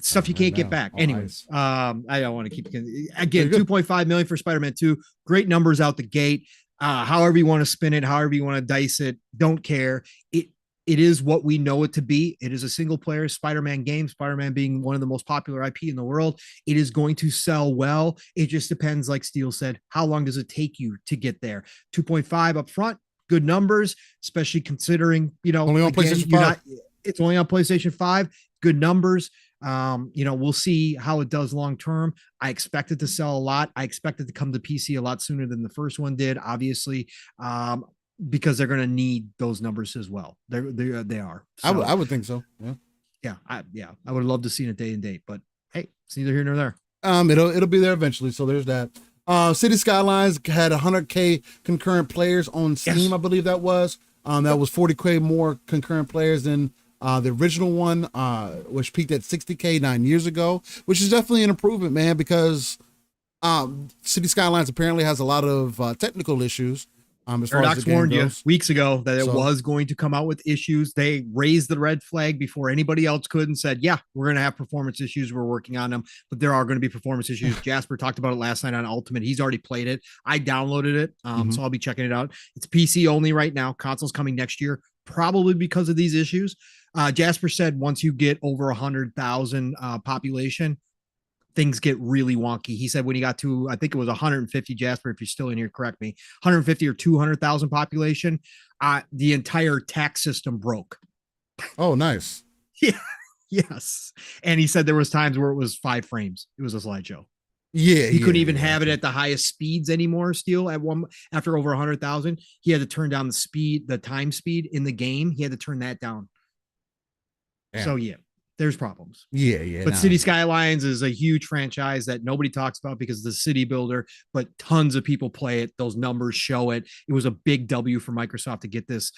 stuff you can't get back. Anyways, I don't want to keep again, 2.5 million for Spider-Man 2. Great numbers out the gate. However you want to spin it, however you want to dice it, don't care. It is what we know it to be. It is a single player Spider-Man game, Spider-Man being one of the most popular IP in the world. It is going to sell well. It just depends, like Steele said, how long does it take you to get there? 2.5 up front, good numbers, especially considering, only on PlayStation 5. It's only on PlayStation 5. Good numbers. We'll see how it does long term. I expect it to sell a lot. I expect it to come to PC a lot sooner than the first one did, obviously, because they're going to need those numbers as well. They are. So, I would think so. Yeah. I would love to see it day and date, but hey, it's neither here nor there. It'll be there eventually. So there's that. City Skylines had 100K concurrent players on Steam. Yes. I believe that was. That was 40K more concurrent players than the original one, which peaked at 60K 9 years ago, which is definitely an improvement, man, because City Skylines apparently has a lot of technical issues. Paradox warned you weeks ago that it was going to come out with issues. They raised the red flag before anybody else could and said, yeah, we're going to have performance issues. We're working on them, but there are going to be performance issues. Jasper talked about it last night on Ultimate. He's already played it. I downloaded it. So I'll be checking it out. It's PC only right now. Console's coming next year, probably because of these issues. Jasper said once you get over 100,000 population, things get really wonky. He said when he got to, I think it was 150, Jasper, if you're still in here, correct me, 150 or 200,000 population, the entire tax system broke. Oh, nice. Yeah. Yes. And he said there was times where it was 5 frames. It was a slideshow. Yeah. He couldn't even have it at the highest speeds anymore. Still after over 100,000, he had to turn down the time speed in the game. He had to turn that down. Yeah. So yeah, there's problems. Yeah. But City Skylines is a huge franchise that nobody talks about because of the city builder, but tons of people play it. Those numbers show it. It was a big W for Microsoft to get this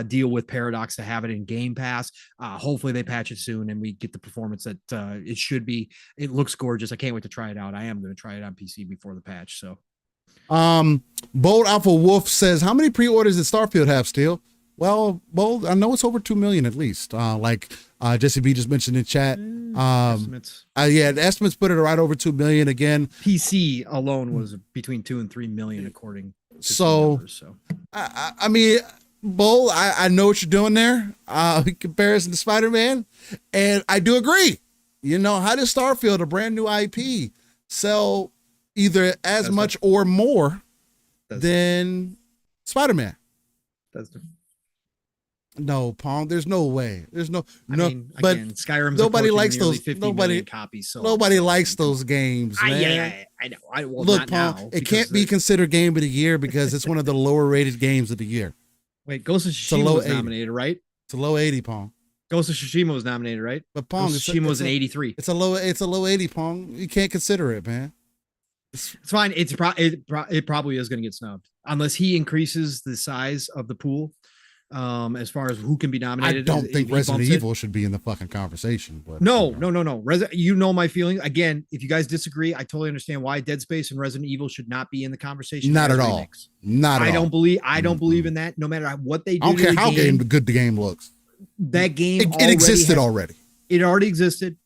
deal with Paradox to have it in Game Pass. Hopefully they patch it soon and we get the performance that it should be. It looks gorgeous. I can't wait to try it out. I am going to try it on PC before the patch. So, Bold Alpha Wolf says, how many pre-orders did Starfield have, Steele? Well, Bold, I know it's over 2 million at least. Jesse B just mentioned in chat. Estimates. The estimates put it right over 2 million again. PC alone was between 2 and 3 million, according to numbers, so. I mean, Bold, I know what you're doing there. In comparison to Spider-Man, and I do agree. How does Starfield, a brand new IP, sell either as much or more than Spider-Man? No, Pong. There's no way. There's no. But Skyrim's nobody likes those. 50 copies. So nobody likes those games. Man. I know. Look, Pong. It can't be considered game of the year because it's one of the lower rated games of the year. Wait, Ghost of Tsushima was nominated, right? It's a low 80, Pong. Ghost of Tsushima was nominated, right? But Pong, Ghost of Tsushima was an 83. It's a low 80, Pong. You can't consider it, man. It's fine. It probably is going to get snubbed unless he increases the size of the pool. as far as who can be nominated. I don't think Resident Evil should be in the fucking conversation. But no. You know my feeling. Again, if you guys disagree, I totally understand why Dead Space and Resident Evil should not be in the conversation. Not at all. Not at all. I don't believe in that. No matter what they do. I don't care how good the game looks. That game it existed already. It already existed.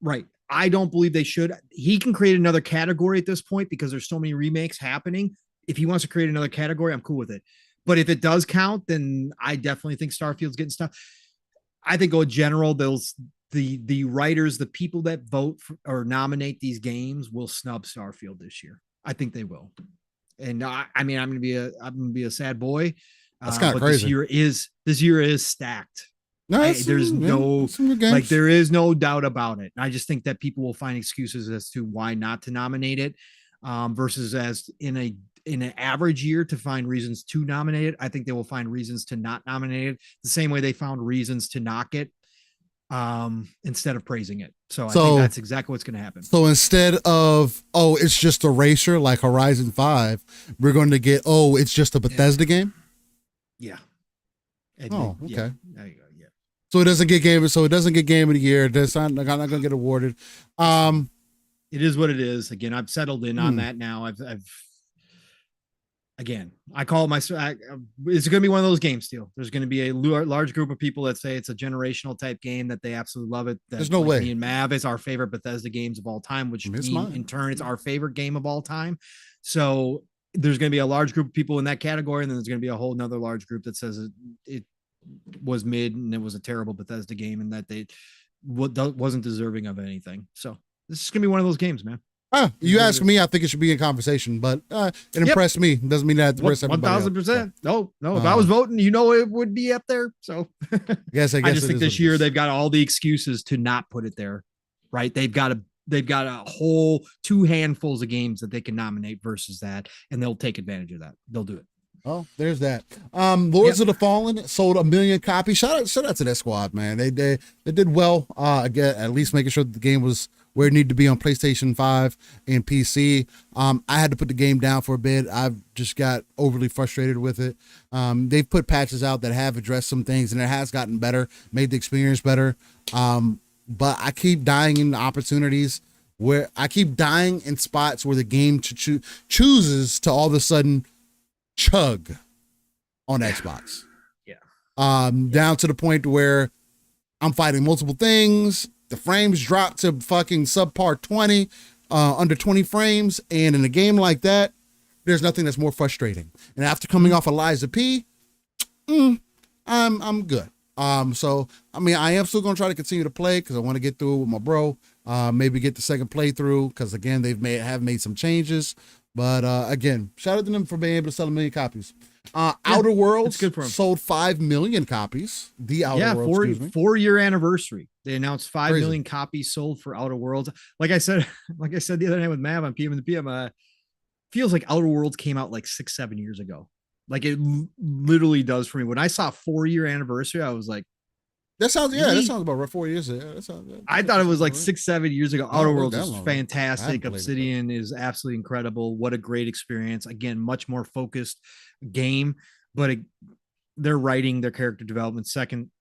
Right. I don't believe they should. He can create another category at this point because there's so many remakes happening. If he wants to create another category, I'm cool with it. But if it does count, then I definitely think Starfield's getting stuff. I think in general, the writers, the people that vote for, or nominate these games will snub Starfield this year. I think they will. And I mean, I'm gonna be a sad boy. That's kind of crazy. This year is stacked. No, there is no doubt about it. I just think that people will find excuses as to why not to nominate it, versus as in an average year to find reasons to nominate it. I think they will find reasons to not nominate it the same way they found reasons to knock it, instead of praising it. So I think that's exactly what's going to happen. So instead of, it's just a racer like Horizon 5, we're going to get, it's just a Bethesda game. Yeah. Okay. Yeah. There you go. Yeah. So it doesn't get game. So it doesn't get game of the year. I'm not going to get awarded. It is what it is. Again, I've settled in on that now. Again, I call it it's going to be one of those games still. There's going to be a large group of people that say it's a generational type game, that they absolutely love it. There's no way. Me and Mav is our favorite Bethesda games of all time, which in turn, it's our favorite game of all time. So there's going to be a large group of people in that category. And then there's going to be a whole nother large group that says it was mid and it was a terrible Bethesda game and that they wasn't deserving of anything. So this is going to be one of those games, man. You ask me, I think it should be in conversation, but it impressed me. Doesn't mean that impressed everybody. 1,000%. No. If I was voting, it would be up there. So I guess I just think this year they've got all the excuses to not put it there, right? They've got a whole 2 handfuls of games that they can nominate versus that, and they'll take advantage of that. They'll do it. Oh, there's that. Lords of the Fallen sold 1 million copies. Shout out to that squad, man. They did well. Again, at least making sure that the game was where it needed to be on PlayStation 5 and PC. I had to put the game down for a bit. I've just got overly frustrated with it. They've put patches out that have addressed some things, and it has gotten better, made the experience better. But I keep dying in opportunities where I keep dying in spots where the game chooses to all of a sudden chug on Xbox. Down to the point where I'm fighting multiple things. The frames drop to fucking subpar 20, under 20 frames. And in a game like that, there's nothing that's more frustrating. And after coming off Eliza P, I'm good. So, I mean, I am still going to try to continue to play because I want to get through it with my bro. Maybe get the second playthrough because, again, have made some changes. But, again, shout out to them for being able to sell 1 million copies. Outer Worlds sold 5 million copies. The Outer Worlds, 4-year anniversary. They announced 5 million copies sold for Outer Worlds. Like I said the other night with Mav on PM and the PM, feels like Outer Worlds came out like 6-7 years ago. Like it literally does for me. When I saw 4-year anniversary, I was like, that sounds about right. 4 years. I thought it was like 6-7 years ago. Outer Worlds is fantastic. Obsidian is absolutely incredible. What a great experience. Again, much more focused game, but they're writing their character development second.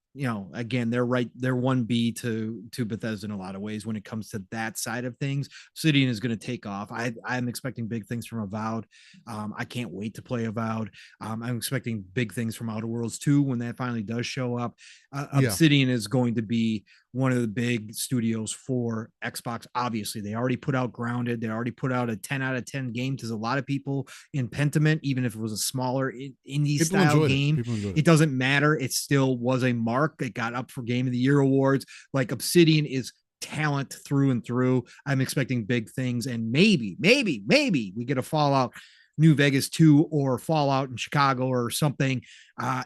Again, they're 1B to Bethesda in a lot of ways when it comes to that side of things. Obsidian is going to take off. I'm expecting big things from Avowed. I can't wait to play Avowed. I'm expecting big things from Outer Worlds 2 when that finally does show up. Obsidian is going to be one of the big studios for Xbox. Obviously, they already put out Grounded. They already put out a 10 out of 10 game because a lot of people in Pentiment, even if it was a smaller indie style game, it doesn't matter. It still was a mark. It got up for Game of the Year awards. Like Obsidian is talent through and through. I'm expecting big things, and maybe we get a Fallout New Vegas 2 or Fallout in Chicago or something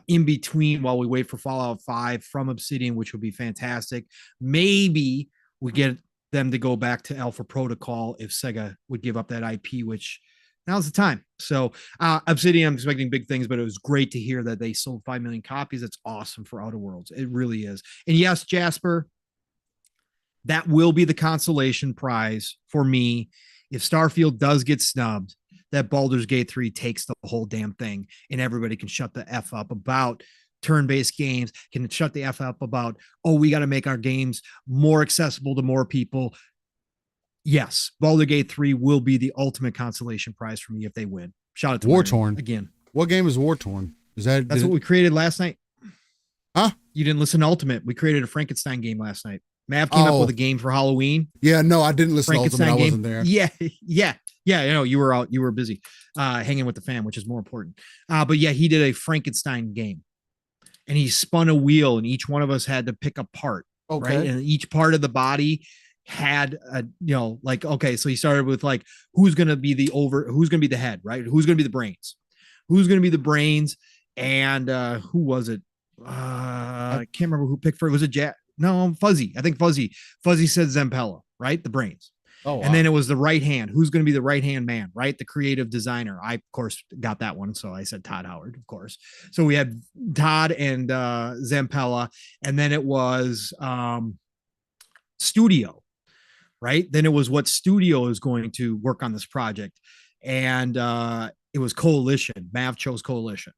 in between while we wait for Fallout 5 from Obsidian, which would be fantastic. Maybe we get them to go back to Alpha Protocol if Sega would give up that IP, which now's the time. So Obsidian, I'm expecting big things, but it was great to hear that they sold 5 million copies. That's awesome for Outer Worlds. It really is. And yes, Jasper, that will be the consolation prize for me. If Starfield does get snubbed, that Baldur's Gate 3 takes the whole damn thing and everybody can shut the F up about turn-based games, can shut the F up about, oh, we got to make our games more accessible to more people. Yes, Baldur's Gate 3 will be the ultimate consolation prize for me if they win. Shout out to War Mario Torn again. What game is War Torn? That's what we created last night. Huh? You didn't listen to Ultimate. We created a Frankenstein game last night. Mav came up with a game for Halloween. Yeah, no, I didn't listen to Ultimate. I wasn't there. Yeah. You know, you were out. You were busy hanging with the fam, which is more important. But yeah, he did a Frankenstein game, and he spun a wheel, and each one of us had to pick a part. Okay. Right, and each part of the body had a, you know, like, okay, so he started with like, who's gonna be the head, right? Who's gonna be the brains? Who's gonna be the brains? And who was it? I can't remember who picked for it. Was it Jack? No, Fuzzy. I think Fuzzy said Zempella, right? The brains. Oh, wow. And then it was the right hand. Who's going to be the right hand man, right? The creative designer. I, of course, got that one. So I said Todd Howard, of course. So we had Todd and Zampella. And then it was studio, right? Then it was what studio is going to work on this project. And it was Coalition. Mav chose Coalition.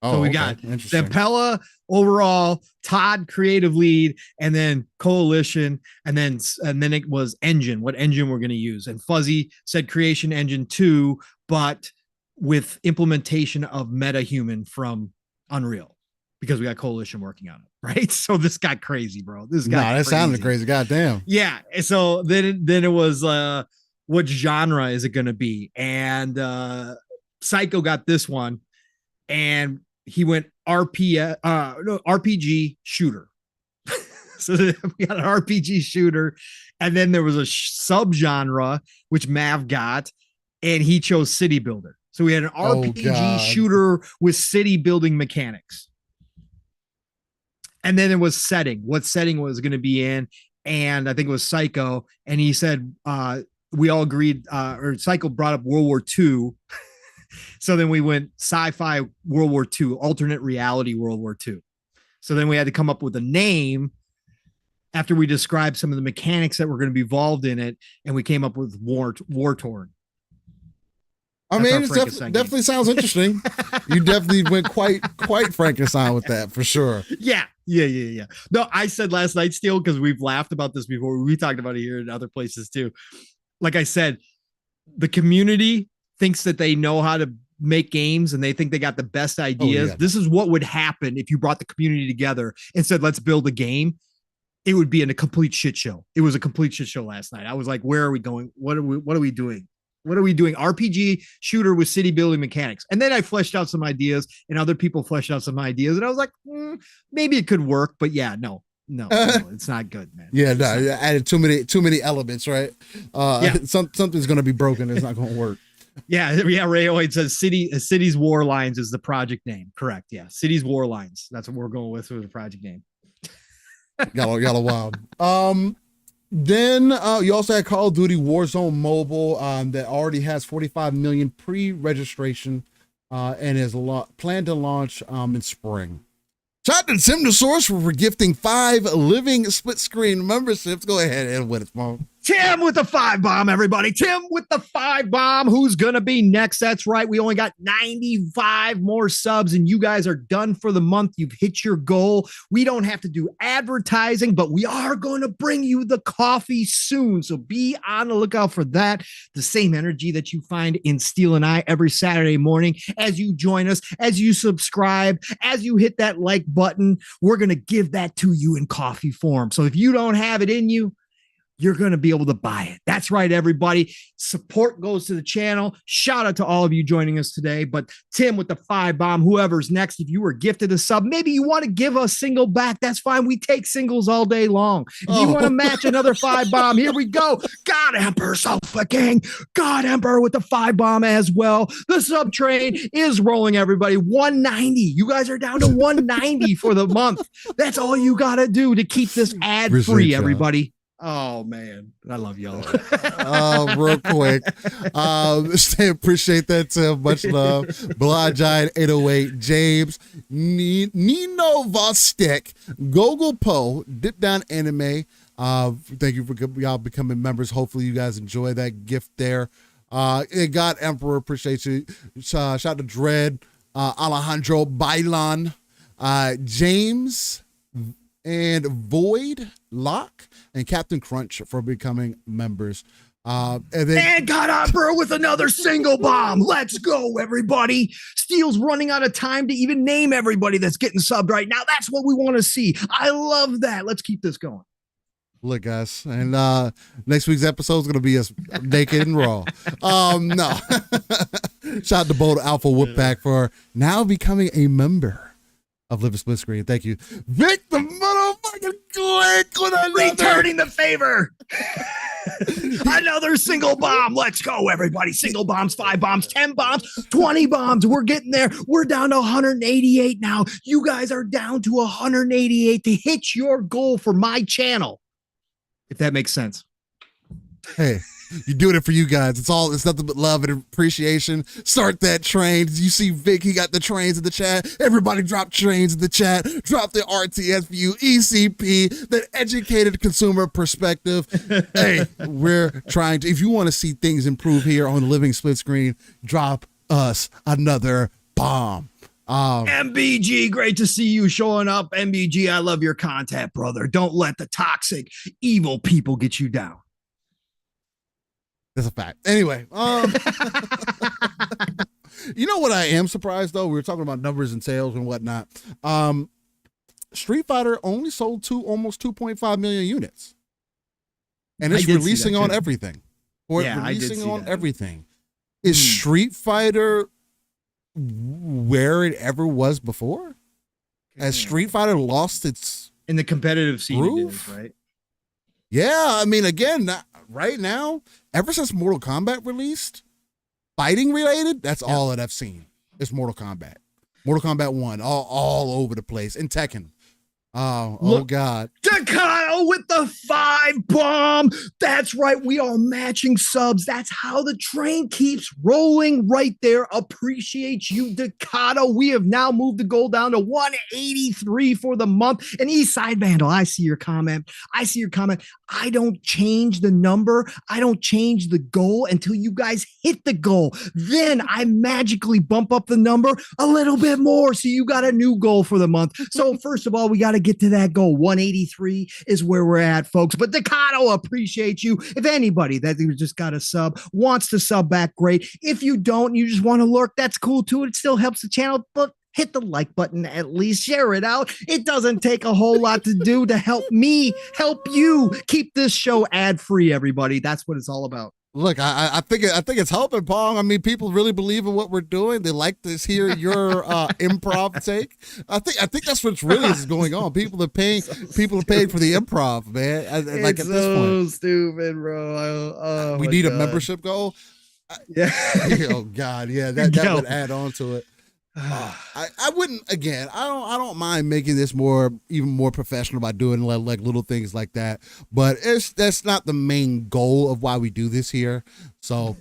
So we got Zampella overall, Todd creative lead, and then Coalition, and then it was engine. What engine we're going to use? And Fuzzy said Creation Engine 2, but with implementation of MetaHuman from Unreal, because we got Coalition working on it, right? So this got crazy, bro. That sounded crazy. Goddamn. Yeah. So then it was what genre is it going to be? And Psycho got this one, and he went RPG shooter. So we got an RPG shooter, and then there was a subgenre which Mav got, and he chose city builder. So we had an RPG shooter with city building mechanics. And then it was setting, what setting was going to be in, and I think it was Psycho. And he said we all agreed, or Psycho brought up World War II. So then we went sci-fi World War II, alternate reality World War II. So then we had to come up with a name after we described some of the mechanics that were going to be involved in it, and we came up with War Torn. I mean, it definitely sounds interesting. You definitely went quite Frankenstein with that, for sure. Yeah. No, I said last night, Steel, because we've laughed about this before. We talked about it here in other places too. Like I said, the community thinks that they know how to make games and they think they got the best ideas. This is what would happen if you brought the community together and said, let's build a game. It would be in a complete shit show. It was a complete shit show last night. I was like, where are we going? What are we doing? What are we doing? RPG shooter with city building mechanics. And then I fleshed out some ideas, and other people fleshed out some ideas. And I was like, maybe it could work, but yeah, no, it's not good, man. Yeah, no, added too many elements, right? Something's going to be broken. It's not going to work. Yeah. Ray Oid says Cities War Lines is the project name. Correct. Yeah. Cities War Lines. That's what we're going with for the project name. Y'all are wild. Then you also had Call of Duty Warzone Mobile that already has 45 million pre-registration and is planned to launch in spring. Shout out to Simnosaurus for gifting 5 living split screen memberships. Go ahead and win it, Mom. Tim with the 5 bomb, everybody. Tim with the 5 bomb. Who's going to be next? That's right. We only got 95 more subs, and you guys are done for the month. You've hit your goal. We don't have to do advertising, but we are going to bring you the coffee soon. So be on the lookout for that. The same energy that you find in Steel and I every Saturday morning as you join us, as you subscribe, as you hit that like button. We're going to give that to you in coffee form. So if you don't have it in you, you're going to be able to buy it. That's right, everybody. Support goes to the channel. Shout out to all of you joining us today. But Tim with the 5 bomb, whoever's next, if you were gifted a sub, maybe you want to give a single back. That's fine. We take singles all day long. If you want to match another 5 bomb, here we go. God Emperor Sofa King. God Emperor with the 5 bomb as well. The sub train is rolling, everybody. 190. You guys are down to 190 for the month. That's all you got to do to keep this ad free, everybody. Oh man, I love y'all. Real quick. Appreciate that, Tim. Much love. Blind Giant 808, James, Nino Vostek, Gogol Poe, Dip Down Anime. Thank you for y'all becoming members. Hopefully you guys enjoy that gift there. God Emperor, appreciate you. Shout out to Dread, Alejandro Bailan, James and Void Lock and Captain Crunch for becoming members. And got Opera with another single bomb. Let's go, everybody. Steel's running out of time to even name everybody that's getting subbed right now. That's what we want to see. I love that. Let's keep this going. Look, guys, and next week's episode is going to be us naked and raw. No. Shout out to Bold Alpha Whoopback for now becoming a member of Live a Split Screen. Thank you. Vic the motherfucking Click with another. Returning the favor. Another single bomb. Let's go, everybody. Single bombs, 5 bombs, 10 bombs, 20 bombs. We're getting there. We're down to 188 now. You guys are down to 188 to hit your goal for my channel. If that makes sense. Hey, you're doing it for you guys. It's nothing but love and appreciation. Start that train. You see Vic, he got the trains in the chat. Everybody drop trains in the chat. Drop the RTS view, ECP, the educated consumer perspective. Hey, we're trying to, if you want to see things improve here on the Living Split Screen, drop us another bomb. MBG, great to see you showing up. MBG, I love your content, brother. Don't let the toxic, evil people get you down. That's a fact. Anyway, you know what I am surprised though? We were talking about numbers and sales and whatnot. Street Fighter only sold almost 2.5 million units, and it's releasing on everything. Releasing on everything. Is Street Fighter where it ever was before? Has Street Fighter lost its in the competitive scene? Groove? Right? Yeah, I mean, again, right now, ever since Mortal Kombat released, fighting related, that's all that I've seen. It's Mortal Kombat. Mortal Kombat 1, all over the place. And Tekken. Oh God. Takao with the 5 bomb. That's right. We are matching subs. That's how the train keeps rolling right there. Appreciate you, Decado. We have now moved the goal down to 183 for the month. And Eastside Vandal, I see your comment. I don't change the number. I don't change the goal until you guys hit the goal. Then I magically bump up the number a little bit more. So you got a new goal for the month. So first of all, we got to get to that goal. 183 is where we're at, folks. But Decado, appreciate you. If anybody that just got a sub wants to sub back, great. If you don't, you just want to lurk, that's cool too. It still helps the channel, but hit the like button, at least share it out. It doesn't take a whole lot to do to help me help you keep this show ad free, everybody. That's what it's all about. Look, I think it's helping, Pong. I mean, people really believe in what we're doing. They like to hear your improv take. I think that's what's really is going on. People are paying for the improv, man. Like it's at this so point, stupid, bro. We need a membership goal. Yeah. Oh God, yeah, that would add on to it. I wouldn't, again, I don't mind making this even more professional by doing like little things like that, but that's not the main goal of why we do this here. So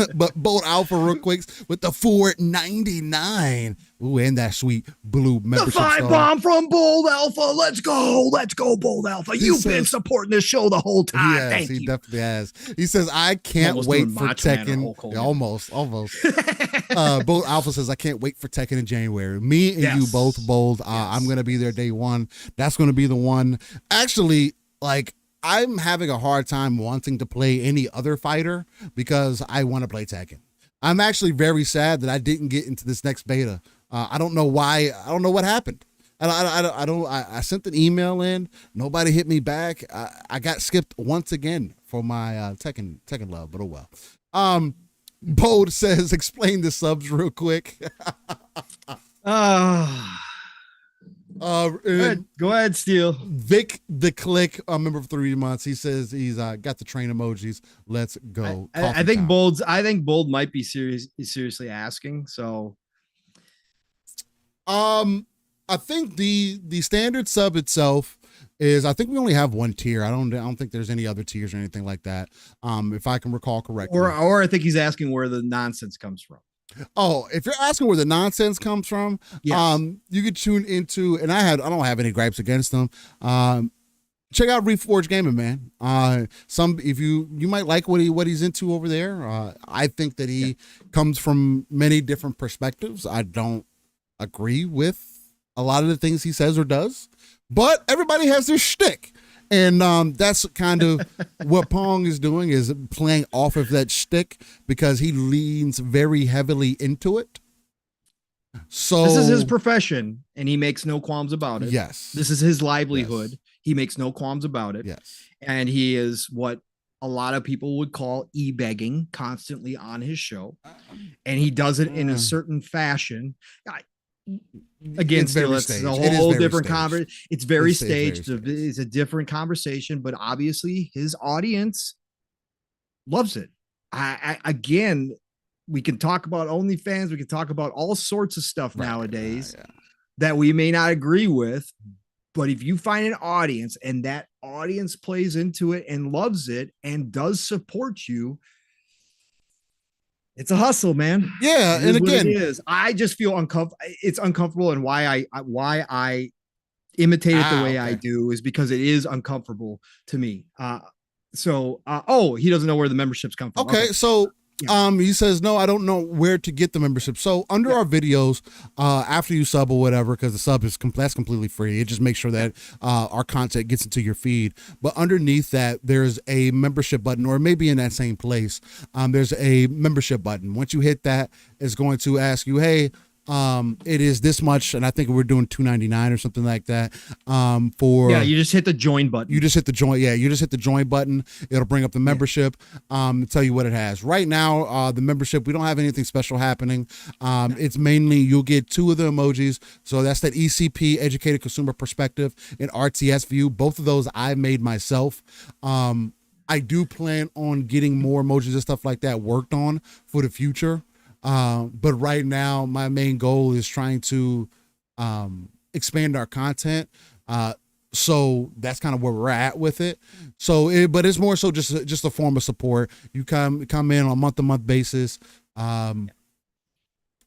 but Bold Alpha real quick with the $4.99. Ooh, and that sweet blue membership. The 5 bomb from Bold Alpha. Let's go, Bold Alpha. You've been supporting this show the whole time. Thank you. He definitely has. He says, I can't wait for Tekken. Almost. Bold Alpha says, I can't wait for Tekken in January. Me and you both, Bold. I'm going to be there day one. That's going to be the one. Actually, like, I'm having a hard time wanting to play any other fighter because I want to play Tekken. I'm actually very sad that I didn't get into this next beta. I don't know why. I don't know what happened. I sent an email in. Nobody hit me back. I got skipped once again for my Tekken love, but oh well. Bold says, explain the subs real quick. Go ahead, Steele. Vic the Click, a member of 3 months. He says he's got the train emojis. Let's go. I think Bold might be seriously asking. So, I think the standard sub itself is, I think we only have one tier. I don't think there's any other tiers or anything like that. If I can recall correctly. Or I think he's asking where the nonsense comes from. Oh, if you're asking where the nonsense comes from, yes. You could tune into, and I don't have any gripes against them. Check out Reforged Gaming, man. If you might like what he's into over there. I think that he comes from many different perspectives. I don't agree with a lot of the things he says or does, but everybody has their shtick. And that's kind of what Pong is doing, is playing off of that shtick because he leans very heavily into it. So this is his profession, and he makes no qualms about it. Yes. This is his livelihood. Yes. He makes no qualms about it. Yes. And he is what a lot of people would call e-begging constantly on his show. And he does it in a certain fashion. Again, still, it's a whole different conversation. It's very staged. It's a different conversation, but obviously his audience loves it. Again, we can talk about OnlyFans. We can talk about all sorts of stuff nowadays that we may not agree with. But if you find an audience and that audience plays into it and loves it and does support you, it's a hustle, man. Yeah, and again, it is. I just feel uncomfortable. It's uncomfortable, and why I imitate it the way I do is because it is uncomfortable to me. Oh, he doesn't know where the memberships come from. Okay, so he says, no, I don't know where to get the membership. So under our videos, after you sub or whatever, because the sub is that's completely free. It just makes sure that our content gets into your feed. But underneath that, there's a membership button, or maybe in that same place, there's a membership button. Once you hit that, it's going to ask you, hey, it is this much, and I think we're doing $2.99 or something like that. You just hit the join button. You just hit the join button. It'll bring up the membership, tell you what it has. Right now, the membership, we don't have anything special happening. It's mainly you'll get 2 of the emojis. So that's that ECP, Educated Consumer Perspective, and RTS View. Both of those I made myself. I do plan on getting more emojis and stuff like that worked on for the future. But right now my main goal is trying to expand our content. So that's kind of where we're at with it. So but it's more so just a form of support. You come in on a month-to-month basis.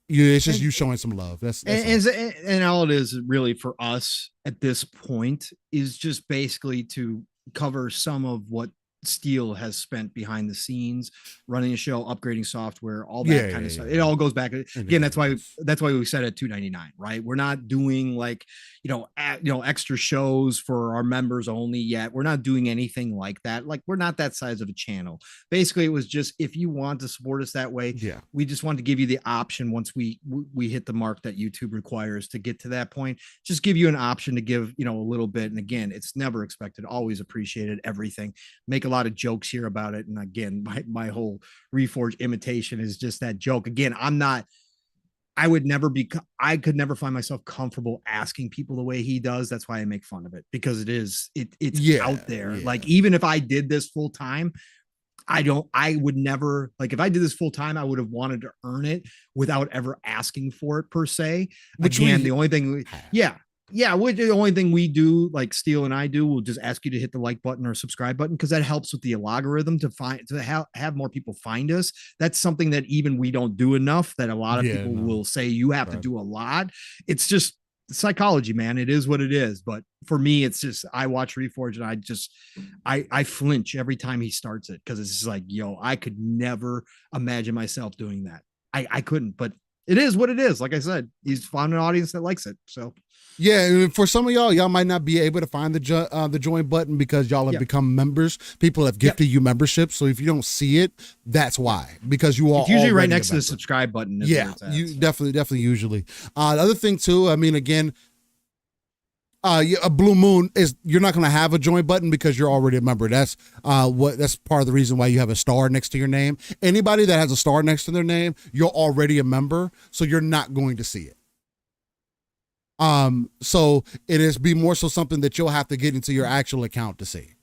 It's just you showing some love. That's and all it is really for us at this point is just basically to cover some of what Steele has spent behind the scenes, running a show, upgrading software, all that kind of stuff. It all goes back again. That's why we said at $2.99, right? We're not doing extra shows for our members only yet. We're not doing anything like that. Like, we're not that size of a channel. Basically, it was just, if you want to support us that way, we just want to give you the option once we hit the mark that YouTube requires to get to that point. Just give you an option to give, a little bit. And again, it's never expected, always appreciated, everything. Make a lot of jokes here about it. And again, my whole Reforge imitation is just that joke. Again, I could never find myself comfortable asking people the way he does. That's why I make fun of it, because it's out there. Like, even if I did this full time, I would never, like, if I did this full time, I would have wanted to earn it without ever asking for it per se. Again, the only thing, the only thing we do, like Steele and I do, we'll just ask you to hit the like button or subscribe button, because that helps with the algorithm to have more people find us. That's something that even we don't do enough, that a lot of people will say you have to do a lot. It's just psychology, man. It is what it is. But for me, it's just, I watch Reforge and I flinch every time he starts it, because it's just like, I could never imagine myself doing that. I couldn't, but it is what it is. Like I said, he's found an audience that likes it. So yeah, for some of y'all might not be able to find the join button because y'all have become members. People have gifted you memberships, so if you don't see it, that's why. Because you are usually right next to the subscribe button. You definitely usually. The other thing too, I mean, again, a blue moon is, you're not going to have a join button because you're already a member. That's part of the reason why you have a star next to your name. Anybody that has a star next to their name, you're already a member, so you're not going to see it. So it is more so something that you'll have to get into your actual account to see.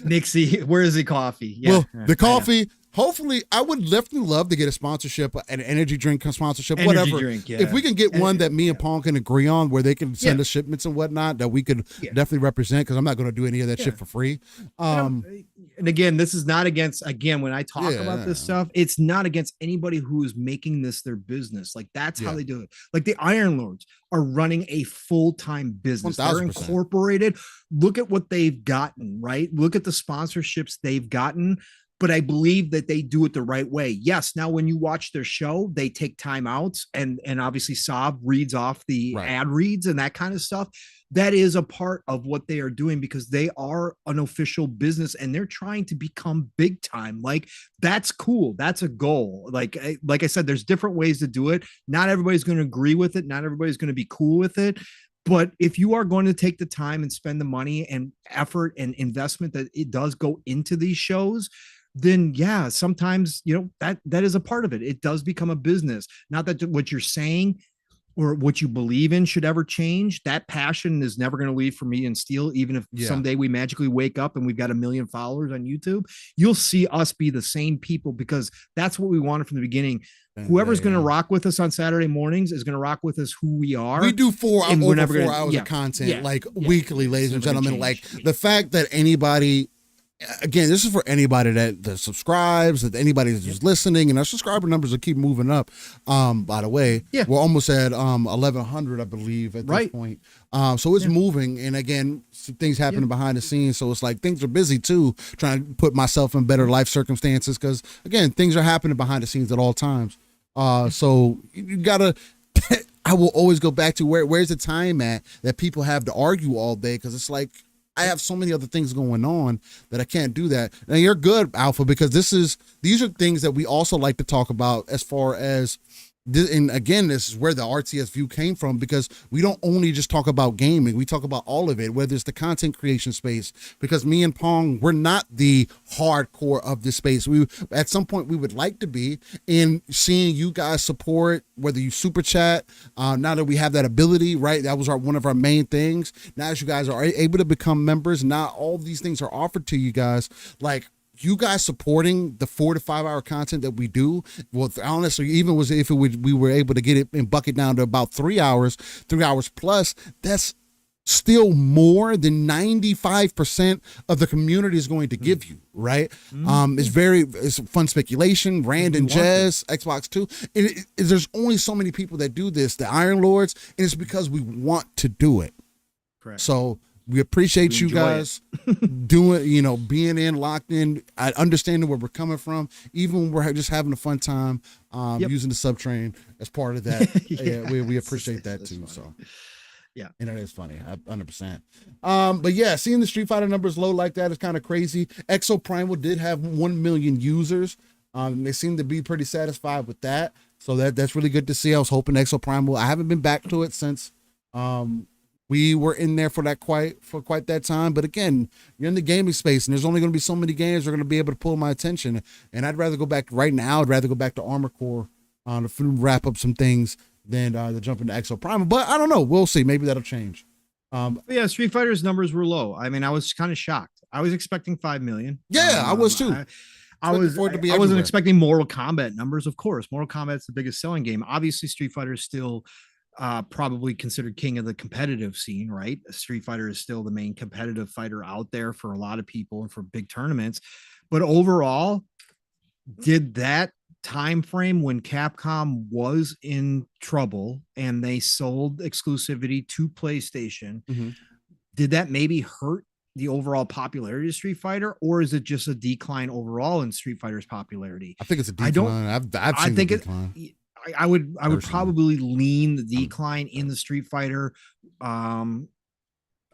Nixie, where is the coffee? Well, the coffee, hopefully, I would definitely love to get a sponsorship, an energy drink sponsorship, whatever. If we can get one that me and Paul can agree on, where they can send us shipments and whatnot, that we could definitely represent, because I'm not going to do any of that shit for free. And again, this is not against, when I talk about this stuff, it's not against anybody who is making this their business. Like, that's how they do it. Like, the Iron Lords are running a full-time business. 1,000%. They're incorporated. Look at what they've gotten, right? Look at the sponsorships they've gotten. but I believe that they do it the right way. Yes. Now, when you watch their show, they take time outs, and obviously Saab reads off the ad reads and that kind of stuff. That is a part of what they are doing because they are an official business and they're trying to become big time. Like, that's cool. That's a goal. Like I said, there's different ways to do it. Not everybody's going to agree with it. Not everybody's going to be cool with it. But if you are going to take the time and spend the money and effort and investment that it does go into these shows, then yeah, sometimes, that is a part of it. It does become a business. Not that what you're saying or what you believe in should ever change. That passion is never going to leave for me and Steel. Even if someday we magically wake up and we've got 1 million followers on YouTube, you'll see us be the same people because that's what we wanted from the beginning. Whoever's going to rock with us on Saturday mornings is going to rock with us who we are. We do over 4 hours of content, weekly, ladies and gentlemen. Like the fact that anybody, again, this is for anybody that subscribes, that anybody that's just listening, and our subscriber numbers will keep moving up. By the way, we're almost at 1,100, I believe, at this point. So it's moving, and again, some things happening behind the scenes. So it's like things are busy too, trying to put myself in better life circumstances because again, things are happening behind the scenes at all times. So you gotta. I will always go back to where's the time at that people have to argue all day because it's like. I have so many other things going on that I can't do that. And you're good, Alpha, because these are things that we also like to talk about as far as this, and again, this is where the RTS view came from because we don't only just talk about gaming, we talk about all of it, whether it's the content creation space, because me and Pong, we're not the hardcore of this space. We at some point we would like to be, in seeing you guys support, whether you super chat, now that we have that ability, right? That was one of our main things. Now as you guys are able to become members, now all these things are offered to you guys, like you guys supporting the 4 to 5 hour content that we do. Well, honestly, even we were able to get it and bucket down to about 3 hours plus, that's still more than 95% of the community is going to give you, right? It's fun speculation, Rand and Jez, Xbox 2. There's only so many people that do this, the Iron Lords, and it's because we want to do it. Correct. So we appreciate you guys doing, being in, locked in, understanding where we're coming from, even when we're just having a fun time using the subtrain as part of that. We appreciate that too. Funny. So yeah, and it is funny, 100%. But yeah, seeing the Street Fighter numbers low like that is kind of crazy. Exo Primal did have 1 million users. They seem to be pretty satisfied with that. So that's really good to see. I was hoping Exo Primal, I haven't been back to it since we were in there for quite that time. But again, you're in the gaming space and there's only going to be so many games that are going to be able to pull my attention. And I'd rather go back right now. I'd rather go back to Armor Core to wrap up some things than to jump into Exo Primal. But I don't know. We'll see. Maybe that'll change. Yeah, Street Fighter's numbers were low. I mean, I was kind of shocked. I was expecting 5 million. Yeah, I was too. I wasn't expecting Mortal Kombat numbers. Of course, Mortal Kombat's the biggest selling game. Obviously, Street Fighter is still probably considered king of the competitive scene, right? Street Fighter is still the main competitive fighter out there for a lot of people and for big tournaments. But overall, did that time frame when Capcom was in trouble and they sold exclusivity to PlayStation, did that maybe hurt the overall popularity of Street Fighter, or is it just a decline overall in Street Fighter's popularity? I think it's a decline. I've seen the decline. I would probably lean the decline in the Street Fighter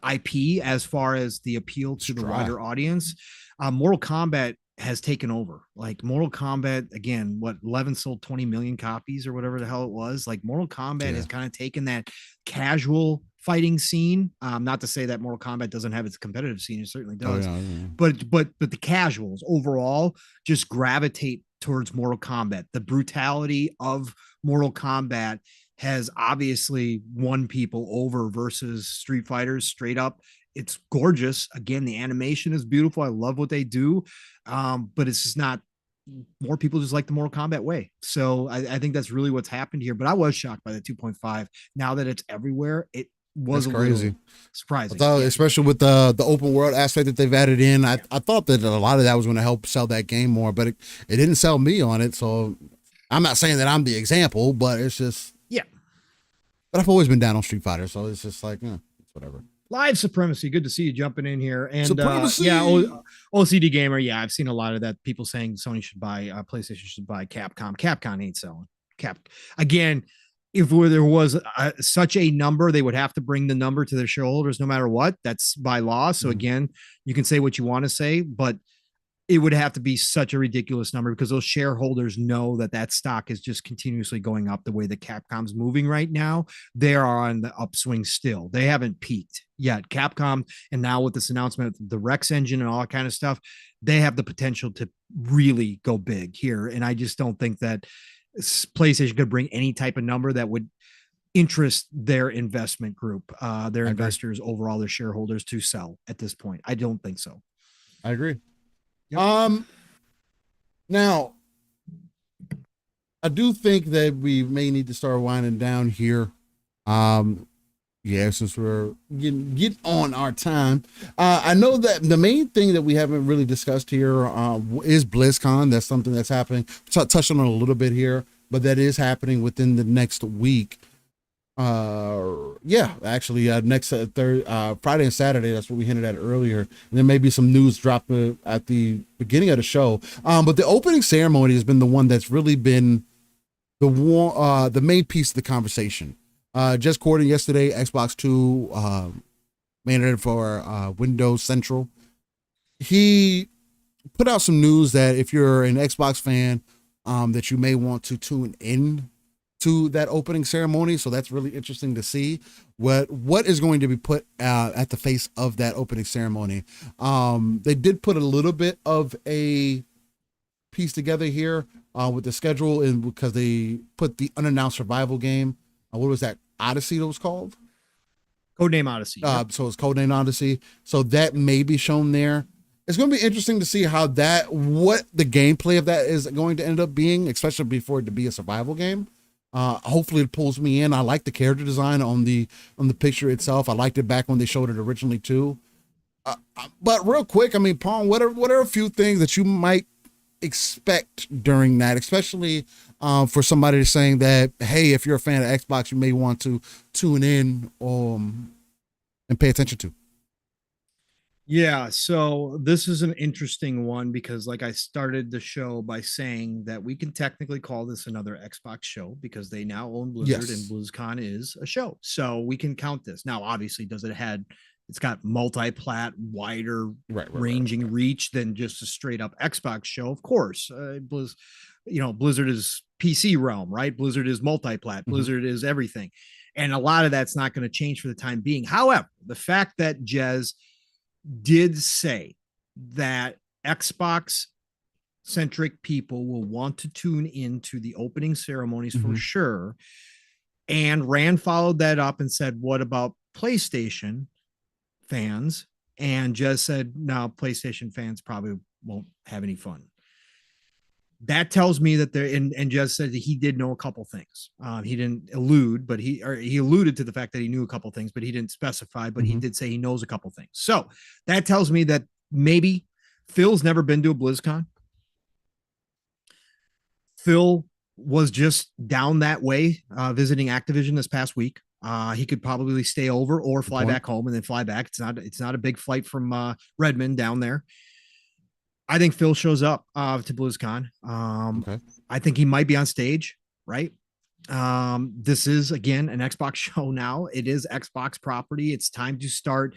IP as far as the appeal to the wider audience. Mortal Kombat has taken over. Like Mortal Kombat, again, 11 sold 20 million copies or whatever the hell it was. Like Mortal Kombat has kind of taken that casual fighting scene. Not to say that Mortal Kombat doesn't have its competitive scene, it certainly does. But the casuals overall just gravitate towards Mortal Kombat. The brutality of Mortal Kombat has obviously won people over versus Street Fighters straight up. It's gorgeous. Again, the animation is beautiful. I love what they do. But it's just not, more people just like the Mortal Kombat way. So I think that's really what's happened here. But I was shocked by the 2.5. Now that it's everywhere, it was crazy, surprising. I thought, especially with the open world aspect that they've added in. I thought that a lot of that was going to help sell that game more, but it didn't sell me on it. So I'm not saying that I'm the example, but it's just, but I've always been down on Street Fighter. So it's just like, it's whatever. Live Supremacy. Good to see you jumping in here. And Supremacy. OCD Gamer. Yeah, I've seen a lot of that. People saying Sony should buy, PlayStation should buy Capcom. Capcom ain't selling. Again, if there was such a number, they would have to bring the number to their shareholders no matter what. That's by law. So again, you can say what you want to say, but it would have to be such a ridiculous number because those shareholders know that stock is just continuously going up the way that Capcom's moving right now. They are on the upswing still. They haven't peaked yet. Capcom, and now with this announcement of the Rex engine and all that kind of stuff, they have the potential to really go big here. And I just don't think that PlayStation could bring any type of number that would interest their investment group, their investors overall, their shareholders to sell at this point. I don't think so. I agree. Yep. Now, I do think that we may need to start winding down here. Since we're getting on our time, I know that the main thing that we haven't really discussed here is Blizz Con. That's something that's happening. Touched on it a little bit here, but that is happening within the next week. Next Friday and Saturday. That's what we hinted at earlier. And there may be some news dropped at the beginning of the show. But the opening ceremony has been the one that's really been the main piece of the conversation. Jez Corden yesterday, Xbox 2 manager for Windows Central. He put out some news that if you're an Xbox fan, that you may want to tune in to that opening ceremony. So that's really interesting to see what is going to be put at the face of that opening ceremony. They did put a little bit of a piece together here with the schedule, and because they put the unannounced survival game. What was that? Odyssey, that was called? Codename Odyssey. So it's Codename Odyssey. So that may be shown there. It's going to be interesting to see what the gameplay of that is going to end up being, especially for it to be a survival game. Hopefully it pulls me in. I like the character design on the picture itself. I liked it back when they showed it originally too. But real quick, I mean, Paul, what are a few things that you might expect during that, especially for somebody saying that, hey, if you're a fan of Xbox, you may want to tune in and pay attention to? Yeah, so this is an interesting one because, like, I started the show by saying that we can technically call this another Xbox show because they now own Blizzard, and BlizzCon is a show, so we can count this. Now, obviously, it's got multi-plat, wider ranging reach than just a straight up Xbox show. Of course, Blizzard is PC realm, right? Blizzard is multi-plat. Blizzard is everything, and a lot of that's not going to change for the time being. However, the fact that Jez did say that Xbox centric people will want to tune into the opening ceremonies for sure. And Rand followed that up and said, what about PlayStation fans? And just said, no, PlayStation fans probably won't have any fun. That tells me that and just said that he did know a couple things. He didn't allude, but he alluded to the fact that he knew a couple things, but he didn't specify, but he did say he knows a couple things. So that tells me that maybe Phil's never been to a BlizzCon. Phil was just down that way, visiting Activision this past week. He could probably stay over or fly back home and then fly back. It's not a big flight from Redmond down there. I think Phil shows up to BlizzCon. I think he might be on stage, right? This is, again, an Xbox show now. It is Xbox property. It's time to start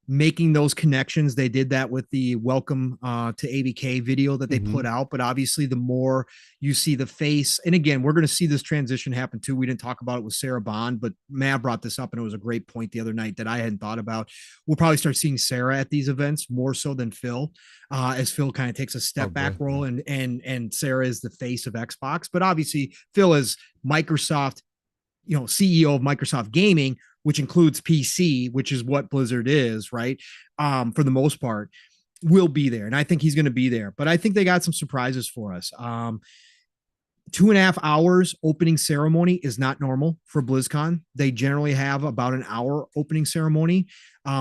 making those connections. They did that with the welcome to ABK video that they put out, but obviously the more you see the face, and again, we're going to see this transition happen too. We didn't talk about it with Sarah Bond, but Matt brought this up and it was a great point the other night that I hadn't thought about. We'll probably start seeing Sarah at these events more so than Phil, as Phil kind of takes a step back role, and Sarah is the face of Xbox, but obviously Phil is Microsoft, CEO of Microsoft Gaming, which includes PC, which is what Blizzard is, right? For the most part, will be there. And I think he's going to be there. But I think they got some surprises for us. 2.5 hours opening ceremony is not normal for BlizzCon. They generally have about an hour opening ceremony,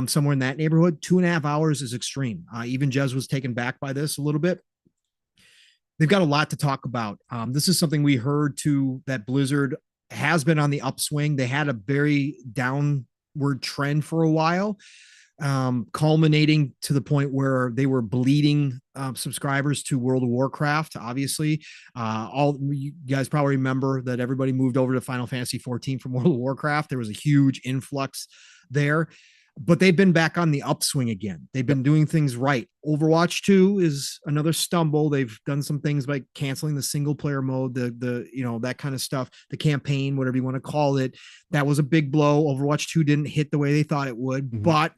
somewhere in that neighborhood. 2.5 hours is extreme. Even Jez was taken back by this a little bit. They've got a lot to talk about. This is something we heard too, that Blizzard has been on the upswing. They had a very down downward trend for a while, culminating to the point where they were bleeding subscribers to World of Warcraft. Obviously, all you guys probably remember that everybody moved over to Final Fantasy 14 from World of Warcraft. There was a huge influx there, but they've been back on the upswing again. They've been doing things right. Overwatch 2 is another stumble. They've done some things like canceling the single player mode, the that kind of stuff, the campaign, whatever you want to call it. That was a big blow. Overwatch 2 didn't hit the way they thought it would, but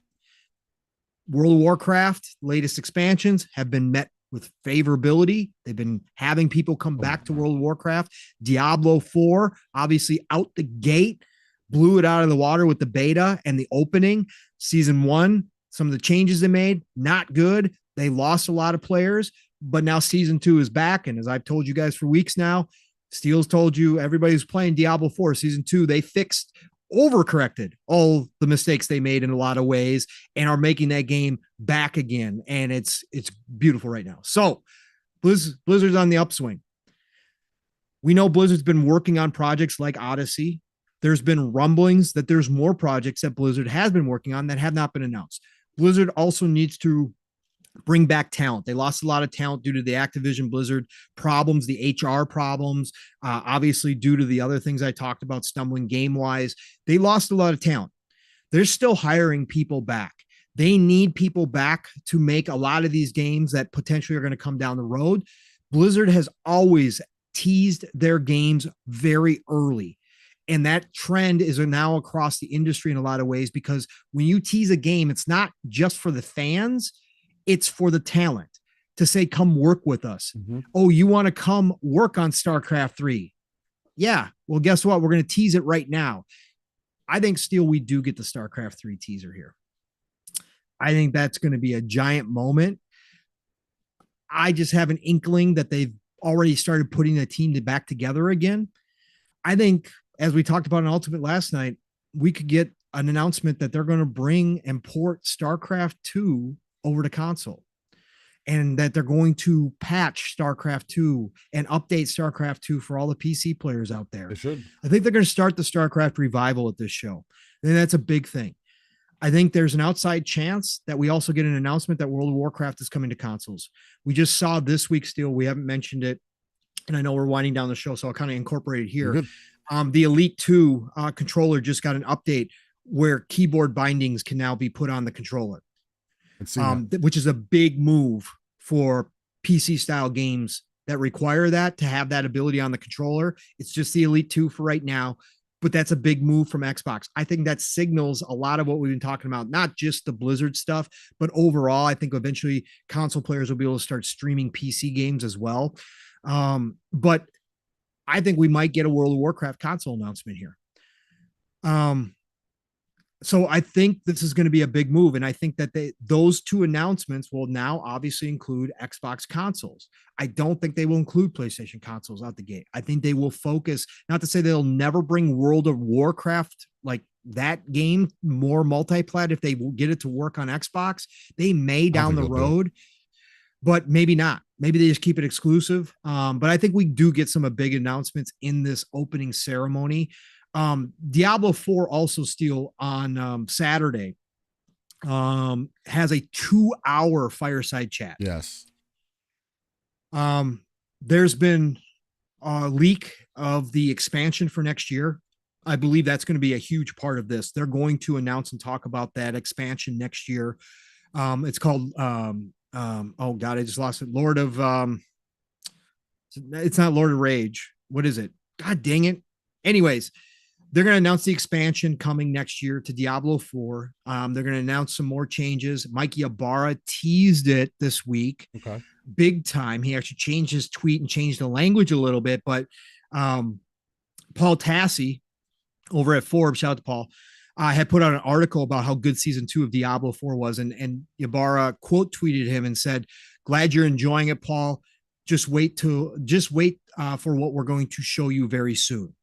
World of Warcraft latest expansions have been met with favorability. They've been having people come back to World of Warcraft. Diablo 4, obviously out the gate, blew it out of the water with the beta and the opening. Season 1, some of the changes they made, not good. They lost a lot of players, but now season 2 is back. And as I've told you guys for weeks now, Steele's told you, everybody who's playing Diablo 4 season 2, they overcorrected all the mistakes they made in a lot of ways and are making that game back again. And it's beautiful right now. So Blizzard's on the upswing. We know Blizzard's been working on projects like Odyssey. There's been rumblings that there's more projects that Blizzard has been working on that have not been announced. Blizzard also needs to bring back talent. They lost a lot of talent due to the Activision Blizzard problems, the HR problems, obviously due to the other things I talked about stumbling game-wise. They lost a lot of talent. They're still hiring people back. They need people back to make a lot of these games that potentially are going to come down the road. Blizzard has always teased their games very early. And that trend is now across the industry in a lot of ways, because when you tease a game, it's not just for the fans, it's for the talent to say, come work with us. Oh, you want to come work on StarCraft 3? Yeah. Well, guess what? We're going to tease it right now. I think, Steel, we do get the StarCraft 3 teaser here. I think that's going to be a giant moment. I just have an inkling that they've already started putting the team back together again. I think, as we talked about in Ultimate last night, we could get an announcement that they're going to bring and port StarCraft 2 over to console, and that they're going to patch StarCraft 2 and update StarCraft 2 for all the PC players out there. They should. I think they're going to start the StarCraft revival at this show. And that's a big thing. I think there's an outside chance that we also get an announcement that World of Warcraft is coming to consoles. We just saw this week, Steel, we haven't mentioned it, and I know we're winding down the show, so I'll kind of incorporate it here. The Elite 2 controller just got an update where keyboard bindings can now be put on the controller, which is a big move for PC style games that require that, to have that ability on the controller. It's just the Elite 2 for right now, but that's a big move from Xbox. I think that signals a lot of what we've been talking about, not just the Blizzard stuff, but overall, I think eventually console players will be able to start streaming PC games as well. But I think we might get a World of Warcraft console announcement here. So I think this is going to be a big move. And I think that those two announcements will now obviously include Xbox consoles. I don't think they will include PlayStation consoles out the gate. I think they will focus, not to say they'll never bring World of Warcraft, like that game, more multi-plat, if they will get it to work on Xbox. They may down the road, but maybe not. Maybe they just keep it exclusive. But I think we do get some big announcements in this opening ceremony. Diablo 4 also, Steel, on Saturday has a 2-hour fireside chat. Yes. There's been a leak of the expansion for next year. I believe that's going to be a huge part of this. They're going to announce and talk about that expansion next year. It's called oh God, I just lost it. Lord of it's not Lord of Rage. What is it? God dang it. Anyways, they're going to announce the expansion coming next year to Diablo 4. They're going to announce some more changes. Mike Ybarra teased it this week. Okay. Big time. He actually changed his tweet and changed the language a little bit, but Paul Tassi over at Forbes, shout out to Paul, had put out an article about how good season 2 of Diablo 4 was. And Ybarra quote tweeted him and said, "Glad you're enjoying it, Paul. Just wait for what we're going to show you very soon."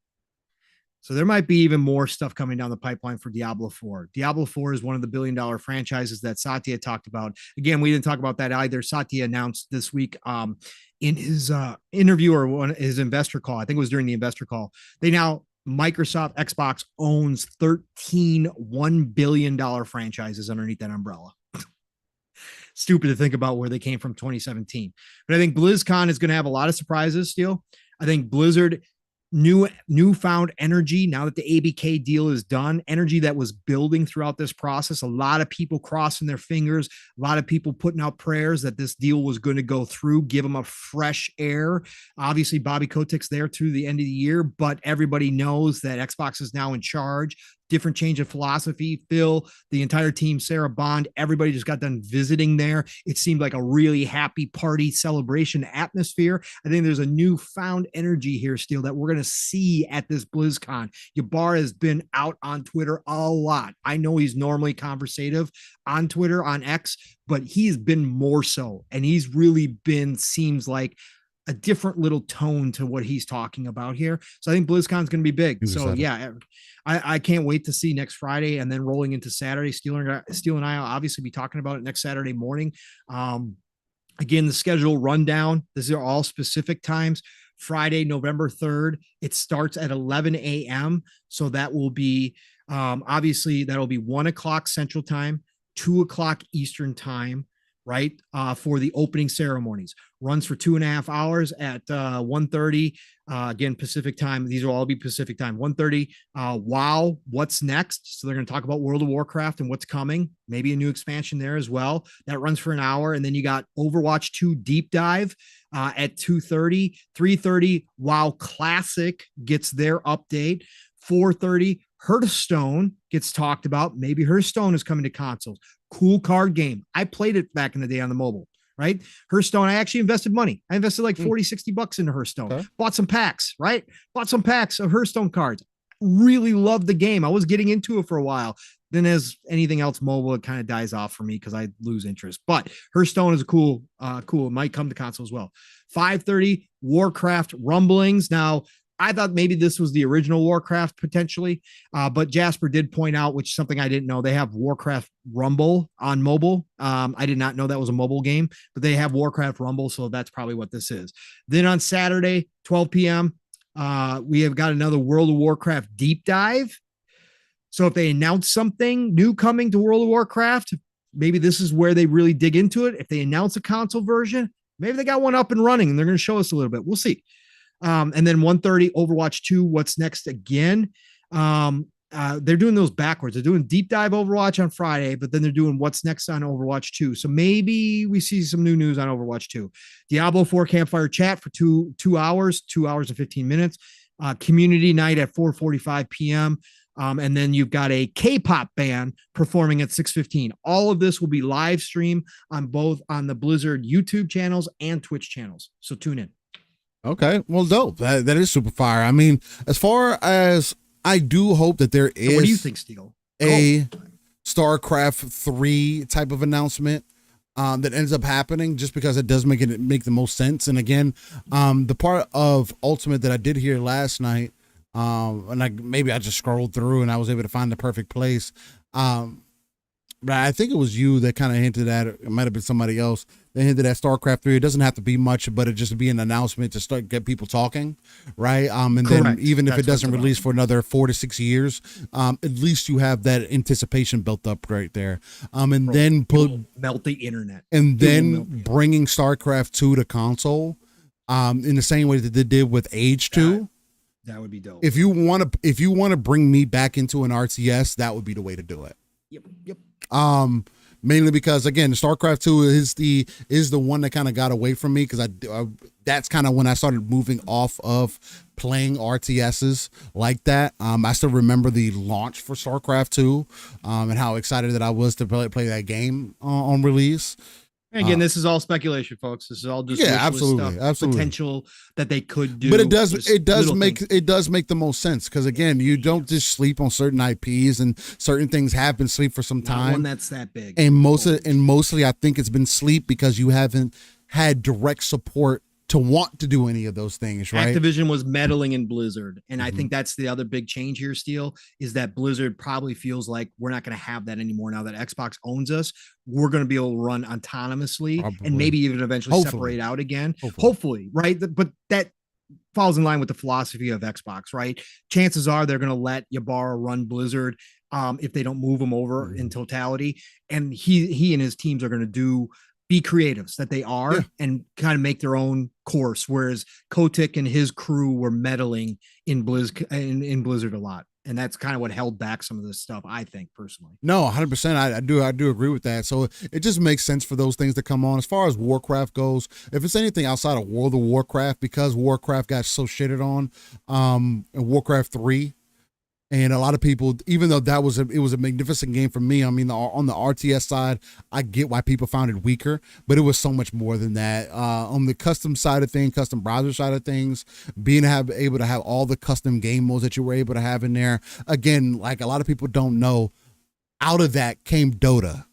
So there might be even more stuff coming down the pipeline for Diablo 4. Diablo 4 is one of the billion-dollar franchises that Satya talked about. Again, we didn't talk about that either. Satya announced this week in his interview or his investor call, I think it was during the investor call, they now Microsoft Xbox owns 13 $1 billion franchises underneath that umbrella. Stupid to think about where they came from 2017. But I think BlizzCon is going to have a lot of surprises still. I think Blizzard newfound energy now that the ABK deal is done, energy that was building throughout this process. A lot of people crossing their fingers, a lot of people putting out prayers that this deal was going to go through, give them a fresh air. Obviously, Bobby Kotick's there through the end of the year, but everybody knows that Xbox is now in charge. Different change of philosophy. Phil, the entire team, Sarah Bond, everybody just got done visiting there. It seemed like a really happy party celebration atmosphere. I think there's a newfound energy here still that we're going to see at this BlizzCon. Ybarra has been out on Twitter a lot. I know he's normally conversative on Twitter, on X, but he's been more so. And he's really been, seems like, a different little tone to what he's talking about here. So I think BlizzCon's going to be big. So yeah, I can't wait to see next Friday and then rolling into Saturday. Steele and I will obviously be talking about it next Saturday morning. Again, the schedule rundown. These are all specific times. Friday, November 3rd, it starts at 11 a.m. So that will be, obviously that'll be 1 o'clock Central Time, 2 o'clock Eastern Time, right? For the opening ceremonies. Runs for 2.5 hours at 1:30. Again, Pacific time. These will all be Pacific time. 1:30. WoW, what's next? So they're going to talk about World of Warcraft and what's coming. Maybe a new expansion there as well. That runs for an hour. And then you got Overwatch 2 Deep Dive at 2:30. 3:30, WoW Classic gets their update. 4:30, Hearthstone gets talked about. Maybe Hearthstone is coming to consoles. Cool card game. I played it back in the day on the mobile, right? Hearthstone, I actually invested money. I invested like 40, 60 bucks into Hearthstone. Okay. Bought some packs, right? Bought some packs of Hearthstone cards. Really loved the game. I was getting into it for a while. Then as anything else mobile, it kind of dies off for me because I lose interest. But Hearthstone is a cool. It might come to console as well. 5:30, Warcraft Rumblings. Now, I thought maybe this was the original Warcraft potentially, but Jasper did point out, which is something I didn't know. They have Warcraft Rumble on mobile. I did not know that was a mobile game, but they have Warcraft Rumble, so that's probably what this is. Then on Saturday, 12 p.m., we have got another World of Warcraft deep dive. So if they announce something new coming to World of Warcraft, maybe this is where they really dig into it. If they announce a console version, maybe they got one up and running and they're going to show us a little bit. We'll see. And then 1:30, Overwatch 2, what's next again? They're doing those backwards. They're doing deep dive Overwatch on Friday, but then they're doing what's next on Overwatch 2. So maybe we see some new news on Overwatch 2. Diablo 4 campfire chat for 2 hours, 2 hours and 15 minutes. Community night at 4:45 p.m. And then you've got a K-pop band performing at 6:15. All of this will be live stream on the Blizzard YouTube channels and Twitch channels. So tune in. Okay, well, dope. That is super fire. I mean, as far as I do hope that there is, what do you think, Steele? A StarCraft 3 type of announcement that ends up happening, just because it does make the most sense. And again, the part of Ultimate that I did hear last night, and maybe I just scrolled through and I was able to find the perfect place. But I think it was you that kind of hinted at it. It might have been somebody else that hinted at StarCraft 3. It doesn't have to be much, but it just be an announcement to get people talking, right? And correct. Then even if it doesn't release for another 4 to 6 years, at least you have that anticipation built up right there. And bro, then melt the internet. And then bringing StarCraft 2 to console, in the same way that they did with Age 2. That would be dope. If you want to bring me back into an RTS, that would be the way to do it. Yep. Mainly because, again, StarCraft 2 is the one that kind of got away from me, because that's kind of when I started moving off of playing RTSs like that. I still remember the launch for StarCraft 2 and how excited that I was to play that game on release. And again, this is all speculation, folks. This is all just absolutely potential that they could do. But it does make the most sense, because again, you don't just sleep on certain IPs, and certain things have been sleep for some time. One that's that big, and mostly I think it's been sleep because you haven't had direct support to want to do any of those things, right? Activision was meddling in Blizzard. And I think that's the other big change here, Steele, is that Blizzard probably feels like we're not going to have that anymore now that Xbox owns us. We're going to be able to run autonomously and maybe even eventually separate out again. Hopefully, right? But that falls in line with the philosophy of Xbox, right? Chances are they're going to let Ybarra run Blizzard if they don't move him over in totality. And he and his teams are going to be creatives that they are and kind of make their own course. Whereas Kotick and his crew were meddling in Blizzard a lot. And that's kind of what held back some of this stuff, I think, personally. No, 100%. I do agree with that. So it just makes sense for those things to come on. As far as Warcraft goes, if it's anything outside of World of Warcraft, because Warcraft got so shitted on, in Warcraft 3, and a lot of people, even though it was a magnificent game for me. I mean, on the RTS side, I get why people found it weaker, but it was so much more than that. On the custom side of things, custom browser side of things, able to have all the custom game modes that you were able to have in there. Again, like a lot of people don't know, out of that came Dota.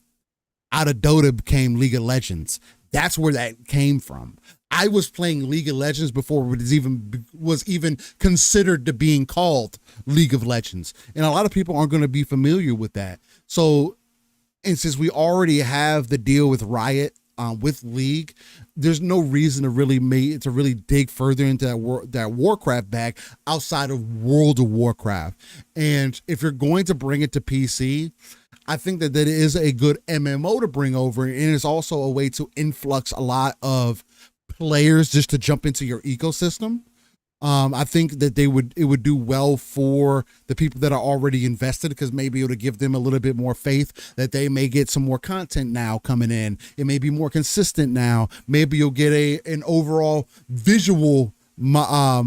Out of Dota came League of Legends. That's where that came from. I was playing League of Legends before it was even considered to being called League of Legends. And a lot of people aren't going to be familiar with that. So, and since we already have the deal with Riot, with League, there's no reason to really dig further into that Warcraft bag outside of World of Warcraft. And if you're going to bring it to PC, I think that is a good MMO to bring over, and it's also a way to influx a lot of players just to jump into your ecosystem. I think that it would do well for the people that are already invested, because maybe it'll give them a little bit more faith that they may get some more content now coming in. It may be more consistent now. Maybe you'll get an overall visual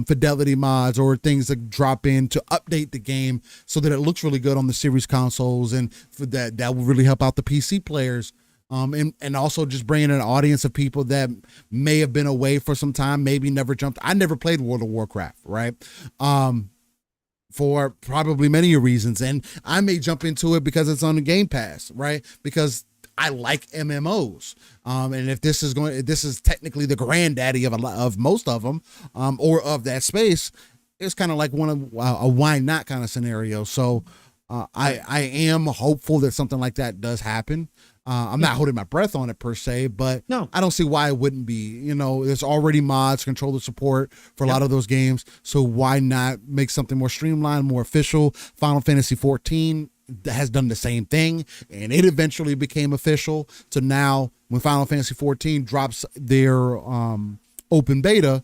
fidelity mods or things that drop in to update the game so that it looks really good on the series consoles, and for that will really help out the PC players. And also just bringing an audience of people that may have been away for some time, maybe never jumped. I never played World of Warcraft, right? For probably many reasons. And I may jump into it because it's on the Game Pass, right? Because I like MMOs. And if this is technically the granddaddy of most of them, or of that space, it's kind of like a why not kind of scenario. So I am hopeful that something like that does happen. I'm not holding my breath on it per se, but no, I don't see why it wouldn't be. There's already mods, controller support for a lot of those games. So why not make something more streamlined, more official? Final Fantasy 14 has done the same thing, and it eventually became official. So now when Final Fantasy 14 drops their open beta,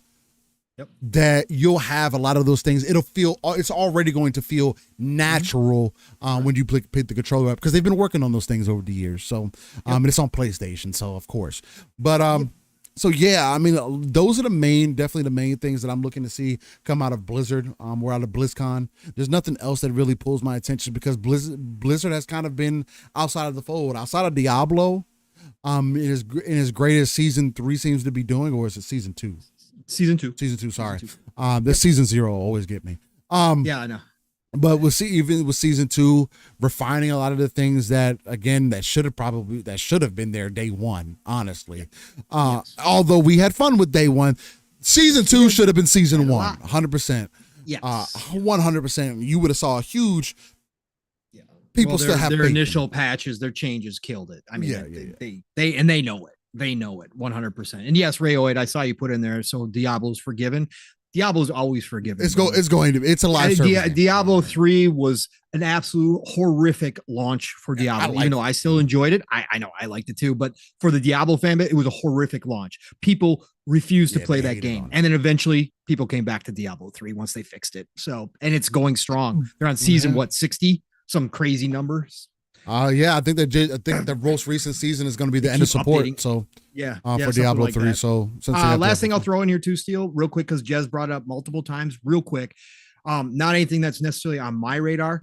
that you'll have a lot of those things. It's already going to feel natural when you pick the controller up, because they've been working on those things over the years. So, and it's on PlayStation, so of course. But so yeah, I mean, those are definitely the main things that I'm looking to see come out of Blizzard. Or out of BlizzCon. There's nothing else that really pulls my attention, because Blizzard has kind of been outside of the fold, outside of Diablo. As great as season 3 seems to be doing, or is it season 2? Season 2. Sorry. This season 0 always get me. Yeah, I know. But we'll see, even with season 2, refining a lot of the things that should have been there day one, honestly. Although we had fun with day one, season 2 should have been season 1, 100%. Yes. 100%. You would have saw a huge. People still have their initial patches, their changes killed it. I mean, they know it. They know it 100%. And yes, Rayoid, I saw you put in there. So Diablo's forgiven. Diablo's always forgiven. It's a live service. Diablo 3 was an absolute horrific launch for Diablo. Even though I still enjoyed it. I know I liked it too, but for the Diablo fan, it was a horrific launch. People refused to play that game. And then eventually people came back to Diablo 3 once they fixed it. So, and it's going strong. They're on season 60? Some crazy numbers. I think the most recent season is going to be the end of support. Updating. So for Diablo 3. That. So last thing I'll throw in here too, Steel, real quick, because Jez brought it up multiple times. Real quick, not anything that's necessarily on my radar,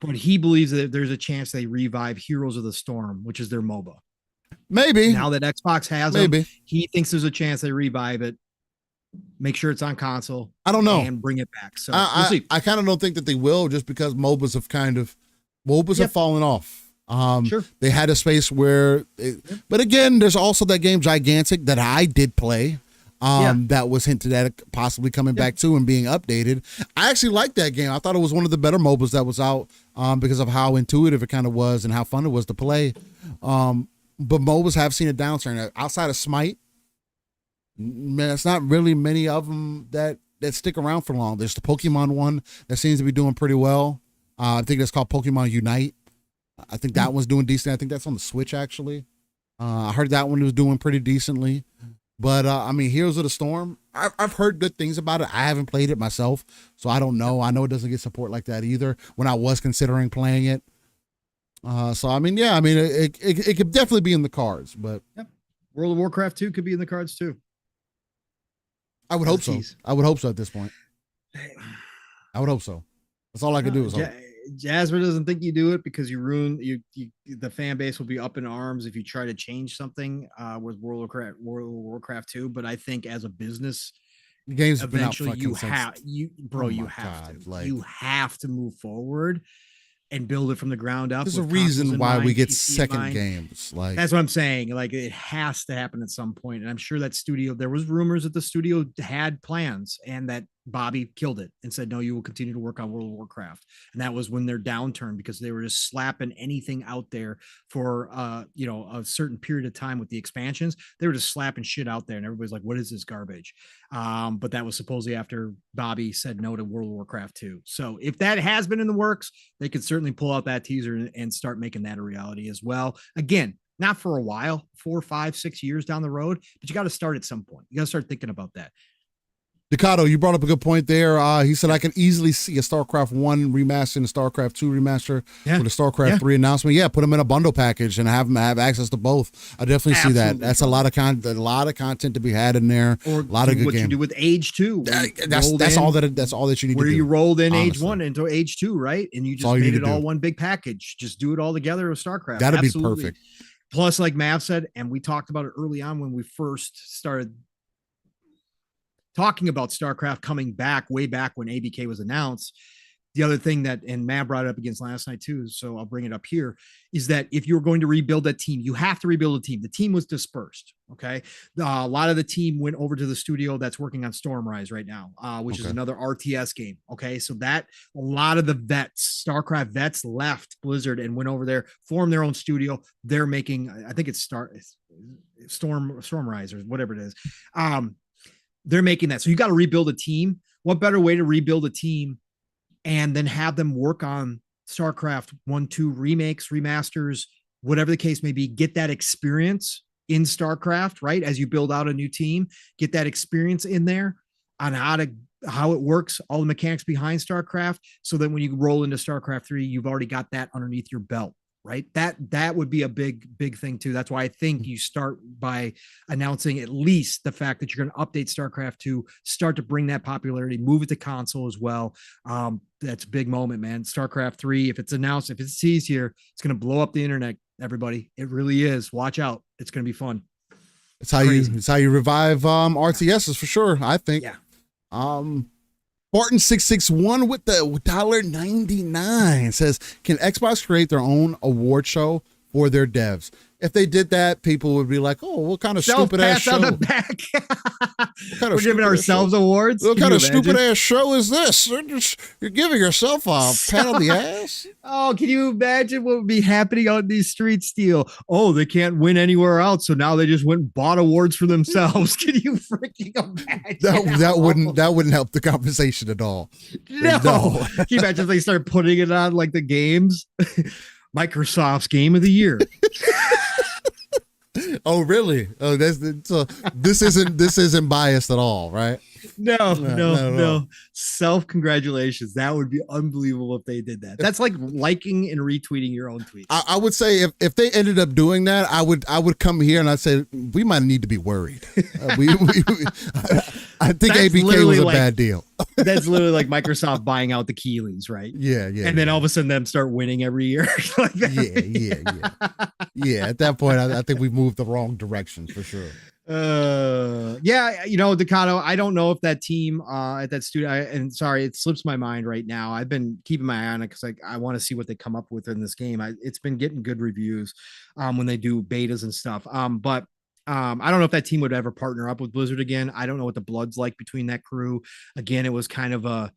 but he believes that there's a chance they revive Heroes of the Storm, which is their MOBA. Maybe now that Xbox has them, he thinks there's a chance they revive it. Make sure it's on console. I don't know, and bring it back. So we'll see. I kind of don't think that they will, just because MOBAs have fallen off. They had a space where but again, there's also that game Gigantic that I did play that was hinted at possibly coming back to and being updated. I actually liked that game. I thought it was one of the better MOBAs that was out because of how intuitive it kind of was and how fun it was to play. But MOBAs have seen a downturn outside of Smite. Man, it's not really many of them that that stick around for long. There's the Pokemon one that seems to be doing pretty well. I think that's called Pokemon Unite. I think that one's doing decent. I think that's on the Switch, actually. I heard that one was doing pretty decently. But, I mean, Heroes of the Storm, I've heard good things about it. I haven't played it myself, so I don't know. I know it doesn't get support like that either when I was considering playing it. So, I mean, yeah, I mean, it could definitely be in the cards, but. Yep. World of Warcraft 2 could be in the cards, too. I would hope so. I would hope so at this point. I would hope so. That's all I could do is hope. Jasper doesn't think you do it because you ruin the fan base will be up in arms if you try to change something with World of Warcraft 2. But I think as a business, the game's eventually you have to move forward and build it from the ground up. There's a reason why we get second games. Like that's what I'm saying. Like it has to happen at some point. And I'm sure that studio, there was rumors that the studio had plans and that Bobby killed it and said, no, you will continue to work on World of Warcraft. And that was when their downturn, because they were just slapping anything out there for, a certain period of time with the expansions. They were just slapping shit out there. And everybody's like, what is this garbage? But that was supposedly after Bobby said no to World of Warcraft 2. So if that has been in the works, they could certainly pull out that teaser and start making that a reality as well. Again, not for a while, 4, 5, 6 years down the road, but you got to start at some point. You got to start thinking about that. Decado, you brought up a good point there. He said, I can easily see a StarCraft 1 remaster and a StarCraft 2 remaster with a StarCraft 3 announcement. Yeah, put them in a bundle package and have them have access to both. I definitely see that. That's a lot of content to be had in there. Or a lot of good games. You do with Age 2. That's all that you need to do. Where you rolled in honestly. Age 1 into Age 2, right? And you just made it all one big package. Just do it all together with StarCraft. That'd be perfect. Plus, like Mav said, and we talked about it early on when we first started talking about StarCraft coming back way back when ABK was announced. The other thing that, and Matt brought it up against last night too, so I'll bring it up here, is that if you're going to rebuild that team, you have to rebuild a team. The team was dispersed. Okay. A lot of the team went over to the studio that's working on Stormrise right now, which is another RTS game. Okay. So that a lot of the vets, StarCraft vets left Blizzard and went over there, formed their own studio. They're making, I think it's Stormrise or whatever it is. They're making that. So you got to rebuild a team. What better way to rebuild a team and then have them work on StarCraft 1, 2 remakes, remasters, whatever the case may be, get that experience in StarCraft, right? As you build out a new team, get that experience in there on how it works, all the mechanics behind StarCraft, so that when you roll into StarCraft 3, you've already got that underneath your belt. Right. That would be a big thing too. That's why I think you start by announcing at least the fact that you're going to update StarCraft 2, start to bring that popularity, move it to console as well. That's a big moment, man. StarCraft 3, if it's announced, if it's easier, it's going to blow up the internet. Everybody, it really is. Watch out. It's going to be fun. It's how you revive RTSs for sure. I think. Yeah. Barton 661 with the $1.99 says, can Xbox create their own award show for their devs? If they did that, people would be like, oh, what kind of stupid ass show? On the back. We're giving ourselves awards. What kind of stupid ass show is this? You're giving yourself a pat on the ass. Oh, can you imagine what would be happening out in these streets, Steel? Oh, they can't win anewhere else, so now they just went and bought awards for themselves. Can you freaking imagine? That wouldn't help the conversation at all. No. Can you imagine if they start putting it on like the games? Microsoft's Game of the Year. Oh, really? Oh, this isn't biased at all, right? No. Self-congratulations. That would be unbelievable if they did that. That's like liking and retweeting your own tweets. I would say if they ended up doing that, I would come here and I'd say we might need to be worried. I think ABK was a bad deal. That's literally like Microsoft buying out the Keeleys, right? Yeah. And then all of a sudden them start winning every year. Like that. Yeah. At that point, I think we've moved the wrong direction for sure. Decado, I don't know if that team at that studio, and sorry, it slips my mind right now. I've been keeping my eye on it because I want to see what they come up with in this game. It's been getting good reviews when they do betas and stuff. But I don't know if that team would ever partner up with Blizzard again. I don't know what the blood's like between that crew. Again, it was kind of a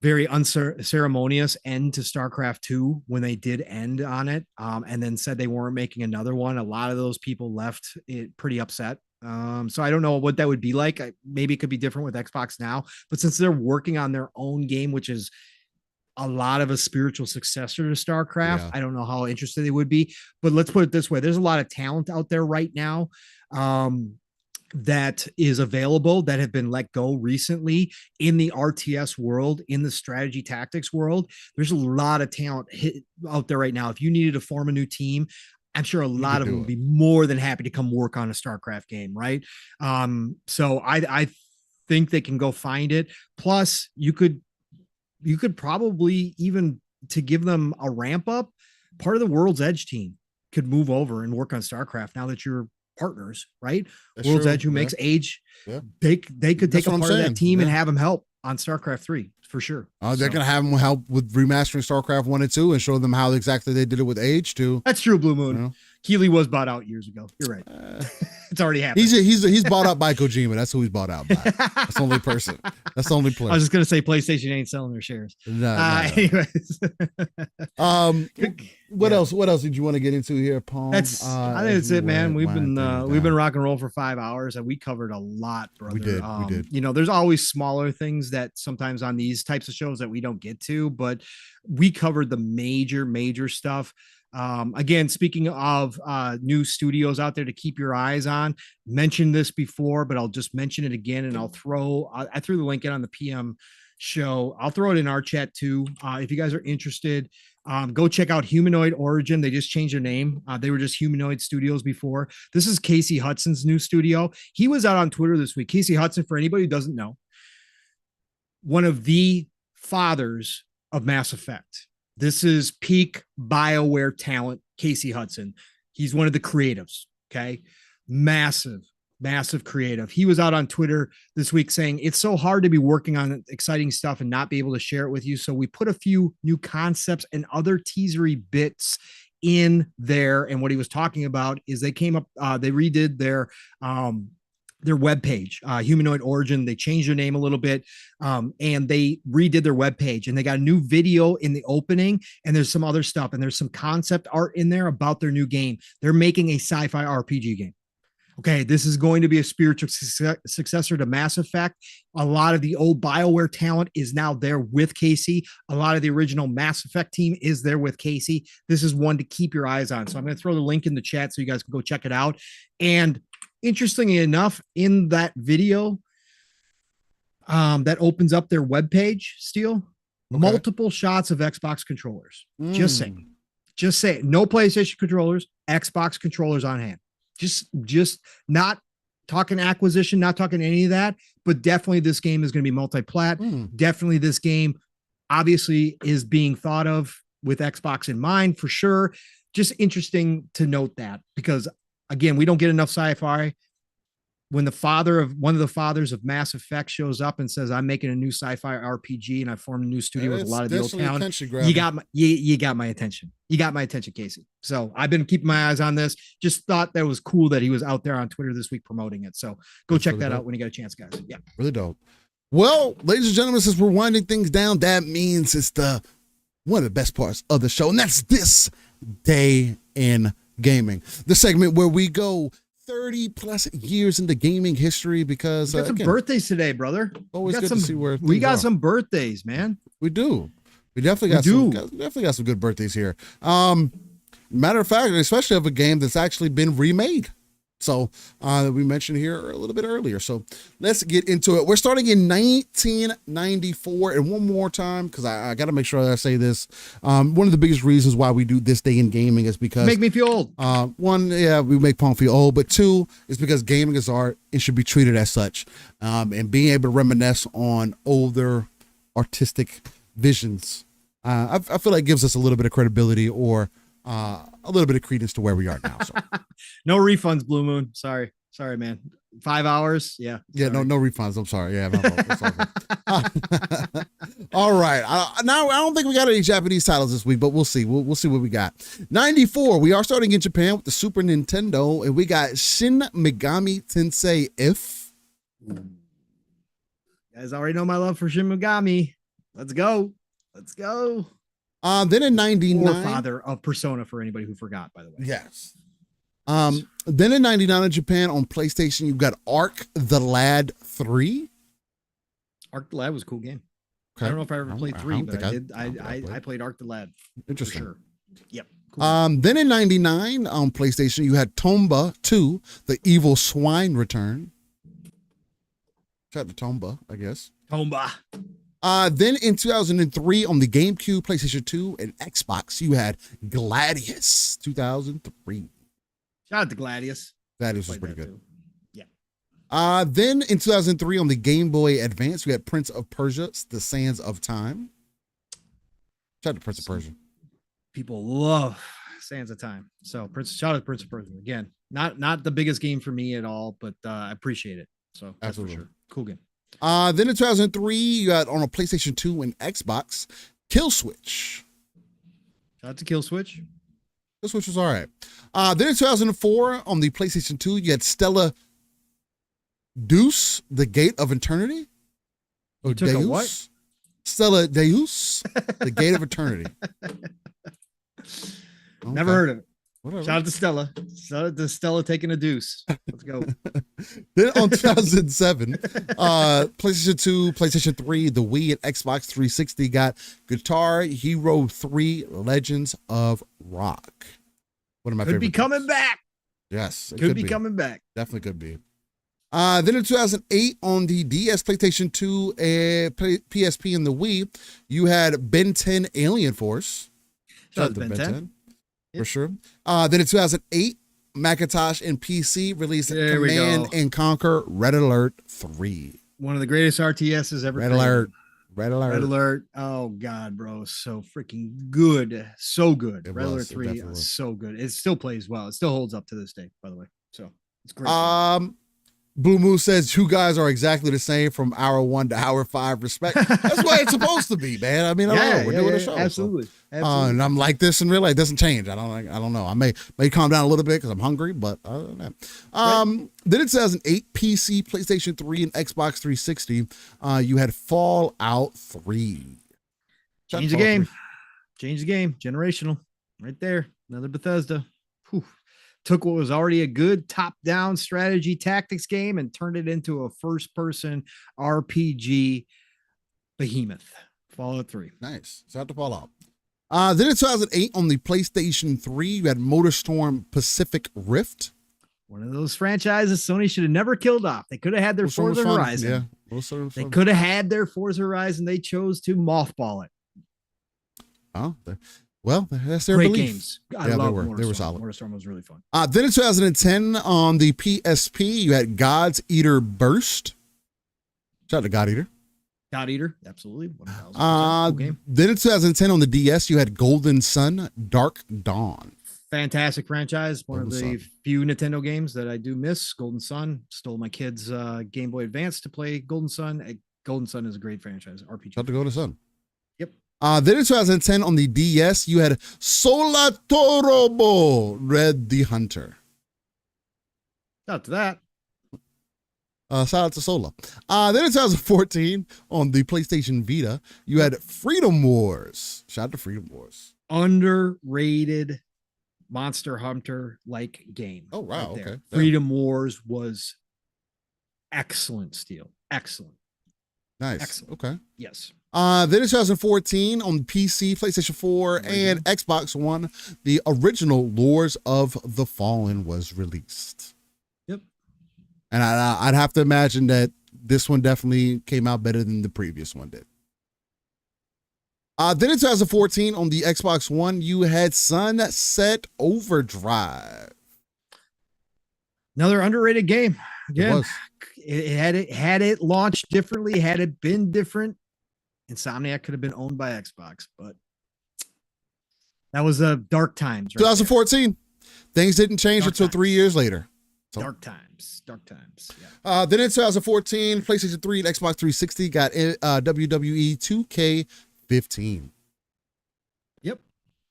very unceremonious end to StarCraft 2 when they did end on it, and then said they weren't making another one. A lot of those people left it pretty upset So I don't know what that would be like. Maybe it could be different with Xbox now, but since they're working on their own game, which is a lot of a spiritual successor to StarCraft, Yeah. I don't know how interested they would be. But let's put it this way: there's a lot of talent out there right now. That is available that have been let go recently in the RTS world, in the strategy tactics world. There's a lot of talent out there right now. If you needed to form a new team, I'm sure a lot of them would be more than happy to come work on a StarCraft game, right? So I think they can go find it. Plus, you could probably, even to give them a ramp up, part of the World's Edge team could move over and work on StarCraft now that you're partners, right? That's World's true. Edge, who makes Age, Yeah. they could That's take a what I'm part of saying. that team and Yeah. have them help on StarCraft 3 for sure. They're gonna have them help with remastering StarCraft 1 and 2 and show them how exactly they did it with Age too. That's true, Blue Moon. You know? Keeley was bought out years ago. You're right. It's already happened. He's bought out by Kojima. That's who he's bought out by. That's the only person. That's the only player. I was just gonna say PlayStation ain't selling their shares. No. Anyways. What else? What else did you want to get into here, Paul? I think that's it, man. We've been rock and roll for 5 hours and we covered a lot, brother. We did. You know, there's always smaller things that sometimes on these types of shows that we don't get to, but we covered the major stuff. Again, speaking of new studios out there to keep your eyes on, mentioned this before, but I'll just mention it again, and I threw the link in on the PM show. I'll throw it in our chat too. If you guys are interested, go check out Humanoid Origin. They just changed their name. They were just Humanoid Studios before. This is Casey Hudson's new studio. He was out on Twitter this week. Casey Hudson, for anybody who doesn't know, one of the fathers of Mass Effect. This is peak BioWare talent, Casey Hudson. He's one of the creatives, okay? Massive creative. He was out on Twitter this week saying, it's so hard to be working on exciting stuff and not be able to share it with you. So we put a few new concepts and other teasery bits in there. And what he was talking about is they came up, they redid their webpage, Humanoid Origin. They changed their name a little bit, and they redid their webpage, and they got a new video in the opening, and there's some other stuff, and there's some concept art in there about their new game. They're making a sci-fi RPG game. Okay, this is going to be a spiritual successor to Mass Effect. A lot of the old BioWare talent is now there with Casey. A lot of the original Mass Effect team is there with Casey. This is one to keep your eyes on. So I'm going to throw the link in the chat so you guys can go check it out. And interestingly enough, in that video that opens up their webpage, Steel, multiple shots of Xbox controllers. Just say it. No PlayStation controllers, Xbox controllers on hand. Just not talking acquisition, not talking any of that, but definitely this game is going to be multi-plat. Definitely this game obviously is being thought of with Xbox in mind for sure. Just interesting to note that, because again, we don't get enough sci-fi. When one of the fathers of Mass Effect shows up and says, I'm making a new sci-fi RPG and I formed a new studio with a lot of the old talent, you got my attention. You got my attention, Casey. So I've been keeping my eyes on this. Just thought that was cool that he was out there on Twitter this week promoting it. So go check that out when you get a chance, guys. Yeah. Really dope. Well, ladies and gentlemen, since we're winding things down, that means it's one of the best parts of the show, and that's This Day in Gaming, the segment where we go 30 plus years into gaming history, because we got some birthdays today, brother. Always good to see where we got some birthdays, man. We do. We definitely got some good birthdays here. Matter of fact, especially of a game that's actually been remade. So we mentioned here a little bit earlier. So let's get into it. We're starting in 1994, and one more time, because I got to make sure that I say this. One of the biggest reasons why we do This Day in Gaming is because make me feel old. One, yeah, we make Paul feel old, but two is because gaming is art. It should be treated as such, and being able to reminisce on older artistic visions. I feel like gives us a little bit of credibility, or a little bit of credence to where we are now. So. No refunds, Blue Moon. Sorry, man. 5 hours. Yeah. Yeah. Sorry. No refunds. I'm sorry. Yeah. All right. Now I don't think we got any Japanese titles this week, but we'll see. We'll see what we got. 94. We are starting in Japan with the Super Nintendo, and we got Shin Megami Tensei If. You guys already know my love for Shin Megami. Let's go. Then in 99, father of Persona, for anybody who forgot, by the way. Yes. Then in 99 in Japan on PlayStation, you got Ark the Lad 3. Ark the Lad was a cool game. Okay. I don't know if I ever played 3, but I played. I played Ark the Lad. Interesting. For sure. Yep. Cool. Then in 99 on PlayStation, you had Tomba 2, The Evil Swine Return. Shout out to Tomba, I guess. Tomba. Then in 2003 on the GameCube, PlayStation 2, and Xbox, you had Gladius 2003. Shout out to Gladius. Gladius was pretty good. Too. Yeah. Then in 2003 on the Game Boy Advance, we had Prince of Persia, The Sands of Time. Shout out to Prince of Persia. People love Sands of Time. So shout out to Prince of Persia. Again, not the biggest game for me at all, but I appreciate it. So that's absolutely for sure. Cool game. Then in 2003, you got on a PlayStation 2 and Xbox, Kill Switch. Shout out to Kill Switch. Kill Switch was all right. Then in 2004, on the PlayStation 2, you had Stella Deus, The Gate of Eternity. Or Deus? A what? Stella Deus, The Gate of Eternity. Okay. Never heard of it. Whatever. Shout out to Stella. Shout out to Stella taking a deuce. Let's go. Then on 2007, PlayStation 2, PlayStation 3, the Wii, and Xbox 360 got Guitar Hero 3 Legends of Rock. One of my favorite. Could be coming back. Yes. It could be coming back. Definitely could be. Then in 2008 on the DS, PlayStation 2, and PSP, and the Wii, you had Ben 10 Alien Force. Shout out to Ben 10. For sure. Then in 2008, Macintosh and PC released Command and Conquer Red Alert 3. One of the greatest RTSs ever. Red Alert. Oh God, bro. So freaking good. So good. Red Alert 3 is so good. It still plays well. It still holds up to this day, by the way. So it's great. Blue Moose says you guys are exactly the same from hour 1 to hour 5. Respect. That's what it's supposed to be, man. I mean, I don't know. We're doing a show. Absolutely. So. Absolutely. And I'm like this in real life. It doesn't change. I don't know. I may calm down a little bit because I'm hungry, but other than that. Then in 2008, PC, PlayStation 3, and Xbox 360, you had Fallout 3. Change the game. Change the game. Generational. Right there. Another Bethesda. Whew. Took what was already a good top-down strategy tactics game and turned it into a first-person RPG behemoth. Fallout 3. Nice. Shout out to Fallout. Then in 2008, on the PlayStation 3, you had MotorStorm Pacific Rift. One of those franchises Sony should have never killed off. They could have had their Forza Horizon. Yeah. They could have had their Forza Horizon. They chose to mothball it. Oh, well, that's their great belief. Games. I love they were solid. MotorStorm was really fun. Then in 2010 on the PSP, you had God's Eater Burst. Shout out to God Eater. God Eater, absolutely. Cool game. Then in 2010 on the DS, you had Golden Sun Dark Dawn. Fantastic franchise. One of the few Nintendo games that I do miss. Golden Sun. Stole my kids' Game Boy Advance to play Golden Sun. Golden Sun is a great franchise. RPG. Shout out to Golden Sun. Yep. Then in 2010 on the DS, you had Solatorobo Red the Hunter. Shout out to that. Shout out to Sola. Then in 2014 on the PlayStation Vita, you had Freedom Wars. Shout out to Freedom Wars. Underrated Monster Hunter like game. Oh, wow. Right okay. Freedom Wars was excellent, Steel. Excellent. Nice. Excellent. Okay. Yes. Then in 2014 on PC, PlayStation 4, and Xbox One, the original Lords of the Fallen was released. Yep. And I'd have to imagine that this one definitely came out better than the previous one did. Then in 2014 on the Xbox One, you had Sunset Overdrive. Another underrated game. Again, it had it launched differently, had it been different, Insomniac could have been owned by Xbox, but that was dark times. Right 2014. There. Things didn't change until 3 years later. So. Dark times. Yeah. Then in 2014, PlayStation 3 and Xbox 360 got WWE 2K15. Yep.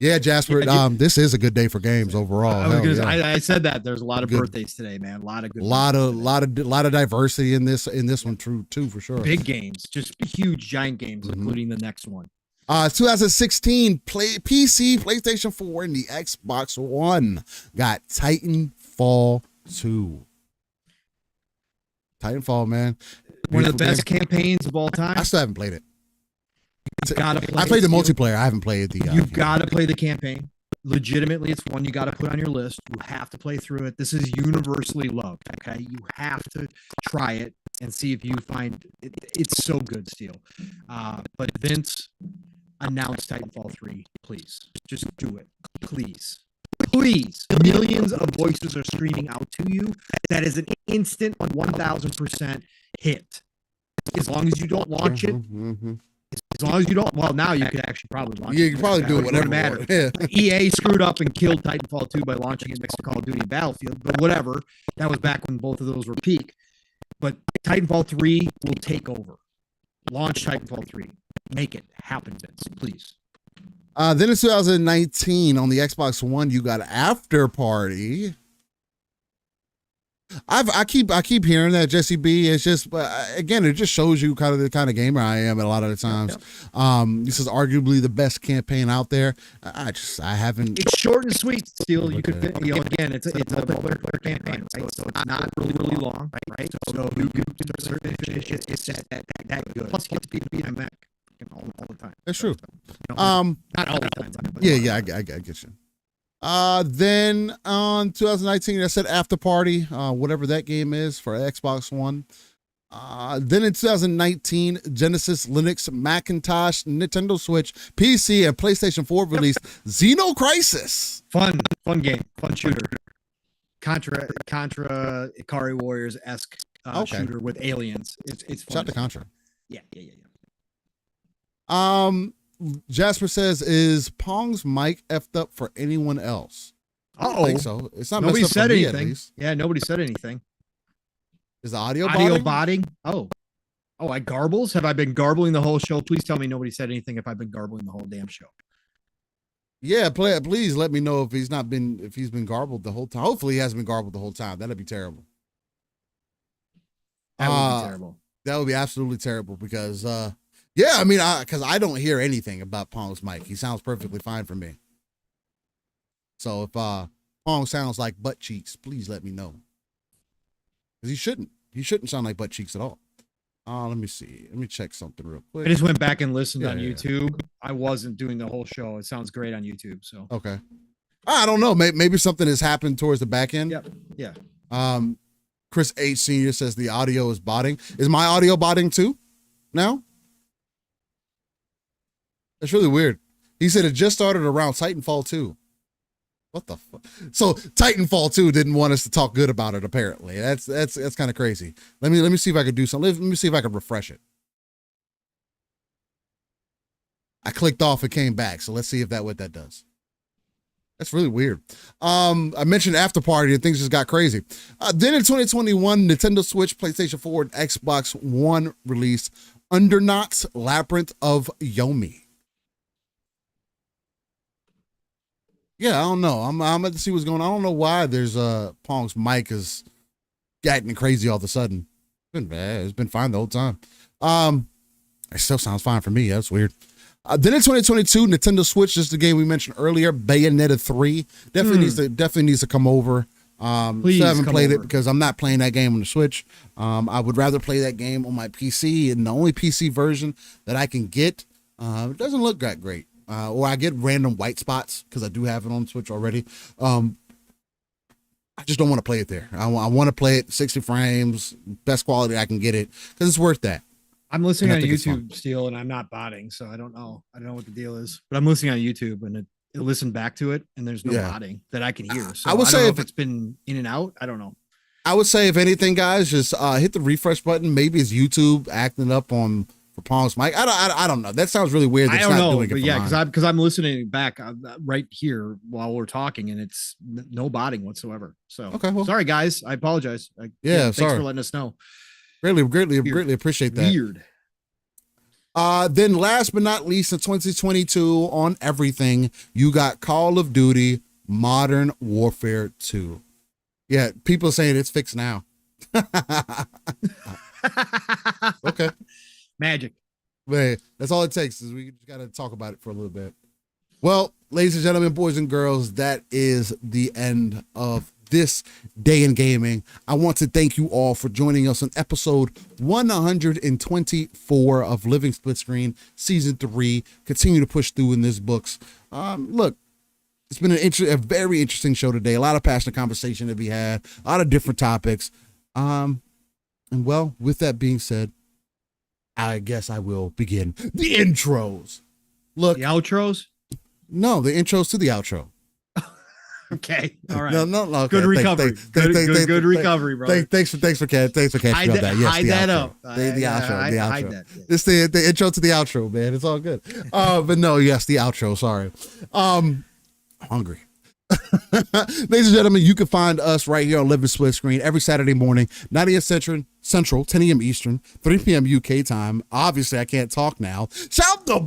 Yeah, Jasper. This is a good day for games overall. I said that there's a lot of birthdays today, man. A lot of good. lot of diversity in this one, too, for sure. Big games, just huge, giant games, including the next one. 2016 PC, PlayStation 4, and the Xbox One got Titanfall Titanfall 2. Titanfall, man. One of the Beautiful best campaigns of all time. I still haven't played it. You gotta play I played the it. multiplayer. I haven't played the. You've got to play the campaign. Legitimately, it's one you got to put on your list. You have to play through it. This is universally loved. Okay, you have to try it and see if you find it. It's so good, Steel. But Vince, announce Titanfall 3, please. Just do it, please. Please. Millions of voices are screaming out to you. That is an instant 1,000% hit. As long as you don't launch it. Mm-hmm. As long as you don't, well, now you could actually probably launch it. You can probably do it whatever. Matter. Yeah. EA screwed up and killed Titanfall 2 by launching it next to Call of Duty Battlefield, but whatever. That was back when both of those were peak. But Titanfall 3 will take over. Launch Titanfall 3. Make it happen, Vince, please. Then in 2019 on the Xbox One, you got After Party. I keep hearing that, Jesse B. It's just again, it just shows you kind of the kind of gamer I am at a lot of the times. Yep. This is arguably the best campaign out there. I haven't. It's short and sweet. Still, you could again, it's a player campaign, right? So it's not really long, right? So you can do certain finishes. It's that good. Plus, you get to be in mech all the time. That's true. Not all the time. Yeah, I get you. Then on 2019, I said After Party, whatever that game is for Xbox One. Then in 2019, Genesis, Linux, Macintosh, Nintendo Switch, PC, and PlayStation 4 released Xeno Crisis. Fun game, fun shooter. Contra Ikari Warriors-esque shooter with aliens. It's fun. Shout to Contra. Yeah. Jasper says, is Pong's mic effed up for anyone else? I don't think so. It's not. Nobody messed up said for me, anything. at least. Yeah, nobody said anything. Is the audio botting? Oh, I garbles? Have I been garbling the whole show? Please tell me nobody said anything if I've been garbling the whole damn show. Yeah, please let me know if he's been garbled the whole time. Hopefully he hasn't been garbled the whole time. That'd be terrible. That would be terrible. That would be absolutely terrible because yeah, I mean, because I don't hear anything about Pong's mic. He sounds perfectly fine for me. So if Pong sounds like butt cheeks, please let me know. Because he shouldn't sound like butt cheeks at all. Let me see. Let me check something real quick. I just went back and listened on YouTube. I wasn't doing the whole show. It sounds great on YouTube. So okay. I don't know. Maybe something has happened towards the back end. Yep. Yeah. Chris H. Sr. says the audio is botting. Is my audio botting too now? That's really weird. He said it just started around Titanfall 2. What the fuck? So Titanfall 2 didn't want us to talk good about it, apparently. That's kind of crazy. Let me see if I could do something. Let me see if I can refresh it. I clicked off, it came back. So let's see if what that does. That's really weird. I mentioned After Party and things just got crazy. Then in 2021, Nintendo Switch, PlayStation 4, and Xbox One released Undernaut's Labyrinth of Yomi. Yeah, I don't know. I'm about to see what's going on. I don't know why there's Pong's mic is getting crazy all of a sudden. It's been bad. It's been fine the whole time. It still sounds fine for me. That's weird. Then in 2022, Nintendo Switch, just the game we mentioned earlier, Bayonetta 3. Definitely needs to come over. Please still haven't played over. it because I'm not playing that game on the Switch. I would rather play that game on my PC, and the only PC version that I can get, it doesn't look that great. Or I get random white spots because I do have it on Switch already. I just don't want to play it there. I want to play it 60 frames, best quality I can get it because it's worth that. I'm listening on YouTube still, and I'm not botting, so I don't know what the deal is. But I'm listening on YouTube, and it listened back to it, and there's no botting that I can hear. So I would say if it's been in and out, I don't know. I would say if anything, guys, just hit the refresh button. Maybe it's YouTube acting up for Pong's mic. I don't know. That sounds really weird. I don't know, but yeah, because I'm listening back right here while we're talking, and it's no botting whatsoever. So okay, well, sorry guys, I apologize. Thanks for letting us know. Greatly appreciate that. Weird. Then last but not least, in 2022, on everything, you got Call of Duty Modern Warfare 2. Yeah, people are saying it's fixed now. Okay. Magic. Man, that's all it takes is we just got to talk about it for a little bit. Well, ladies and gentlemen, boys and girls, that is the end of this day in gaming. I want to thank you all for joining us on episode 124 of Living Split Screen Season 3. Continue to push through in this books. Look, it's been a very interesting show today. A lot of passionate conversation to be had. A lot of different topics. And well, with that being said, I guess I will begin the intros. Look, The outros? no, the intros to the outro. Okay. All right. No. Okay. Good recovery. Good recovery, bro. Thanks for catching on that. Yes, hide the that outro. up. The outro. The Hide outro. that, yeah. It's the intro to the outro, man. It's all good. But no, yes, the outro. Sorry. I'm hungry. Ladies and gentlemen, you can find us right here on Living Split Screen every Saturday morning, 9 a.m. Central, 10 a.m. Eastern, 3 p.m. UK time. Obviously, I can't talk now. Shout out to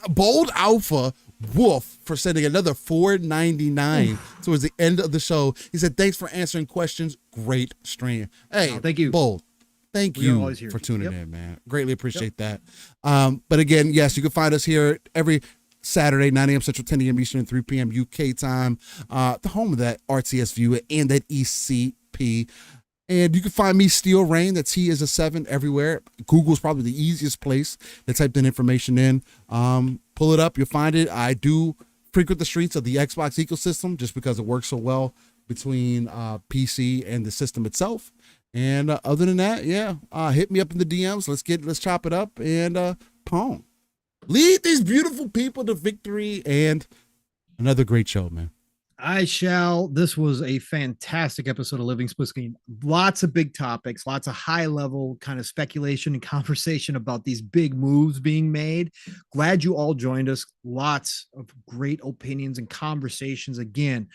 Bold Alpha Wolf for sending another $4.99 towards the end of the show. He said, "Thanks for answering questions. Great stream." Hey, thank you. Bold. Thank you for tuning in, man. Greatly appreciate that. But again, yes, you can find us here every Saturday, 9 a.m. Central, 10 a.m. Eastern, 3 p.m. UK time. The home of that RTS viewer and that ECP. And you can find me, Steel Rain. That's T is a 7 everywhere. Google's probably the easiest place to type that information in. Pull it up, you'll find it. I do frequent the streets of the Xbox ecosystem just because it works so well between PC and the system itself. And other than that, hit me up in the DMs. Let's chop it up and Pong. Lead these beautiful people to victory and another great show, man. I shall. This was a fantastic episode of Living Split Screen. Lots of big topics, lots of high level kind of speculation and conversation about these big moves being made. Glad you all joined us. Lots of great opinions and conversations. Again,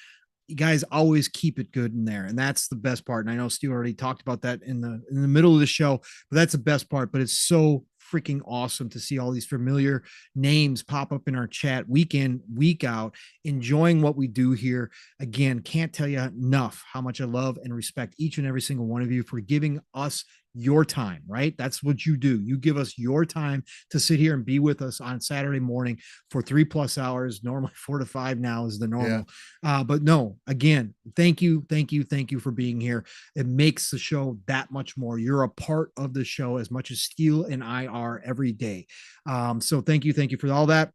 you guys always keep it good in there. And that's the best part. And I know Stu already talked about that in the middle of the show, but that's the best part. But it's so freaking awesome to see all these familiar names pop up in our chat week in, week out, enjoying what we do here. Again, can't tell you enough how much I love and respect each and every single one of you for giving us your time, right? That's what you do. You give us your time to sit here and be with us on Saturday morning for 3+ hours. Normally 4 to 5 now is the normal. But no, again, thank you for being here. It makes the show that much more. You're a part of the show as much as Steele and I are every day. So thank you for all that.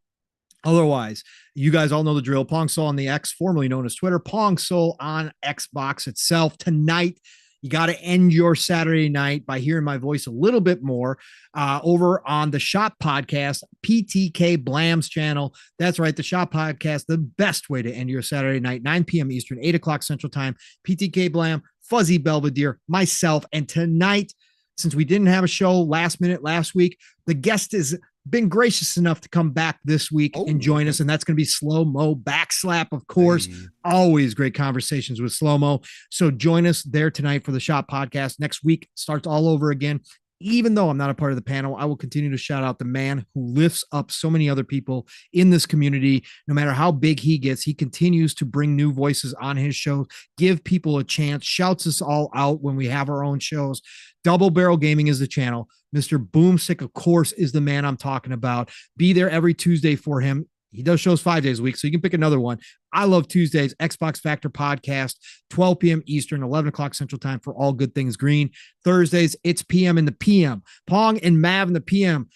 Otherwise, you guys all know the drill. Pong Soul on the X, formerly known as Twitter. Pong Soul on Xbox itself. Tonight, you got to end your Saturday night by hearing my voice a little bit more over on the Shop Podcast, PTK Blam's channel. That's right, the Shop Podcast, the best way to end your Saturday night, 9 p.m. Eastern, 8 o'clock Central Time. PTK Blam, Fuzzy Belvedere, myself, and tonight, since we didn't have a show last week, the guest has been gracious enough to come back this week and join us. And that's going to be Slow Mo Backslap, of course. Always great conversations with Slow Mo. So join us there tonight for the Shop Podcast. Next week starts all over again. Even though I'm not a part of the panel, I will continue to shout out the man who lifts up so many other people in this community. No matter how big he gets, he continues to bring new voices on his show, give people a chance, shouts us all out when we have our own shows. Double Barrel Gaming is the channel. Mr. Boomstick, of course, is the man I'm talking about. Be there every Tuesday for him. He does shows 5 days a week, so you can pick another one. I love Tuesdays, Xbox Factor Podcast, 12 p.m. Eastern, 11 o'clock Central Time for all good things green. Thursdays, it's PM in the PM. Pong and Mav in the PM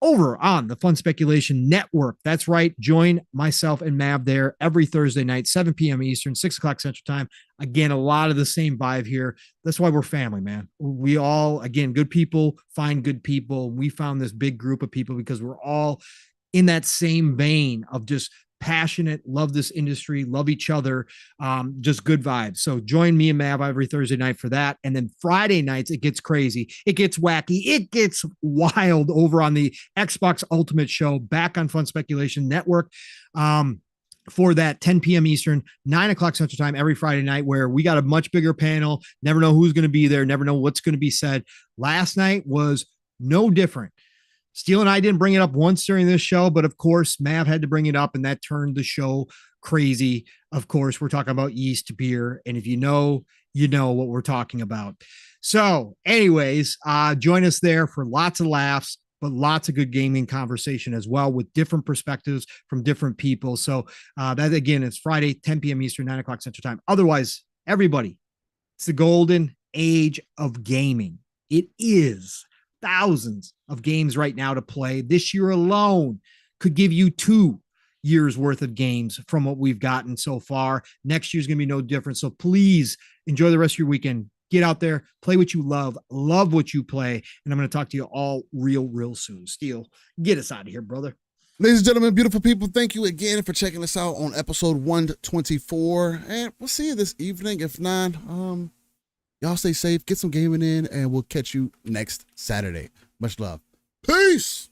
over on the Fun Speculation Network. That's right. Join myself and Mav there every Thursday night, 7 p.m. Eastern, 6 o'clock Central Time. Again, a lot of the same vibe here. That's why we're family, man. We all, again, good people find good people. We found this big group of people because we're all in that same vein of just passionate, love this industry, love each other, just good vibes. So join me and Mav every Thursday night for that. And then Friday nights, it gets crazy. It gets wacky. It gets wild over on the Xbox Ultimate Show back on Fun Speculation Network. For that 10 p.m. Eastern, 9 o'clock Central Time every Friday night, where we got a much bigger panel. Never know who's going to be there. Never know what's going to be said. Last night was no different. Steele and I didn't bring it up once during this show, but of course, Mav had to bring it up, and that turned the show crazy. Of course, we're talking about yeast beer, and if you know what we're talking about. So anyways, join us there for lots of laughs, but lots of good gaming conversation as well with different perspectives from different people. So that, again, is Friday, 10 p.m. Eastern, 9 o'clock Central Time. Otherwise, Everybody, it's the golden age of gaming. It is thousands of games right now to play. This year alone could give you 2 years worth of games from what we've gotten so far. Next year's going to be no different. So please enjoy the rest of your weekend. Get out there, play what you love what you play. And I'm going to talk to you all real soon. Steele, get us out of here, brother. Ladies and gentlemen, beautiful people, thank you again for checking us out on episode 124. And we'll see you this evening. If not, y'all stay safe, get some gaming in, and we'll catch you next Saturday. Much love. Peace.